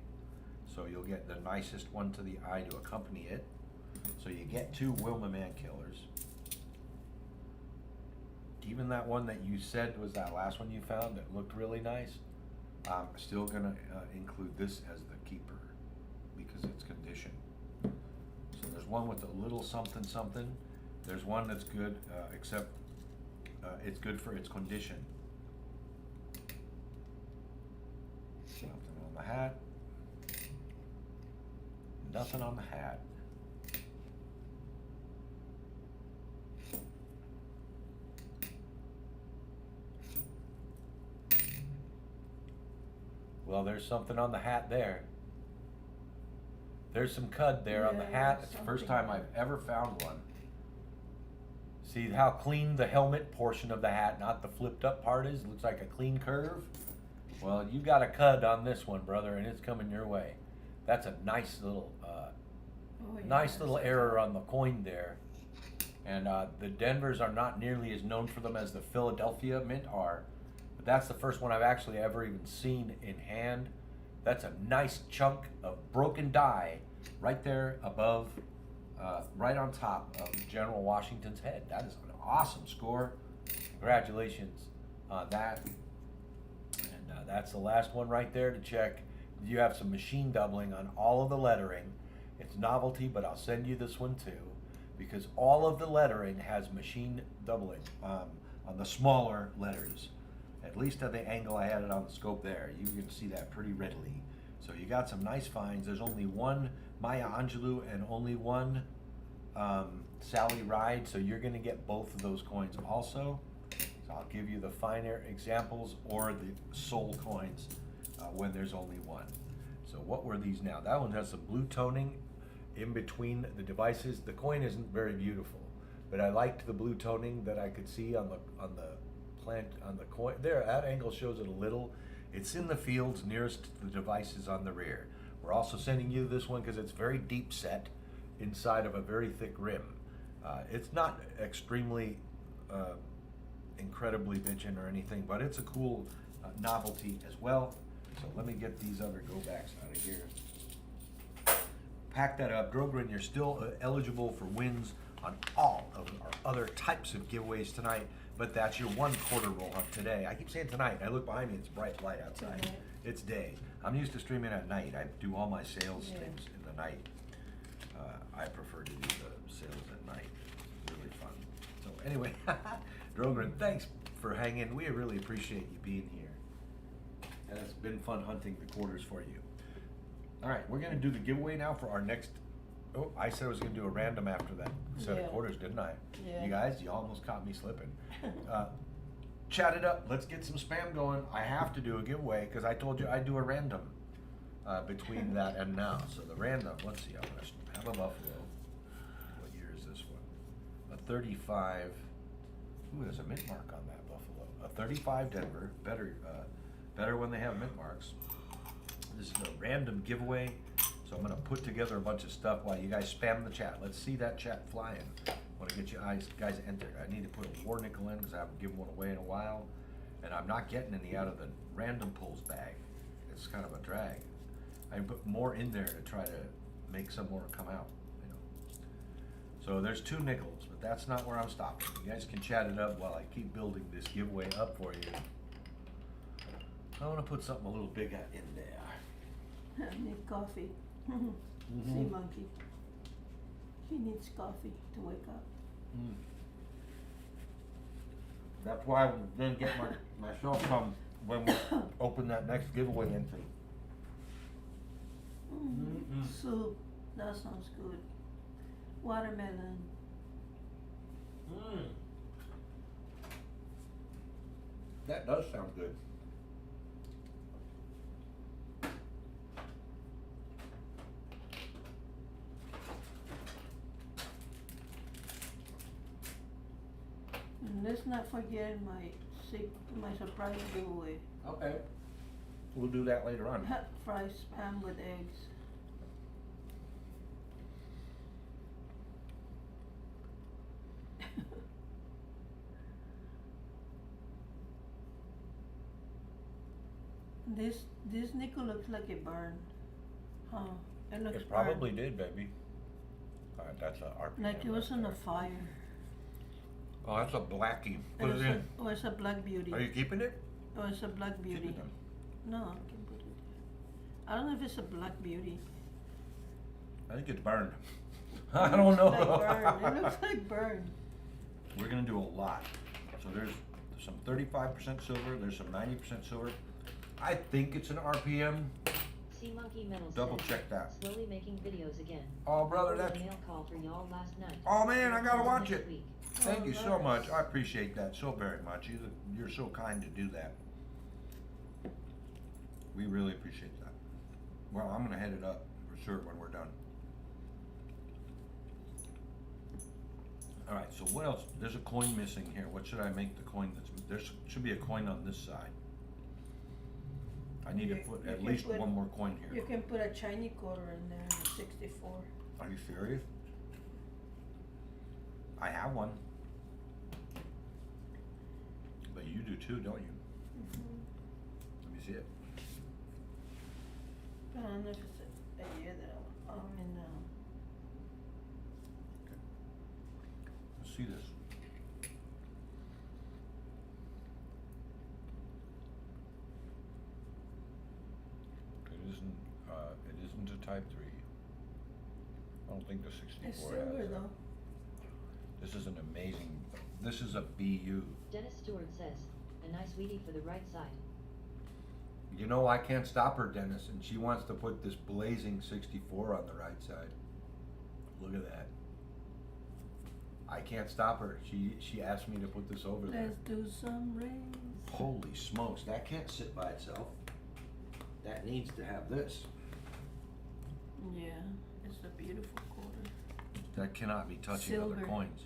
So you'll get the nicest one to the eye to accompany it. So you get 2 Wilma Man killers. Even that one that you said was that last one you found that looked really nice, I'm still gonna include this as the keeper because it's condition. So there's one with a little something something. There's one that's good, except it's good for its condition. Something on the hat. Nothing on the hat. Well, there's something on the hat there. There's some cud there on the Yeah, hat. It's the first time I've ever found one. See how clean the helmet portion of the hat, not the flipped up part is? Looks like a clean curve. Well, you got a cud on this one, brother, and it's coming your way. That's a nice little, Oh, yeah, nice little that's- error on the coin there. And the Denvers are not nearly as known for them as the Philadelphia Mint are. But that's the first one I've actually ever even seen in hand. That's a nice chunk of broken die right there above, right on top of General Washington's head. That is an awesome score. Congratulations on that. And that's the last one right there to check. You have some machine doubling on all of the lettering. It's novelty, but I'll send you this one too, because all of the lettering has machine doubling on the smaller letters. At least at the angle I had it on the scope there, you can see that pretty readily. So you got some nice finds. There's only one Maya Angelou and only one Sally Ride, so you're gonna get both of those coins also. So I'll give you the finer examples or the soul coins when there's only one. So what were these now? That one has some blue toning in between the devices. The coin isn't very beautiful, but I liked the blue toning that I could see on the plant on the coin. There, that angle shows it a little. It's in the fields nearest to the devices on the rear. We're also sending you this one because it's very deep set inside of a very thick rim. It's not extremely incredibly bitchin' or anything, but it's a cool novelty as well. So let me get these other go backs out of here. Pack that up. Drogren, you're still eligible for wins on all of our other types of giveaways tonight, but that's your 1/4 roll hunt today. I keep saying tonight. I look behind me, it's bright light outside. Tonight. It's day. I'm used to streaming at night. I do all my sales Yeah. things in the night. I prefer to do the sales at night. It's really fun. So anyway, Drogren, thanks for hanging. We really appreciate you being here. And it's been fun hunting the quarters for you. All right, we're gonna do the giveaway now for our next, oh, I said I was gonna do a random after that set Yeah. of quarters, didn't I? Yeah. You guys, you almost caught me slipping. Chat it up, let's get some spam going. I have to do a giveaway, cause I told you I'd do a random between that and now. So the random, let's see, I'm gonna have a buffalo. What year is this one? A 35, ooh, there's a mint mark on that buffalo. A 35 Denver, better when they have mint marks. This is a random giveaway, so I'm gonna put together a bunch of stuff while you guys spam the chat. Let's see that chat flying. Wanna get you guys entered. I need to put a war nickel in because I haven't given one away in a while, and I'm not getting any out of the random pulls bag. It's kind of a drag. I can put more in there to try to make some more come out, you know. So there's 2 nickels, but that's not where I'm stopping. You guys can chat it up while I keep building this giveaway up for you. I wanna put something a little bigger in there. I need coffee. Mm-hmm. Sea monkey. He needs coffee to wake up. That's why I didn't get myself some when we open that next giveaway entry. Soup. That sounds good. Watermelon. That does sound good. And let's not forget my surprise giveaway. Okay. We'll do that later on. Fried spam with eggs. This nickel looks like it burned. Huh? It looks It probably burned. did, baby. That's a RPM. Like it was right on a there. fire. Oh, that's a blackie. Put it was in. Oh, it's a black beauty. Are you keeping it? Oh, it's a black beauty. Keep it then. No, I can put it there. I don't know if it's a black beauty. I think it's burned. I don't know. Like burn. It looks like burn. We're gonna do a lot. So there's some 35% silver, there's some 90% silver. I think it's an RPM. Sea Monkey Metal Double says, check that. Slowly making videos again. Oh, brother, Recorded that's, a mail call for y'all last night. oh man, I gotta Until watch next it. week. Thank you so nice. much. I appreciate that so very much. You're so kind to do that. We really appreciate that. Well, I'm gonna head it up for sure when we're done. All right, so what else? There's a coin missing here. What should I make the coin that's, there should be a coin on this side. I need to You- put you at can least put- one more coin here. You can put a Chinese quarter in there, a 64. Are you serious? I have one. But you do too, don't you? Let me see it. I don't know if it's a year that I'm in now. Let's see this. It isn't a Type 3. I don't think the 64 It's has silver that. though. This is an amazing, this is a BU. Dennis Stewart says, a nice weedy for the right side. You know, I can't stop her, Dennis, and she wants to put this blazing 64 on the right side. Look at that. I can't stop her. She asked me to put this over there. Let's do some race. Holy smokes, that can't sit by itself. That needs to have this. Yeah, it's a beautiful quarter. That cannot be touching other Silver. coins.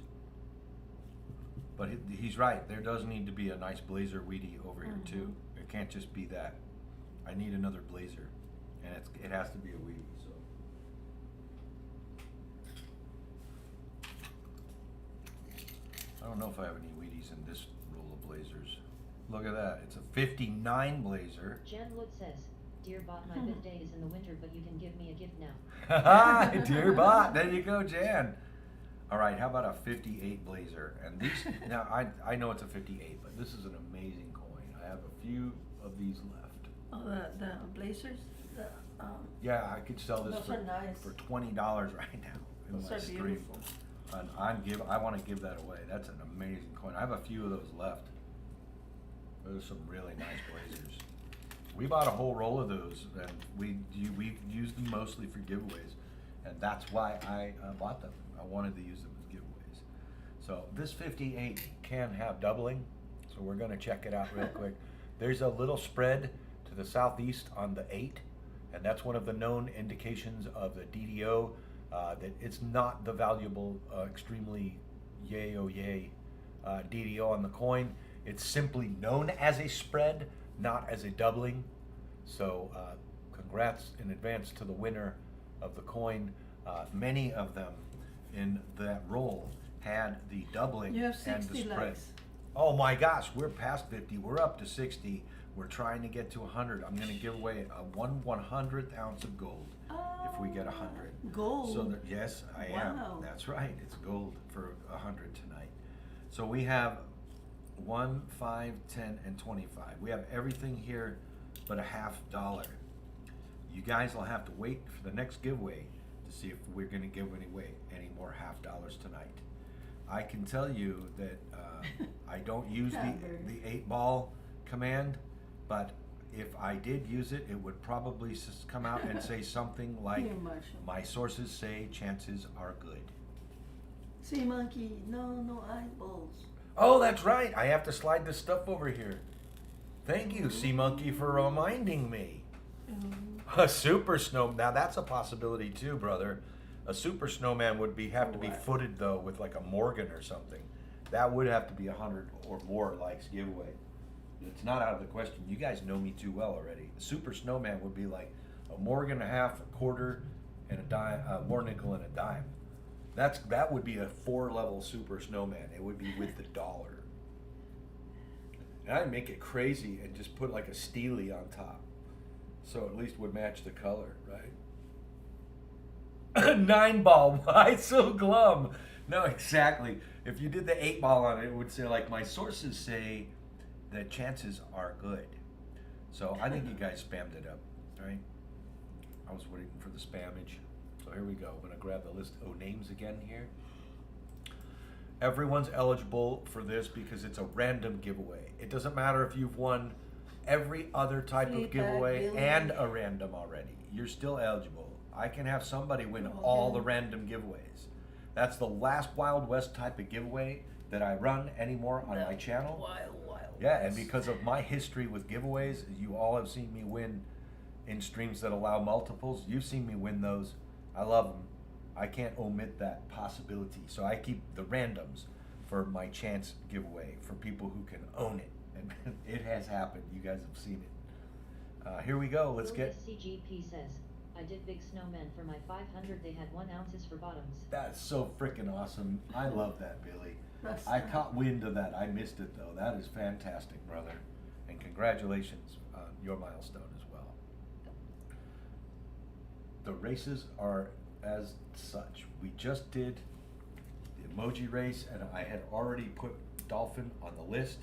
But he's right. There does need to be a nice blazer weedy over here too. It can't just be that. I need another blazer, and it has to be a weedy. So. I don't know if I have any weedies in this roll of blazers. Look at that. It's a 59 blazer. Jan Wood says, "Dear bot, my birthday is in the winter, but you can give me a gift now." Dear bot, there you go, Jan. All right, how about a 58 blazer? And these, now I know it's a 58, but this is an amazing coin. I have a few of these left. Oh, the blazers, Yeah, I could sell this those are nice. for $20 right now in Those my are stream. beautiful. And I want to give that away. That's an amazing coin. I have a few of those left. Those are some really nice blazers. We bought a whole roll of those, and we've used them mostly for giveaways, and that's why I bought them. I wanted to use them as giveaways. So this 58 can have doubling, so we're going to check it out real quick. There's a little spread to the southeast on the 8, and that's one of the known indications of the DDO, that it's not the valuable, extremely yay oh yay DDO on the coin. It's simply known as a spread, not as a doubling. So congrats in advance to the winner of the coin. Many of them in that roll had the doubling You have and the 60 spread. likes. Oh my gosh, we're past 50. We're up to 60. We're trying to get to 100. I'm going to give away a 1/100th ounce of gold if we get 100. Gold? So that, yes, I am. Wow. That's right. It's gold for 100 tonight. So we have 1, 5, 10, and 25. We have everything here but a $50. You guys will have to wait for the next giveaway to see if we're going to give away any more $50 tonight. I can tell you that I don't use the 8-ball command, but if I did use it, it would probably come out and say something like, Here, Marshall. "My sources say chances are good." See, monkey, no eyeballs. Oh, that's right. I have to slide this stuff over here. Thank you, Sea Monkey, for reminding me. A super snow. Now that's a possibility too, brother. A super snowman would have to be footed though with like a Morgan or something. That would have to be 100 or more likes giveaway. It's not out of the question. You guys know me too well already. A super snowman would be like a Morgan, a half, a quarter, and a dime, more nickel and a dime. That would be a 4-level super snowman. It would be with the dollar. And I'd make it crazy and just put like a steely on top, so at least would match the color, right? 9-ball. Why so glum? No, exactly. If you did the 8-ball on it, it would say like, "My sources say that chances are good." So I think you guys spammed it up, right? I was waiting for the spammage. So here we go. I'm gonna grab the list of names again here. Everyone's eligible for this because it's a random giveaway. It doesn't matter if you've won every other type of Feedback, giveaway Billy. and a random already. You're still eligible. I can have somebody win all the random giveaways. That's the last Wild West type of giveaway that I run anymore on my channel. Wild. Yeah, and because of my history with giveaways, you all have seen me win in streams that allow multiples. You've seen me win those. I love them. I can't omit that possibility. So I keep the randoms for my chance giveaway for people who can own it. And it has happened. You guys have seen it. Here we go. Let's get... CGP says, "I did big snowman for my 500. They had 1 ounces for bottoms." That's so freaking awesome. I love that, Billy. That's I nice. caught wind of that. I missed it, though. That is fantastic, brother. And congratulations on your milestone as well. The races are as such. We just did the emoji race, and I had already put dolphin on the list.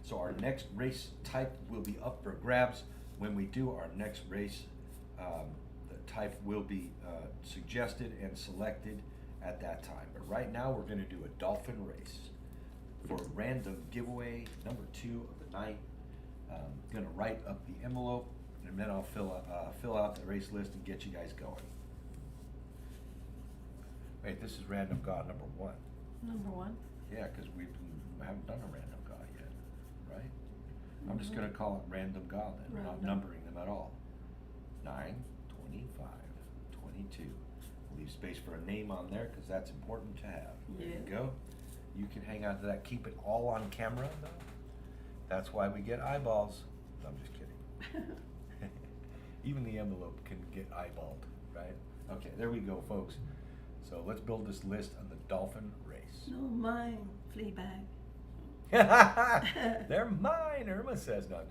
So our next race type will be up for grabs. When we do our next race, the type will be suggested and selected at that time. But right now we're going to do a dolphin race for random giveaway number 2 of the night. Going to write up the envelope, and then I'll fill out the race list and get you guys going. Wait, this is random GAW number 1. Number 1. Yeah, because we haven't done a random GAW yet, right? I'm just going to call it random GAW then. We're not Random. numbering them at all. 9, 25, 22. Leave space for a name on there because that's important to have. There you Yeah. go. You can hang on to that. Keep it all on camera, though. That's why we get eyeballs. No, I'm just kidding. Even the envelope can get eyeballed, right? Okay, there we go, folks. So let's build this list on the dolphin race. No, mine, Fleabag. They're mine, Irma says. No,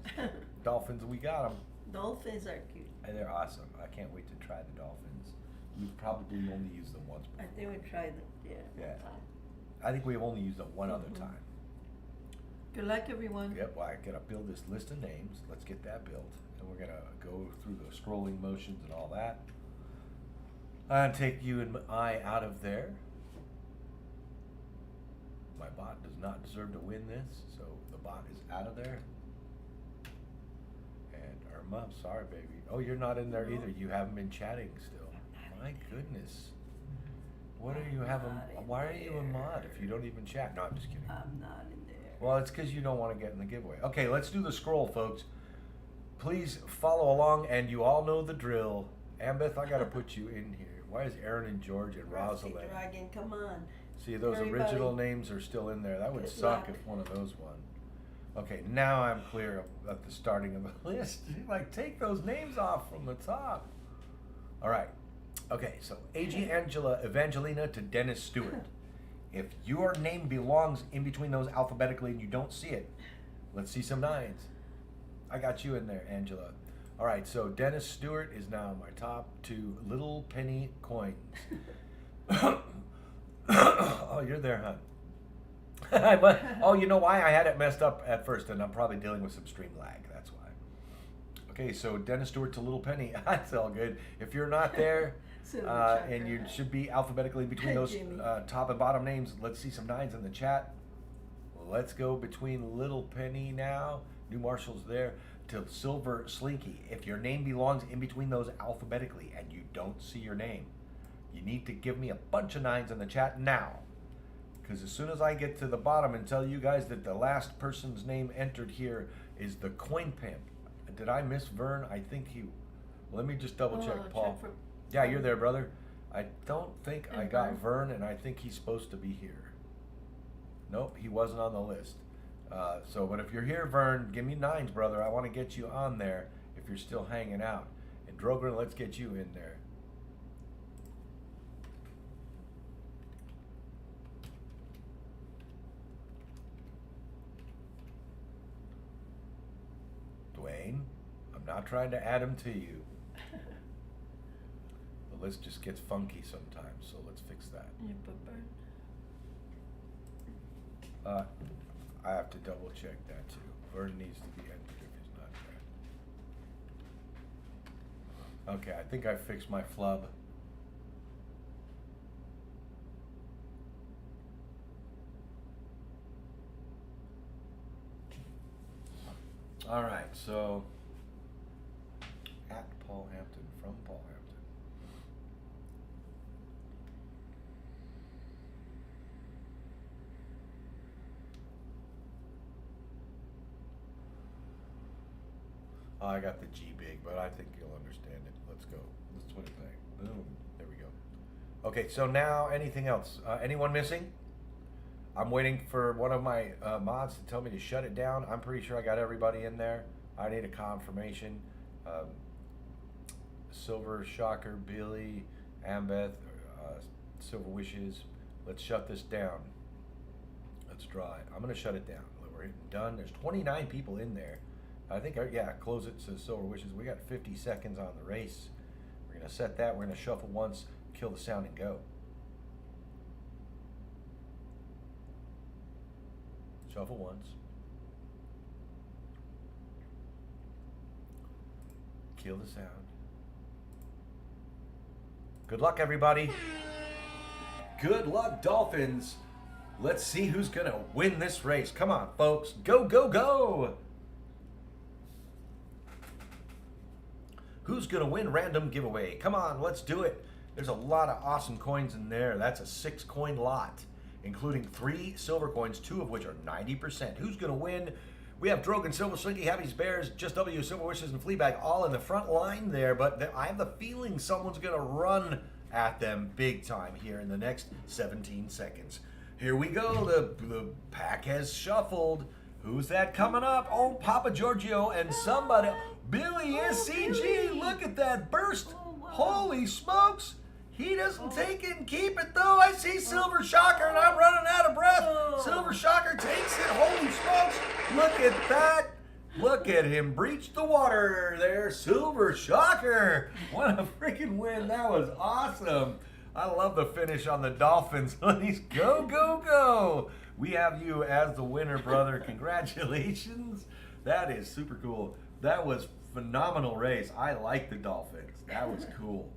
dolphins, we got them. Dolphins are cute. And they're awesome. I can't wait to try the dolphins. We've probably only used them once I before. think we tried them, yeah. Yeah. I think we've only used them one other Mhm. time. Good luck, everyone. Yep, well, I gotta build this list of names. Let's get that built. And we're gonna go through the scrolling motions and all that. And take you and I out of there. My bot does not deserve to win this, so the bot is out of there. And Irma, sorry, baby. Oh, you're not in there either. You haven't been chatting still. My goodness. What are you having? Why are you a mod if you don't even chat? No, I'm just kidding. I'm not in there. Well, it's because you don't want to get in the giveaway. Okay, let's do the scroll, folks. Please follow along, and you all know the drill. Ambeth, I got to put you in here. Why is Aaron and George and Rusty Rosalind? Dragon, come on. See, those Everybody. original names are still in there. That would Good suck luck. if one of those won. Okay, now I'm clear at the starting of the list. Like, take those names off from the top. All right. Okay, so A.G. Angela Evangelina to Dennis Stewart. If your name belongs in between those alphabetically and you don't see it, let's see some nines. I got you in there, Angela. All right, so Dennis Stewart is now my top 2 little penny coins. Oh, you're there, huh? Oh, you know why? I had it messed up at first, and I'm probably dealing with some stream lag. That's why. Okay, so Dennis Stewart to Little Penny. That's all good. If you're not there, and you should be alphabetically between those Jimmy. top and bottom names, let's see some nines in the chat. Let's go between Little Penny now. New Marshall's there to Silver Slinky. If your name belongs in between those alphabetically and you don't see your name, you need to give me a bunch of nines in the chat now. Because as soon as I get to the bottom and tell you guys that the last person's name entered here is the Coin Pimp. Did I miss Vern? I think he... Let me just double check, Paul. Check for... Yeah, you're there, brother. I don't think I And got Vern, and I think he's supposed to be here. Nope, he wasn't on the list. But if you're here, Vern, give me nines, brother. I want to get you on there if you're still hanging out. And Drogren, let's get you in there. Dwayne, I'm not trying to add him to you. The list just gets funky sometimes, so let's fix that. You put Burn. I have to double check that too. Vern needs to be entered if he's not there. Okay, I think I fixed my flub. All right, so at Paul Hampton, from Paul Hampton. I got the G big, but I think you'll understand it. Let's go. Let's put it there. Boom. There we go. Okay, so now anything else? Anyone missing? I'm waiting for one of my mods to tell me to shut it down. I'm pretty sure I got everybody in there. I need a confirmation. Silver Shocker, Billy, Ambeth, Silver Wishes. Let's shut this down. Let's draw it. I'm going to shut it down. We're hitting done. There's 29 people in there. I think, yeah, close it, says Silver Wishes. We got 50 seconds on the race. We're going to set that. We're going to shuffle once, kill the sound, and go. Shuffle once. Kill the sound. Good luck, everybody. Good luck, Dolphins. Let's see who's going to win this race. Come on, folks. Go, go, go. Who's going to win random giveaway? Come on, let's do it. There's a lot of awesome coins in there. That's a 6-coin lot, including 3 silver coins, 2 of which are 90%. Who's going to win? We have Drogan, Silver Slinky, Happy's Bears, Just W, Silver Wishes, and Fleabag all in the front line there, but I have the feeling someone's going to run at them big time here in the next 17 seconds. Here we go. The pack has shuffled. Who's that coming up? Oh, Papa Giorgio and somebody. Billy SCG. Billy. Look at that burst. Oh, wow. Holy smokes. He doesn't take it and keep it though. I see Silver Shocker and I'm running out of breath. Oh. Silver Shocker takes it. Holy smokes. Look at that. Look at him breach the water there. Silver Shocker. What a freaking win. That was awesome. I love the finish on the Dolphins. He's go, go, go. We have you as the winner, brother. Congratulations. That is super cool. That was phenomenal race. I like the Dolphins. That was cool.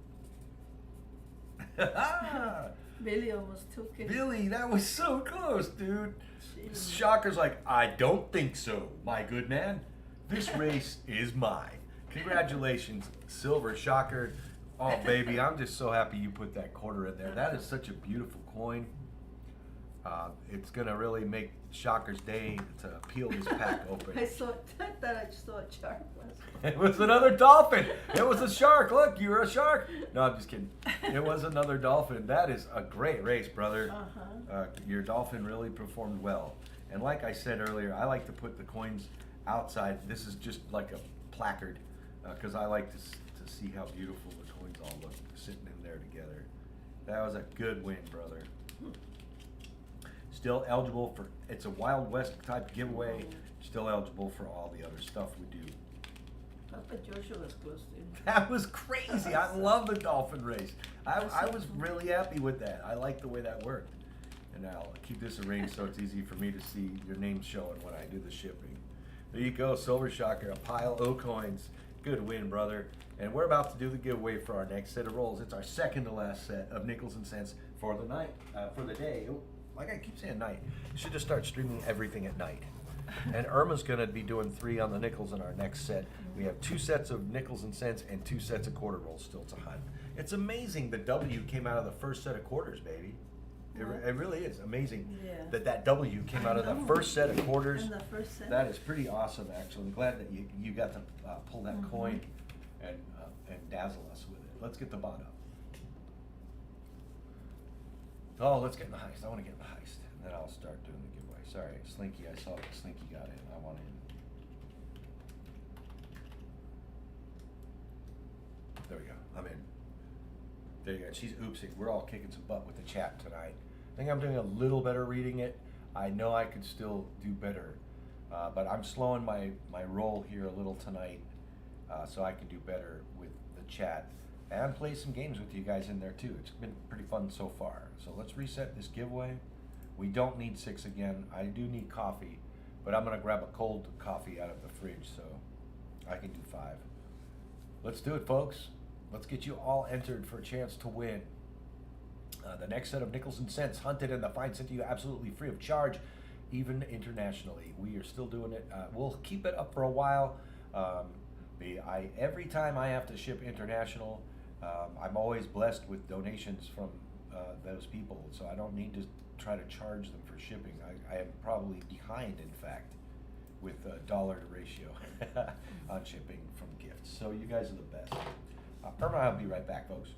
Billy almost took it. Billy, that was so close, dude. Jeez. Shocker's like, I don't think so, my good man. This race is mine. Congratulations, Silver Shocker. Oh, baby, I'm just so happy you put that quarter in there. That is such a beautiful coin. It's going to really make Shocker's day to peel this pack open. I thought I saw a shark last It was another dolphin. It was a shark. Look, you're a shark. No, I'm just kidding. It was another dolphin. That is a great race, brother. Your dolphin really performed well. And like I said earlier, I like to put the coins outside. This is just like a placard because I like to see how beautiful the coins all look sitting in there together. That was a good win, brother. Still eligible for, it's a Wild West type giveaway. Still eligible for all the other stuff we do. Papa Joshua was close to him. That was crazy. I love the dolphin race. I was really happy with that. I like the way that worked. And I'll keep this arranged so it's easy for me to see your name showing when I do the shipping. There you go, Silver Shocker, a pile of coins. Good win, brother. And we're about to do the giveaway for our next set of rolls. It's our second to last set of nickels and cents for the night, for the day. Oh, like I keep saying night. You should just start streaming everything at night. And Irma's going to be doing 3 on the nickels in our next set. We have 2 sets of nickels and cents and 2 sets of quarter rolls still to hunt. It's amazing the W came out of the first set of quarters, baby. It really is amazing that W came out of the first set of quarters. In the first set. That is pretty awesome, actually. I'm glad that you got to pull that coin and dazzle us with it. Let's get the bot up. Oh, let's get in the heist. I want to get in the heist, and then I'll start doing the giveaway. Sorry, Slinky. I saw that Slinky got in. I want in. There we go. I'm in. There you go. She's oopsing. We're all kicking some butt with the chat tonight. I think I'm doing a little better reading it. I know I could still do better, but I'm slowing my roll here a little tonight so I can do better with the chat and play some games with you guys in there too. It's been pretty fun so far. So let's reset this giveaway. We don't need 6 again. I do need coffee, but I'm gonna grab a cold coffee out of the fridge so I can do 5. Let's do it, folks. Let's get you all entered for a chance to win. The next set of nickels and cents hunted and the find sent to you absolutely free of charge, even internationally. We are still doing it. We'll keep it up for a while. Every time I have to ship international, I'm always blessed with donations from those people, so I don't need to try to charge them for shipping. I am probably behind, in fact, with dollar to ratio on shipping from gifts. So you guys are the best. Irma, I'll be right back, folks.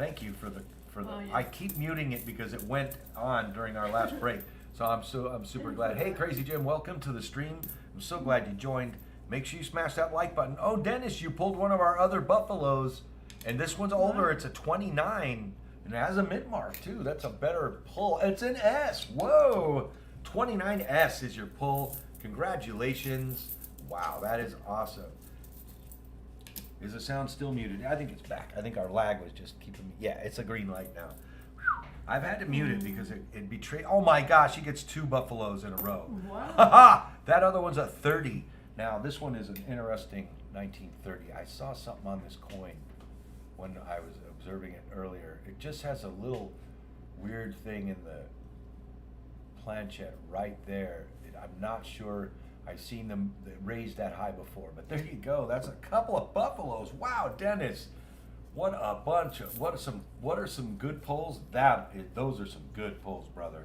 Thank you for the Oh, yeah. I keep muting it because it went on during our last break. So I'm super glad. Hey, Crazy Jim, welcome to the stream. I'm so glad you joined. Make sure you smash that like button. Oh, Dennis, you pulled one of our other buffaloes, and this one's older. It's a 29, and it has a mid mark too. That's a better pull. It's an S. Whoa, 29S is your pull. Congratulations. Wow, that is awesome. Is the sound still muted? I think it's back. I think our lag was just keeping me. Yeah, it's a green light now. Whew. I've had to mute it because it betrayed. Oh my gosh, he gets 2 buffaloes in a row. Wow. Haha! That other one's a 30. Now, this one is an interesting 1930. I saw something on this coin when I was observing it earlier. It just has a little weird thing in the planchette right there. I'm not sure. I've seen them raised that high before, but there you go. That's a couple of buffaloes. Wow, Dennis, what a bunch of what are some good pulls? Those are some good pulls, brother.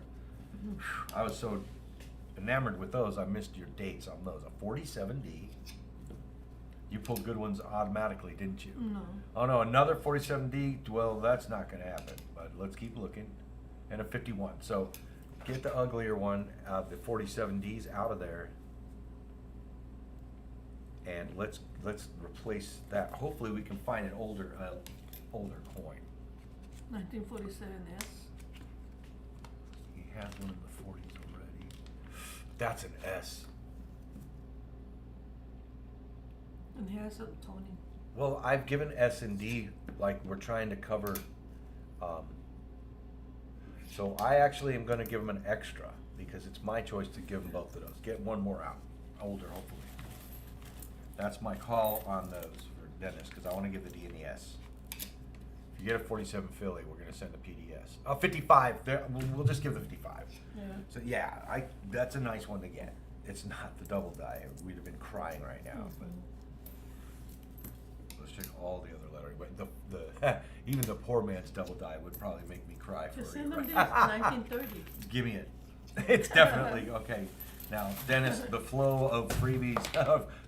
I was so enamored with those. I missed your dates on those. A 47D. You pulled good ones automatically, didn't you? No. Oh no, another 47D. Well, that's not going to happen. But let's keep looking. And a 51. So get the uglier one, the 47Ds out of there. And let's replace that. Hopefully we can find an older coin. 1947S. He has one in the 40s already. That's an S. And here's a Tony. Well, I've given S and D like we're trying to cover. So I actually am going to give him an extra because it's my choice to give him both of those. Get one more out, older hopefully. That's my call on those for Dennis because I want to give the D and the S. If you get a 47 Philly, we're going to send a PDS. 55. We'll just give the 55. Yeah. So yeah, that's a nice one to get. It's not the double die. We'd have been crying right now. But let's check all the other lettering. But the even the poor man's double die would probably make me cry for Just you. send them Right? this, 1930. Give me it. It's definitely okay. Now, Dennis, the flow of freebies,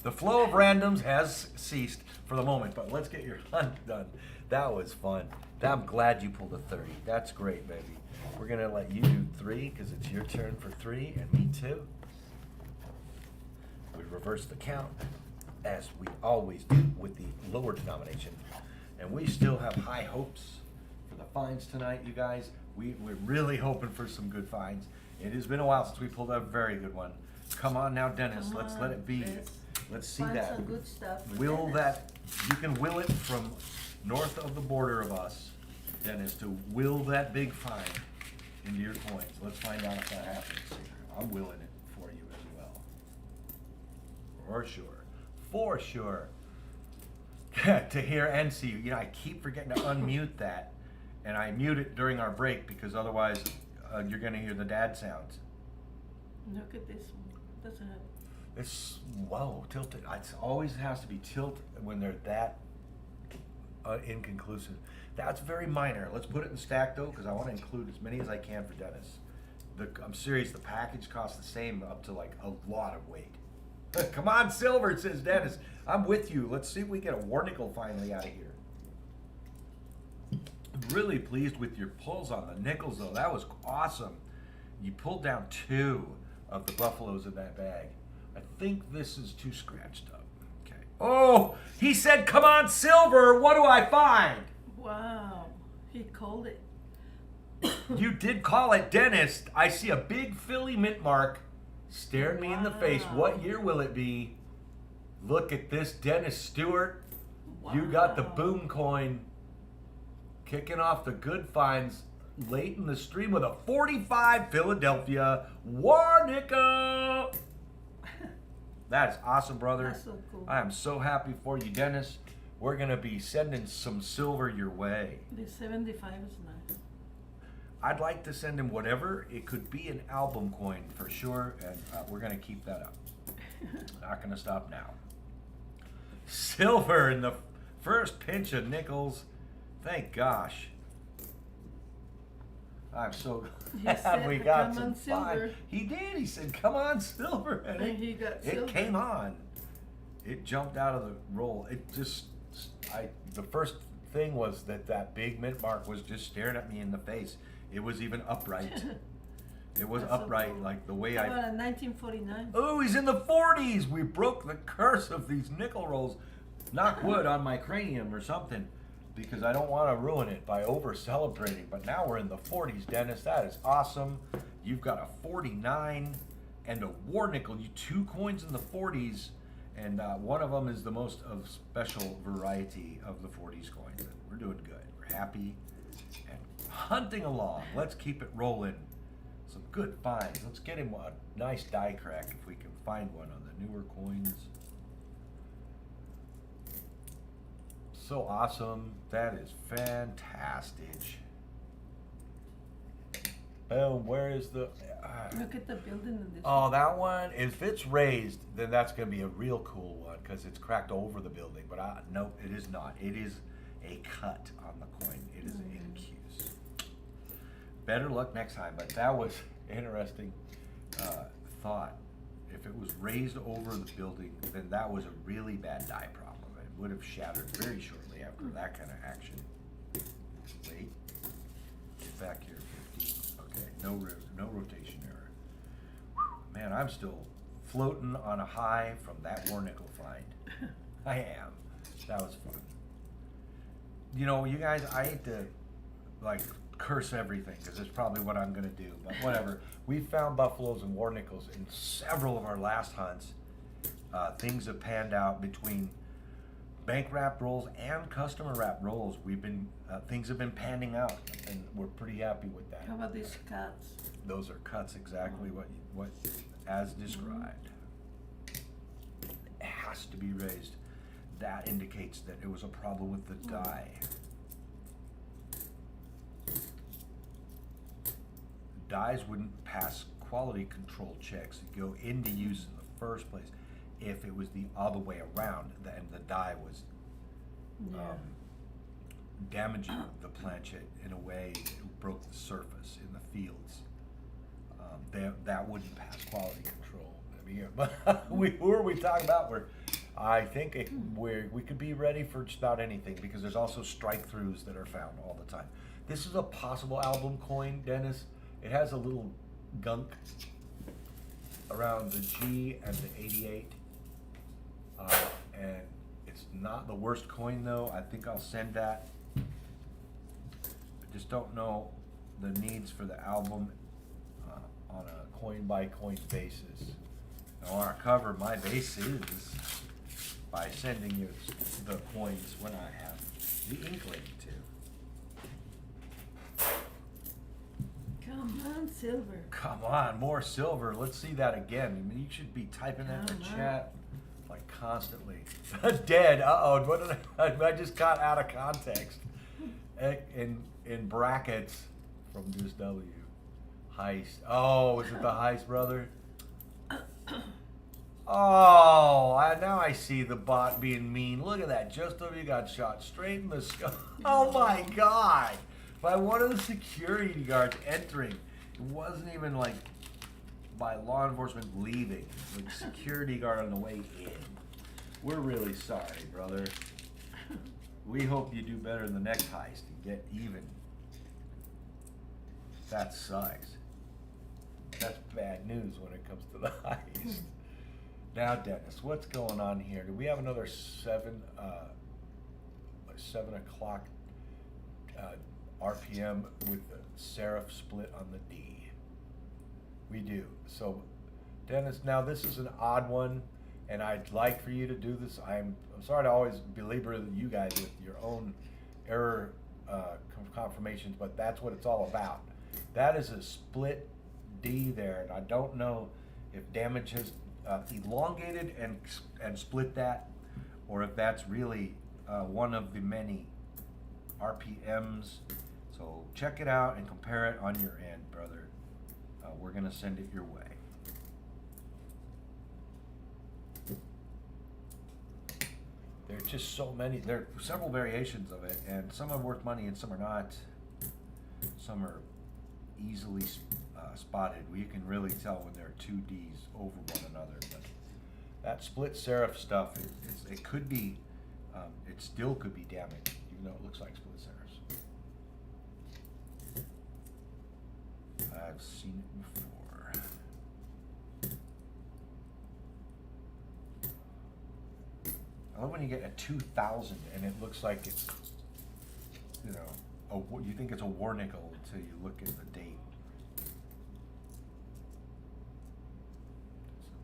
the flow of randoms has ceased for the moment, but let's get your hunt done. That was fun. I'm glad you pulled a 30. That's great, baby. We're going to let you do 3 because it's your turn for 3 and me too. We reverse the count as we always do with the lower denomination. And we still have high hopes for the finds tonight, you guys. We're really hoping for some good finds. It has been a while since we pulled a very good one. Come on now, Dennis. Let's let it be. Let's see Find that. some good stuff for Will Dennis. that, you can will it from north of the border of us, Dennis, to will that big find into your coins. Let's find out if that happens. I'm willing it for you as well. For sure. For sure. To hear and see you. You know, I keep forgetting to unmute that. And I mute it during our break because otherwise you're going to hear the dad sounds. Look at this one. Doesn't have. It's, whoa, tilted. It always has to be tilt when they're that inconclusive. That's very minor. Let's put it in stack though because I want to include as many as I can for Dennis. I'm serious, the package costs the same up to like a lot of weight. Come on, silver, says Dennis. I'm with you. Let's see if we get a Warnickel finally out of here. Really pleased with your pulls on the nickels though. That was awesome. You pulled down 2 of the buffaloes in that bag. I think this is too scratched up. Okay. Oh, he said, come on, silver. What do I find? Wow. He called it. You did call it, Dennis. I see a big Philly mint mark staring me in the face. Wow. What year will it be? Look at this, Dennis Stewart. You got the Wow. boom coin. Kicking off the good finds late in the stream with a 45 Philadelphia Warnickel. That's awesome, brother. That's so cool. I am so happy for you, Dennis. We're going to be sending some silver your way. The 75 is nice. I'd like to send him whatever. It could be an album coin for sure, and we're going to keep that up. Not going to stop now. Silver in the first pinch of nickels. Thank gosh. I'm so He glad said, we got "Come some on, silver." fun. He did. He said, come on, silver. And And he got it silver. came on. It jumped out of the roll. It just, the first thing was that big mint mark was just staring at me in the face. It was even upright. It was That's so upright, cool. like the way How I. about a 1949? Oh, he's in the 40s. We broke the curse of these nickel rolls. Knock wood on my cranium or something, because I don't want to ruin it by over celebrating. But now we're in the 40s, Dennis. That is awesome. You've got a 49 and a war nickel. You 2 coins in the 40s, and one of them is the most of special variety of the 40s coins. And we're doing good. We're happy and hunting along. Let's keep it rolling. Some good finds. Let's get him a nice die crack if we can find one on the newer coins. So awesome. That is fantastic. Boom. Where is the... Look at the building in this. Oh, that one, if it's raised, then that's going to be a real cool one because it's cracked over the building. But no, it is not. It is a cut on the coin. It is incuse. Better luck next time. But that was interesting thought. If it was raised over the building, then that was a really bad die problem. It would have shattered very shortly after that kind of action. Wait. Get back here, 15. Okay, no rotation error. Whew, man, I'm still floating on a high from that war nickel find. I am. That was fun. You know, you guys, I hate to like curse everything because it's probably what I'm gonna do, but whatever. We found buffaloes and war nickels in several of our last hunts. Things have panned out between bank wrap rolls and customer wrap rolls. We've been things have been panning out, and we're pretty happy with that. How about these cuts? Those are cuts exactly what as described. It has to be raised. That indicates that it was a problem with the die. Dies wouldn't pass quality control checks to go into use in the first place if it was the other way around and the die was damaging the planchet in a way it broke the surface in the fields. That wouldn't pass quality control. I mean, who are we talking about? I think we could be ready for just about anything because there's also strike throughs that are found all the time. This is a possible album coin, Dennis. It has a little gunk around the G and the 88. And it's not the worst coin though. I think I'll send that. I just don't know the needs for the album on a coin by coin basis. I want to cover my bases by sending you the coins when I have the inkling to. Come on, silver. Come on, more silver. Let's see that again. I mean, you should be typing that in the Come on. chat like constantly. Dead. Uh-oh. What did I just got out of context. In brackets from this W. Heist. Oh, is it the Heist brother? Oh, now I see the bot being mean. Look at that. Just though you got shot straight in the skull. Oh my God. By one of the security guards entering. It wasn't even like by law enforcement leaving. It was the security guard on the way in. We're really sorry, brother. We hope you do better in the next heist and get even. That sucks. That's bad news when it comes to the heist. Now, Dennis, what's going on here? Do we have another 7 o'clock RPM with the serif split on the D? We do. So, Dennis, now this is an odd one, and I'd like for you to do this. I'm sorry to always belabor you guys with your own error confirmations, but that's what it's all about. That is a split D there, and I don't know if damage has elongated and split that, or if that's really one of the many RPMs. So check it out and compare it on your end, brother. We're gonna send it your way. There's just so many. There are several variations of it, and some are worth money and some are not. Some are easily spotted. You can really tell when there are two Ds over one another. But that split serif stuff, it could be, it still could be damaged. even though it looks like split centers. I've seen it before. I love when you get a 2000 and it looks like it's, you know, you think it's a war nickel until you look at the date. Does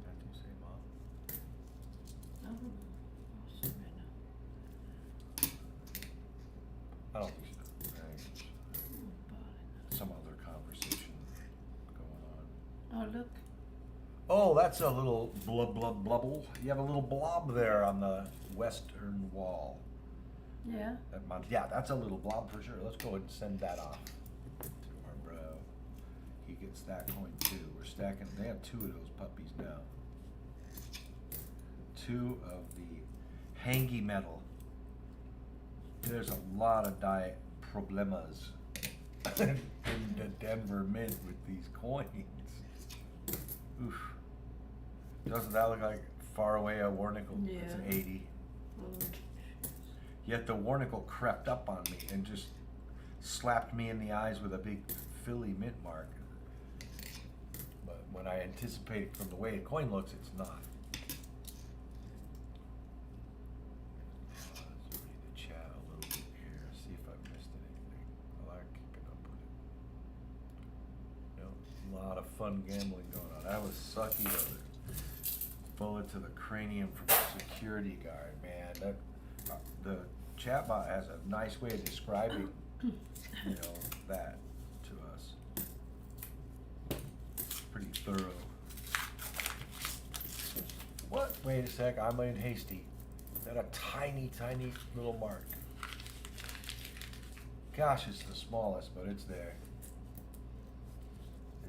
that do say Mom? I don't know. I'll see right now. I don't think so. I think it's some other conversation going on. Oh, look. Oh, that's a little blubble. You have a little blob there on the western wall. Yeah. Yeah, that's a little blob for sure. Let's go ahead and send that off to our bro. He gets that coin too. We're stacking. They have 2 of those puppies now. 2 of the hangy metal. There's a lot of problemas in the Denver Mint with these coins. Oof. Doesn't that look like far away a war nickel? It's an Yeah. 80. Oh, Yet the war nickel crept up on me and just slapped me in the eyes with a big Philly mint mark. But when I anticipate from the way a coin looks, it's not. Let's read the chat a little bit here, see if I missed anything. I like keeping up with it. You know, a lot of fun gambling going on. That was sucky though. Bullet to the cranium from the security guard, man. That the chatbot has a nice way of describing, you know, that to us. Pretty thorough. What? Wait a sec, I'm being hasty. Is that a tiny, tiny little mark? Gosh, it's the smallest, but it's there.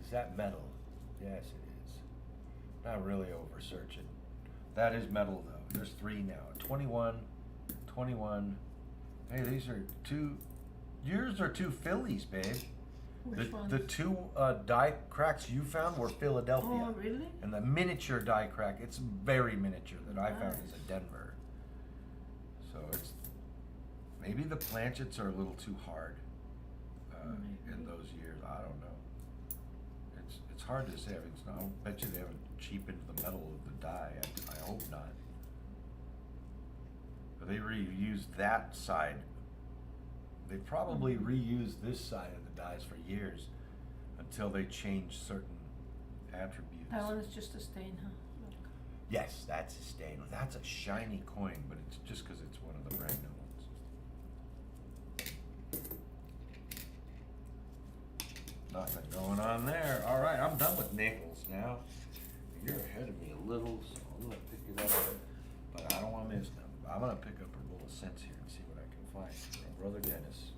Is that metal? Yes, it is. Not really over searching. That is metal though. There's 3 now. 21, 21. Hey, these are 2. Yours are 2 Phillies, babe. which one? The 2 die cracks you found were Philadelphia. Oh, really? And the miniature die crack, it's very miniature that I found is a Denver. So it's maybe the planchets are a little too hard in those years. I don't know. It's hard to say. I mean, I don't bet you they haven't cheapened the metal of the die. I hope not. But they reused that side. They probably reused this side of the dies for years until they changed certain attributes. That one is just a stain, huh? Look. Yes, that's a stain. That's a shiny coin, but it's just because it's one of the brand new ones. Nothing going on there. All right, I'm done with nickels now. You're ahead of me a little, so I'm gonna pick it up. But I don't want to miss them. I'm gonna pick up a roll of cents here and see what I can find for our brother Dennis.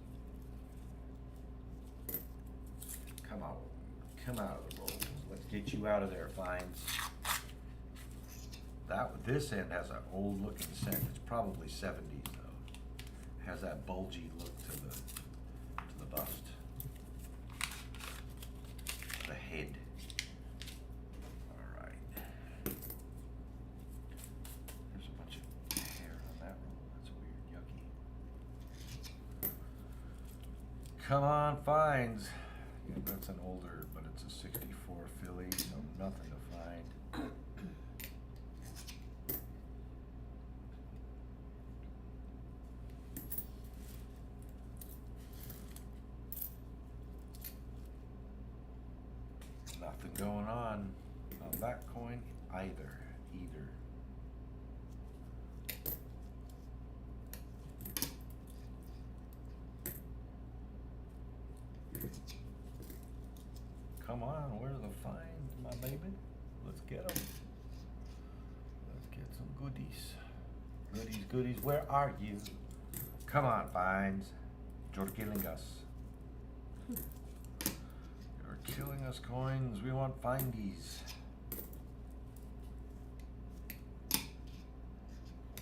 Come on, come out of the rolls. Let's get you out of there, Fines. This end has an old looking cent. It's probably 70s though. It has that bulgy look to the bust. The head. All right. There's a bunch of hair on that roll. That's weird, yucky. Come on, Fines. Yeah, that's an older, but it's a 64 Philly, so nothing to find. Nothing going on that coin either. Come on, where are the finds, my baby? Let's get them. Let's get some goodies. Goodies, where are you? Come on, finds. You're killing us. You're killing us, coins. We want findies.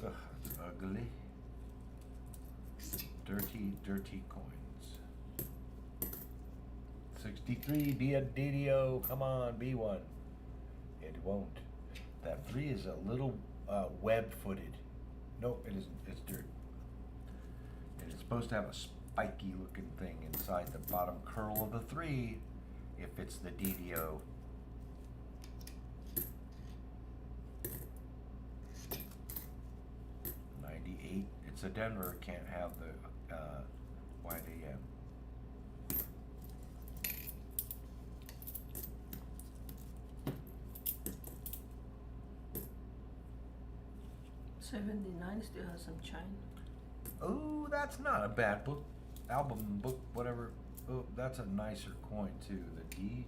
Ugh, it's ugly. Dirty coins. 63, be a DDO. Come on, be one. It won't. That 3 is a little web-footed. No, it isn't. It's dirt. And it's supposed to have a spiky looking thing inside the bottom curl of the 3 if it's the DDO. '98. It's a Denver. Can't have the wide AM. '79 still has some chime. Oh, that's not a bad book, album, book, whatever. Oh, that's a nicer coin too. The D,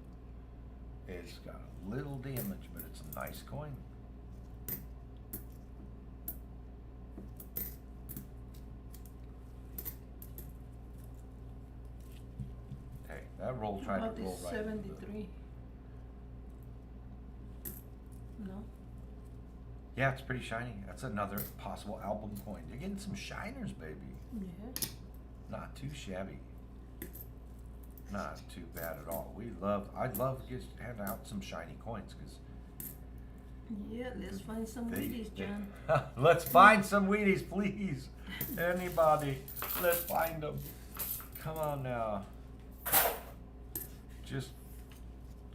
it's got a little damage, but it's a nice coin. Hey, that roll tried About to roll this right. into the- 73. No? Yeah, it's pretty shiny. That's another possible album coin. You're getting some shiners, baby. Yeah. Not too shabby. Not too bad at all. I'd love to just hand out some shiny coins because Yeah, let's find some Wheaties, John. let's find some Wheaties, please. Anybody, let's find them. Come on now. Just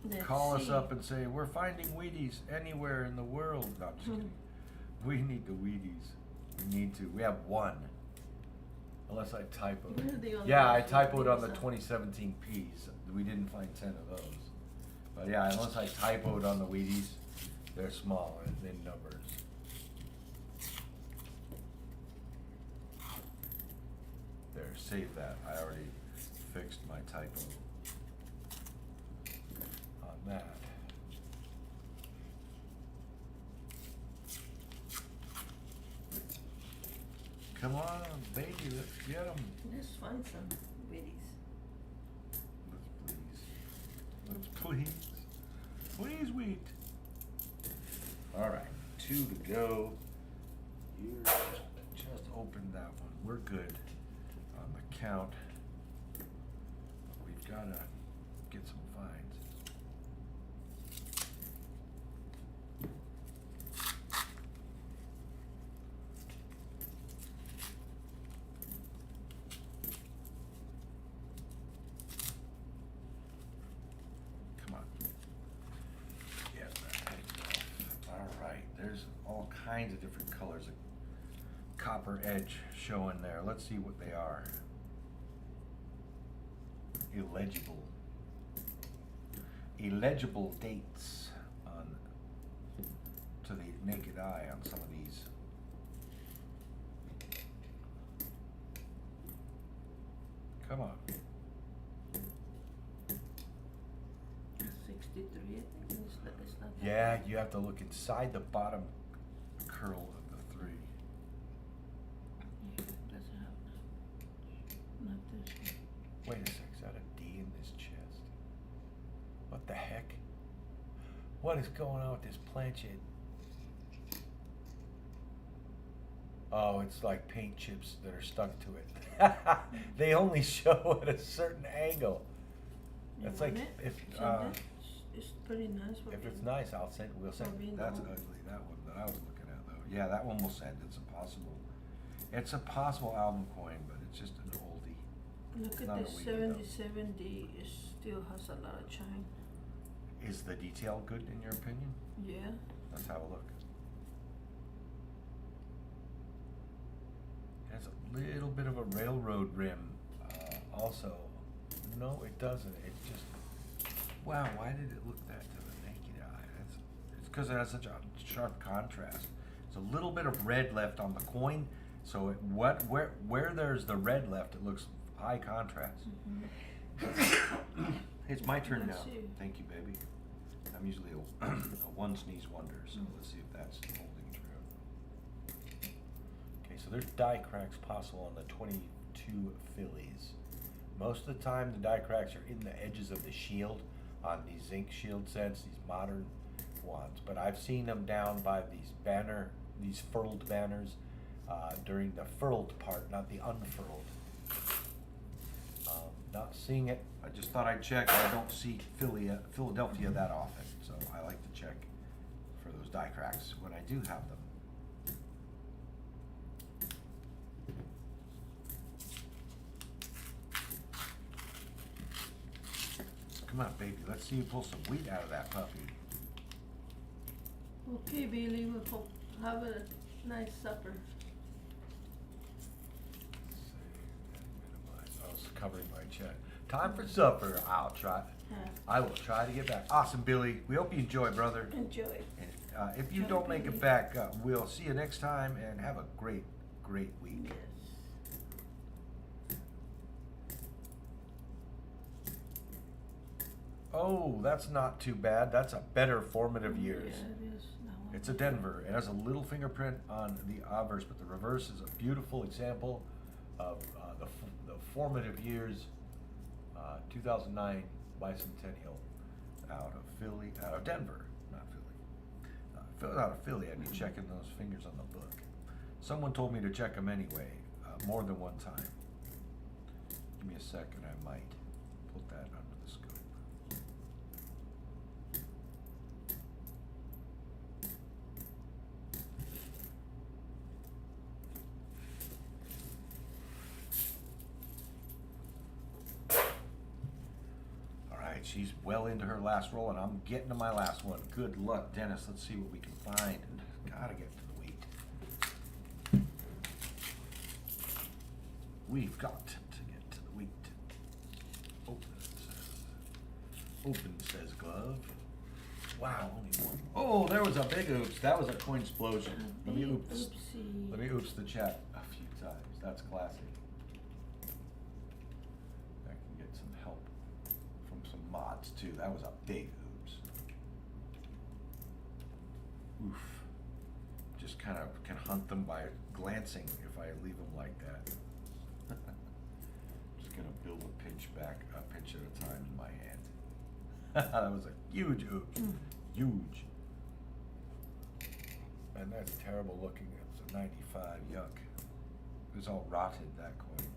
Let's call us see. up and say, we're finding Wheaties anywhere in the world. No, I'm just kidding. We need the Wheaties. We need to. We have one. Unless I typo. We're the only Yeah, I ones with typoed on the Wheaties, 2017 Ps. We didn't find 10 of those. But yeah, unless I typoed on the Wheaties, they're small in numbers. There, save that. I already fixed my typo on that. Come on, baby, let's get them. Let's find some Wheaties. Let's please. Please wheat. All right, 2 to go. You just opened that one. We're good on the count. But we've got to get some finds. Come on. Yes, that takes off. All right, there's all kinds of different colors of copper edge showing there. Let's see what they are. Illegible. Illegible dates on to the naked eye on some of these. Come on. 63, I think. It's not that Yeah, bad. you have to look inside the bottom curl of the 3. Yeah, it doesn't have not this one. Wait a sec, is that a D in this chest? What the heck? What is going on with this planchette? Oh, it's like paint chips that are stuck to it. They only show at a certain angle. You That's like want it? if Send it? It's pretty nice. for if it's being- nice, we'll send. For being That's old. ugly. That one that I was looking at though. Yeah, that one we'll send. It's a possible. It's a possible album coin, but it's just an oldie. Look not at a this Wheatie, though. 70. It still has a lot of chime. Is the detail good in your opinion? Yeah. Let's have a look. It has a little bit of a railroad rim also. No, it doesn't. It's just, wow, why did it look that to the naked eye? It's because it has such a sharp contrast. There's a little bit of red left on the coin, so where there's the red left, it looks high contrast. It's my turn now. Let's see. Thank you, baby. I'm usually a one sneeze wonder, so let's see if that's holding true. Okay, so there's die cracks possible on the 22 Phillies. Most of the time, the die cracks are in the edges of the shield on these zinc shield sets, these modern ones. But I've seen them down by these furled banners during the furled part, not the unfurled. Not seeing it. I just thought I'd check. I don't see Philadelphia that often, so I like to check for those die cracks when I do have them. Come on, baby. Let's see you pull some wheat out of that puppy. Okay, Billy, have a nice supper. Minimize. I was covering my chat. Time for supper. I'll try. I will try to get back. Awesome, Billy. We hope you enjoy, brother. Enjoy. And if you Enjoy, don't make Billy. it back, we'll see you next time and have a great, great week. Yes. Oh, that's not too bad. That's a better formative years. Yeah, it is. That one. It's a Denver. It has a little fingerprint on the obverse, but the reverse is a beautiful example of the formative years, 2009 bicentennial out of Denver, not Philly. Out of Philly, I'd be checking those fingers on the book. Someone told me to check them anyway, more than one time. Give me a second, I might put that under the scope. She's well into her last roll, and I'm getting to my last one. Good luck, Dennis. Let's see what we can find. Gotta get to the wheat. We've got to get to the wheat. Open, says glove. Wow, only one. Oh, there was a big oops. That was a coin explosion. Let me oops. Oopsie. Let me oops the chat a few times. That's classic. I can get some help from some mods too. That was a big oops. Oof. Just kind of can hunt them by glancing if I leave them like that. Just gonna build a pinch at a time in my hand. That was a huge oops. Huge. And that's terrible looking. It's a 95. Yuck. It was all rotted, that coin.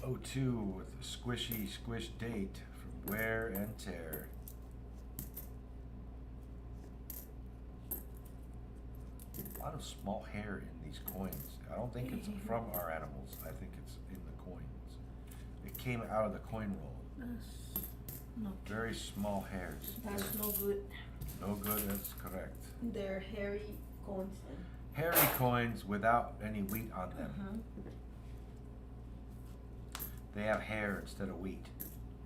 Yeah. 02 with a squishy squish date from wear and tear. A lot of small hair in these coins. I don't think it's from our animals. I think it's in the coins. It came out of the coin roll. That's no. Very small hairs. That's no good. No good, that's correct. They're hairy coins. Hairy coins without any wheat on them. They have hair instead of wheat.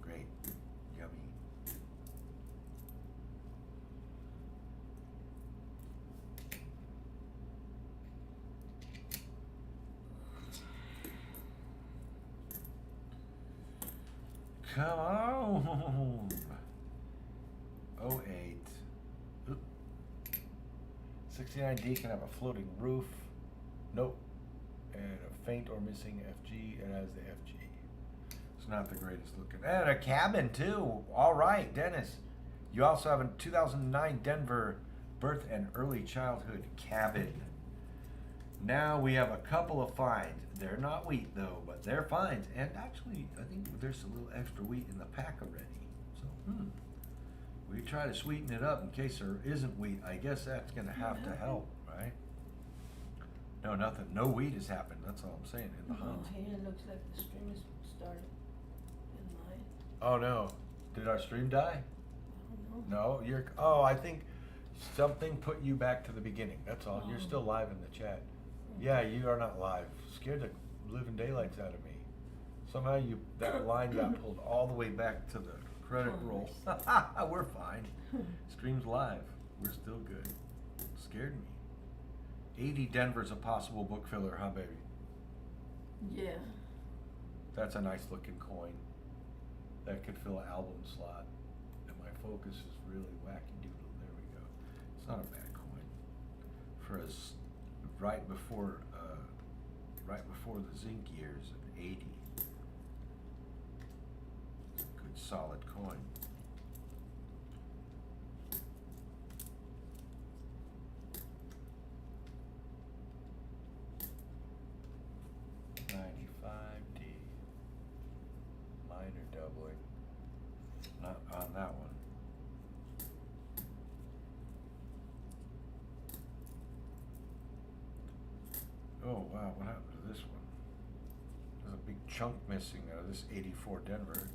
Great. Yummy. Come on. 08. Oop. 69D can have a floating roof. Nope. And a faint or missing FG. It has the FG. It's not the greatest looking. And a cabin too. All right, Dennis. You also have a 2009 Denver birth and early childhood cabin. Now we have a couple of finds. They're not wheat though, but they're finds. And actually, I think there's a little extra wheat in the pack already. So, we try to sweeten it up in case there isn't wheat. I guess that's gonna have to help, right? No, nothing. No wheat has happened. That's all I'm saying in the hunt. Oh, here it looks like the stream is started in mine. Oh no. Did our stream die? I don't know. No, I think something put you back to the beginning. That's all. You're still live in the chat. Yeah, you are not live. Scared the living daylights out of me. Somehow that line got pulled all the way back to the credit roll. We're fine. Stream's live. We're still good. Scared me. 80 Denver's a possible book filler, huh, baby? Yeah. That's a nice looking coin. That could fill an album slot. And my focus is really wacky doodle. There we go. It's not a bad coin. For us, right before the zinc years at 80. It's a good solid coin. $95D. Minor doubling. Not on that one. Oh wow, what happened to this one? There's a big chunk missing out of this 84 Denver.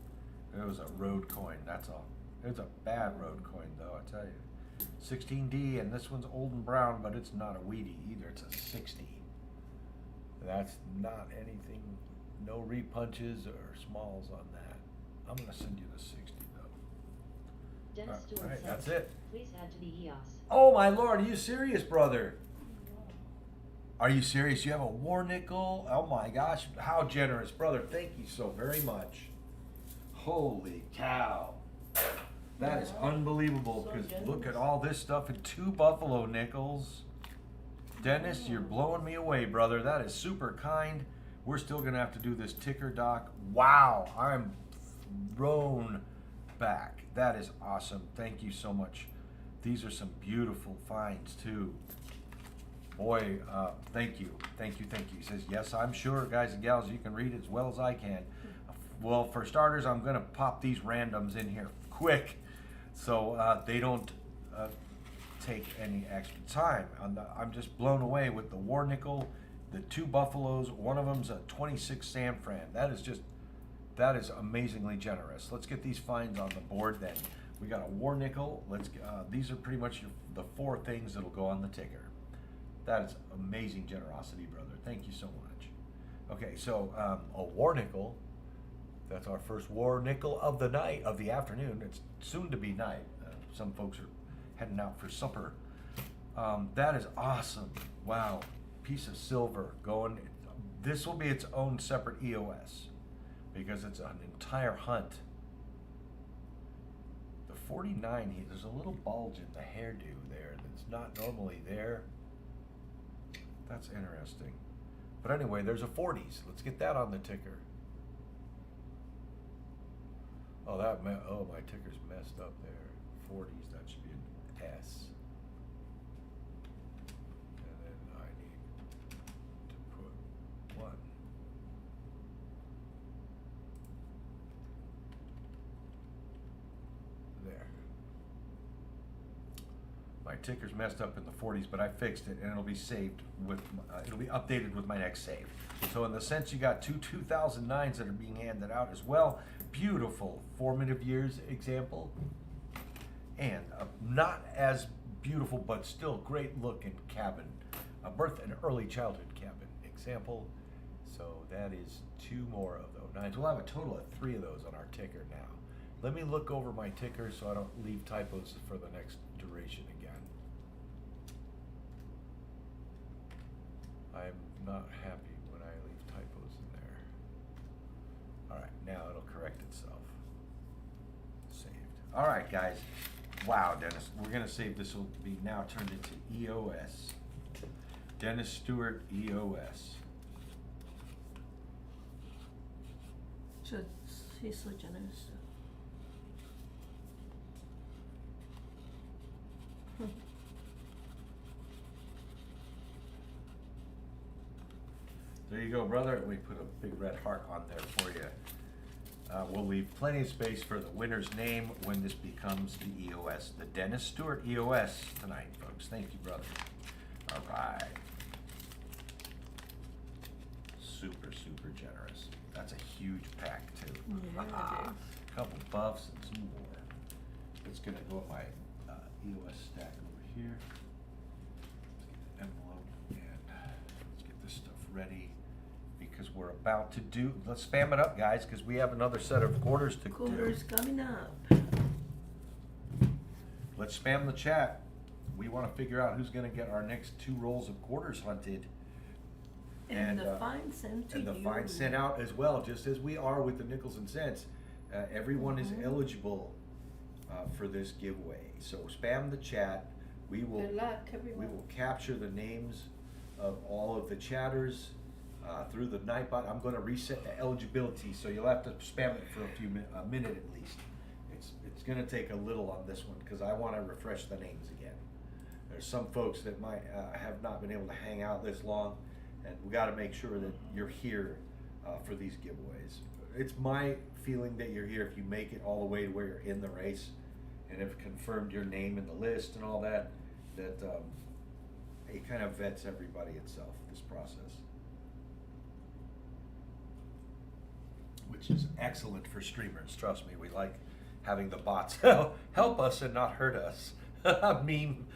It was a road coin, that's all. It's a bad road coin though, I tell you. 16D, and this one's old and brown, but it's not a weedy either, it's a 60. That's not anything, no repunches or smalls on that. I'm gonna send you the 60 though. Dennis Stewart Alright, says, that's it. please add to the EOS. Oh my lord, are you serious, brother? Are you serious? You have a war nickel? Oh my gosh, how generous, brother. Thank you so very much. Holy cow. That is unbelievable, So because look generous. at all this stuff in 2 buffalo nickels. Dennis, you're blowing me away, brother. That is super kind. We're still gonna have to do this ticker doc. Wow, I'm thrown back. That is awesome. Thank you so much. These are some beautiful finds too. Boy, thank you. Thank you, thank you. He says, yes, I'm sure, guys and gals, you can read it as well as I can. Well, for starters, I'm gonna pop these randoms in here quick so they don't take any extra time. I'm just blown away with the war nickel, the 2 buffaloes. One of them's a 26 San Fran. That is amazingly generous. Let's get these finds on the board then. We got a war nickel. These are pretty much the 4 things that'll go on the ticker. That is amazing generosity, brother. Thank you so much. Okay, so a war nickel. That's our first war nickel of the night, of the afternoon. It's soon to be night. Some folks are heading out for supper. That is awesome. Wow, piece of silver going. This will be its own separate EOS because it's an entire hunt. The 49, there's a little bulge in the hairdo there that's not normally there. That's interesting. But anyway, there's a 40s. Let's get that on the ticker. Oh, my ticker's messed up there. 40s, that should be an S. And then I need to put 1. There. My ticker's messed up in the 40s, but I fixed it, and it'll be saved with, it'll be updated with my next save. So in the sense, you got 2 2009s that are being handed out as well. Beautiful formative years example, and a not as beautiful but still great looking cabin, a birth and early childhood cabin example. So that is 2 more of those 9s. We'll have a total of 3 of those on our ticker now. Let me look over my ticker so I don't leave typos for the next duration again. I'm not happy when I leave typos in there. All right, now it'll correct itself. Saved. All right, guys. Wow, Dennis. We're gonna save this. Will be now turned into EOS. Dennis Stewart EOS. So he's so generous. There you go, brother. We put a big red heart on there for you. We'll leave plenty of space for the winner's name when this becomes the EOS, the Dennis Stewart EOS tonight, folks. Thank you, brother. All right. Super, super generous. That's a huge pack, too. Yeah, it is. Couple buffs and some more. It's gonna go up my EOS stack over here. Let's get an envelope and let's get this stuff ready because we're about to do, let's spam it up, guys, because we have another set of quarters to Quarters do. coming up. Let's spam the chat. We want to figure out who's gonna get our next 2 rolls of quarters hunted. And the fine sent to you. And the fine sent out as well, just as we are with the nickels and cents. Everyone is eligible for this giveaway. So spam the chat. We will, Good luck, everyone. we will capture the names of all of the chatters through the Nightbot. I'm going to reset the eligibility, so you'll have to spam it for a minute at least. It's going to take a little on this one because I want to refresh the names again. There's some folks that might have not been able to hang out this long, and we got to make sure that you're here for these giveaways. It's my feeling that you're here if you make it all the way to where you're in the race and have confirmed your name in the list and all that, that it kind of vets everybody itself, this process. which is excellent for streamers. Trust me, we like having the bots help us and not hurt us. Meme.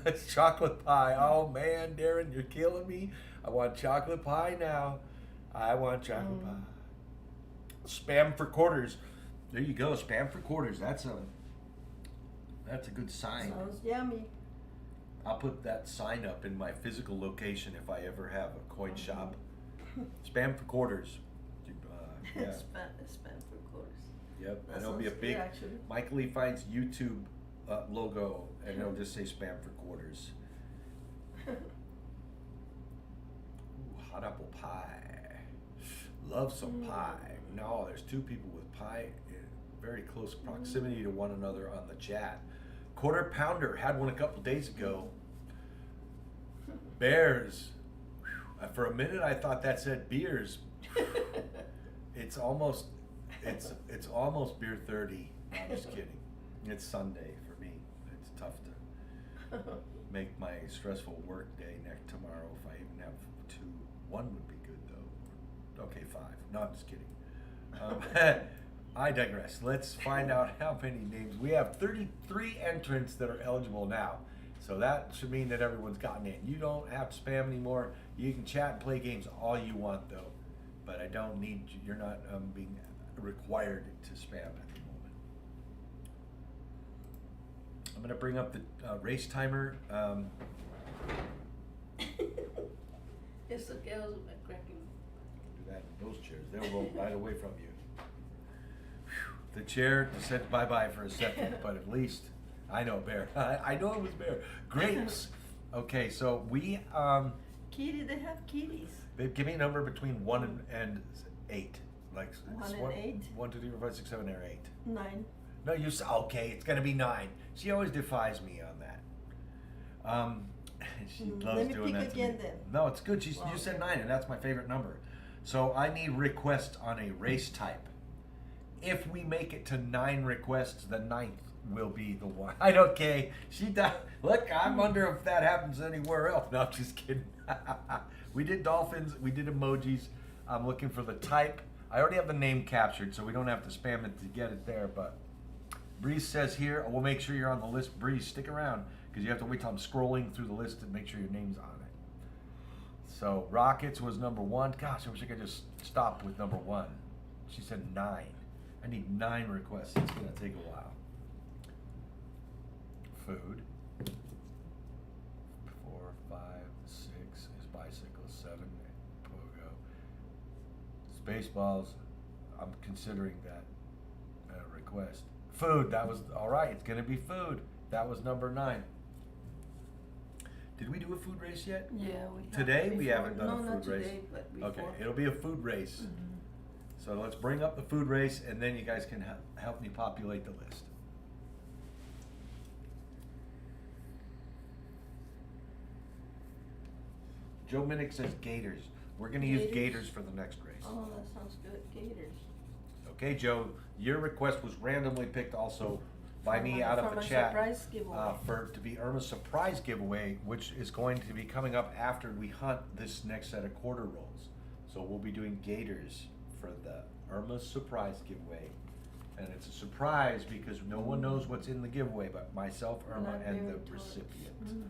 It's chocolate pie. Oh man, Darren, you're killing me. I want chocolate pie now. I want chocolate pie. Spam for quarters. There you go. Spam for quarters. That's a good sign. Sounds yummy. I'll put that sign up in my physical location if I ever have a coin shop. Spam for quarters. Yeah. Spam for quarters. Yep. That And it'll be a sounds big good, actually. Michael Lee finds YouTube logo, and it'll just say spam for quarters. Ooh, hot apple pie. Love some pie. No, there's two people with pie in very close proximity to one another on the chat. Quarter pounder had one a couple days ago. Bears. Whew. For a minute, I thought that said beers. It's almost beer 30. No, I'm just kidding. It's Sunday for me. It's tough to make my stressful work day next tomorrow if I even have 2. 1 would be good though. Okay, 5. No, I'm just kidding. I digress. Let's find out how many names. We have 33 entrants that are eligible now. So that should mean that everyone's gotten in. You don't have to spam anymore. You can chat and play games all you want though. But I don't need you. You're not being required to spam at the moment. I'm going to bring up the race timer. It's okay, I was cracking. Do that in those chairs. They'll roll right away from you. Whew. The chair said bye-bye for a second, but at least I know Bear. I know it was Bear. Grapes. Okay, so we Kitty, they have kitties. they give me a number between 1 and 8. Like 1 and 8? 1, 2, 3, 4, 5, 6, 7, or 8. 9. No, you okay? It's gonna be 9. She always defies me on that. She loves Let me doing pick that to again me. then. No, it's good. You Well, said okay. 9, and that's my favorite number. So I need requests on a race type. If we make it to 9 requests, the 9th will be the one. I don't care. She does. Look, I'm wonder if that happens anywhere else. No, I'm just kidding. We did dolphins. We did emojis. I'm looking for the type. I already have the name captured, so we don't have to spam it to get it there. But Breeze says here, we'll make sure you're on the list. Breeze, stick around because you have to wait till I'm scrolling through the list to make sure your name's on it. So Rockets was number 1. Gosh, I wish I could just stop with number 1. She said 9. I need 9 requests. It's gonna take a while. Food. 4, 5, 6 is bicycle. 7, pogo. Spaceballs. I'm considering that a request. Food. That was all right. It's gonna be food. That was number 9. Did we do a food race yet? Yeah, we have Today we before. haven't done no, a food not today, race. But before. Okay, it'll be a food race. So let's bring up the food race, and then you guys can help me populate the list. Joe Minnick says Gators. We're going to use Gators? Gators for the next race. Oh, that sounds good. Gators. Okay, Joe, your request was randomly picked also by me From out of a the chat surprise giveaway. to be Irma's surprise giveaway, which is going to be coming up after we hunt this next set of quarter rolls. So we'll be doing Gators for the Irma's surprise giveaway. And it's a surprise because no one knows what's in the giveaway but myself, Irma, and the Blackberry tarts. recipient.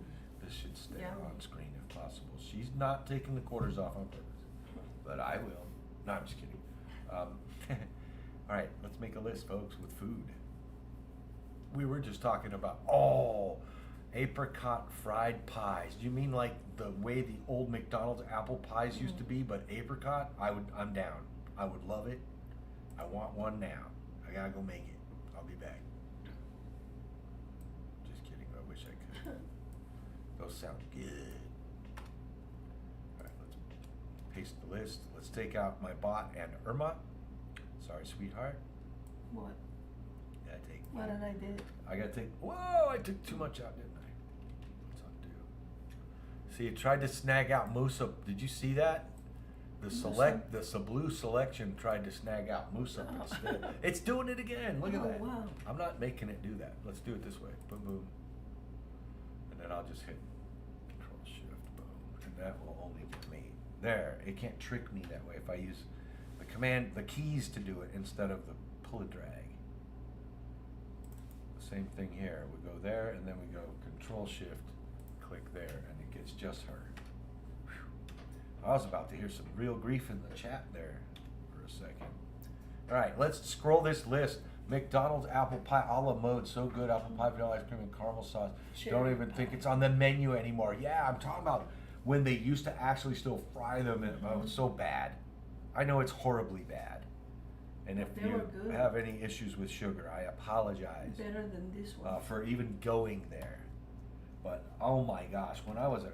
This should stay Yum. on screen if possible. She's not taking the quarters off on purpose, but I will. No, I'm just kidding. All right, let's make a list, folks, with food. We were just talking about, apricot fried pies. Do you mean like the way the old McDonald's apple pies used to be, but apricot? I'm down. I would love it. I want one now. I gotta go make it. I'll be back. Just kidding, I wish I could. Those sound good. All right, let's paste the list. Let's take out my bot and Irma. Sorry, sweetheart. What? Gotta take. What did I do? I gotta take. Whoa! I took too much out, didn't I? Let's undo. See, it tried to snag out Musa. Did you see that? The blue selection tried to snag out Musa instead. It's doing it again. Look at that. Wow. I'm not making it do that. Let's do it this way. Boom, boom. And then I'll just hit Control Shift, boom. And that will only get me. There. It can't trick me that way if I use the command the keys to do it instead of the pull and drag. Same thing here. We go there and then we go Control Shift, click there, and it gets just her. Whew. I was about to hear some real grief in the chat there for a second. All right, let's scroll this list. McDonald's apple pie a la mode, so good. Apple pie, vanilla ice cream, and caramel sauce. Don't even think it's on the menu anymore. Yeah, I'm talking about when they used to actually still fry them, and oh, it's so bad. I know it's horribly bad. And if They you were good. have any issues with sugar, I apologize Better than this one. for even going there. But oh my gosh, when I was a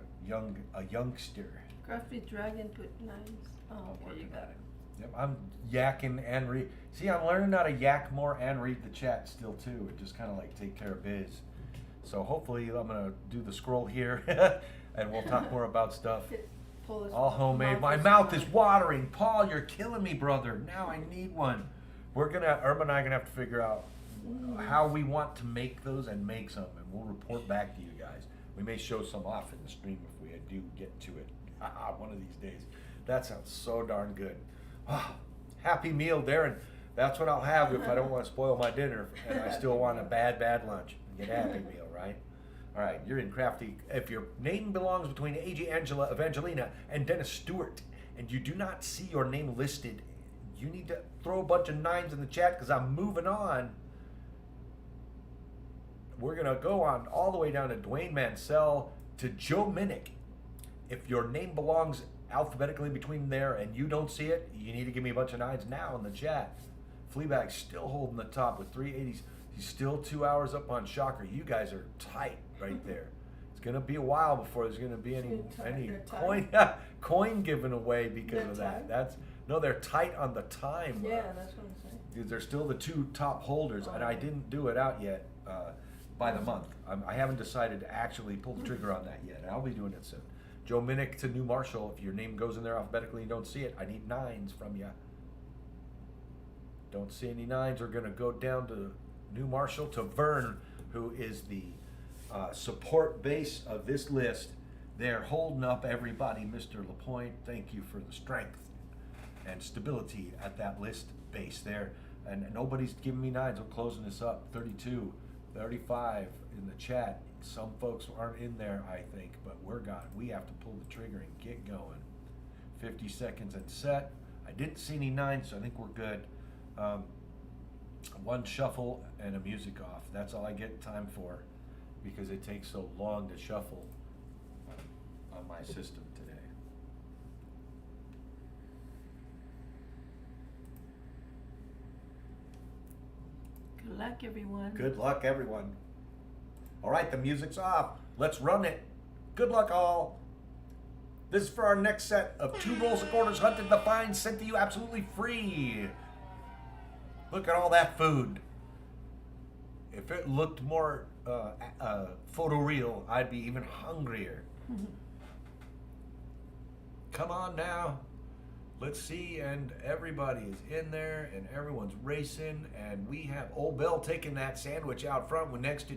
youngster, Crafty Dragon put 9s. Oh, okay, you got it. yep, I'm yakking and see, I'm learning how to yak more and read the chat still too. It just kind of like take care of biz. So hopefully I'm gonna do the scroll here, and we'll talk more about stuff. Pull his All homemade. My mouth is watering. Paul, you're killing me, brother. Now I need one. Irma and I are gonna have to figure out how we want to make those and make some, and we'll report back to you guys. We may show some off in the stream if we do get to it. One of these days. That sounds so darn good. Happy meal, Darren. That's what I'll have if I don't want to spoil my dinner and I still want a bad lunch. Get a happy meal, right? All right, you're in Crafty. If your name belongs between AG Evangelina and Dennis Stewart, and you do not see your name listed, you need to throw a bunch of 9s in the chat because I'm moving on. We're going to go on all the way down to Dwayne Mansell to Joe Minnick. If your name belongs alphabetically between there and you don't see it, you need to give me a bunch of 9s now in the chat. Fleabag's still holding the top with 380s. He's still 2 hours up on Shocker. You guys are tight right there. It's gonna be a while before there's gonna be any coin given away because They're of that. tight? They're tight on the time. Yeah, that's what I'm saying. Because they're still the 2 top holders, and I didn't do it out yet by the month. I haven't decided to actually pull the trigger on that yet. And I'll be doing it soon. Joe Minnick to New Marshall. If your name goes in there alphabetically and you don't see it, I need 9s from you. Don't see any 9s. We're gonna go down to New Marshall to Vern, who is the support base of this list. They're holding up everybody. Mr. LaPointe, thank you for the strength and stability at that list base there. And nobody's giving me 9s. We're closing this up. 32, 35 in the chat. Some folks aren't in there, I think, but we have to pull the trigger and get going. 50 seconds and set. I didn't see any 9s, so I think we're good. One shuffle and a music off. That's all I get time for because it takes so long to shuffle on my system today. Good luck, everyone. Good luck, everyone. All right, the music's off. Let's run it. Good luck, all. This is for our next set of 2 rolls of quarters, hunted the find, sent to you absolutely free. Look at all that food. If it looked more photoreal, I'd be even hungrier. Come on now. Let's see, and everybody is in there, and everyone's racing, and we have Old Bill taking that sandwich out front with next to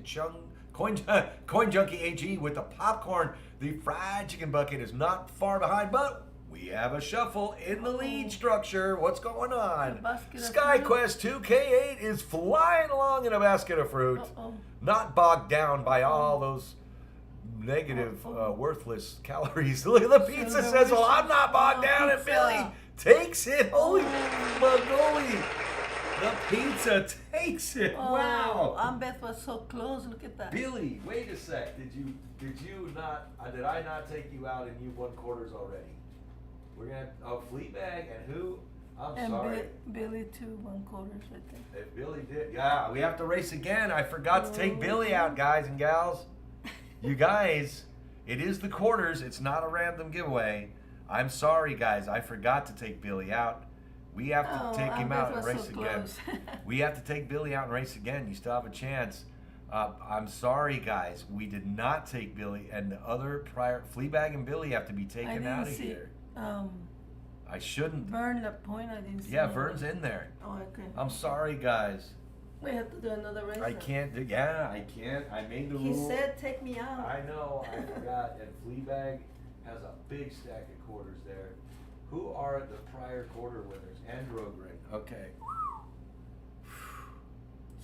Coin Junkie AG with the popcorn. The fried chicken bucket is not far behind, but we have a shuffle in the lead structure. What's going on? SkyQuest 2K8 is flying along in a basket of fruit. Not bogged down by all those negative, worthless calories. Look at the pizza says, well, I'm not bogged down, and Billy takes it. Holy moly. The pizza takes it. Wow. Beth was so close. Look at that. Billy, wait a sec. Did I not take you out and you won quarters already? We're gonna Fleabag and who? I'm sorry. Billy too, 1 quarters, I think. If Billy did, yeah, we have to race again. I forgot to take Billy out, guys and gals. You guys, it is the quarters. It's not a random giveaway. I'm sorry, guys. I forgot to take Billy out. We have to take him out and race again. We have to take Billy out and race again. You still have a chance. I'm sorry, guys. We did not take Billy, and the other prior Fleabag and Billy have to be taken out of here. I shouldn't. Vern LaPointe, I didn't see. Yeah, Vern's in there. Oh, okay. I'm sorry, guys. We have to do another race. I can't do. Yeah, I can't. I made the He rule. said, "Take me out." I know. I forgot. And Fleabag has a big stack of quarters there. Who are the prior quarter winners? Androgrin. Okay.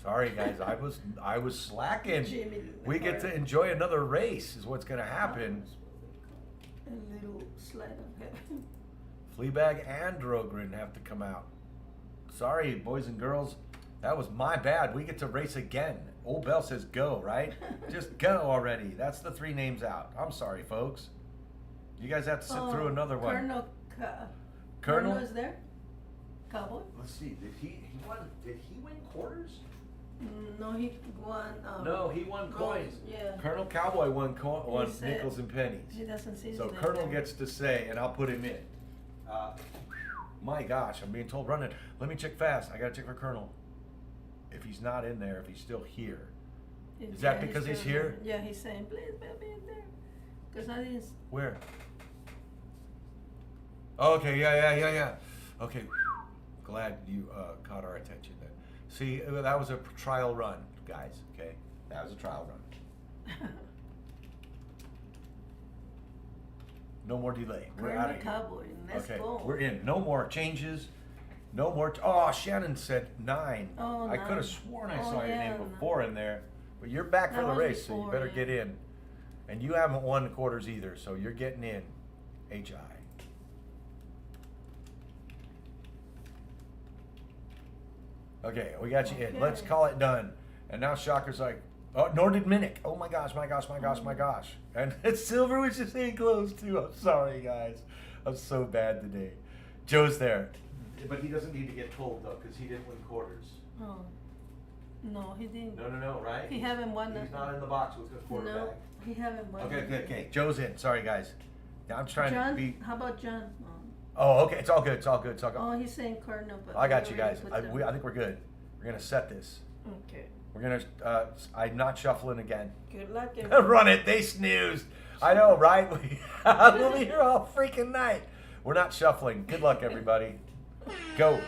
Sorry guys, I was slacking. Jimmy We get to enjoy another race is what's gonna happen. A little slide of heaven. Fleabag and Drogrin have to come out. Sorry, boys and girls. That was my bad. We get to race again. Old Bell says go, right? Just go already. That's the 3 names out. I'm sorry, folks. You guys have to sit through another one. Colonel is there? Cowboy? Let's see. Did he win quarters? No, he won. No, he won gold. coins. Yeah. Colonel Cowboy won said- nickels and pennies. He doesn't see his So name Colonel there. gets to say, and I'll put him in. My gosh, I'm being told run it. Let me check fast. I gotta check for Colonel. If he's not in there, if he's still here. Is that because he's still here? there. Yeah, he's saying, please put me in there. Because I didn't. Where? Okay, yeah. Okay, glad you caught our attention then. See, that was a trial run, guys, okay? That was a trial run. No more delay. We're out of here. Cowboy. Let's Okay, go. we're in. No more changes. No more. Oh, Shannon said 9. Oh, I could 9. have sworn I Oh, saw your yeah, name 9. before in there. But you're back for That the was race, so you before, better yeah. get in. And you haven't won the quarters either, so you're getting in. HI. Okay, we got you in. Let's Okay. call it done. And now Shocker's like, oh, nor did Minnick. Oh my gosh. And Silver was just in close too. I'm sorry, guys. I'm so bad today. Joe's there. But he doesn't need to get told though, because he didn't win quarters. Oh. No, he didn't. No, right? He haven't won. He's not in the box with the quarterback. No, he haven't won. Okay. Joe's in. Sorry, guys. Now I'm trying John, to be. how about John? Oh, okay. It's all good. Oh, he's saying Colonel, but I got we you guys. already put I think we're good. We're gonna set this. Okay. We're gonna. I'm not shuffling again. Good luck, everyone. Run it. They snoozed. I know, right? We'll be here all freaking night. We're not shuffling. Good luck, everybody. Go.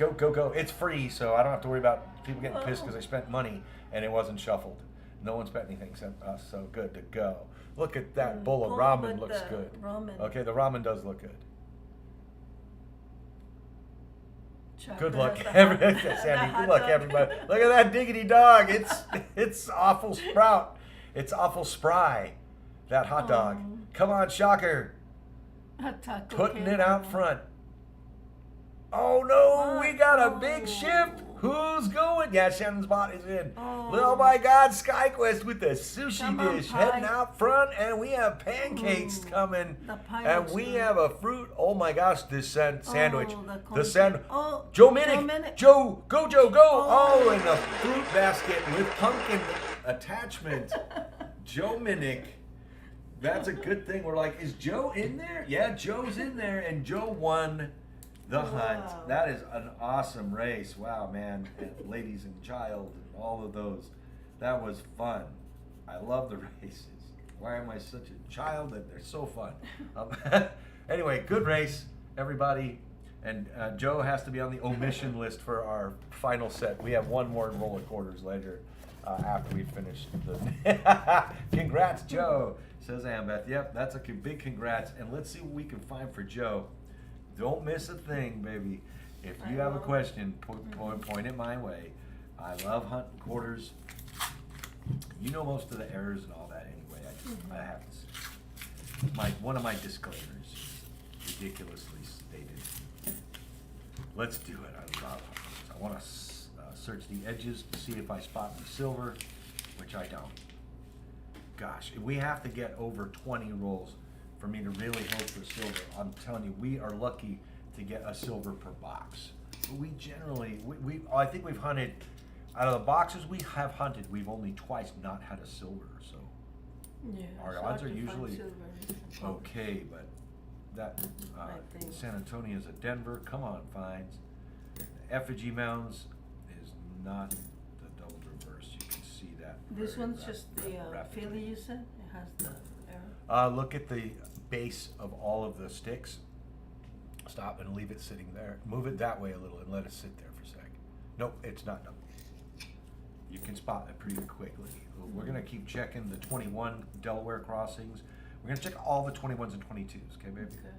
It's free, so I don't have to worry about people getting pissed because I spent money and it wasn't shuffled. No one spent anything except us, so good to go. Look at that bowl of ramen. Looks good. Ramen. Okay, the ramen does look good. Chocolate Good luck, has the everybody. hot- Sandy. the Good luck, hot dog. everybody. Look at that diggity dog. It's awful sprout. It's awful spry. That hot dog. Come on, Shocker. A taco Putting came it out on. front. Oh no, we got a big Oh. shift. Who's going? Yeah, Shannon's bot is in. Oh. Oh my God, SkyQuest with the sushi Come on, dish pie. heading out front, and we have pancakes Ooh, coming, the pie and looks we good. have a fruit. Oh my gosh, this sandwich, the the sand. Oh, Joe Joe Minnick, Minnick. Joe, go, Joe, go! Oh. Oh, and the fruit basket with pumpkin attachment. Joe Minnick. That's a good thing. We're like, is Joe in there? Yeah, Joe's in there, and Joe won the hunt. Wow. That is an awesome race. Wow, man. And ladies and child and all of those. That was fun. I love the races. Why am I such a child? That they're so fun. Anyway, good race, everybody. And Joe has to be on the omission list for our final set. We have one more roll of quarters later after we finish the. Congrats, Joe, says Ambeth. Yep, that's a big congrats. And let's see what we can find for Joe. Don't miss a thing, baby. If you have a question, point it my way. I love hunting quarters. You know most of the errors and all that anyway. I have to say. One of my disclaimers, ridiculously stated. Let's do it. I love hunters. I want to search the edges to see if I spot the silver, which I don't. Gosh, we have to get over 20 rolls for me to really hope for silver. I'm telling you, we are lucky to get a silver per box. But we generally, I think we've hunted, out of the boxes we have hunted, we've only twice not had a silver, so. Yeah, Our it's odds hard are to find usually silver. okay, but that, I think. San Antonio's a Denver, come on, Fines. Effigy Mounds is not the double reverse, you can see that. This very one's just the rapidly. Philly, you said? It has the arrow? Look at the base of all of the sticks. Stop and leave it sitting there. Move it that way a little and let it sit there for a sec. Nope, it's not done. You can spot it pretty quickly. We're gonna keep checking the 21 Delaware crossings. We're gonna check all the 21s and 22s, okay, baby? Okay.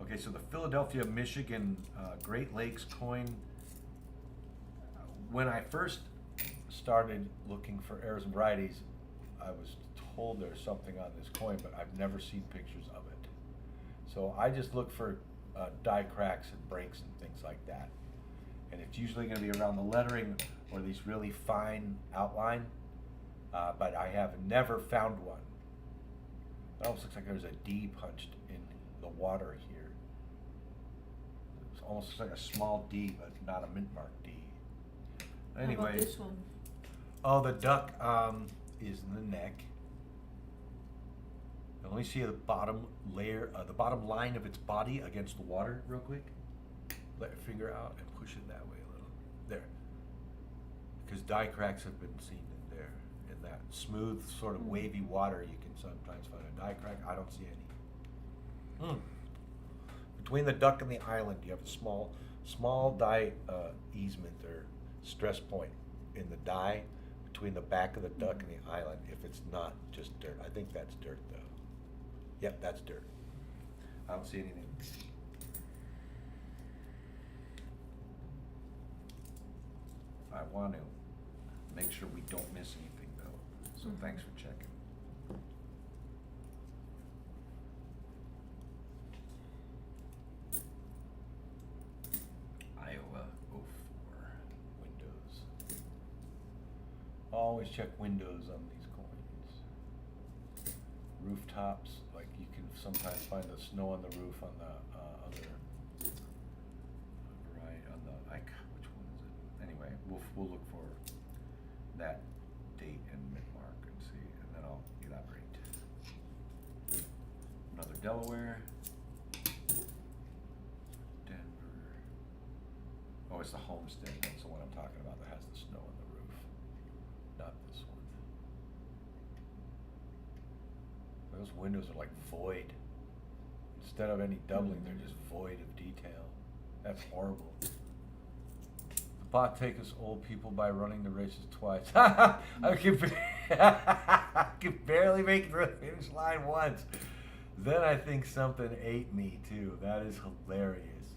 Okay, so the Philadelphia, Michigan Great Lakes coin. When I first started looking for errors and varieties, I was told there's something on this coin, but I've never seen pictures of it. So I just look for die cracks and breaks and things like that. And it's usually going to be around the lettering or these really fine outline, but I have never found one. It almost looks like there's a D punched in the water here. It almost looks like a small D, but not a mint mark D. How about Anyway, this one? oh, the duck is in the neck. You only see the bottom layer, the bottom line of its body against the water real quick. Let your finger out and push it that way a little. There. Because die cracks have been seen in there. In that smooth, sort of wavy water, you can sometimes find a die crack. I don't see any. Between the duck and the island, you have a small die easement or stress point in the die between the back of the duck and the island, if it's not just dirt. I think that's dirt, though. Yep, that's dirt. I don't see anything. I want to make sure we don't miss anything, though. So thanks for checking. Iowa 04 Windows. Always check Windows on these coins. Rooftops, like you can sometimes find the snow on the roof on the other, right, on the, which one is it? Anyway, we'll look for that date and mint mark and see, and then I'll elaborate. Another Delaware. Denver. Oh, it's the Homestead, that's the one I'm talking about that has the snow on the roof. Not this one. Those windows are like void. Instead of any doubling, they're just void of detail. That's horrible. The bot take us old people by running the races twice. I can barely make the finish line once. Then I think something ate me too. That is hilarious.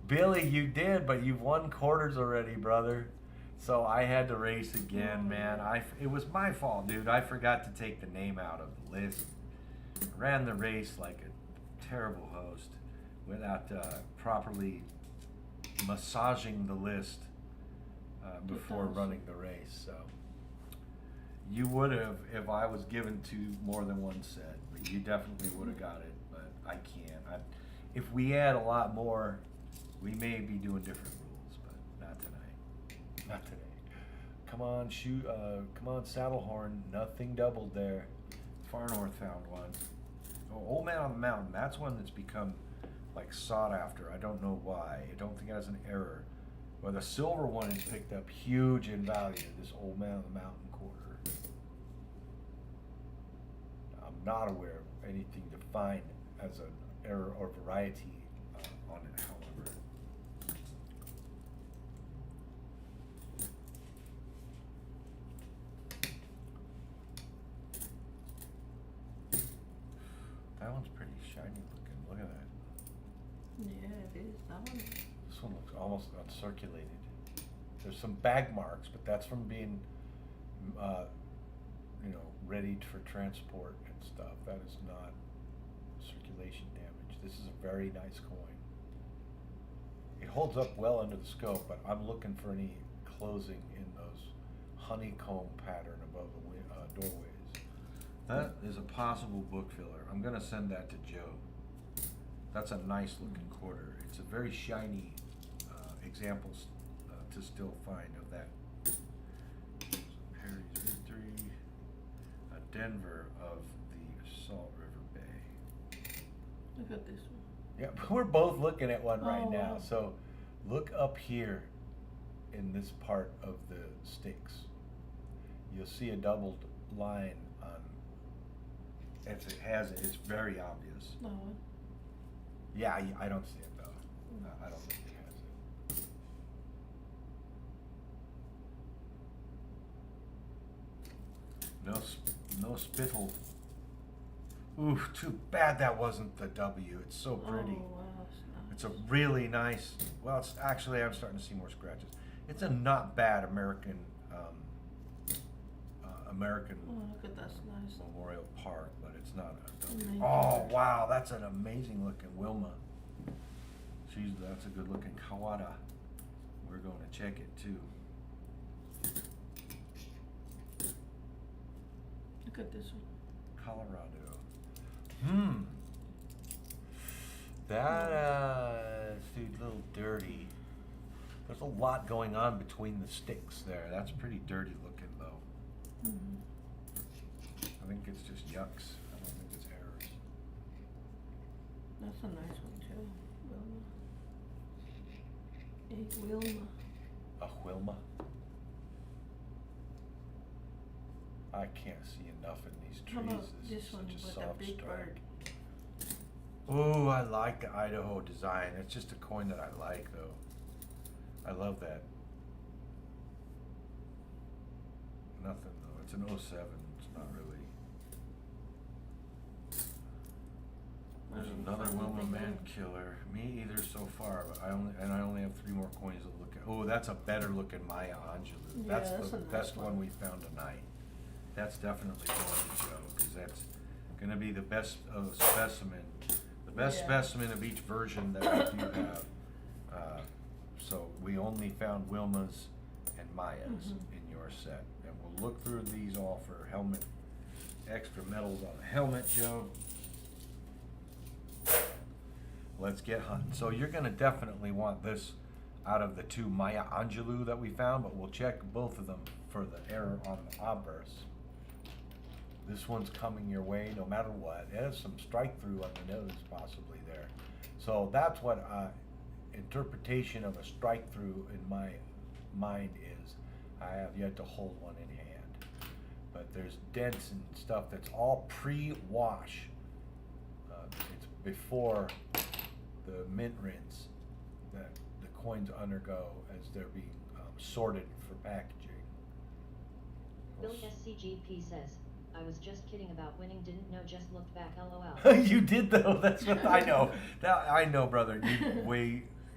Billy, you did, but you've won quarters already, brother. So I had to race again, man. It was my fault, dude. I forgot to take the name out of the list. Ran the race like a terrible host without properly massaging the list before running the race. So you would have if I was given to more than one set, but you definitely would have got it. But I can't. If we add a lot more, we may be doing different rules, but not tonight. Not today. Come on, shoot! Come on, Saddlehorn. Nothing doubled there. Far North found one. Oh, Old Man on the Mountain. That's one that's become like sought after. I don't know why. I don't think it has an error. But the silver one is picked up huge in value. This Old Man on the Mountain quarter. I'm not aware of anything defined as an error or variety on it, however. That one's pretty shiny looking. Look at that. Yeah, it is. That one. This one looks almost uncirculated. There's some bag marks, but that's from being, ready for transport and stuff. That is not circulation damage. This is a very nice coin. It holds up well under the scope, but I'm looking for any closing in those honeycomb pattern above the doorways. That is a possible book filler. I'm gonna send that to Joe. That's a nice looking quarter. It's a very shiny examples to still find of that. Perry's Victory, Denver of the Salt River Bay. Look at this one. Yeah, we're both looking at one right Oh, now. wow. So look up here in this part of the sticks. You'll see a doubled line on. If it has it, it's very obvious. That one. Yeah, I don't see it though. I don't think it has it. No spittle. Ooh, too bad that wasn't the W. It's so pretty. Oh, wow. It's a really nice, well, it's actually, I'm starting to see more scratches. It's a not bad American, American Oh, look at that's nice. Memorial Park, but it's not a, Amazing. oh, wow, that's an amazing looking Wilma. That's a good looking Kawada. We're going to check it too. Look at this one. Colorado. Dude, a little dirty. There's a lot going on between the sticks there. That's pretty dirty looking though. I think it's just yucks. I don't think it's errors. That's a nice one too. Wilma. A Wilma. A Wilma? I can't see enough in these How trees. about this is one such a with a soft big strike. bird? Oh, I like the Idaho design. It's just a coin that I like though. I love that. Nothing though. It's an 07. It's not really. There's another Wilma Man Killer. Me either so far, but I only have 3 more coins to look at. Oh, that's a better looking Maya Angelou. Yeah, That's that's the a nice best one one. we found tonight. That's definitely going to show because that's gonna be the best specimen, the best Yeah. specimen of each version that we do have. So we only found Wilmas and Mayas in your set, and we'll look through these all for helmet, extra medals on the helmet, Joe. Let's get hunting. So you're gonna definitely want this out of the 2 Maya Angelou that we found, but we'll check both of them for the error on the obverse. This one's coming your way no matter what. It has some strike through on the nose possibly there. So that's what interpretation of a strike through in my mind is. I have yet to hold one in hand. But there's dents and stuff that's all pre-wash. It's before the mint rinse that the coins undergo as they're being sorted for packaging. Billy SCGP says, I was just kidding about winning, didn't know, just looked back, lol. You did though. That's what I know. That, I know, brother.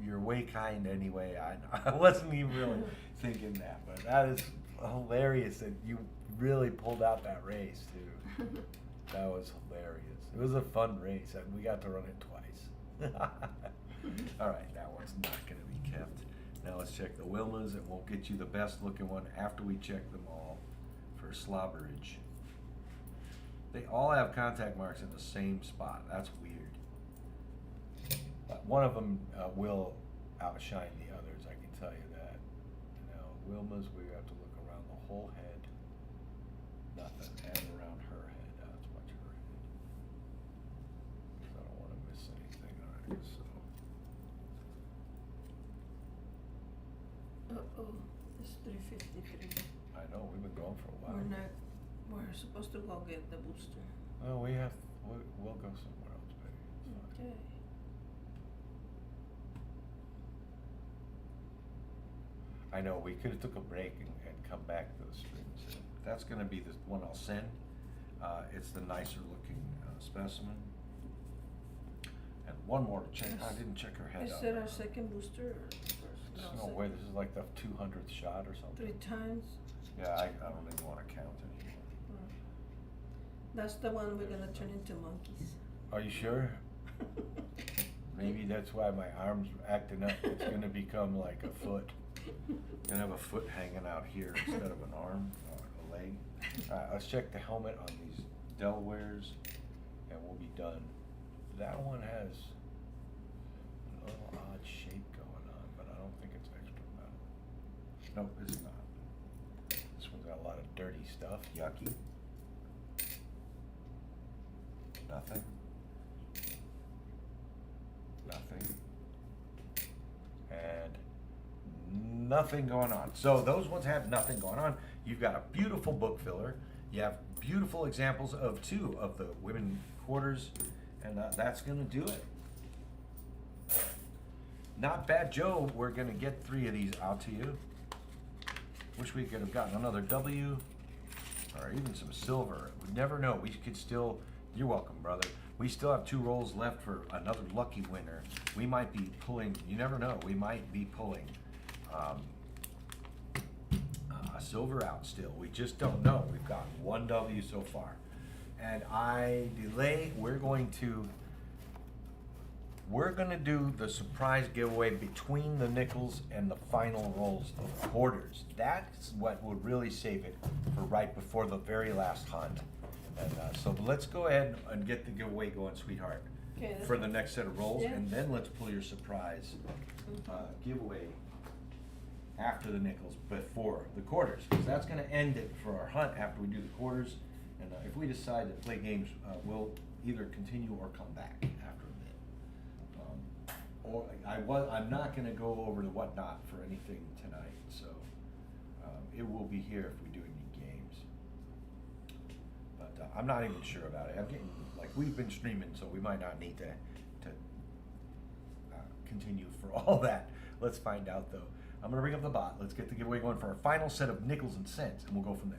You're way kind anyway. I wasn't even really thinking that, but that is hilarious that you really pulled out that race too. That was hilarious. It was a fun race, and we got to run it twice. All right, that one's not going to be kept. Now let's check the Wilmas, and we'll get you the best looking one after we check them all for slobberage. They all have contact marks in the same spot. That's weird. But one of them will outshine the others, I can tell you that. Now, Wilma's, we have to look around the whole head. Nothing. And around her head. That's much her head. 'Cause I don't want to miss anything. All right, so. Uh-oh, it's 3:53. I know, we've been going for a while. We're supposed to go get the booster. Oh, we'll go somewhere else, baby. It's fine. Okay. I know, we could've took a break and come back to the stream. So that's gonna be the one I'll send. It's the nicer looking specimen. And one more to check, I didn't check her head Is out. that our second booster or first? There's No, no way, this is like the 200th shot or something. 3 times? Yeah, I don't even wanna count anymore. That's the one we're gonna turn into monkeys. Are you sure? Maybe that's why my arm's acting up. It's gonna become like a foot. Gonna have a foot hanging out here instead of an arm or a leg. Alright, let's check the helmet on these Delawares and we'll be done. That one has a little odd shape going on, but I don't think it's extra metal. Nope, it's not. This one's got a lot of dirty stuff, yucky. Nothing. Nothing. And nothing going on. So those ones have nothing going on. You've got a beautiful book filler. You have beautiful examples of 2 of the women quarters, and that's gonna do it. Not bad, Joe. We're gonna get 3 of these out to you. Wish we could have gotten another W or even some silver. We never know. We could still, you're welcome, brother. We still have 2 rolls left for another lucky winner. We might be pulling, you never know, we might be pulling a silver out still. We just don't know. We've got 1 W so far. And we're going to do the surprise giveaway between the nickels and the final rolls of quarters. That's what would really save it for right before the very last hunt. And so let's go ahead and get the giveaway going, sweetheart, Okay, that's for the next set of rolls, Yeah. and then let's pull your surprise giveaway after the nickels, before the quarters, because that's going to end it for our hunt after we do the quarters. And if we decide to play games, we'll either continue or come back after a bit. I'm not going to go over the whatnot for anything tonight, so it will be here if we do any games. But I'm not even sure about it. I'm getting, like, we've been streaming, so we might not need to continue for all that. Let's find out though. I'm going to bring up the bot. Let's get the giveaway going for our final set of nickels and cents, and we'll go from there.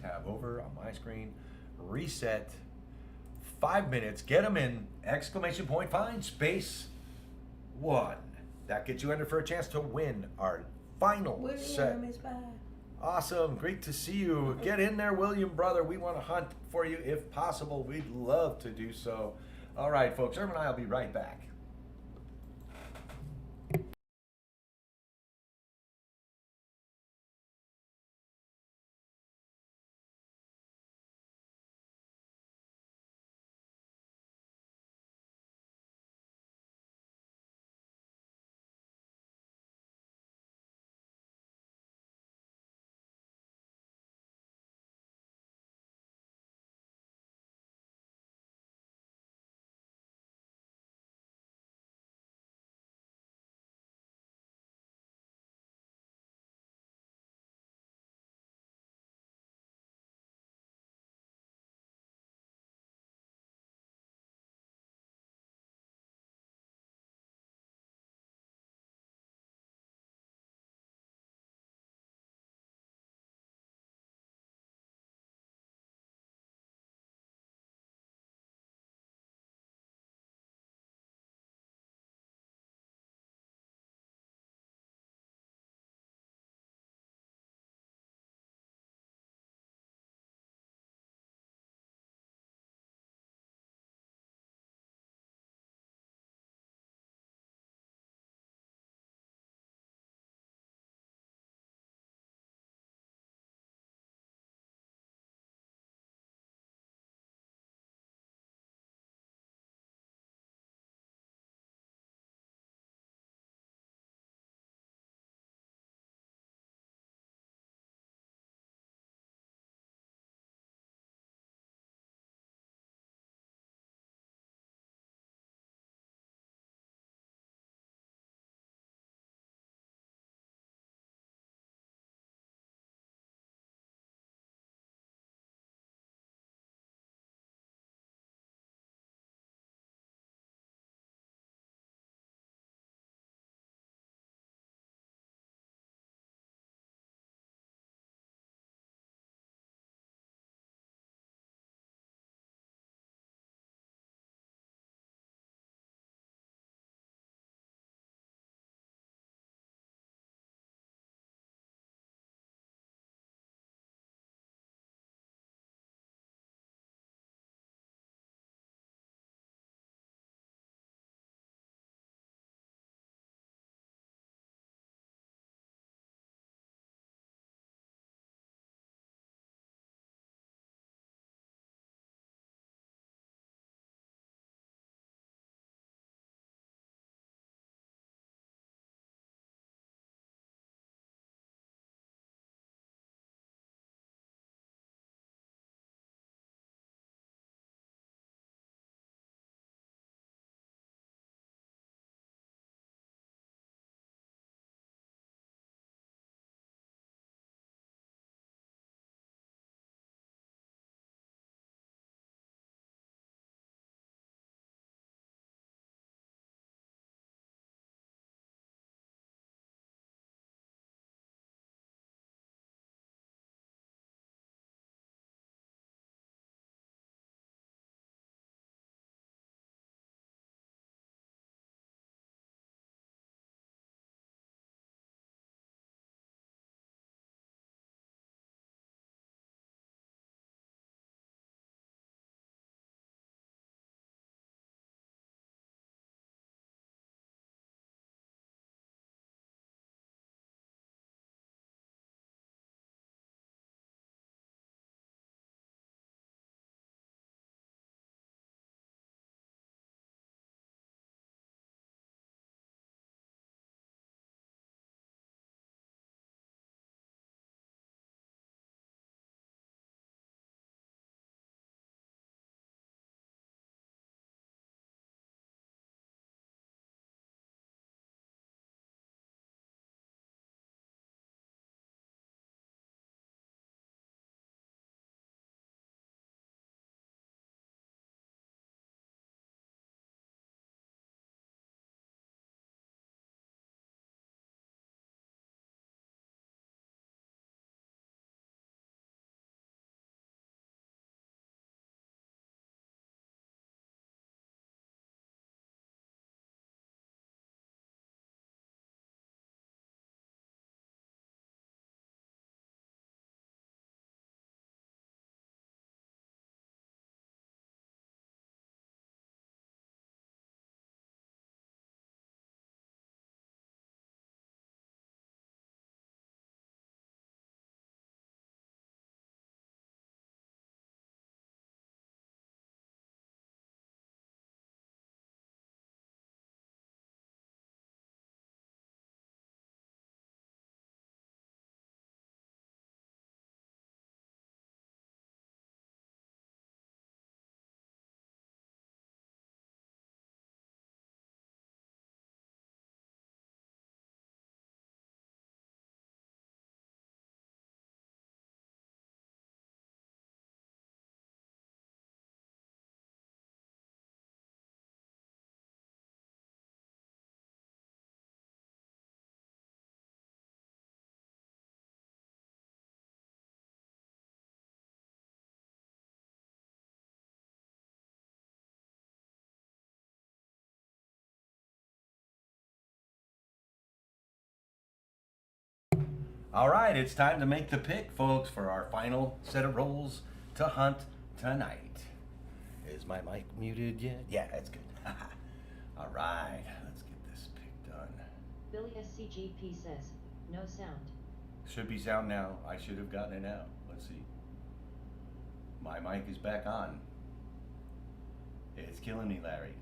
Tab over on my screen, reset, 5 minutes, get them in, exclamation point, find space, 1. That gets you entered for a chance to win our final set. William is by. Awesome, great to see you. Get in there, William, brother. We want to hunt for you if possible. We'd love to do so. All right, folks, Irma and I will be right back. All right, it's time to make the pick, folks, for our final set of rolls to hunt tonight. Is my mic muted yet? Yeah, that's good. All right, let's get this pick done. Billy SCGP says, no sound. Should be sound now. I should have gotten it out. Let's see. My mic is back on. It's killing me, Larry.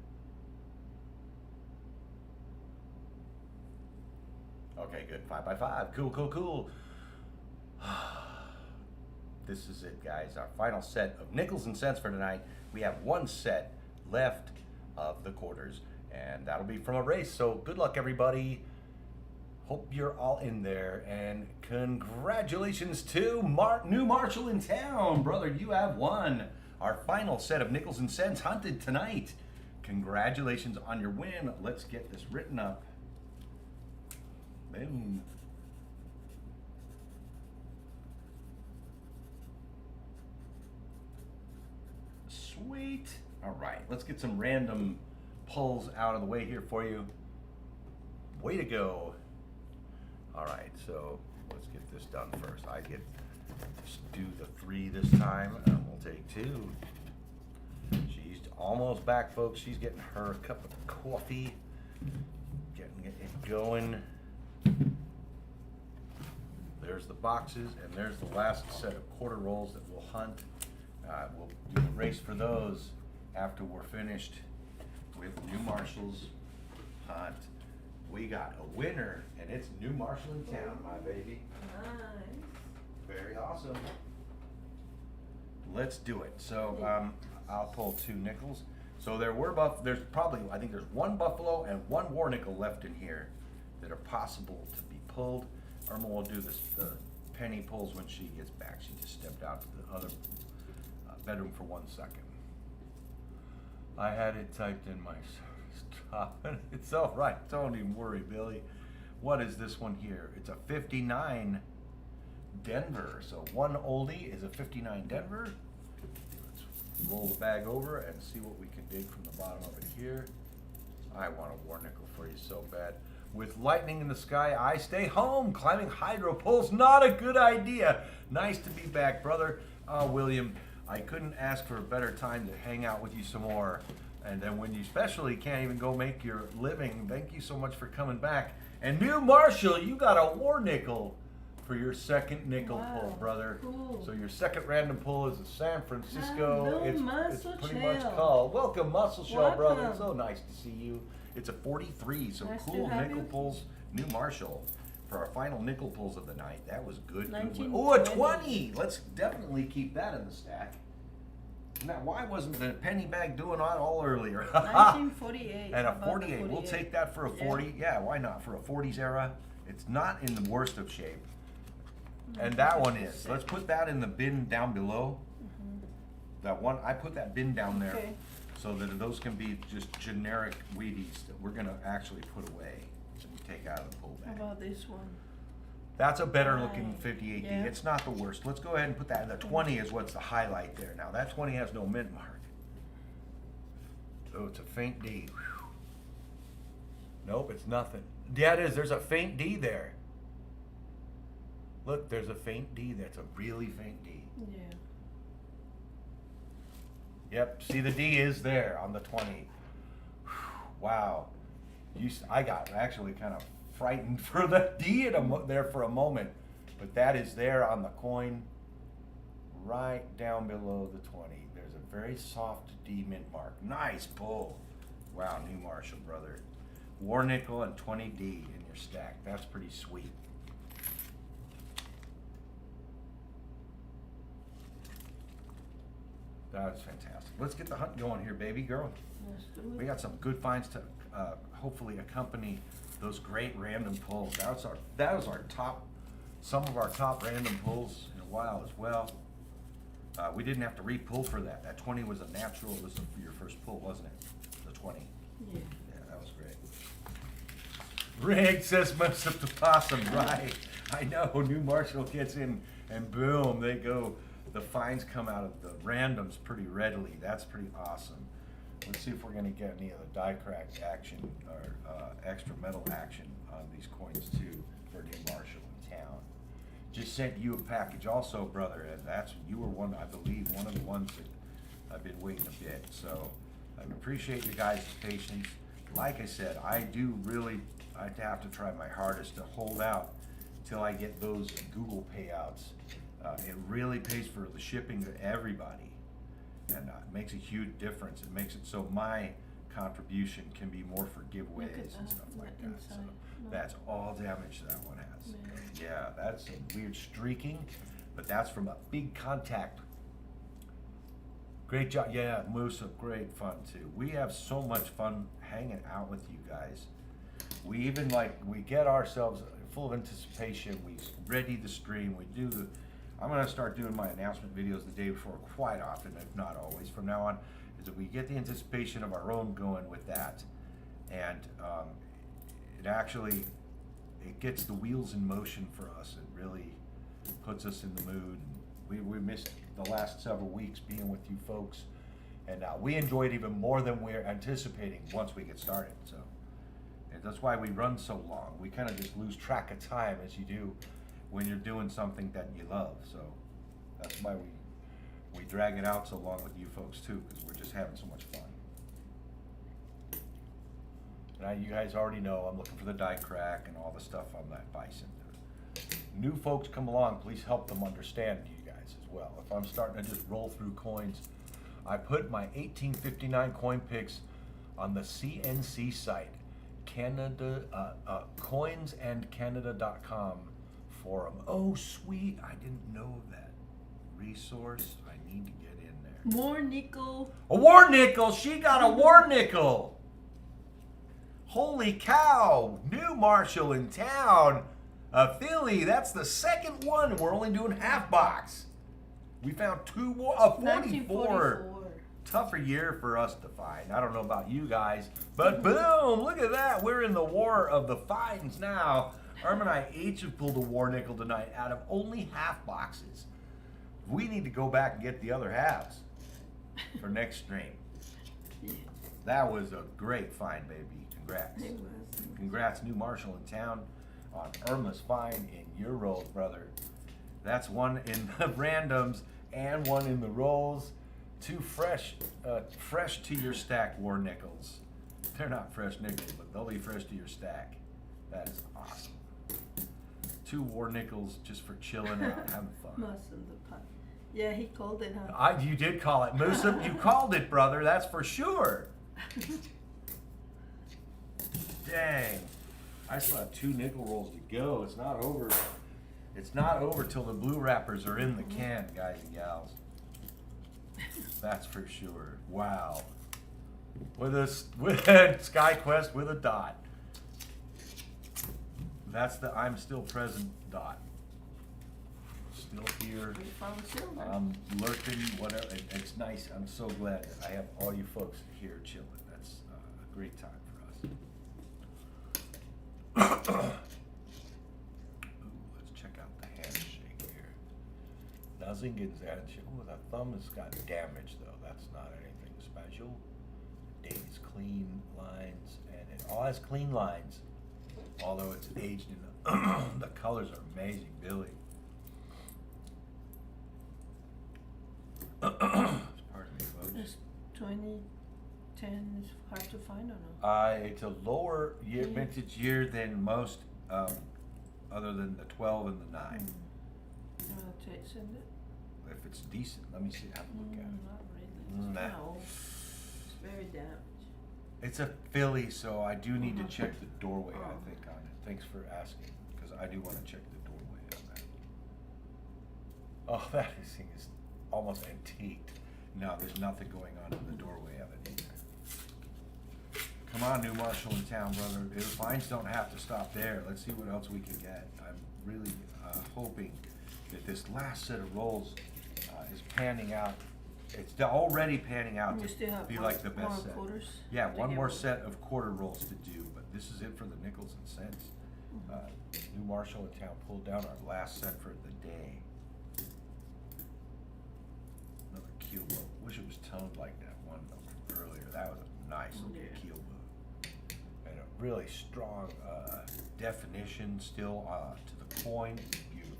Okay, good. 5 by 5. Cool, cool, cool. This is it, guys. Our final set of nickels and cents for tonight. We have one set left of the quarters, and that'll be from a race. So good luck, everybody. Hope you're all in there, and congratulations to New Marshall in town. Brother, you have won our final set of nickels and cents hunted tonight. Congratulations on your win. Let's get this written up. Boom. Sweet. All right, let's get some random pulls out of the way here for you. Way to go. All right, so let's get this done first. I get to do the 3 this time, and we'll take 2. She's almost back, folks. She's getting her cup of coffee, getting it going. There's the boxes, and there's the last set of quarter rolls that we'll hunt. We'll do a race for those after we're finished with New Marshall's hunt. We got a winner, and it's New Marshall in town, my baby. Nice. Very awesome. Let's do it. So I'll pull 2 nickels. So there's probably, I think there's 1 buffalo and 1 war nickel left in here that are possible to be pulled. Irma will do the penny pulls when she gets back. She just stepped out to the other bedroom for 1 second. I had it typed in my stop. It's all right. Don't even worry, Billy. What is this one here? It's a 59 Denver. So 1 oldie is a 59 Denver. Let's roll the bag over and see what we can dig from the bottom of it here. I want a war nickel for you so bad. With lightning in the sky, I stay home. Climbing hydro poles, not a good idea. Nice to be back, brother. William, I couldn't ask for a better time to hang out with you some more. And then when you especially can't even go make your living, thank you so much for coming back. And New Marshall, you got a war nickel for your second nickel pull, brother. Cool. So your second random pull is a San Francisco. Hello, It's Muscle pretty much Shell. called. Welcome, Muscle Shell, brother. Welcome. So nice to see you. It's a 43, so Nice to cool have nickel you. pulls. New Marshall for our final nickel pulls of the night. That was good. 1920. Oh, a 20. Let's definitely keep that in the stack. Now, why wasn't the penny bag doing it all earlier? 1948. And How a about the 48. We'll take that for a Yeah. 40. Yeah, why not? For a 40s era. It's not in the worst of shape. And that one is. Let's put that in the bin down below. That one, I put that bin down there Okay. so that those can be just generic Wheaties that we're gonna actually put away. So we take out of the pull How bag. about this one? That's a better looking Right. 58D. Yeah. It's not the worst. Let's go ahead and put that. The 20 is what's the highlight there. Now that 20 has no mint mark. So it's a faint D. Whew. Nope, it's nothing. Yeah, it is. There's a faint D there. Look, there's a faint D. That's a really faint D. Yeah. Yep, see the D is there on the 20. Whew, wow. I got actually kind of frightened for the D there for a moment. But that is there on the coin right down below the 20. There's a very soft D mint mark. Nice pull. Wow, New Marshall, brother. War nickel and 20D in your stack. That's pretty sweet. That's fantastic. Let's get the hunt going here, baby girl. Let's do it. We got some good finds to hopefully accompany those great random pulls. That was our top, some of our top random pulls in a while as well. We didn't have to re-pull for that. That 20 was a natural. It was your first pull, wasn't it? The 20. Yeah. Yeah, that was great. Rig says mess up the possum, right? I know. New Marshall gets in, and boom, they go. The finds come out of the randoms pretty readily. That's pretty awesome. Let's see if we're going to get any of the die crack action or extra metal action on these coins too for New Marshall in town. just sent you a package also, brother, and you were one, I believe, one of the ones that I've been waiting a bit. So I appreciate you guys' patience. Like I said, I have to try my hardest to hold out till I get those Google payouts. It really pays for the shipping to everybody, and it makes a huge difference. It makes it so my contribution can be more for giveaways and stuff like that. So that's all damage that one has. Yeah, that's some weird streaking, but that's from a big contact. Great job. Yeah, Musa, great fun too. We have so much fun hanging out with you guys. We even we get ourselves full of anticipation. We ready the stream. I'm gonna start doing my announcement videos the day before quite often, if not always from now on, is that we get the anticipation of our own going with that. And it gets the wheels in motion for us. It really puts us in the mood. We missed the last several weeks being with you folks, and we enjoy it even more than we're anticipating once we get started. So, and that's why we run so long. We kind of just lose track of time, as you do when you're doing something that you love. So that's why we drag it out so long with you folks too, because we're just having so much fun. Now you guys already know I'm looking for the die crack and all the stuff on that bison. New folks come along, please help them understand you guys as well. If I'm starting to just roll through coins, I put my 1859 coin picks on the CNC site, Canada, coinsandcanada.com forum. Oh sweet, I didn't know that resource. I need to get in there. More nickel. A war nickel, she got a war nickel. Holy cow, new Marshall in town. Philly, that's the second one. We're only doing half box. We found 2 more, 44. 1944. Tougher year for us to find. I don't know about you guys, but boom, look at that. We're in the war of the finds now. Irma and I each have pulled a war nickel tonight out of only half boxes. We need to go back and get the other halves for next stream. Yeah, That was a great find, baby. Congrats. it was. Congrats, new Marshall in town on Irma's find in your rolls, brother. That's one in the randoms and one in the rolls. 2 fresh to your stack war nickels. They're not fresh nickels, but they'll be fresh to your stack. That is awesome. 2 war nickels just for chilling out, having fun. Mustn't the pot. Yeah, he called it, huh? You did call it, Musa. You called it, brother. That's for sure. Dang. I still have 2 nickel rolls to go. It's not over. It's not over till the blue wrappers are in the can, guys and gals. That's for sure. Wow. With SkyQuest with a dot. That's the I'm still present dot. Still here. We found silver. Lurking, whatever. It's nice. I'm so glad that I have all you folks here chilling. That's a great time for us. Ooh, let's check out the handshake here. Nozingin's handshake. Ooh, that thumb has got damage though. That's not anything special. Dave's clean lines, and it all has clean lines. Although it's aged in the colors are amazing, Billy. Pardon me, folks. This 2010 is hard to find or no? It's a lower year, vintage year than most, other than the 12 and the 9. You wanna send it? If it's decent, let me see. Have a look at it. Not really. It's Nah. kinda old. It's very damaged. It's a Philly, so I do need to check the doorway, Oh. I think, on it. Thanks for asking, because I do want to check the doorway on that. Oh, that thing is almost antiqued. No, there's nothing going on in the doorway of it either. Come on, new Marshall in town, brother. The finds don't have to stop there. Let's see what else we can get. I'm really hoping that this last set of rolls is panning out. It's already panning out We to still have be one- like the more best set. quarters Yeah, to one give more away. set of quarter rolls to do, but this is it for the nickels and cents. New Marshall in town pulled down our last set for the day. Another keel boat. Wish it was toned like that one from earlier. That was a nice looking Yeah. keel boat. And a really strong definition still to the coin. Beautiful.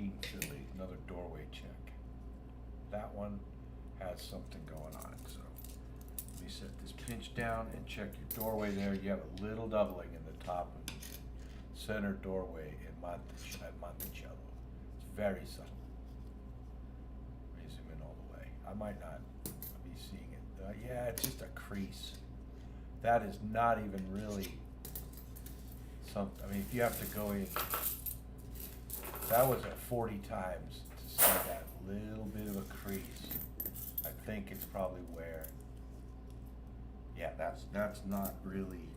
15 Philly, another doorway check. That one has something going on it, so let me set this pinch down and check your doorway there. You have a little doubling in the top of the center doorway at Monticello. It's very subtle. Let me zoom in all the way. I might not be seeing it. Yeah, it's just a crease. That is not even really something. I mean, if you have to go in, that was at 40 times to see that little bit of a crease. I think it's probably where, yeah, that's not really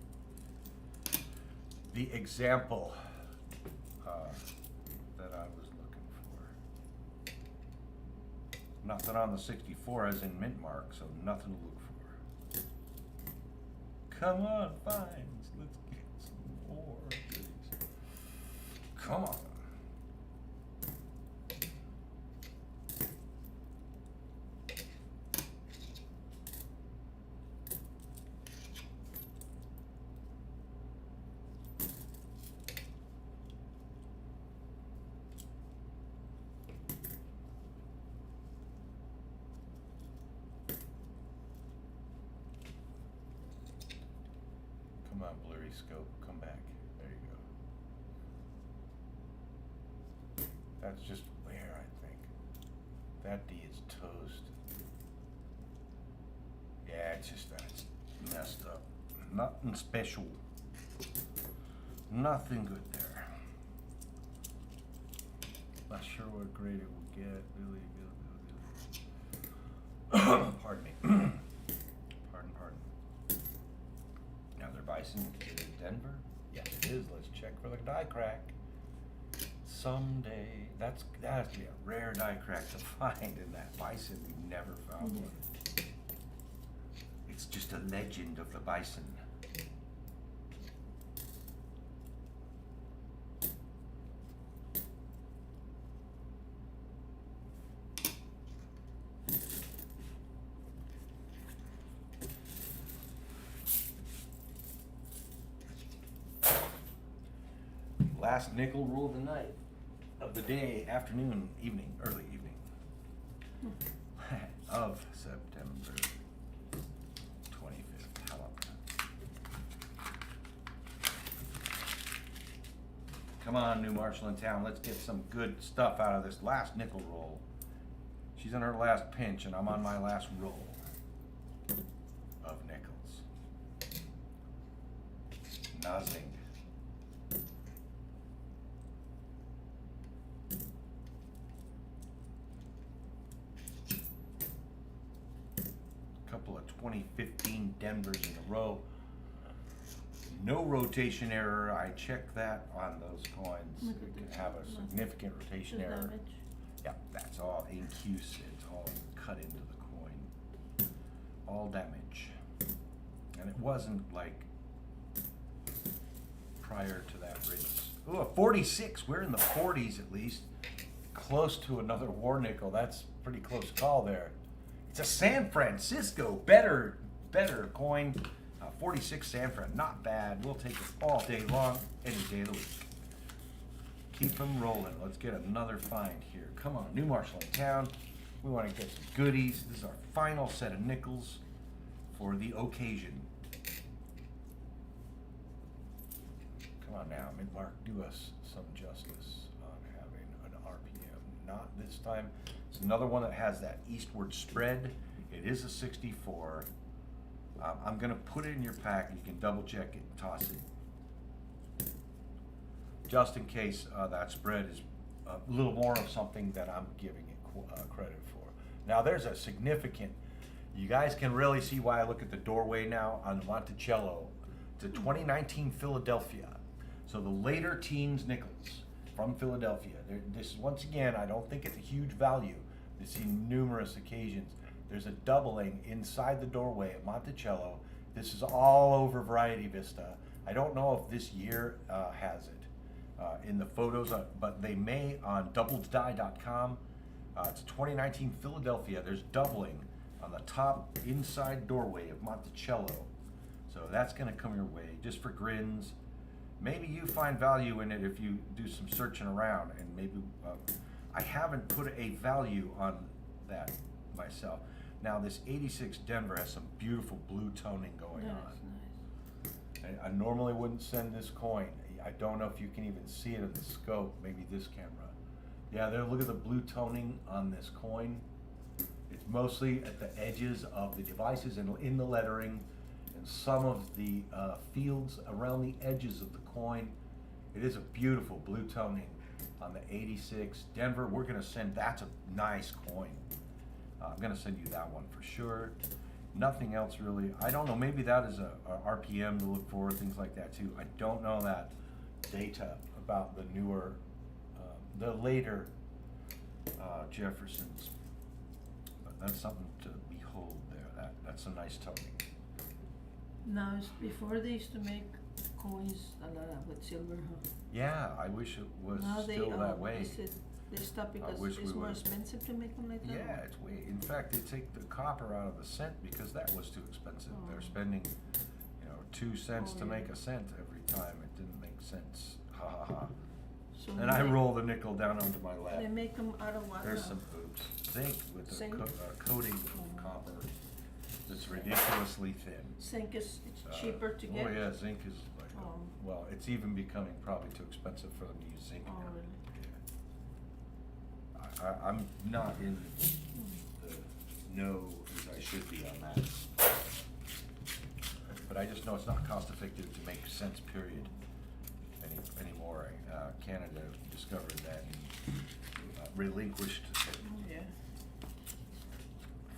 the example that I was looking for. Nothing on the 64 as in mint mark, so nothing to look for. Come on, Fines, let's get some more of these. Come on. Come on, blurry scope, come back. There you go. That's just where I think. That D is toast. Yeah, it's just that it's messed up. Nothing special. Nothing good there. Not sure what grade it will get. Really. Pardon me. Pardon. Now their bison is it Denver? Yes, it is. Let's check for the die crack. Someday, that has to be a rare die crack to find in that bison. We've never found one. It's just a legend of the bison. Last nickel roll of the night, of the day, afternoon, evening, early evening of September 25th. How about that? Come on, New Marshall in town. Let's get some good stuff out of this last nickel roll. She's in her last pinch, and I'm on my last roll of nickels. Nothing. Couple of 2015 Denvers in a row. No rotation error. I checked that on those coins. Look It at can this. have a significant rotation The error. damage. Yeah, that's all incused. It's all cut into the coin. All damage. And it wasn't like prior to that race. Ooh, a 46. We're in the 40s at least. Close to another war nickel. That's pretty close call there. It's a San Francisco. Better coin. 46 San Fran. Not bad. We'll take it all day long, any day of the week. Keep them rolling. Let's get another find here. Come on, New Marshall in town. We want to get some goodies. This is our final set of nickels for the occasion. Come on now, Mighr, do us some justice on having an RPM. Not this time. It's another one that has that eastward spread. It is a 64. I'm going to put it in your pack. You can double check it and toss it. Just in case that spread is a little more of something that I'm giving it credit for. Now there's a significant, you guys can really see why I look at the doorway now on Monticello. It's a 2019 Philadelphia. So the later teens nickels from Philadelphia. This is, once again, I don't think it's a huge value. We've seen numerous occasions. There's a doubling inside the doorway at Monticello. This is all over Variety Vista. I don't know if this year has it in the photos, but they may on doubledsdie.com. It's 2019 Philadelphia. There's doubling on the top inside doorway of Monticello. So that's gonna come your way just for grins. Maybe you find value in it if you do some searching around, and maybe I haven't put a value on that myself. Now this 86 Denver has some beautiful blue toning going That's on. nice. I normally wouldn't send this coin. I don't know if you can even see it in the scope, maybe this camera. Yeah, there, look at the blue toning on this coin. It's mostly at the edges of the devices and in the lettering and some of the fields around the edges of the coin. It is a beautiful blue toning on the 86 Denver. We're gonna send, that's a nice coin. I'm gonna send you that one for sure. Nothing else really. I don't know, maybe that is a RPM to look for, things like that too. I don't know that data about the newer, the later Jeffersons. But that's something to behold there. That's a nice toning. Now, before they used to make coins a lot of with silver, huh? Yeah, I wish it was Now they, still that way. they said they stopped because wish it's we more would. expensive to make them like that? Yeah, it's way, in fact, they take the copper out of the cent because that was too expensive. Oh. They're spending, 2 cents Oh, to yeah. make a cent every time. It didn't make sense. Ha ha ha. So And I they- roll the nickel down onto my lap. They make them out of what? There's now? some oops, zinc with a Zinc? coating of Oh. copper that's ridiculously thin. Zinc is it's cheaper to get? Oh yeah, zinc is like, Oh. well, it's even becoming probably too expensive for them to use zinc Oh, now. really? Yeah. I'm not in the know as I should be on that. But I just know it's not cost effective to make cents period anymore. Canada discovered that and relinquished it Oh, yeah.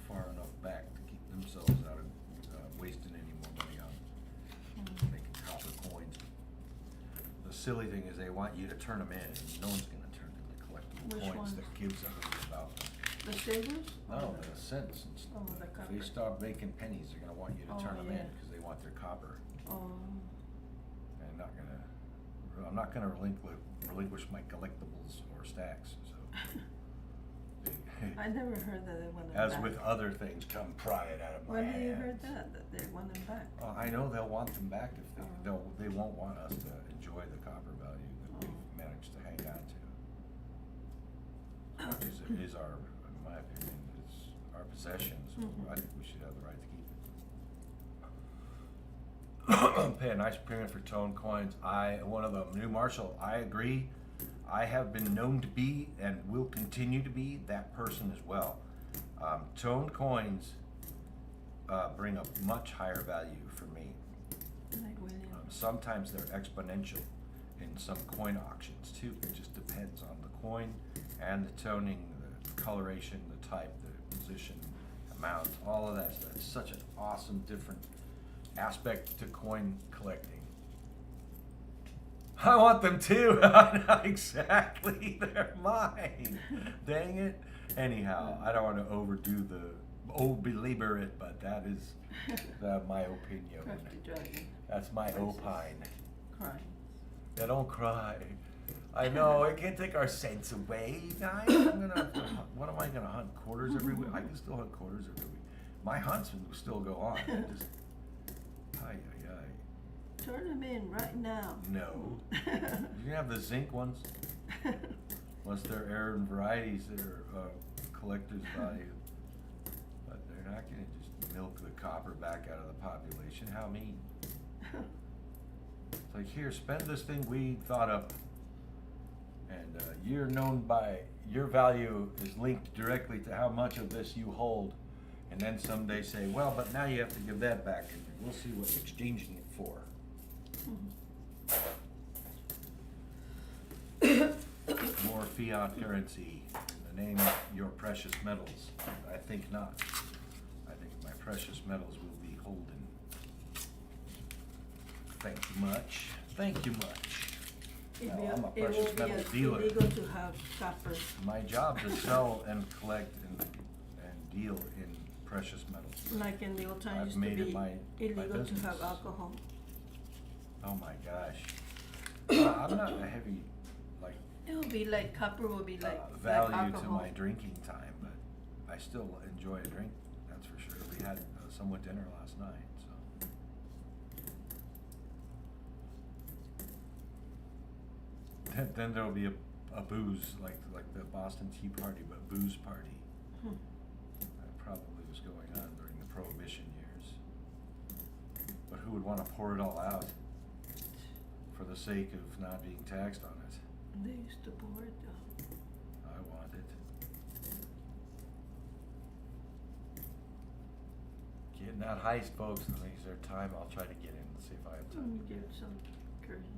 far enough back to keep themselves out of wasting any more money on making copper coins. The silly thing is they want you to turn them in, and no one's gonna turn in the collectible Which coins ones? that gives everything about them. The silvers? No, the cents and stuff. Oh, the If copper. they stop making pennies, they're gonna want you to Oh, turn them in, yeah. cause they want their copper. Oh, And I'm not gonna relinquish my collectibles or stacks, so. I never heard that they want them As back. with other things, come pry it out of my When hands. have you heard that they want them back? I know they'll want them back if Oh. they won't want us to enjoy the copper value that Oh. we've managed to hang on to. It is our, in my opinion, it's our possession, so Mhm. I think we should have the right to keep it. Pay a nice premium for tone coins. One of the new Marshall, I agree. I have been known to be and will continue to be that person as well. Tone coins bring a much higher value for me. Like William. Sometimes they're exponential in some coin auctions too. It just depends on the coin and the toning, the coloration, the type, the position, amount, all of that stuff. It's such an awesome different aspect to coin collecting. I want them too. Exactly, they're mine. Dang it. Anyhow, I don't want to overdo belabor it, but that is my opinion. Crafty dragon. That's my opine. Crying. Yeah, don't cry. I know, it can't take our sense away, guys. What am I gonna hunt? Quarters every week? I can still hunt quarters every week. My hunts will still go on. Ay. Turn them in right now. No. You have the zinc ones, unless they're Aaron varieties that are collector's value. But they're not gonna just milk the copper back out of the population. How mean? It's like, here, spend this thing we thought up. And you're known by, your value is linked directly to how much of this you hold. And then someday say, well, but now you have to give that back, and we'll see what you're exchanging it for. More fiat currency in the name of your precious metals. I think not. I think my precious metals will be holden. Thank you much. Thank you much. No, I'm a precious metals dealer. It will be illegal to have copper. My job is sell and collect and deal in precious metals. Like in the old I've times, used to made it be my illegal to business. have alcohol. Oh my gosh. I'm not a heavy, like, It will be like, copper will be like value to alcohol. my drinking time, but I still enjoy a drink, that's for sure. We had someone dinner last night, so. Then there'll be a booze, like the Boston Tea Party, but booze party. Hmm. That probably was going on during the Prohibition years. But who would want to pour it all out for the sake of not being taxed on it? They used to pour it though. I want it. Getting that heist, folks. Is there time? I'll try to get in and see if I have time. Give some currency.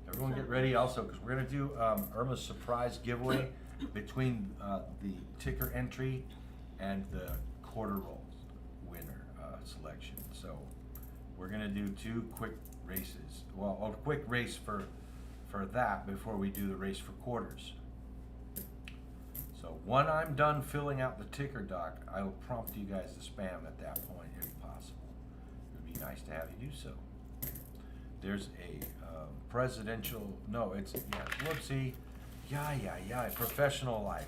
Everyone get ready also, because we're going to do Irma's surprise giveaway between the ticker entry and the quarter rolls winner selection. So we're going to do 2 quick races. Well, a quick race for that before we do the race for quarters. So when I'm done filling out the ticker doc, I will prompt you guys to spam at that point if possible. It would be nice to have you do so. There's a presidential, no, it's, yeah, whoopsie, professional life.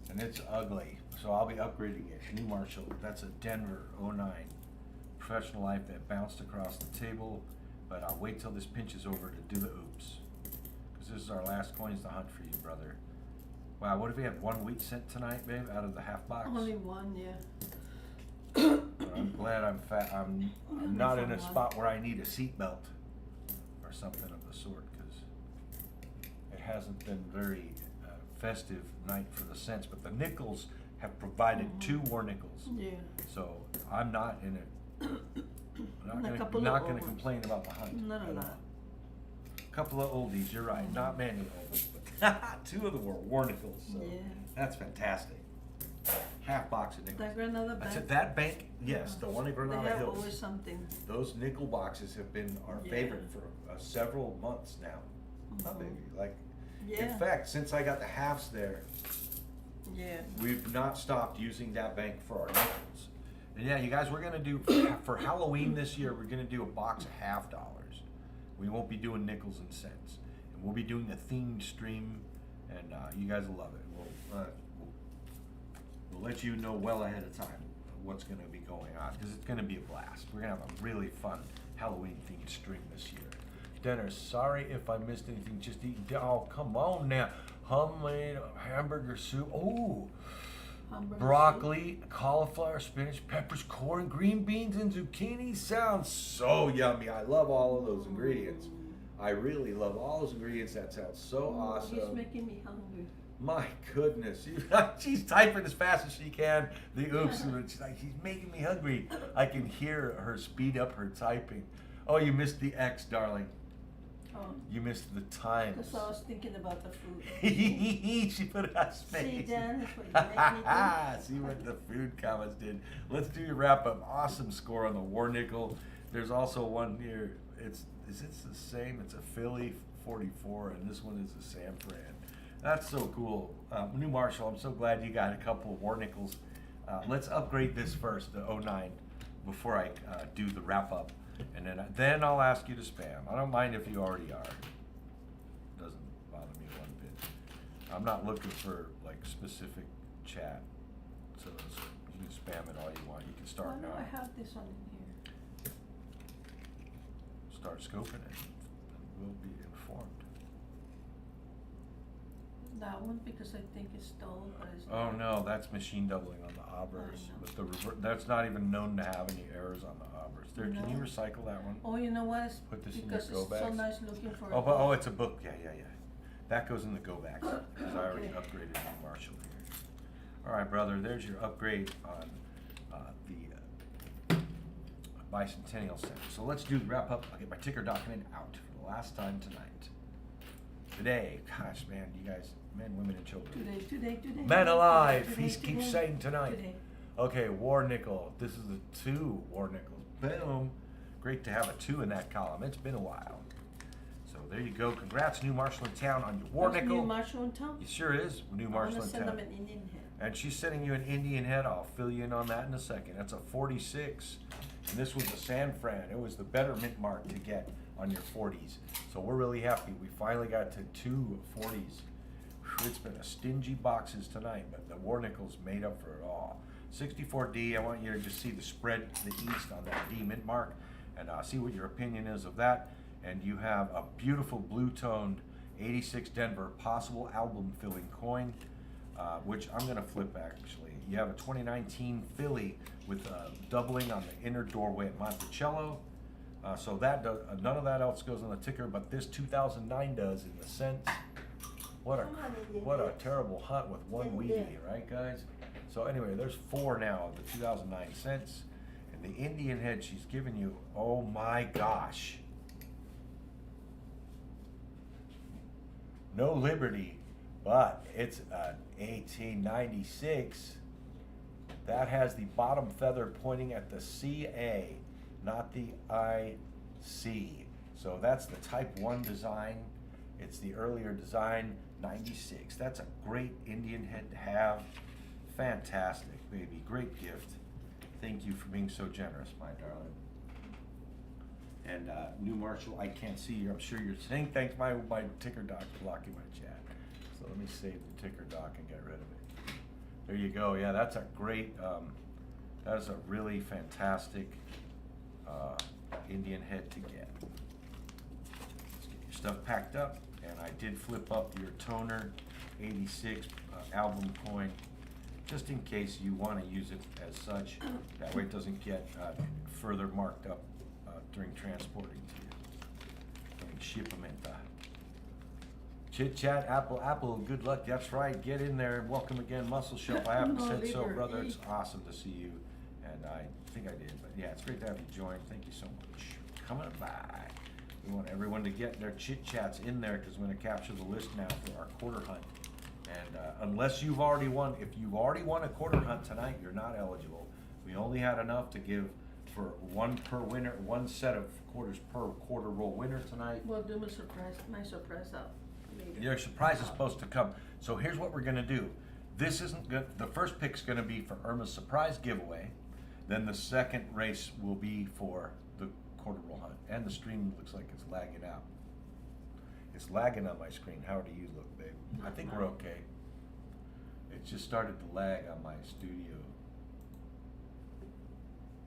And it's ugly, so I'll be upgrading it. New Marshall, that's a Denver 09 professional life that bounced across the table, but I'll wait till this pinches over to do the oops. Because this is our last coins to hunt for you, brother. Wow, what if we have 1 wheat cent tonight, babe, out of the half box? Only one, yeah. I'm glad I'm fat. I'm not in a spot where I need a seatbelt or something of the sort, because it hasn't been very festive night for the cents. But the nickels have provided 2 war nickels, Yeah. so I'm not in it. And a Not couple gonna, of old ones. complain about the hunt. Not a at lot. all. Couple of oldies, you're right. Not many oldies, but 2 of them were war nickels. So Yeah. that's fantastic. Half box of nickels. That Granada I Bank. said that bank, yes, the one in They Granada have Hills. always something. Those nickel boxes have been our Yeah. favorite for several months now. Not Mhm. maybe, like, Yeah. in fact, since I got the halves there, Yeah. we've not stopped using that bank for our nickels. And yeah, you guys, we're gonna do, for Halloween this year, we're gonna do a box of $50. We won't be doing nickels and cents. And we'll be doing a themed stream, and you guys will love it. We'll let you know well ahead of time what's gonna be going on, because it's gonna be a blast. We're gonna have a really fun Halloween themed stream this year. Dinner, sorry if I missed anything, just eating, oh, come on now. Homemade hamburger soup, oh. Hamburger Broccoli, cauliflower, spinach, peppers, corn, green beans, and zucchini. Sounds so yummy. I love all of those ingredients. I really love all those ingredients. That sounds so awesome. He's making me hungry. My goodness. She's typing as fast as she can. The oops. And she's like, she's making me hungry. I can hear her speed up her typing. Oh, you missed the X, darling. Oh. You missed the times. Because I was thinking about the food. She put a space. See, Dan, that's what you make me do. See what the food comments did. Let's do your wrap up. Awesome score on the war nickel. There's also one here. Is it the same? It's a Philly 44, and this one is a San Fran. That's so cool. New Marshall, I'm so glad you got a couple of war nickels. Let's upgrade this first, the 09, before I do the wrap up. And then I'll ask you to spam. I don't mind if you already are. Doesn't bother me one bit. I'm not looking for like specific chat, so you can spam it all you want. You can Why start do now. I have this one in here? Start scoping it. We'll be informed. That one, because I think it's stalled, but it's Oh not. no, that's machine doubling on the Aubers. I know. But that's not even known to have any errors on the Aubers. There, can you No. recycle that one? Oh, you know what? It's Put this in your because go it's so bags. nice looking for. Oh, but it's a book. Yeah. That goes in the go bags because I already Okay. upgraded New Marshall here. All right, brother. There's your upgrade on the bicentennial center. So let's do the wrap up. I'll get my ticker document out for the last time tonight. Today, gosh, man, you guys, men, women, and children. Today. Men alive. Today, He keeps today, saying tonight. Today. Okay, war nickel. This is the 2 war nickels. Boom. Great to have a 2 in that column. It's been a while. So there you go. Congrats, New Marshall in town, on your war That's nickel. New Marshall in town? It sure is. New Marshall in I'm gonna send town. them an Indian head. And she's sending you an Indian head. I'll fill you in on that in a second. That's a 46. And this was a San Fran. It was the better mint mark to get on your 40s. So we're really happy. We finally got to 2 40s. Whew, it's been a stingy boxes tonight, but the war nickels made up for it all. 64D, I want you to just see the spread to the east on that D mint mark and see what your opinion is of that. And you have a beautiful blue toned 86 Denver, possible album filling coin, which I'm gonna flip actually. You have a 2019 Philly with doubling on the inner doorway at Monticello. So that does, none of that else goes on the ticker, but this 2009 does in the sense. What a terrible hunt with one weedy, right, guys? So anyway, there's 4 now of the 2009 cents, and the Indian head she's given you. Oh my gosh! No Liberty, but it's an 1896. That has the bottom feather pointing at the CA, not the IC. So that's the Type 1 design. It's the earlier design, 96. That's a great Indian head to have. Fantastic, baby. Great gift. Thank you for being so generous, my darling. And New Marshall, I can't see you. I'm sure you're saying thanks. My ticker doc's blocking my chat. So let me save the ticker doc and get rid of it. There you go. Yeah, that's a great, that is a really fantastic Indian head to get. Let's get your stuff packed up. And I did flip up your toner 86 album coin, just in case you want to use it as such. That way it doesn't get further marked up during transporting to you, during shipment. Chit chat, Apple, good luck. That's right. Get in there. Welcome again, Muscle Shelf. I haven't said so, brother. It's awesome to see you, and I think I did. But yeah, it's great to have you join. Thank you so much. Coming by. We want everyone to get their chit chats in there because we're going to capture the list now for our quarter hunt. And unless you've already won, if you've already won a quarter hunt tonight, you're not eligible. We only had enough to give for one per winner, one set of quarters per quarter roll winner tonight. We'll do my surprise out later. Your surprise is supposed to come. So here's what we're gonna do. This isn't good. The first pick's gonna be for Irma's surprise giveaway. Then the second race will be for the quarter roll hunt. And the stream looks like it's lagging out. It's lagging on my screen. How do you look, babe? I think we're okay. It just started to lag on my studio.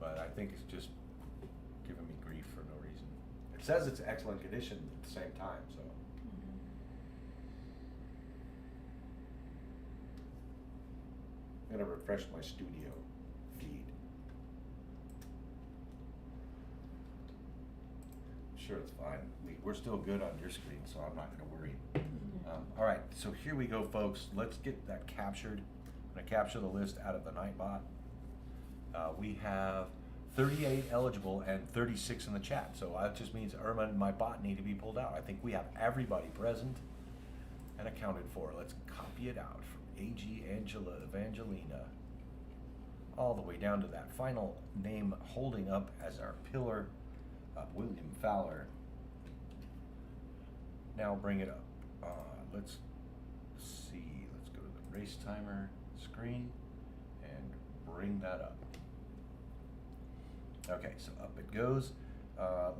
But I think it's just giving me grief for no reason. It says it's excellent condition at the same time, so. I'm gonna refresh my studio feed. I'm sure it's fine. We're still good on your screen, so I'm not gonna worry. All right, so here we go, folks. Let's get that captured. I'm gonna capture the list out of the Nightbot. We have 38 eligible and 36 in the chat. So that just means Irma and my bot need to be pulled out. I think we have everybody present and accounted for. Let's copy it out from AG Evangelina all the way down to that final name holding up as our pillar, William Fowler. Now bring it up. Let's see. Let's go to the race timer screen and bring that up. Okay, so up it goes. Have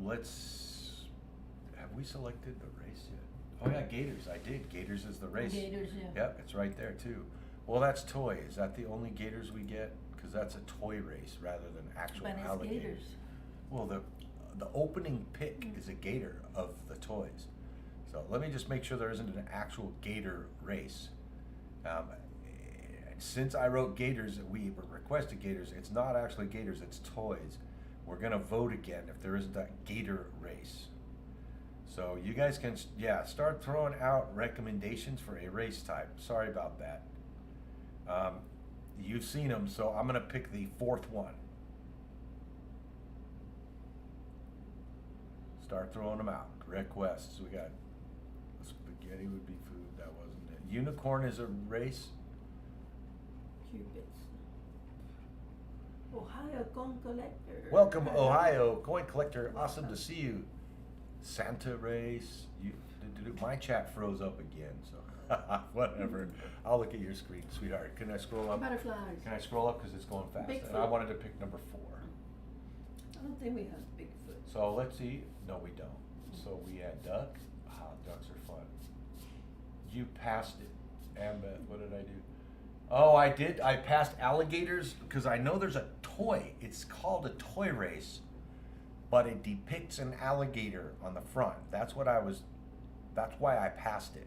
we selected the race yet? Oh yeah, Gators, I did. Gators is the race. Gators, yeah. Yep, it's right there too. Well, that's toy. Is that the only Gators we get? Because that's a toy race rather than actual But it's alligators. Gators. Well, the opening pick is a Gator of the toys. So let me just make sure there isn't an actual Gator race. Since I wrote Gators, we requested Gators, it's not actually Gators, it's toys. We're gonna vote again if there isn't a Gator race. So you guys can, start throwing out recommendations for a race type. Sorry about that. You've seen them, so I'm gonna pick the 4th one. Start throwing them out. Requests, we got spaghetti would be food, that wasn't it. Unicorn is a race. Cupids. Ohio Coin Collector. Welcome, Ohio Coin Collector. Awesome to see you. Santa race. My chat froze up again, so whatever. I'll look at your screen, sweetheart. Can I scroll up? Butterflies. Can I scroll up because it's going fast? And I Bigfoot. wanted to pick number 4. I don't think we have Bigfoot. So let's see. No, we don't. So we had duck. Ducks are fun. You passed it. Ambeth, what did I do? Oh, I did. I passed alligators because I know there's a toy. It's called a toy race, but it depicts an alligator on the front. That's what I was That's why I passed it.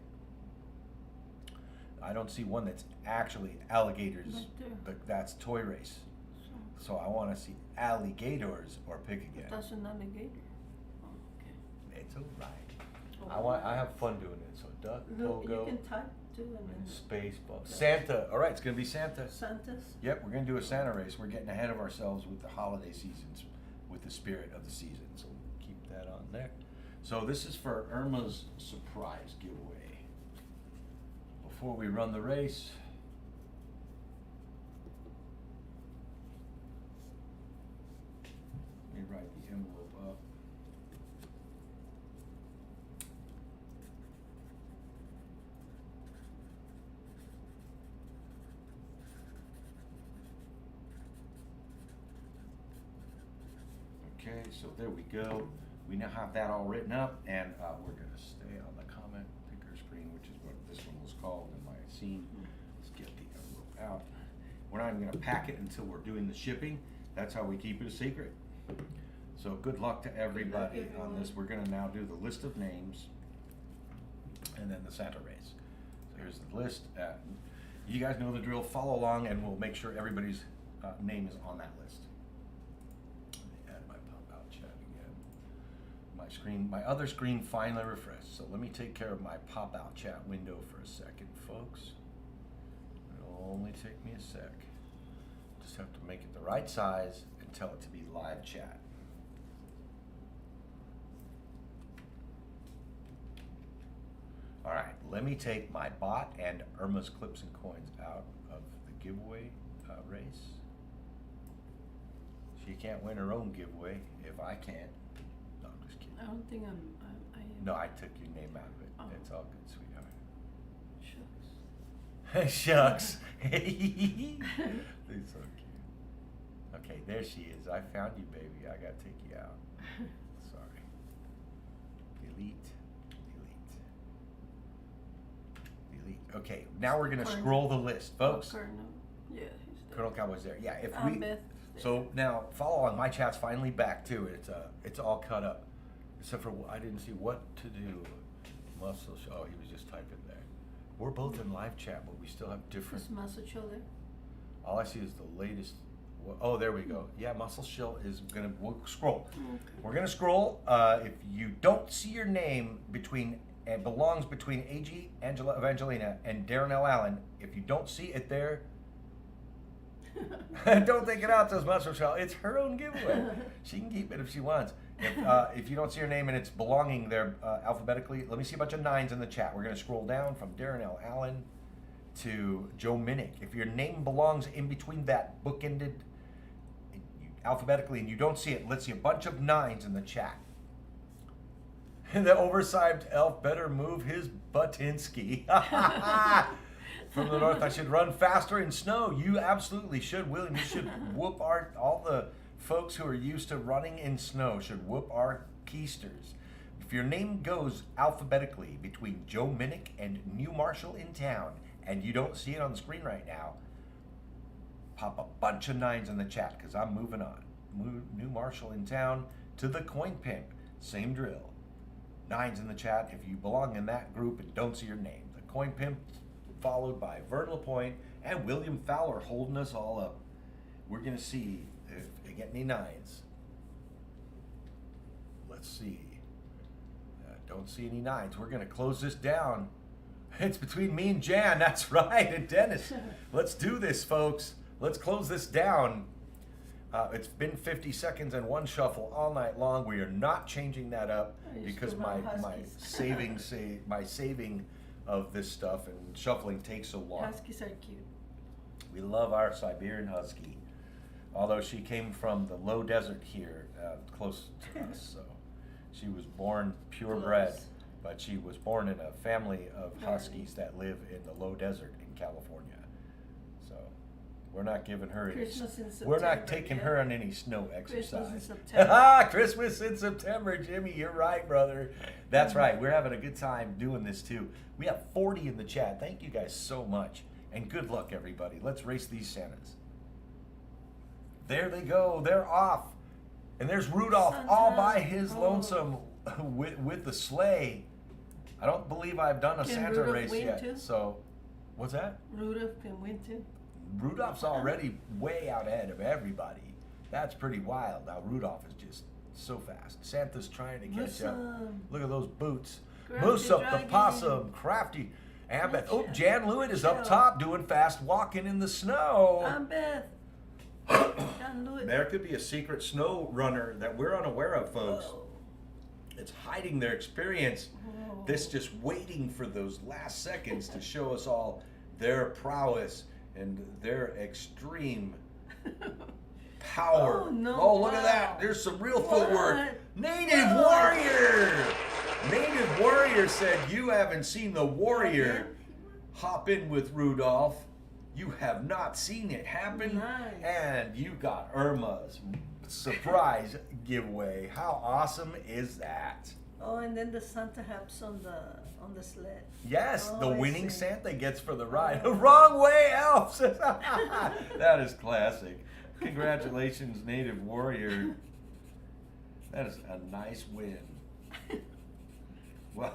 I don't see one that's actually alligators. Right there. That's toy race. So, So I want to see alligators or pick again. that's an alligator. Oh, okay. It's alright. Oh, I have fun doing it. So duck, Look, you pogo, can type too and then space ball, Santa. All right, it's gonna be Santa. Santa's. Yep, we're gonna do a Santa race. We're getting ahead of ourselves with the holiday seasons, with the spirit of the season. So keep that on there. So this is for Irma's surprise giveaway. Before we run the race, let me write the envelope up. Okay, so there we go. We now have that all written up, and we're going to stay on the comment picker screen, which is what this one was called in my scene. Let's get the envelope out. We're not even going to pack it until we're doing the shipping. That's how we keep it a secret. So good luck to everybody on this. We're going to now do the list of names and then the Santa race. So here's the list. You guys know the drill. Follow along, and we'll make sure everybody's name is on that list. Add my pop-out chat again. My screen, my other screen finally refreshed. So let me take care of my pop-out chat window for a second, folks. It'll only take me a sec. Just have to make it the right size and tell it to be live chat. All right, let me take my bot and Irma's clips and coins out of the giveaway race. She can't win her own giveaway if I can't. No, I'm just kidding. I don't think I am. No, I took your name out of it. Oh. It's all good, sweetheart. Shucks. Shucks. They're so cute. Okay, there she is. I found you, baby. I gotta take you out. Sorry. Delete. Delete. Okay, now we're gonna Colonel. scroll the list, folks. Colonel. Yeah, he's there. Colonel Cowboy's there. Yeah, if we. Beth. So now follow on. My chat's finally back too. It's all cut up, except for I didn't see what to do. Muscle show. Oh, he was just typing there. We're both in live chat, but we still have different. Is Muscle Shoulder? All I see is the latest. Oh, there we go. Yeah, Muscle Shill is gonna. We'll scroll. Okay. We're gonna scroll. If you don't see your name between and belongs between AG Angela Evangelina and Darren L. Allen, if you don't see it there, don't take it out, says Muscle Shell. It's her own giveaway. She can keep it if she wants. If you don't see her name and it's belonging there alphabetically, let me see a bunch of 9s in the chat. We're going to scroll down from Darren L. Allen to Joe Minnick. If your name belongs in between that bookended alphabetically and you don't see it, let's see a bunch of 9s in the chat. The oversized elf better move his Butinsky. From the north, I should run faster in snow. You absolutely should, William. You should whoop all the folks who are used to running in snow should whoop our keisters. If your name goes alphabetically between Joe Minnick and New Marshall in town, and you don't see it on the screen right now, pop a bunch of 9s in the chat, because I'm moving on. New Marshall in town to the Coin Pimp. Same drill. 9s in the chat if you belong in that group and don't see your name. The Coin Pimp, followed by Vern LaPointe and William Fowler holding us all up. We're going to see if they get any 9s. Let's see. Don't see any 9s. We're going to close this down. It's between me and Jan, that's right, and Dennis. Let's do this, folks. Let's close this down. It's been 50 seconds and one shuffle all night long. We are not changing that up because my saving of this stuff and shuffling takes so long. Huskies are cute. We love our Siberian Husky, although she came from the low desert here, close to us. So she was born purebred, Close. but she was born in a family of Huskies that live in the low desert in California. So we're not giving her Christmas in we're not September, taking yeah. her on any snow Christmas in exercise. September. Christmas in September, Jimmy. You're right, brother. That's right. We're having a good time doing this too. We have 40 in the chat. Thank you guys so much. And good luck, everybody. Let's race these Santas. There they go. They're off. And there's Rudolph Santa. all by his Oh. lonesome with the sleigh. I don't believe I've done a Can Santa Rudolph race win yet. too? So, what's that? Rudolph can win too. Rudolph's already way out ahead of everybody. That's pretty wild. Now Rudolph is just so fast. Santa's trying to catch up. Awesome. Look at those boots. Crafty Moose up the Dragon. possum, crafty. Ambeth. Oh, Gotcha. Jan Lewitt is up Michelle. top doing fast walking in the snow. I'm Beth. John Lewis. There could be a secret snow runner that we're unaware of, folks. Whoa. It's hiding their experience. Whoa. This just waiting for those last seconds to show us all their prowess and their extreme power. Oh, no, look at that. wow. There's some real What? footwork. Native What? Warrior. Native Warrior said, you haven't seen the Warrior hop in with Rudolph. You have not seen it happen. Nice. And you got Irma's surprise giveaway. How awesome is that? Oh, and then the Santa helps on the sled. Yes, Oh, the I winning see. Santa gets for the ride. Oh. Wrong way, elves. That is classic. Congratulations, Native Warrior. That is a nice win. Well,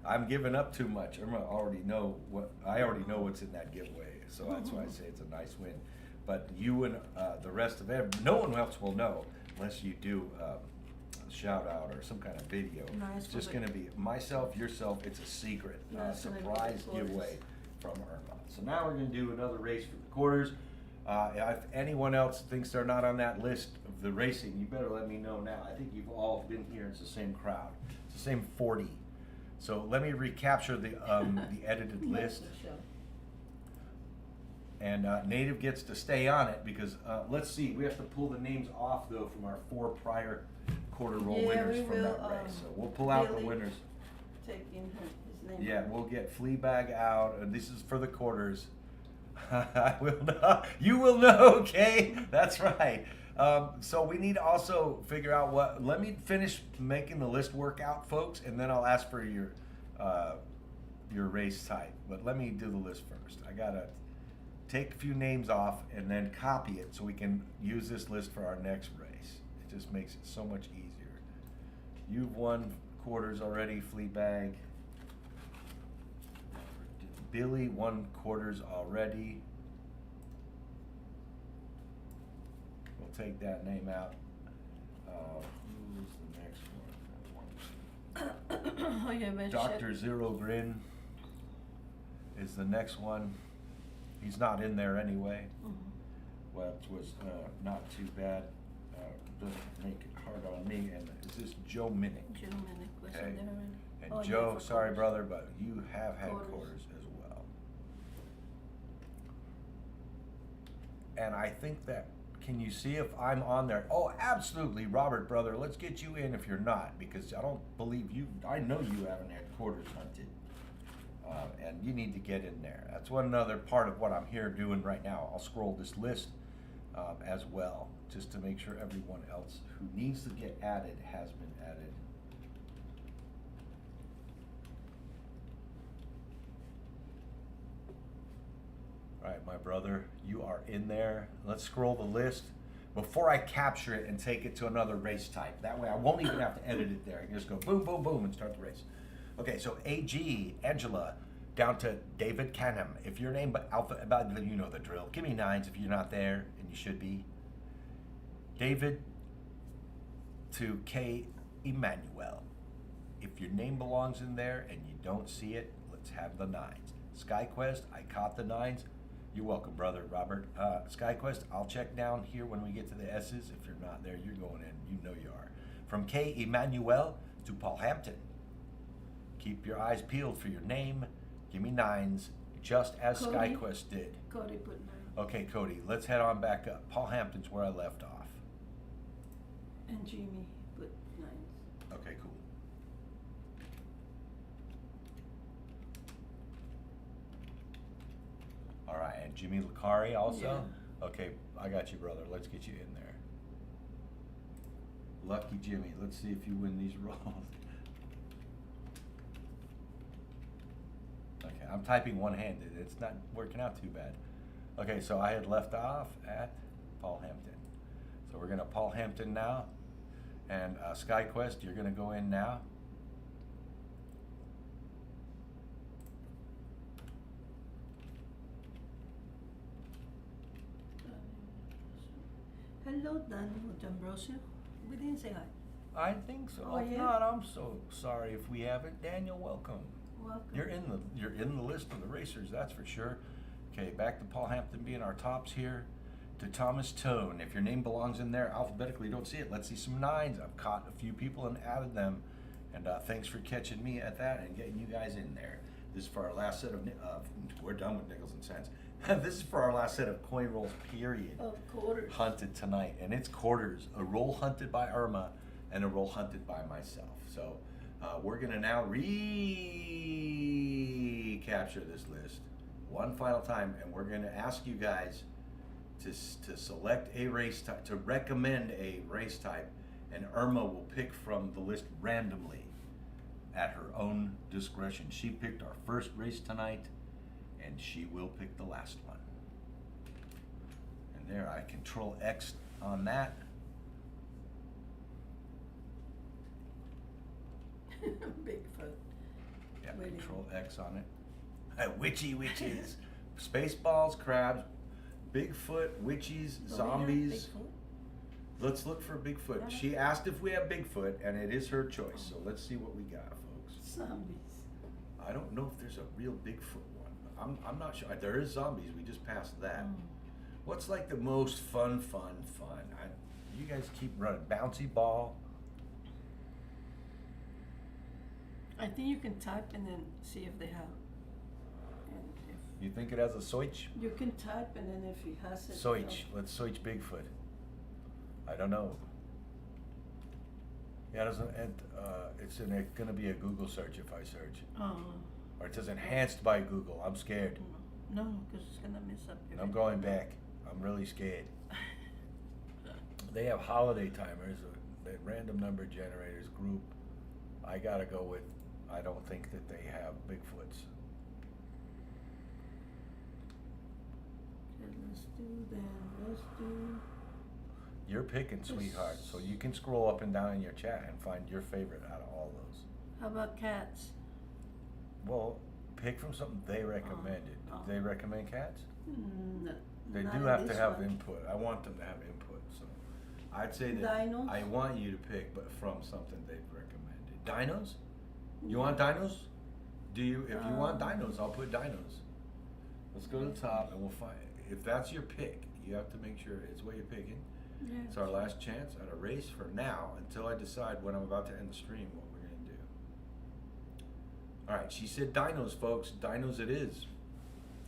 I'm giving up too much. I already know what's in that giveaway, so that's why I say it's a nice win. But you and the rest of no one else will know unless you do a shout out or some kind of video. Nice It's just for going to be myself, yourself. It's a secret Nice for the surprise quarters. giveaway from Irma. So now we're going to do another race for the quarters. If anyone else thinks they're not on that list of the racing, you better let me know now. I think you've all been here. It's the same crowd. It's the same 40. So let me recapture the edited list. And Native gets to stay on it because let's see, we have to pull the names off though from our 4 prior quarter roll Yeah, winners we from will, that race. So we'll pull out the Billy. winners. Taking his name. Yeah, we'll get Fleabag out, and this is for the quarters. I will know. You will know, okay? That's right. So we need to also figure out what. Let me finish making the list work out, folks, and then I'll ask for your race type. But let me do the list first. I gotta take a few names off and then copy it so we can use this list for our next race. It just makes it so much easier. You've won quarters already, Fleabag. Billy won quarters already. We'll take that name out. Who's the next one? Oh, yeah, man. Dr. Zero Grin is the next one. He's not in there anyway. Well, it was not too bad. Doesn't make it hard on me. And is this Joe Minnick? Joe Minnick was Okay. in there already. And Oh, yeah, Joe, for sorry quarters. brother, but you have had Quarters. quarters as well. And I think that, can you see if I'm on there? Oh, absolutely, Robert, brother, let's get you in if you're not, because I don't believe you, I know you haven't had quarters hunted. And you need to get in there. That's one other part of what I'm here doing right now. I'll scroll this list as well, just to make sure everyone else who needs to get added has been added. All right, my brother, you are in there. Let's scroll the list before I capture it and take it to another race type. That way I won't even have to edit it there. I can just go boom, boom, boom and start the race. Okay, so AG, Angela, down to David Canham. If your name but Alpha, you know the drill. Give me 9s if you're not there, and you should be. David to K. Emmanuel. If your name belongs in there and you don't see it, let's have the 9s. SkyQuest, I caught the 9s. You're welcome, brother Robert. SkyQuest, I'll check down here when we get to the S's. If you're not there, you're going in. You know you are. From K. Emmanuel to Paul Hampton. Keep your eyes peeled for your name. Give me 9s, just as Cody? SkyQuest did. Cody put 9. Okay, Cody, let's head on back up. Paul Hampton's where I left off. And Jimmy put 9s. Okay, cool. All right, and Jimmy Lucari also? Okay, I got you, brother. Let's get you in there. Lucky Jimmy. Let's see if you win these rolls. Okay, I'm typing one-handed. It's not working out too bad. Okay, so I had left off at Paul Hampton. So we're going to Paul Hampton now. And SkyQuest, you're going to go in now. Hello, Daniel D'Ambrosio. We didn't say hi. I think so. Oh, If yeah? not, I'm so sorry if we haven't. Daniel, welcome. Welcome. You're in the list of the racers, that's for sure. Okay, back to Paul Hampton being our tops here. To Thomas Tone. If your name belongs in there alphabetically, you don't see it. Let's see some 9s. I've caught a few people and added them. And thanks for catching me at that and getting you guys in there. This is for our last set of, we're done with nickels and cents. This is for our last set of coin rolls, period. Of quarters. Hunted tonight. And it's quarters. A roll hunted by Irma and a roll hunted by myself. So we're going to now recapture this list one final time. And we're going to ask you guys to select a race type, to recommend a race type, and Irma will pick from the list randomly at her own discretion. She picked our first race tonight, and she will pick the last one. And there, I control X on that. Bigfoot. Yeah, Waiting. control X on it. Witchy witches, spaceballs, crabs, Bigfoot, witches, So we have zombies. Bigfoot. Let's look for Bigfoot. Yeah. She asked if we have Bigfoot, and it is her choice. So let's see what we got, folks. Zombies. I don't know if there's a real Bigfoot one. I'm not sure. There is zombies. We just passed that. What's like the most fun? You guys keep running. Bouncy ball. I think you can type and then see if they have. And if You think it has a Soich? you can type and then if he has it. Soich. Let's Soich Bigfoot. I don't know. Yeah, it doesn't. It's gonna be a Google search if I search, or it says enhanced by Google. I'm scared. No, because it's gonna mess up. And I'm going back. I'm really scared. They have holiday timers, the random number generators group. I gotta go with. I don't think that they have Bigfoots. Okay, let's do that. Let's do. You're picking, sweetheart, so you can scroll up and down in your chat and find your favorite out of all those. How about cats? Well, pick from something they recommended. Oh. Did they recommend cats? No, They not do in have to this have one. input. I want them to have input, so I'd say that Dinos? I want you to pick, but from something they've recommended. Dinos? You want dinos? Do you? If you want dinos, I'll put dinos. Let's go to the top and we'll find. If that's your pick, you have to make sure it's what you're picking. Yeah. It's our last chance at a race for now until I decide when I'm about to end the stream what we're gonna do. All right, she said dinos, folks. Dinos it is.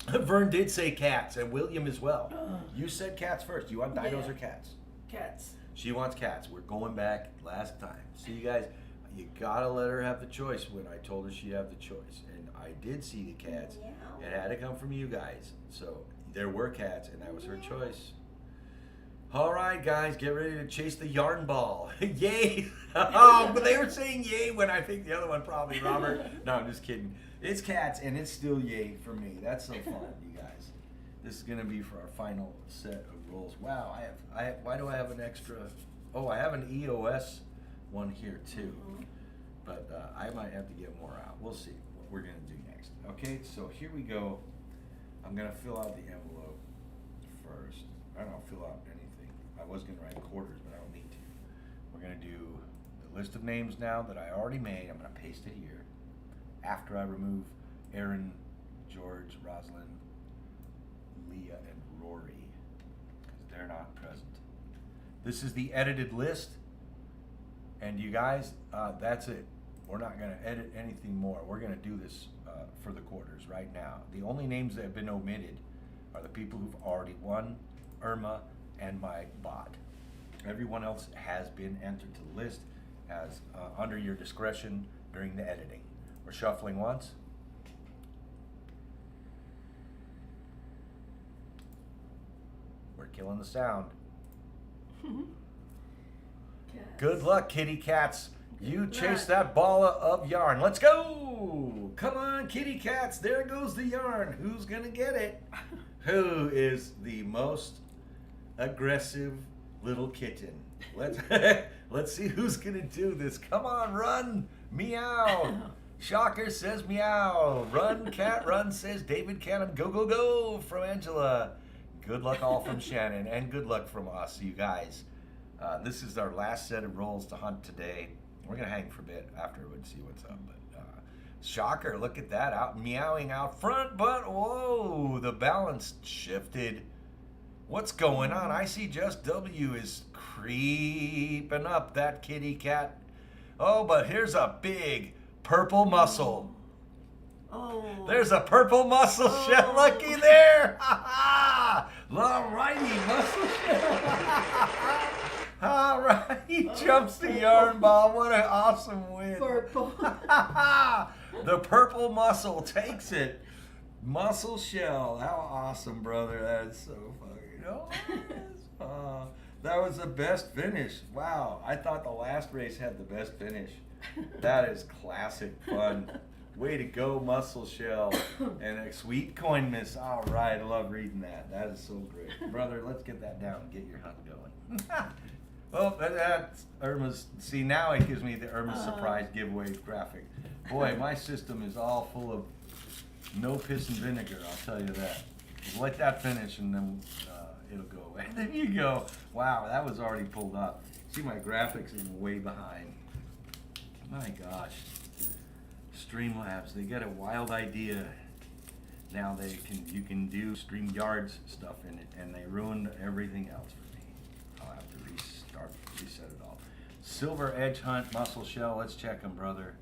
Vern did say cats, and William as well. You said cats first. You want dinos Yeah. or cats? Cats. She wants cats. We're going back last time. See, you guys, you gotta let her have the choice when I told her she'd have the choice. And I did see the cats. Meow. It had to come from you guys. So there were cats, and that was her choice. All right, guys, get ready to chase the yarn ball. Yay! Oh, but they were saying yay when I picked the other one, probably, Robert. No, I'm just kidding. It's cats, and it's still yay for me. That's so fun, you guys. This is gonna be for our final set of rolls. Wow, why do I have an extra? Oh, I have an EOS one here too, but I might have to get more out. We'll see what we're gonna do next. Okay, so here we go. I'm gonna fill out the envelope first. I don't fill out anything. I was gonna write quarters, but I don't need to. We're gonna do the list of names now that I already made. I'm gonna paste it here. After I remove Aaron, George, Rosalind, Leah, and Rory, because they're not present. This is the edited list, and you guys, that's it. We're not gonna edit anything more. We're gonna do this for the quarters right now. The only names that have been omitted are the people who've already won, Irma, and my bot. Everyone else has been entered to the list as under your discretion during the editing. We're shuffling once. We're killing the sound. Cats. Good luck, kitty cats. You Good chase luck. that ball of yarn. Let's go. Come on, kitty cats. There goes the yarn. Who's going to get it? Who is the most aggressive little kitten? Let's see who's going to do this. Come on, run. Meow. Shocker says meow. Run, cat, run, says David Cannon. Go, go, go from Angela. Good luck all from Shannon, and good luck from us, you guys. This is our last set of rolls to hunt today. We're gonna hang for a bit afterwards, see what's up. But shocker, look at that, out meowing out front. But whoa, the balance shifted. What's going on? I see just W is creeping up that kitty cat. Oh, but here's a big purple mussel. Oh. There's a purple mussel shell. Looky there. All righty, mussel shell. All right, he jumps the yarn ball. What an awesome win. Purple. The purple mussel takes it. Mussel shell. How awesome, brother. That is so funny. Oh, that was the best finish. Wow. I thought the last race had the best finish. That is classic fun. Way to go, mussel shell. And a sweet coin miss. All right. I love reading that. That is so great. Brother, let's get that down and get your hunt going. Oh, that's Irma's. See, now it gives me the Irma's surprise giveaway graphic. Boy, my system is all full of no piss and vinegar, I'll tell you that. Just let that finish and then it'll go away. There you go. Wow, that was already pulled up. See, my graphics is way behind. My gosh. Streamlabs, they get a wild idea. Now you can do StreamYard's stuff in it, and they ruined everything else for me. I'll have to reset it all. Silver edge hunt, mussel shell, let's check them, brother.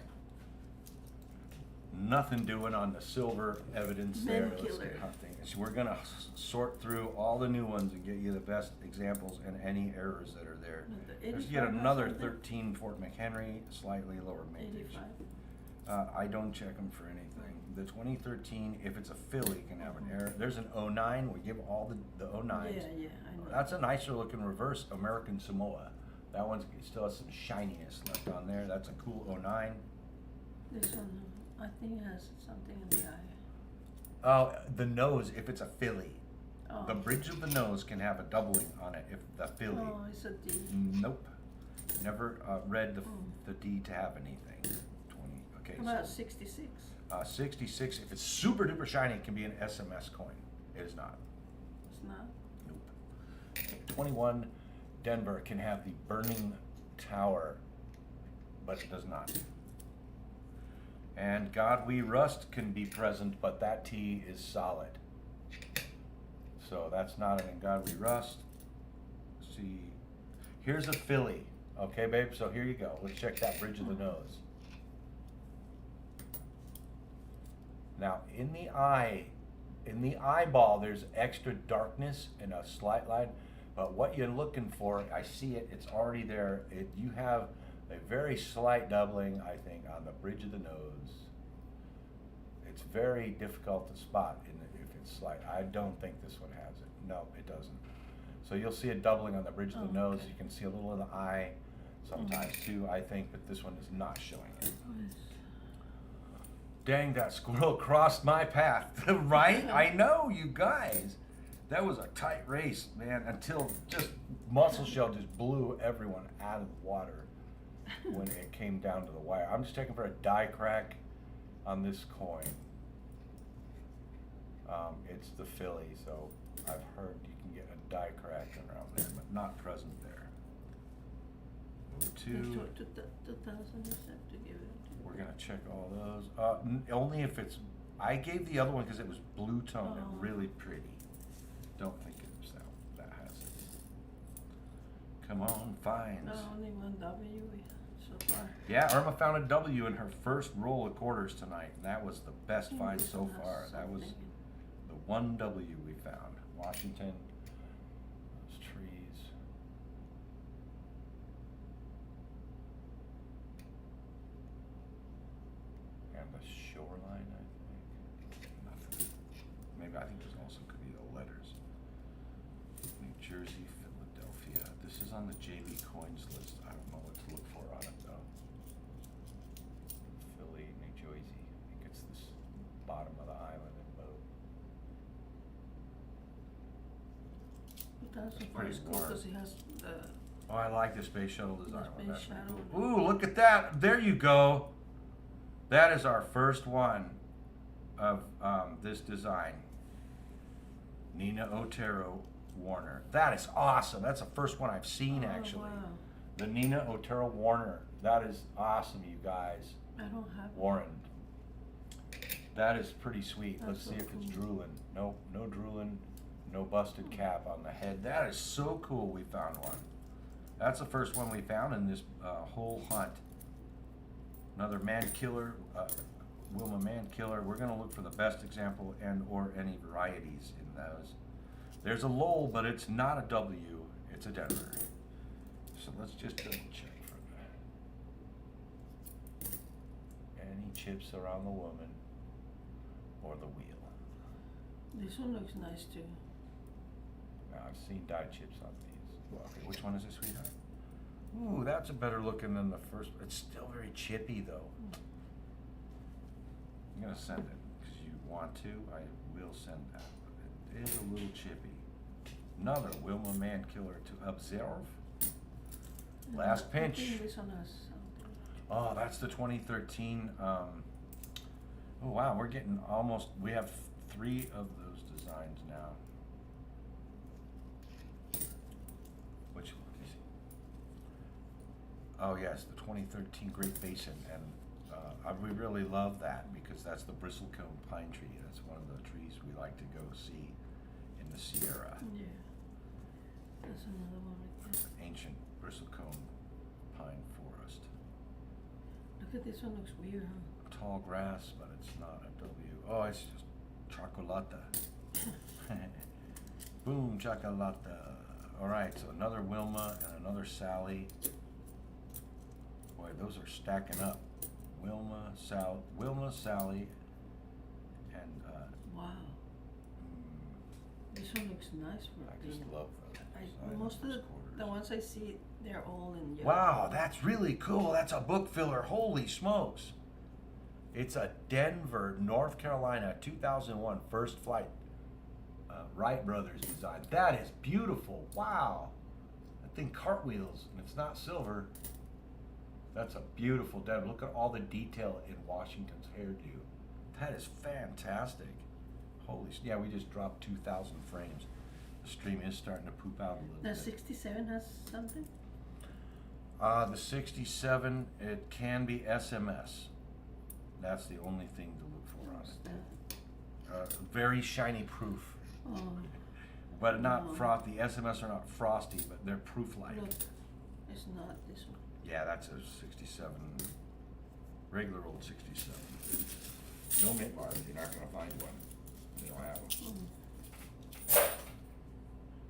Nothing doing on the silver evidence there. Let's get hunting. So we're gonna sort through all the new ones and get you the best examples and any errors that are there. Let's get another 13 Fort McHenry, slightly lower matrix. I don't check them for anything. The 2013, if it's a filly, can have an error. There's an 09. We give all the 09s. Yeah, I know. That's a nicer looking reverse American Samoa. That one still has some shininess left on there. That's a cool 09. This one, I think has something in the eye. Oh, the nose, if it's a filly. Oh. The bridge of the nose can have a doubling on it if the filly. Oh, it's a D. Nope. Never read the D to have anything. 20. Okay. About So 66. 66. If it's super duper shiny, it can be an SMS coin. It is not. It's not. Nope. 21. Denver can have the burning tower, but it does not. And God We Rust can be present, but that T is solid. So that's not an God We Rust. See, here's a filly. Okay, babe, so here you go. Let's check that bridge of the nose. Now, in the eyeball, there's extra darkness and a slight line. But what you're looking for, I see it, it's already there. You have a very slight doubling, I think, on the bridge of the nose. It's very difficult to spot if it's slight. I don't think this one has it. No, it doesn't. So you'll see a doubling on the bridge of the nose. You can see a little of the eye sometimes too, I think, but this one is not showing it. Dang, that squirrel crossed my path, right? I know, you guys. That was a tight race, man, until just mussel shell just blew everyone out of the water when it came down to the wire. I'm just checking for a die crack on this coin. It's the filly, so I've heard you can get a die crack around there, but not present there. Move to. 2000 is set to give it. We're gonna check all those. Only if it's. I gave the other one because it was blue tone and really pretty. Don't think it's that has it. Come on, finds. No, only one W so far. Yeah, Irma found a W in her first roll of quarters tonight, and that was the best find so far. That was the one W we found. Washington, those trees. And the shoreline, I think. Nothing. Maybe I think there's also could be the letters. New Jersey, Philadelphia. This is on the JB coins list. I don't know what to look for on it though. Philly, New Jersey. I think it's this bottom of the island in boat. But that's pretty cool warm. because it has the. Oh, I like the space shuttle design The one. That's space pretty shuttle. cool. Ooh, look at that. There you go. That is our first one of this design. Nina Otero Warner. That is awesome. That's the first one I've seen actually. Wow. The Nina Otero Warner. That is awesome, you guys. I don't have. Warren. That is pretty sweet. Let's That's see so if it's cool. drooling. Nope, no drooling. No busted cap on the head. That is so cool. We found one. That's the first one we found in this whole hunt. Another man killer, Wilma man killer. We're gonna look for the best example and or any varieties in those. There's a Lowell, but it's not a W. It's a Denver. So let's just double check for any chips around the woman or the wheel. This one looks nice too. Now, I've seen dyed chips on these. Well, okay, which one is this, sweetheart? Ooh, that's a better looking than the first. It's still very chippy though. I'm gonna send it because you want to. I will send that. But it is a little chippy. Another Wilma man killer to observe. Last I think pinch. this one has something. Oh, that's the 2013. Oh wow, we're getting almost. We have 3 of those designs now. Which one is it? Oh yes, the 2013 Great Basin, and we really love that because that's the bristlecone pine tree. That's one of the trees we like to go see in the Sierra. Yeah. That's another one right there. Ancient bristlecone pine forest. Look at this one, looks weird, huh? Tall grass, but it's not a W. Oh, it's just chocolata. Boom, chocolata. All right, so another Wilma and another Sally. Boy, those are stacking up. Wilma, Sally, and Wow. This one looks nice for I just being- love those. I Most love of those the quarters. ones I see, they're all in yellow. Wow, that's really cool. That's a book filler. Holy smokes. It's a Denver, North Carolina, 2001 first flight Wright Brothers design. That is beautiful. Wow. That thing cartwheels, and it's not silver. That's a beautiful Denver. Look at all the detail in Washington's hairdo. That is fantastic. Holy, yeah, we just dropped 2,000 frames. The stream is starting to poop out a little The bit. 67 has something? The 67, it can be SMS. That's the only thing to look for on What's it. that? Very shiny proof, Oh, but not Oh. frothy. The SMS are not frosty, but they're proof-like. look, it's not this one. Yeah, that's a 67, regular old 67. No mint bars, you're not gonna find one. They don't have them. Oh.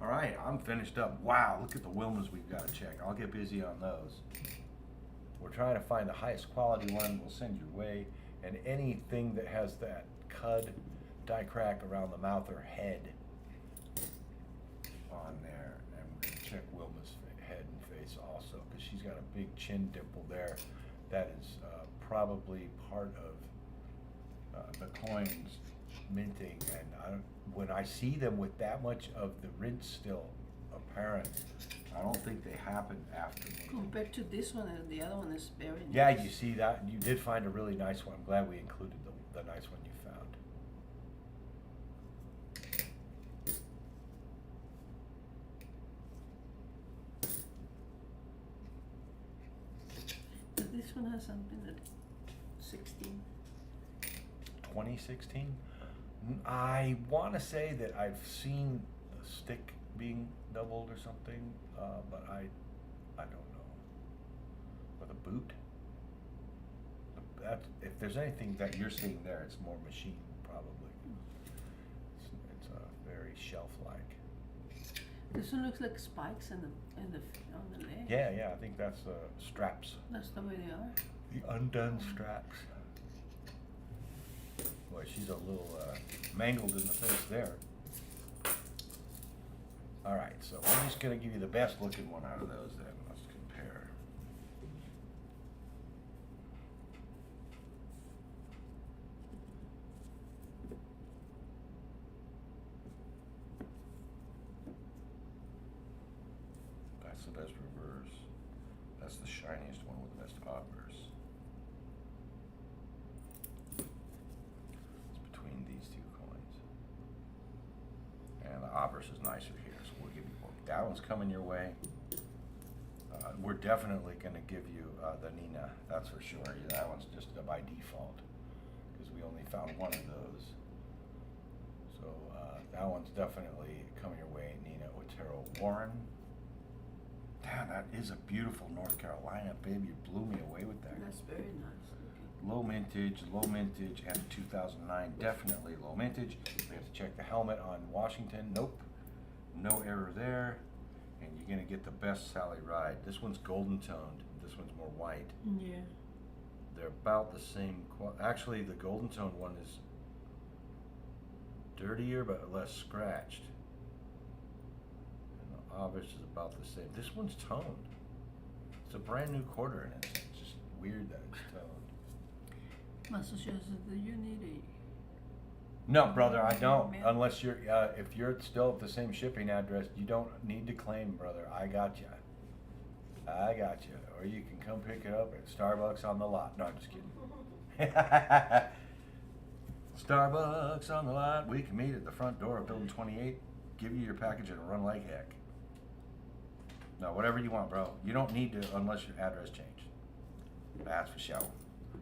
All right, I'm finished up. Wow, look at the Wilmas we've got to check. I'll get busy on those. We're trying to find the highest quality one we'll send your way, and anything that has that cud die crack around the mouth or head on there. And we're gonna check Wilma's head and face also, because she's got a big chin dimple there. That is probably part of the coins minting, and when I see them with that much of the rinse still apparent, I don't think they happened after minting. Compared to this one, and the other one is very nice. Yeah, you see that? You did find a really nice one. I'm glad we included the nice one you found. But this one has something that 16. 2016? I want to say that I've seen the stick being doubled or something, but I don't know. With a boot? If there's anything that you're seeing there, it's more machine, probably. It's very shelf-like. This one looks like spikes on the leg. Yeah, I think that's straps. That's the way they are. The undone straps. Boy, she's a little mangled in the face there. All right, so we're just gonna give you the best looking one out of those then. Let's compare. That's the best reverse. That's the shiniest one with the best obverse. It's between these two coins. And Obverse is nicer here, so we'll give you one. That one's coming your way. We're definitely going to give you the Nina, that's for sure. That one's just by default, because we only found one of those. So that one's definitely coming your way, Nina Otero Warren. Damn, that is a beautiful North Carolina, babe. You blew me away with that. That's very nice looking. Low mintage, and 2009, definitely low mintage. We have to check the helmet on Washington. Nope, no error there. And you're gonna get the best Sally ride. This one's golden toned. This one's more white. Yeah. They're about the same. Actually, the golden toned one is dirtier but less scratched. And the obvious is about the same. This one's toned. It's a brand new quarter, and it's just weird that it's toned. Massachusetts, do you need a? No, brother, I don't. Man. Unless you're, if you're still at the same shipping address, you don't need to claim, brother. I got you. I got you. Or you can come pick it up at Starbucks on the lot. No, I'm just kidding. Starbucks on the lot. We can meet at the front door of Building 28. Give you your package and run like heck. No, whatever you want, bro. You don't need to unless your address changed. That's for sure.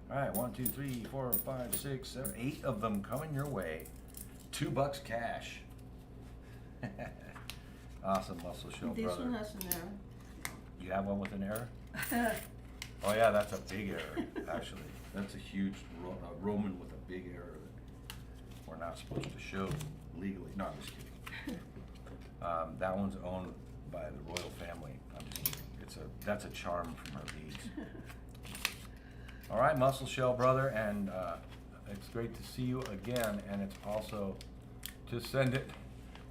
All right, 1, 2, 3, 4, 5, 6, 7, 8 of them coming your way. $2 cash. Awesome muscle show, This brother. one has an error. You have one with an error? Oh yeah, that's a big error, actually. That's a huge Roman with a big error that we're not supposed to show legally. No, I'm just kidding. That one's owned by the royal family. I'm just kidding. That's a charm from her beads. All right, muscle shell, brother, and it's great to see you again. And it's also to send it.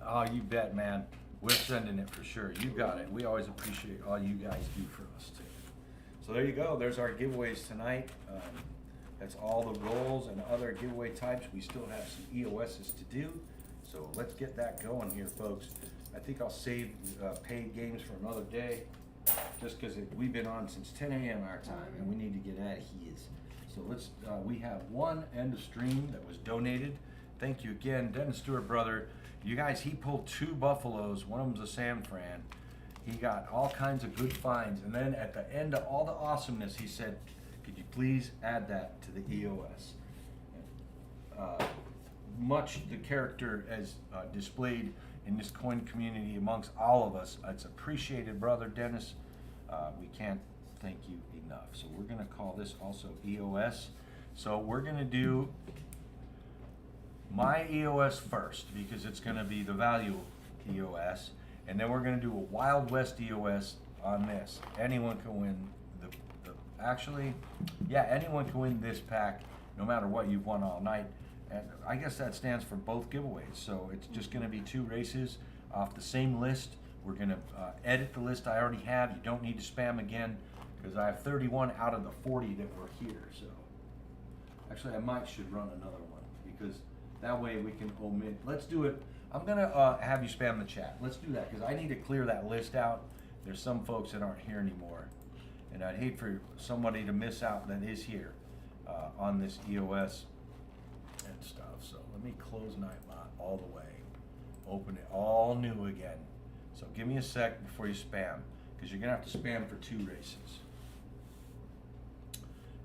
Oh, you bet, man. We're sending it for sure. You got it. We always appreciate all you guys do for us too. So there you go. There's our giveaways tonight. That's all the roles and other giveaway types. We still have some EOSs to do. So let's get that going here, folks. I think I'll save paid games for another day, just because we've been on since 10 a.m. our time, and we need to get out of here. So let's. We have one end of stream that was donated. Thank you again, Dennis Stewart, brother. You guys, he pulled 2 buffaloes. One of them's a San Fran. He got all kinds of good finds, and then at the end of all the awesomeness, he said, "Could you please add that to the EOS?" Much the character as displayed in this coin community amongst all of us. It's appreciated, brother Dennis. We can't thank you enough. So we're gonna call this also EOS. So we're gonna do my EOS first, because it's gonna be the value EOS, and then we're gonna do a Wild West EOS on this. Anyone can win anyone can win this pack, no matter what you've won all night. And I guess that stands for both giveaways. So it's just gonna be 2 races off the same list. We're gonna edit the list I already have. You don't need to spam again, because I have 31 out of the 40 that were here. So actually, I should run another one, because that way we can omit. Let's do it. I'm gonna have you spam the chat. Let's do that, because I need to clear that list out. There's some folks that aren't here anymore, and I'd hate for somebody to miss out that is here on this EOS and stuff. So let me close Nightbot all the way. Open it all new again. So give me a sec before you spam, because you're gonna have to spam for 2 races.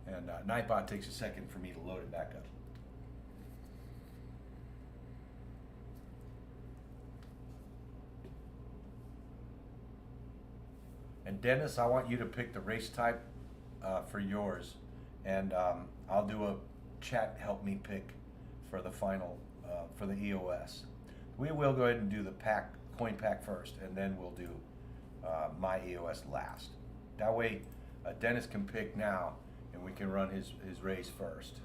And Nightbot takes a second for me to load it back up. And Dennis, I want you to pick the race type for yours, and I'll do a chat help me pick for the final for the EOS. We will go ahead and do the coin pack first, and then we'll do my EOS last. That way, Dennis can pick now, and we can run his race first.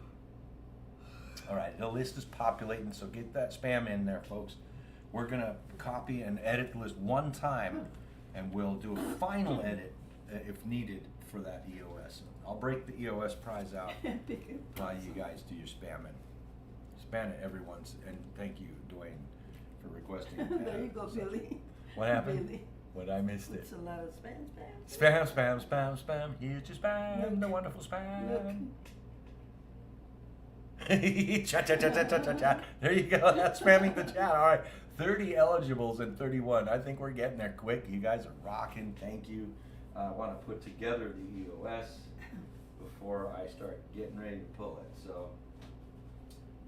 All right, the list is populating, so get that spam in there, folks. We're gonna copy and edit the list one time, and we'll do a final edit if needed for that EOS. I'll break the EOS prize out while you guys do your spamming. Spam it, everyone's, and thank you, Dwayne, for requesting. There you go, Billy. What happened? Billy. What, I missed it? It's a lot of spam. Spam, spam, spam, spam. Here's your spam, the wonderful spam. Chat, chat, chat, chat, chat, chat, chat. There you go. That's spamming the chat. All right. 30 eligibles and 31. I think we're getting there quick. You guys are rocking. Thank you. I want to put together the EOS before I start getting ready to pull it. So,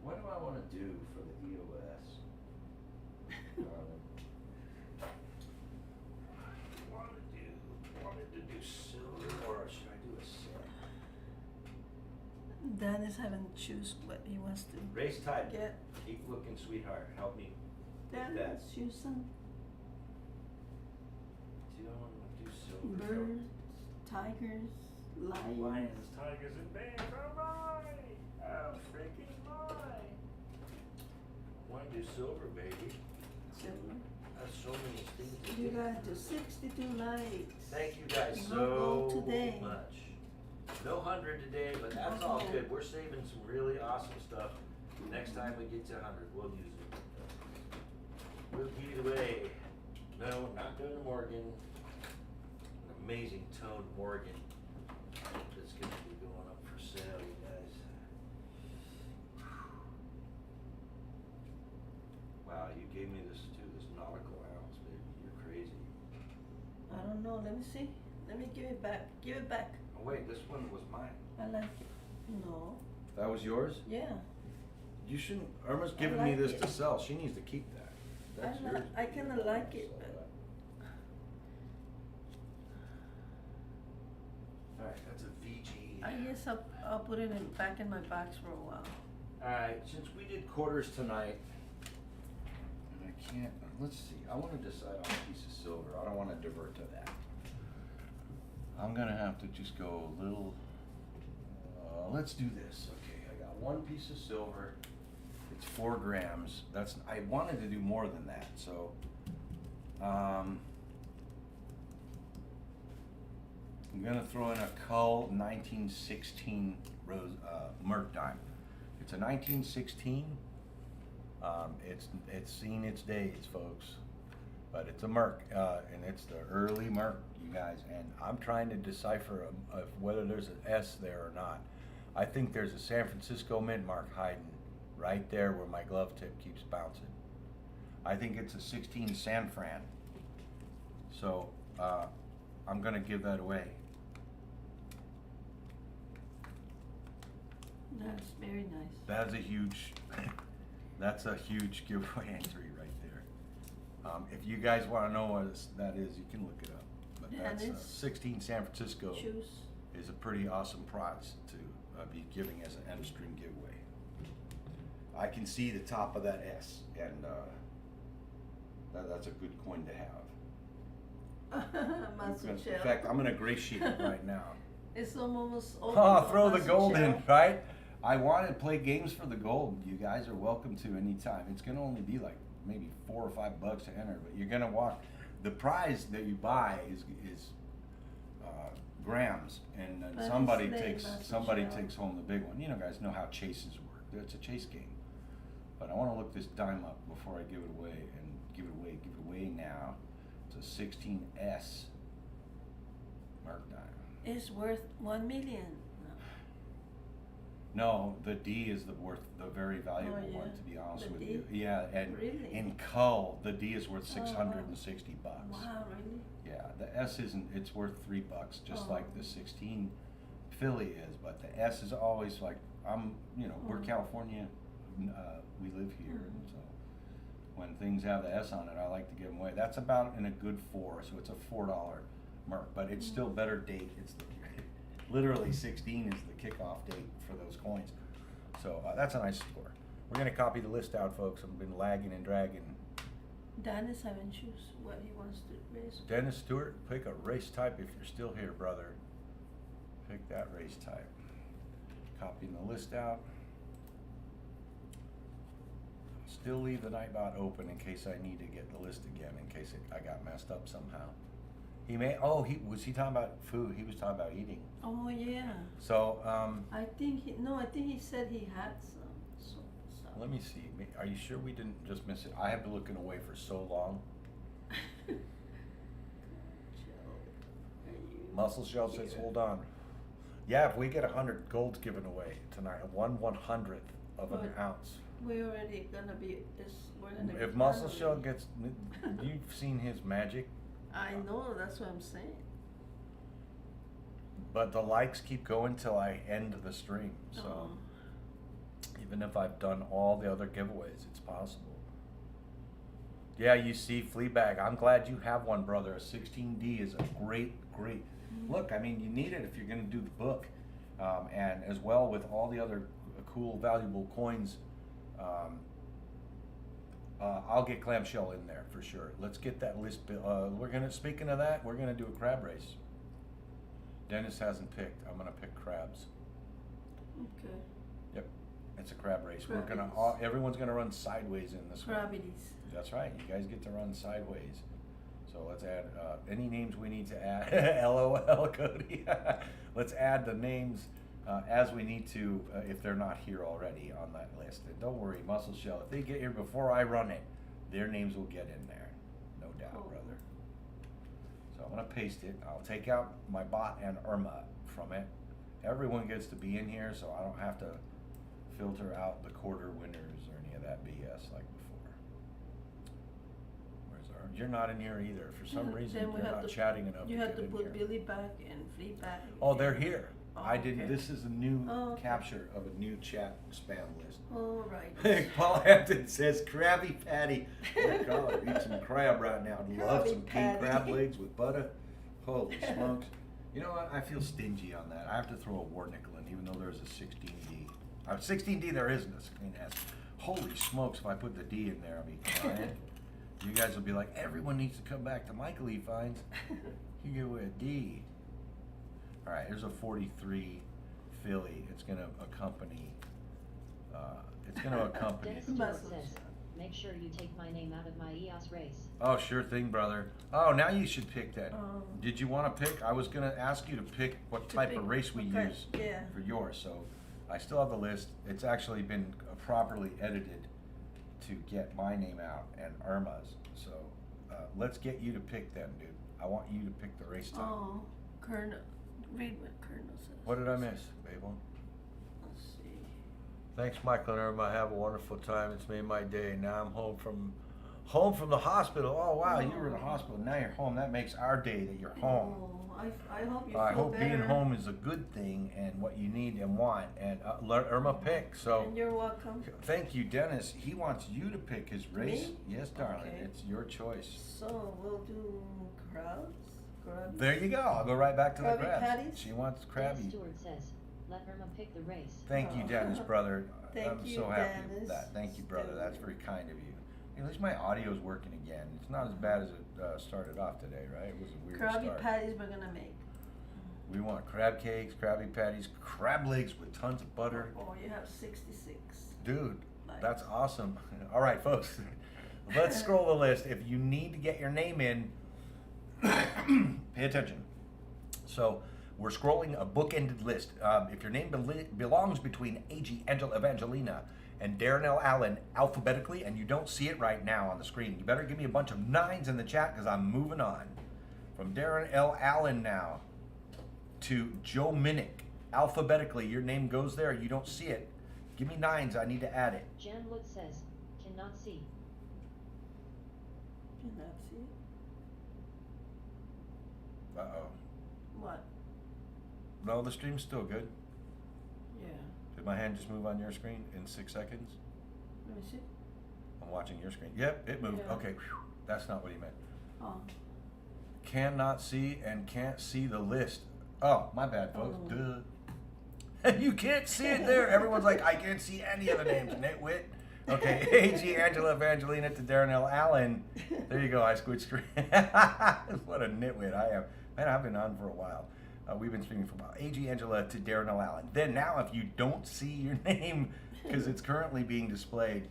what do I want to do for the EOS? Wanted to do silver, or should I do a set? Dennis haven't choose what he wants to Race type. get. Keep looking, sweetheart. Help me. Take that. Dennis, choose some Do you want to do silver? birds, tigers, lions. Lions, tigers, and bears are mine. Oh, freaking mine. Want to do silver, baby? Silver. That's so many things to You do. got to 62 likes. Thank you guys No so gold today. much. No 100 today, but that's No all gold. good. We're saving some really awesome stuff. Next time we get to 100, we'll use it. We'll give it away. No, not doing a Morgan. An amazing toned Morgan that's going to be going up for sale, you guys. Wow, you gave me this too, this nautical ounce, baby. You're crazy. I don't know. Let me see. Let me give it back. Give it back. Oh wait, this one was mine. I like it. No. That was yours? Yeah. You shouldn't. Irma's I giving me like this it. to sell. She needs to keep that. That's yours. I kind of like it, but All right, that's a VG. I guess I'll put it back in my box for a while. All right, since we did quarters tonight, and I can't. Let's see. I want to decide on a piece of silver. I don't want to divert to that. I'm gonna have to just go a little. Let's do this. Okay, I got one piece of silver. It's 4 grams. I wanted to do more than that, so. I'm gonna throw in a Cull 1916 rose Merc dime. It's a 1916. It's seen its days, folks, but it's a Merc, and it's the early Merc, you guys. And I'm trying to decipher whether there's an S there or not. I think there's a San Francisco mint mark hiding right there where my glove tip keeps bouncing. I think it's a 16 San Fran. So I'm gonna give that away. That's very nice. That's a huge, that's a huge giveaway entry right there. If you guys want to know what that is, you can look it up. But Yeah, that's it is. 16 San Francisco Choose. is a pretty awesome prize to be giving as an M-Stream giveaway. I can see the top of that S, and that's a good coin to have. Muscle In shell. fact, I'm gonna graciate it right now. It's almost over. Oh, throw the muscle gold in, shell. right? I want to play games for the gold. You guys are welcome to anytime. It's gonna only be like maybe $4 or $5 to enter, but you're gonna walk. The prize that you buy is grams, and then But somebody it's takes muscle shell. takes home the big one. You know, guys know how chases work. It's a chase game. But I want to look this dime up before I give it away, and give it away now. It's a 16S Merc dime. It's worth 1 million. No, the D is the very valuable Oh, yeah. one, to be honest The with D? you. Yeah, and Really? in Cull, the D is worth Oh, 660 bucks. Wow, really? Yeah, the S isn't. It's worth $3, just Oh. like the 16 Philly is. But the S is always like we're Oh. California. We live here, and Mhm. so when things have the S on it, I like to give them away. That's about in a good 4, so it's a $4 Merc, but it's still better date. It's literally 16 is the kickoff date for those coins. So that's a nice score. We're gonna copy the list out, folks. I've been lagging and dragging. Dennis haven't choose what he wants to raise. Dennis Stewart, pick a race type if you're still here, brother. Pick that race type. Copying the list out. Still leave the Nightobt open in case I need to get the list again, in case I got messed up somehow. Was he talking about food? He was talking about eating. Oh yeah. So, I think he said he had some. So. let me see. Are you sure we didn't just miss it? I have been looking away for so long. Muscle Shell says, hold on. Yeah, if we get 100 golds given away tonight, 1/100th of an Good. ounce. We already gonna be, we're gonna be. If Muscle done Show already. gets, you've seen his magic, I know, that's what I'm saying. but the likes keep going till I end the stream, so. Oh. Even if I've done all the other giveaways, it's possible. Yeah, you see Fleabag, I'm glad you have one, brother. A 16D is a great, look, I mean, you need it if you're gonna do the book. And as well with all the other cool, valuable coins, I'll get clamshell in there for sure. Let's get that list, speaking of that, we're gonna do a crab race. Dennis hasn't picked, I'm gonna pick crabs. Okay, Yep, it's a crab race. We're gonna, Crabbies. everyone's gonna run sideways in this one. crabbities. That's right, you guys get to run sideways. So let's add, any names we need to add. LOL, Cody. Let's add the names as we need to, if they're not here already on that list. And don't worry, Muscle Shell, if they get here before I run it, their names will get in there. No doubt, Cool. brother. So I'm gonna paste it. I'll take out my bot and Irma from it. Everyone gets to be in here, so I don't have to filter out the quarter winners or any of that BS like before. Where's our, you're not in here either. For some Yeah, reason, then we you're have not to- chatting enough You to have get to in put here. Billy back and Flea back. Oh, they're and- here. Oh, I didn't, okay. this is a new Oh, okay. capture of a new chat spam list. All right. Paul Hampton says, Krabby Patty. Oh God, eat some crab right now. Love Krabby some king Patty. crab legs with butter. Holy smokes. You know what? I feel stingy on that. I have to throw a war nickel in, even though there's a 16D. 16D, there isn't a screen S. Holy smokes, if I put the D in there, I'll be crying. You guys will be like, everyone needs to come back to Michael E. Finds. You give away a D. All right, here's a 43 Philly. It's gonna accompany. Dennis Stewart Muscle says, Show. make sure you take my name out of my EOS race. Oh, sure thing, brother. Oh, now you should pick that. Oh. Did you want to pick? I was gonna ask you to pick what To type pick of race we what kind- use yeah. for yours. So I still have the list. It's actually been properly edited to get my name out and Irma's. So let's get you to pick them, dude. I want you to pick the race type. Oh, Colonel, read what Colonel says. What did I miss, Babel? Let's see. Thanks, Michael and Irma. Have a wonderful time. It's made my day. Now I'm home from the hospital. Oh wow, you were in the hospital. Now you're home. That makes our day that you're home. Oh, I hope you I feel hope better. being home is a good thing and what you need and want. And let Irma pick. So And you're welcome. thank you, Dennis. He wants you to pick his race. Me? Yes, darling. Okay. It's your choice. So we'll do crabs. Crabbies. There you go. I'll go right back to the Krabby crabs. Patties? She wants Dennis crabby. Stewart says, let Irma pick the race. Thank you, Oh. Dennis, brother. Thank I'm you, so happy with Dennis. that. Thank you, brother. Still That's good. very kind of you. At least my audio's working again. It's not as bad as it started off today, right? It was a weird Krabby start. Patties we're gonna make. We want crab cakes, Krabby Patties, crab legs with tons of butter. Oh, you have 66. Dude, Nice. that's awesome. All right, folks, let's scroll the list. If you need to get your name in, pay attention. So we're scrolling a bookended list. If your name belongs between A.G. Angela Evangelina and Darren L. Allen alphabetically, and you don't see it right now on the screen, you better give me a bunch of 9s in the chat because I'm moving on. From Darren L. Allen now to Joe Minnick. Alphabetically, your name goes there. You don't see it. Give me 9s. I need to add it. Jan Lut says, cannot see. Cannot see it. Uh-oh. What? No, the stream's still good. Yeah. Did my hand just move on your screen in 6 seconds? Let me see. I'm watching your screen. Yep, it moved. Yeah. Okay, whew. That's not what he meant. Oh. Cannot see and can't see the list. Oh, my bad, folks. Oh. Duh. You can't see it there. Everyone's like, I can't see any of the names, nitwit. Okay, A.G. Angela Evangelina to Darren L. Allen. There you go, I squid screen. What a nitwit I am. Man, I've been on for a while. We've been streaming for a while. A.G. Angela to Darren L. Allen. Then now, if you don't see your name, because it's currently being displayed,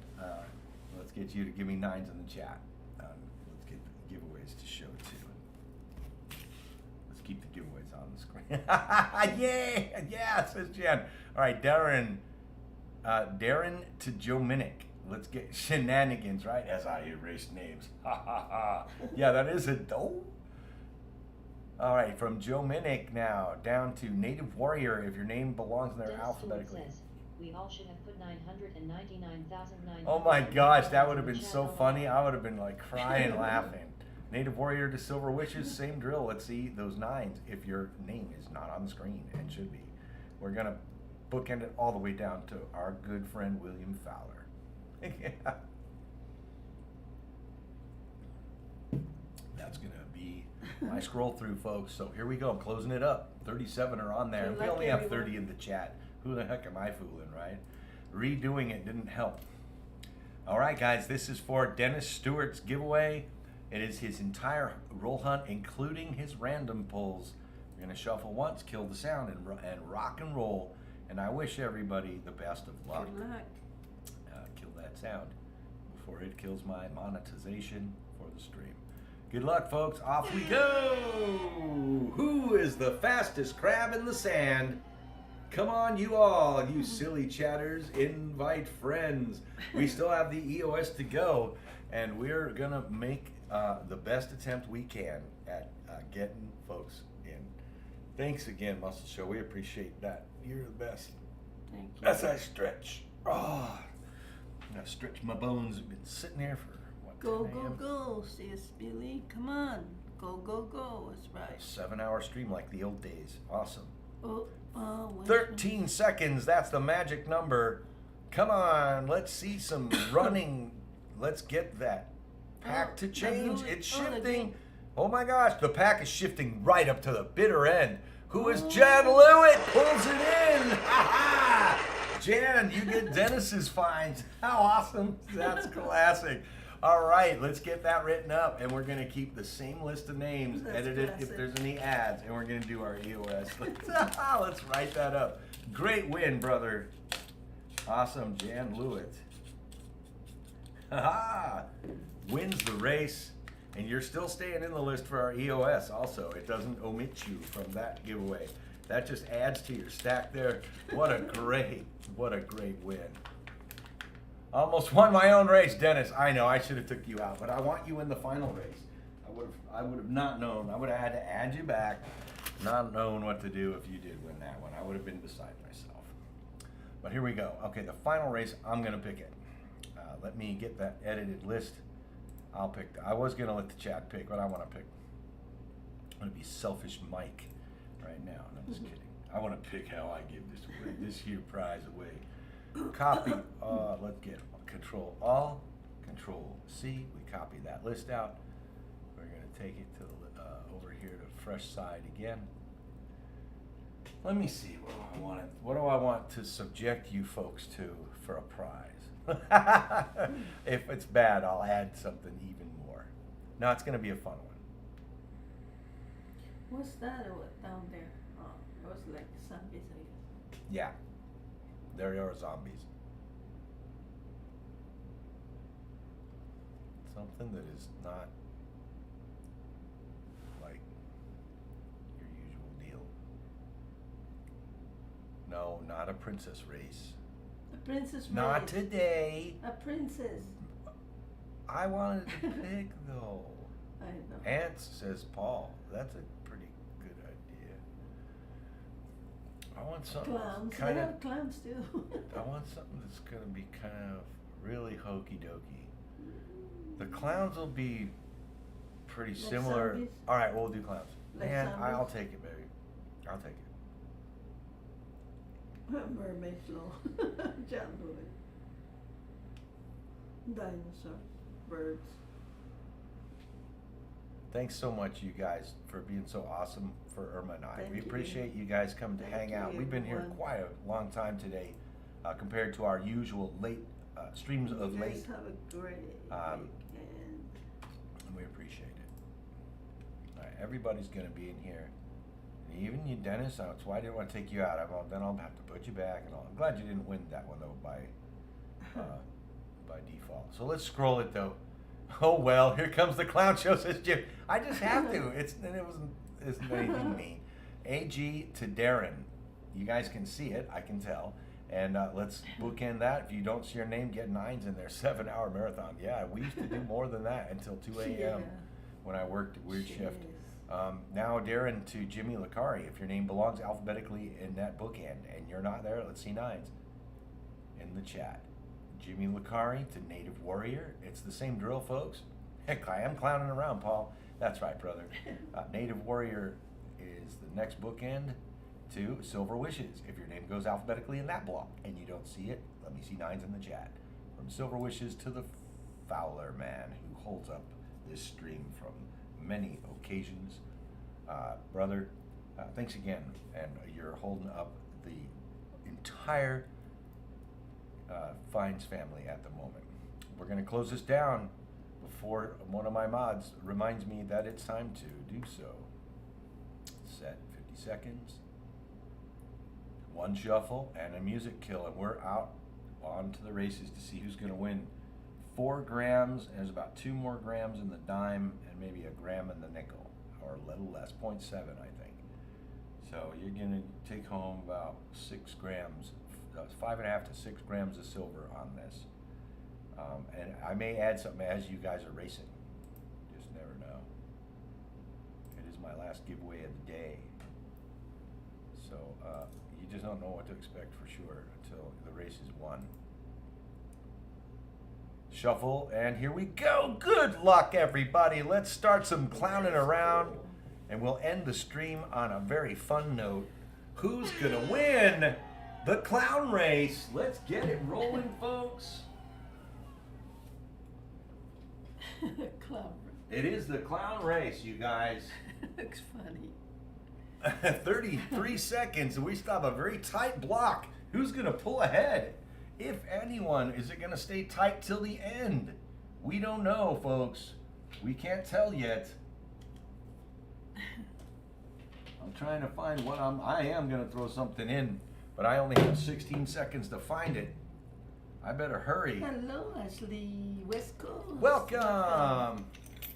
let's get you to give me 9s in the chat. Let's get the giveaways to show too. Let's keep the giveaways on the screen. Yeah, says Jan. All right, Darren to Joe Minnick. Let's get shenanigans, right? As I erase names. Yeah, that is a dope. All right, from Joe Minnick now down to Native Warrior. If your name belongs there Dennis Stewart alphabetically. says, We all should have put 999,900. Oh my gosh, that would have been so funny. I would have been like crying laughing. Native Warrior to Silver Wishes, same drill. Let's see those 9s if your name is not on the screen and should be. We're going to bookend it all the way down to our good friend William Fowler. Yeah. That's going to be my scroll through, folks. So here we go. I'm closing it up. 37 are on there. Good We luck, only have everyone. 30 in the chat. Who the heck am I fooling, right? Redoing it didn't help. All right, guys, this is for Dennis Stewart's giveaway. It is his entire roll hunt, including his random pulls. We're going to shuffle once, kill the sound, and rock and roll. And I wish everybody the best of luck. Good luck. Kill that sound before it kills my monetization for the stream. Good luck, folks. Off we go. Who is the fastest crab in the sand? Come on, you all, you silly chatters, invite friends. We still have the EOS to go, and we're gonna make the best attempt we can at getting folks in. Thanks again, Muscle Show. We appreciate that. You're the best. Thank you. As I stretch. Oh, I'm gonna stretch my bones. I've been sitting here for what? Go, 10 go, a.m.? go, sis Billy. Come on. Go, go, go. That's right. 7-hour stream like the old days. Awesome. Oh, 13 seconds, that's the magic number. Come on, let's see some running. Let's get that pack Oh, to the change. blue- It's oh, the shifting. green. Oh my gosh, the pack is shifting right up to the bitter end. Who is Jan Lewitt? Pulls it in. Ha ha! Jan, you get Dennis's finds. How awesome. That's classic. All right, let's get that written up, and we're going to keep the same list of names, That's edit it if classic. there's any ads, and we're going to do our EOS. Let's write that up. Great win, brother. Awesome, Jan Lewitt. Ha wins the race, and you're still staying in the list for our EOS also. It doesn't omit you from that giveaway. That just adds to your stack there. What a great win. Almost won my own race, Dennis. I know I should have took you out, but I want you in the final race. I would have not known. I would have had to add you back. Not known what to do if you did win that one. I would have been beside myself. But here we go. Okay, the final race. I'm gonna pick it. Let me get that edited list. I'll pick. I was gonna let the chat pick, but I want to pick. I'm gonna be selfish, Mike, right now. No, I'm just kidding. I want to pick how I give this away. This here prize away. Copy, let's get Control All, Control C. We copy that list out. We're going to take it to the, over here to fresh side again. Let me see what do I want to subject you folks to for a prize. If it's bad, I'll add something even more. No, it's going to be a fun one. What's that down there? Oh, it was like zombies, I guess. Yeah, there are zombies. Something that is not like your usual deal. No, not a princess race. A princess Not race. today. A princess. I wanted to pick though. I know. Ants, says Paul. That's a pretty good idea. I want something Clowns. They kind of. have clowns too. I want something that's gonna be kind of really hokey dokey. The clowns will be pretty Like similar. zombies? All right, we'll do clowns. Like Man, I'll zombies? take it, baby. I'll take it. Mermaid flow. John Lewis. Dinosaur. Birds. Thanks so much, you guys, for being so awesome for Irma and I. Thank we you. appreciate you guys coming to Thank hang out. you, We've been here everyone. quite a long time today, compared to our usual late streams of You late. guys have a great Um, weekend. And we appreciate it. All right, everybody's going to be in here. And even you, Dennis, that's why I didn't want to take you out. Then I'll have to put you back and all. I'm glad you didn't win that one, though, by default. So let's scroll it, though. Oh, well, here comes the clown show, says Jim. it isn't anything mean. AG to Darren. You guys can see it, I can tell. And let's bookend that. If you don't see your name, get 9s in there. 7-hour marathon. Yeah, we used to do more than that until 2 a.m. Yeah. when I worked weird shift. Jeez. Now, Darren to Jimmy Licari. If your name belongs alphabetically in that bookend and you're not there, let's see 9s. in the chat. Jimmy Lucari to Native Warrior. It's the same drill, folks. Heck, I am clowning around, Paul. That's right, brother. Native Warrior is the next bookend to Silver Wishes. If your name goes alphabetically in that block and you don't see it, let me see nines in the chat. From Silver Wishes to the Fowler man who holds up this stream from many occasions. Brother, thanks again. And you're holding up the entire Fines family at the moment. We're going to close this down before one of my mods reminds me that it's time to do so. Set 50 seconds. One shuffle and a music kill, and we're out on to the races to see who's going to win. 4 grams, and there's about 2 more grams in the dime and maybe a gram in the nickel, or a little less, 0.7 I think. So you're going to take home about 6 grams, 5.5 to 6 grams of silver on this. And I may add something as you guys are racing. Just never know. It is my last giveaway of the day. So you just don't know what to expect for sure until the race is won. Shuffle, and here we go. Good luck, everybody. Let's start some clowning around, and we'll end the stream on a very fun note. Who's gonna win the clown race? Let's get it rolling, folks. Clown. It is the clown race, you guys. Looks funny. 33 seconds, and we still have a very tight block. Who's gonna pull ahead? If anyone, is it gonna stay tight till the end? We don't know, folks. We can't tell yet. I'm trying to find what I am gonna throw something in, but I only have 16 seconds to find it. I better hurry. Hello, Ashley. West Coast. Welcome.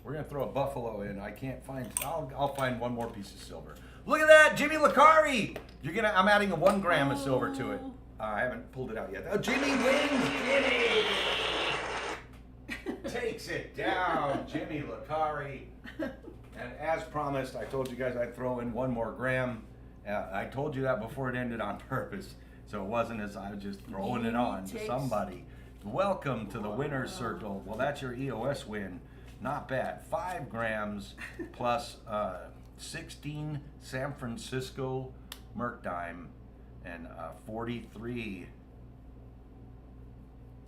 We're gonna throw a buffalo in. I can't find. I'll find one more piece of silver. Look at that, Jimmy Lucari. I'm adding a 1 gram of silver to it. I haven't pulled it out yet. Oh, Jimmy wins. Jimmy takes it down. Jimmy Lucari. And as promised, I told you guys I'd throw in 1 more gram. I told you that before it ended on purpose. So it wasn't as I was just throwing it on to somebody. Welcome to the winner's circle. Well, that's your EOS win. Not bad. 5 grams plus 16 San Francisco Merc dime and 43.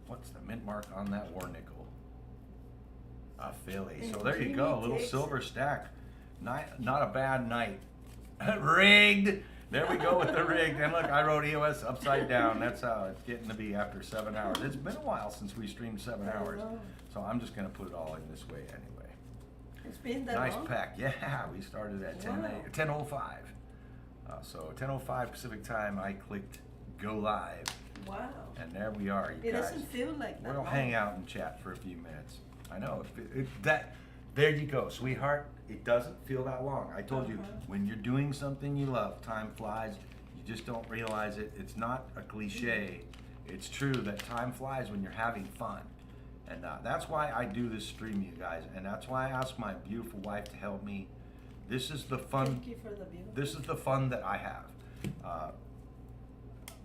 What's the mint mark on that war nickel? A Philly. So there you go. A little silver stack. Not a bad night. Rigged. There we go with the rigged. And look, I wrote EOS upside down. That's how it's getting to be after 7 hours. It's been a while since we streamed 7 hours. So I'm just going to put it all in this way anyway. It's been that Nice long? pack. Yeah, we started at 10:05. So 10:05 Pacific time, I clicked go live. Wow. And there we are, you It guys. doesn't feel like that We'll long. hang out and chat for a few minutes. I know. There you go, sweetheart. It doesn't feel that long. I told you, when you're doing something you love, time flies. You just don't realize it. It's not a cliche. It's true that time flies when you're having fun. And that's why I do this stream, you guys. And that's why I ask my beautiful wife to help me. This is the fun. Thank you for the beautiful. This is the fun that I have.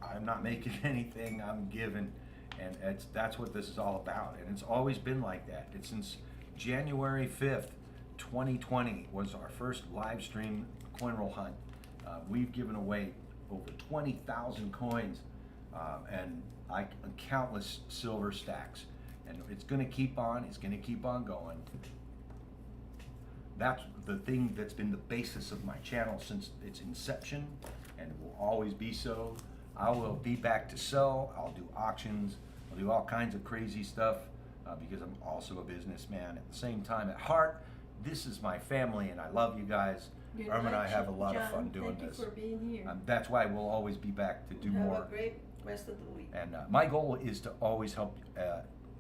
I'm not making anything, I'm giving, and that's what this is all about. And it's always been like that. It's since January 5th, 2020 was our first live stream coin roll hunt. We've given away over 20,000 coins and countless silver stacks. And it's gonna keep on, it's gonna keep on going. That's the thing that's been the basis of my channel since its inception, and it will always be so. I will be back to sell. I'll do auctions. I'll do all kinds of crazy stuff because I'm also a businessman. At the same time, at heart, this is my family, and I love you guys. Good Irma and I night, have a lot of John. fun doing Thank this. you for being here. That's why we'll always be back to do Have more. a great rest of the week. And my goal is to always help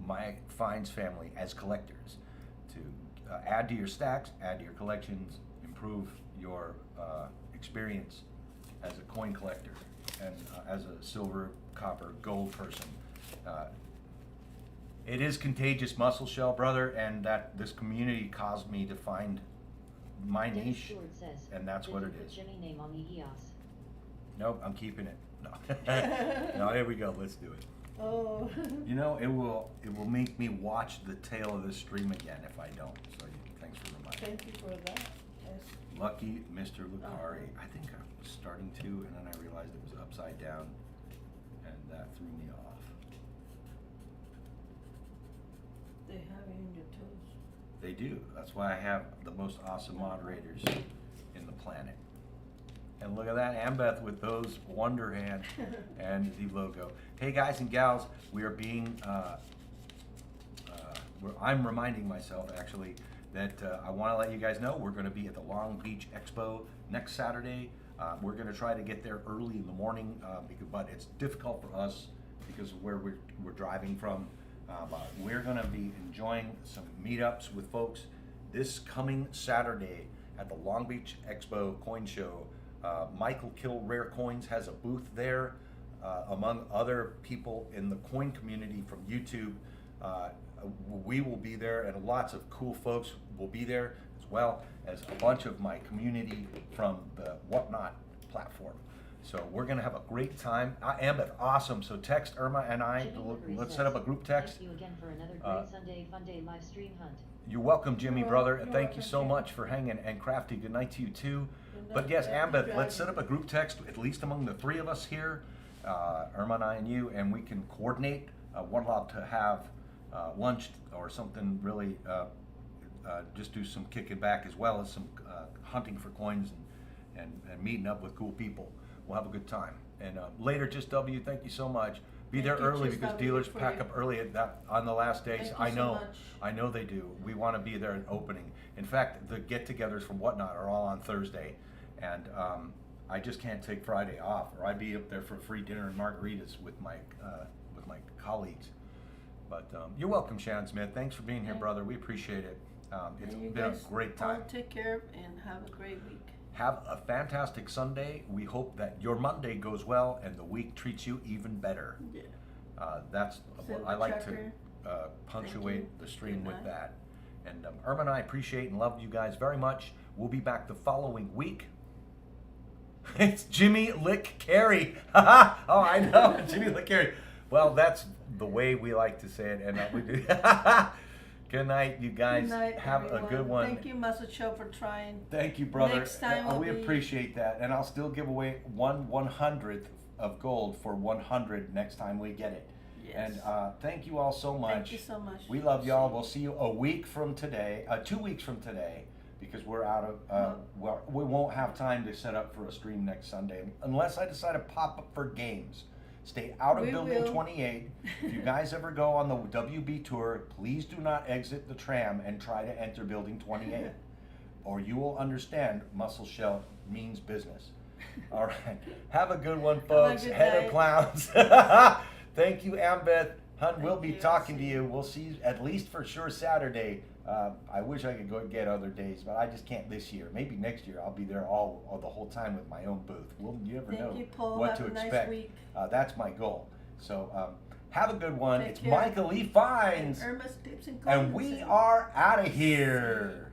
my Fines family as collectors to add to your stacks, add to your collections, improve your experience as a coin collector and as a silver, copper, gold person. It is contagious muscle shell, brother, and that this community caused me to find my Dennis niche, Stewart says, and that's what it "Did you is. put Jimmy name on the EOS?" Nope, I'm keeping it. No, no, here we go. Let's do it. Oh. You know, it will make me watch the tail of this stream again if I don't. So thanks for reminding me. Thank you for that. Yes. Lucky Mr. Lucari. I think I was starting to, and then I realized it was upside down, and that threw me off. They have you in your toes. They do. That's why I have the most awesome moderators in the planet. And look at that, Ambeth with those wonder hand and the logo. Hey guys and gals, we are being, I'm reminding myself actually that I want to let you guys know we're going to be at the Long Beach Expo next Saturday. We're going to try to get there early in the morning, but it's difficult for us because of where we're driving from. But we're going to be enjoying some meetups with folks this coming Saturday at the Long Beach Expo Coin Show. Michael Kill Rare Coins has a booth there, among other people in the coin community from YouTube. We will be there, and lots of cool folks will be there, as well as a bunch of my community from the Whatnot platform. So we're gonna have a great time. Ambeth, awesome. So text Irma and I. Let's set up a group text. Thank you again for another great Sunday fun day live stream hunt. You're welcome, Jimmy, You're brother, welcome. and thank you You're so welcome, much for hanging. And Crafty, good night to you too. Good But night, yes, Crafty Ambeth, let's Dragon. set up a group text, at least among the three of us here, Irma and I and you, and we can coordinate. One love to have lunch or something really, just do some kicking back as well as some hunting for coins and meeting up with cool people. We'll have a good time. And later, just W, thank you so much. Be there Thank you, early Just because W, dealers for pack your- up early on the last days. Thank you I so know, much. I know they do. We want to be there at opening. In fact, the get-togethers from Whatnot are all on Thursday, and I just can't take Friday off, or I'd be up there for free dinner and margaritas with my colleagues. But you're welcome, Shannon Smith. Thanks for being here, Okay. brother. We appreciate it. It's And you been a guys great time. all take care and have a great week. Have a fantastic Sunday. We hope that your Monday goes well and the week treats you even better. Yeah. That's what Silver I like to Checker. punctuate you. the stream Good with night. that. And Irma and I appreciate and love you guys very much. We'll be back the following week. It's Jimmy Lick Carey. Oh, I know, Jimmy Lick Carey. Well, that's the way we like to say it, and we do. Good night, you guys. Good night, Have everyone. a good one. Thank you, Muscle Show, for trying. Thank you, brother. Next time We will be- appreciate that, and I'll still give away 1/100th of gold for 100 next time we get it. Yes. And thank you all so much. Thank you so much. We love y'all. We'll see you a week from today, 2 weeks from today, because we're out of. Well, we won't have time to set up for a stream next Sunday unless I decide to pop up for games. Stay out of We Building will. 28. If you guys ever go on the WB tour, please do not exit the tram and try to enter Building 28, or you will understand muscle shell means business. All right. Have a good one, folks. good Head of night. clowns. Thank you, Ambeth. Hun, we'll Thank be you. talking to you. We'll see you at least for sure Saturday. I wish I could go get other days, but I just can't this year. Maybe next year I'll be there all the whole time with my own booth. You never Thank know you, Paul. what Have to a nice expect. week. That's my goal. So have a good one. Take It's care. Michael E. Fines, Irma's Tips and and we are out of here.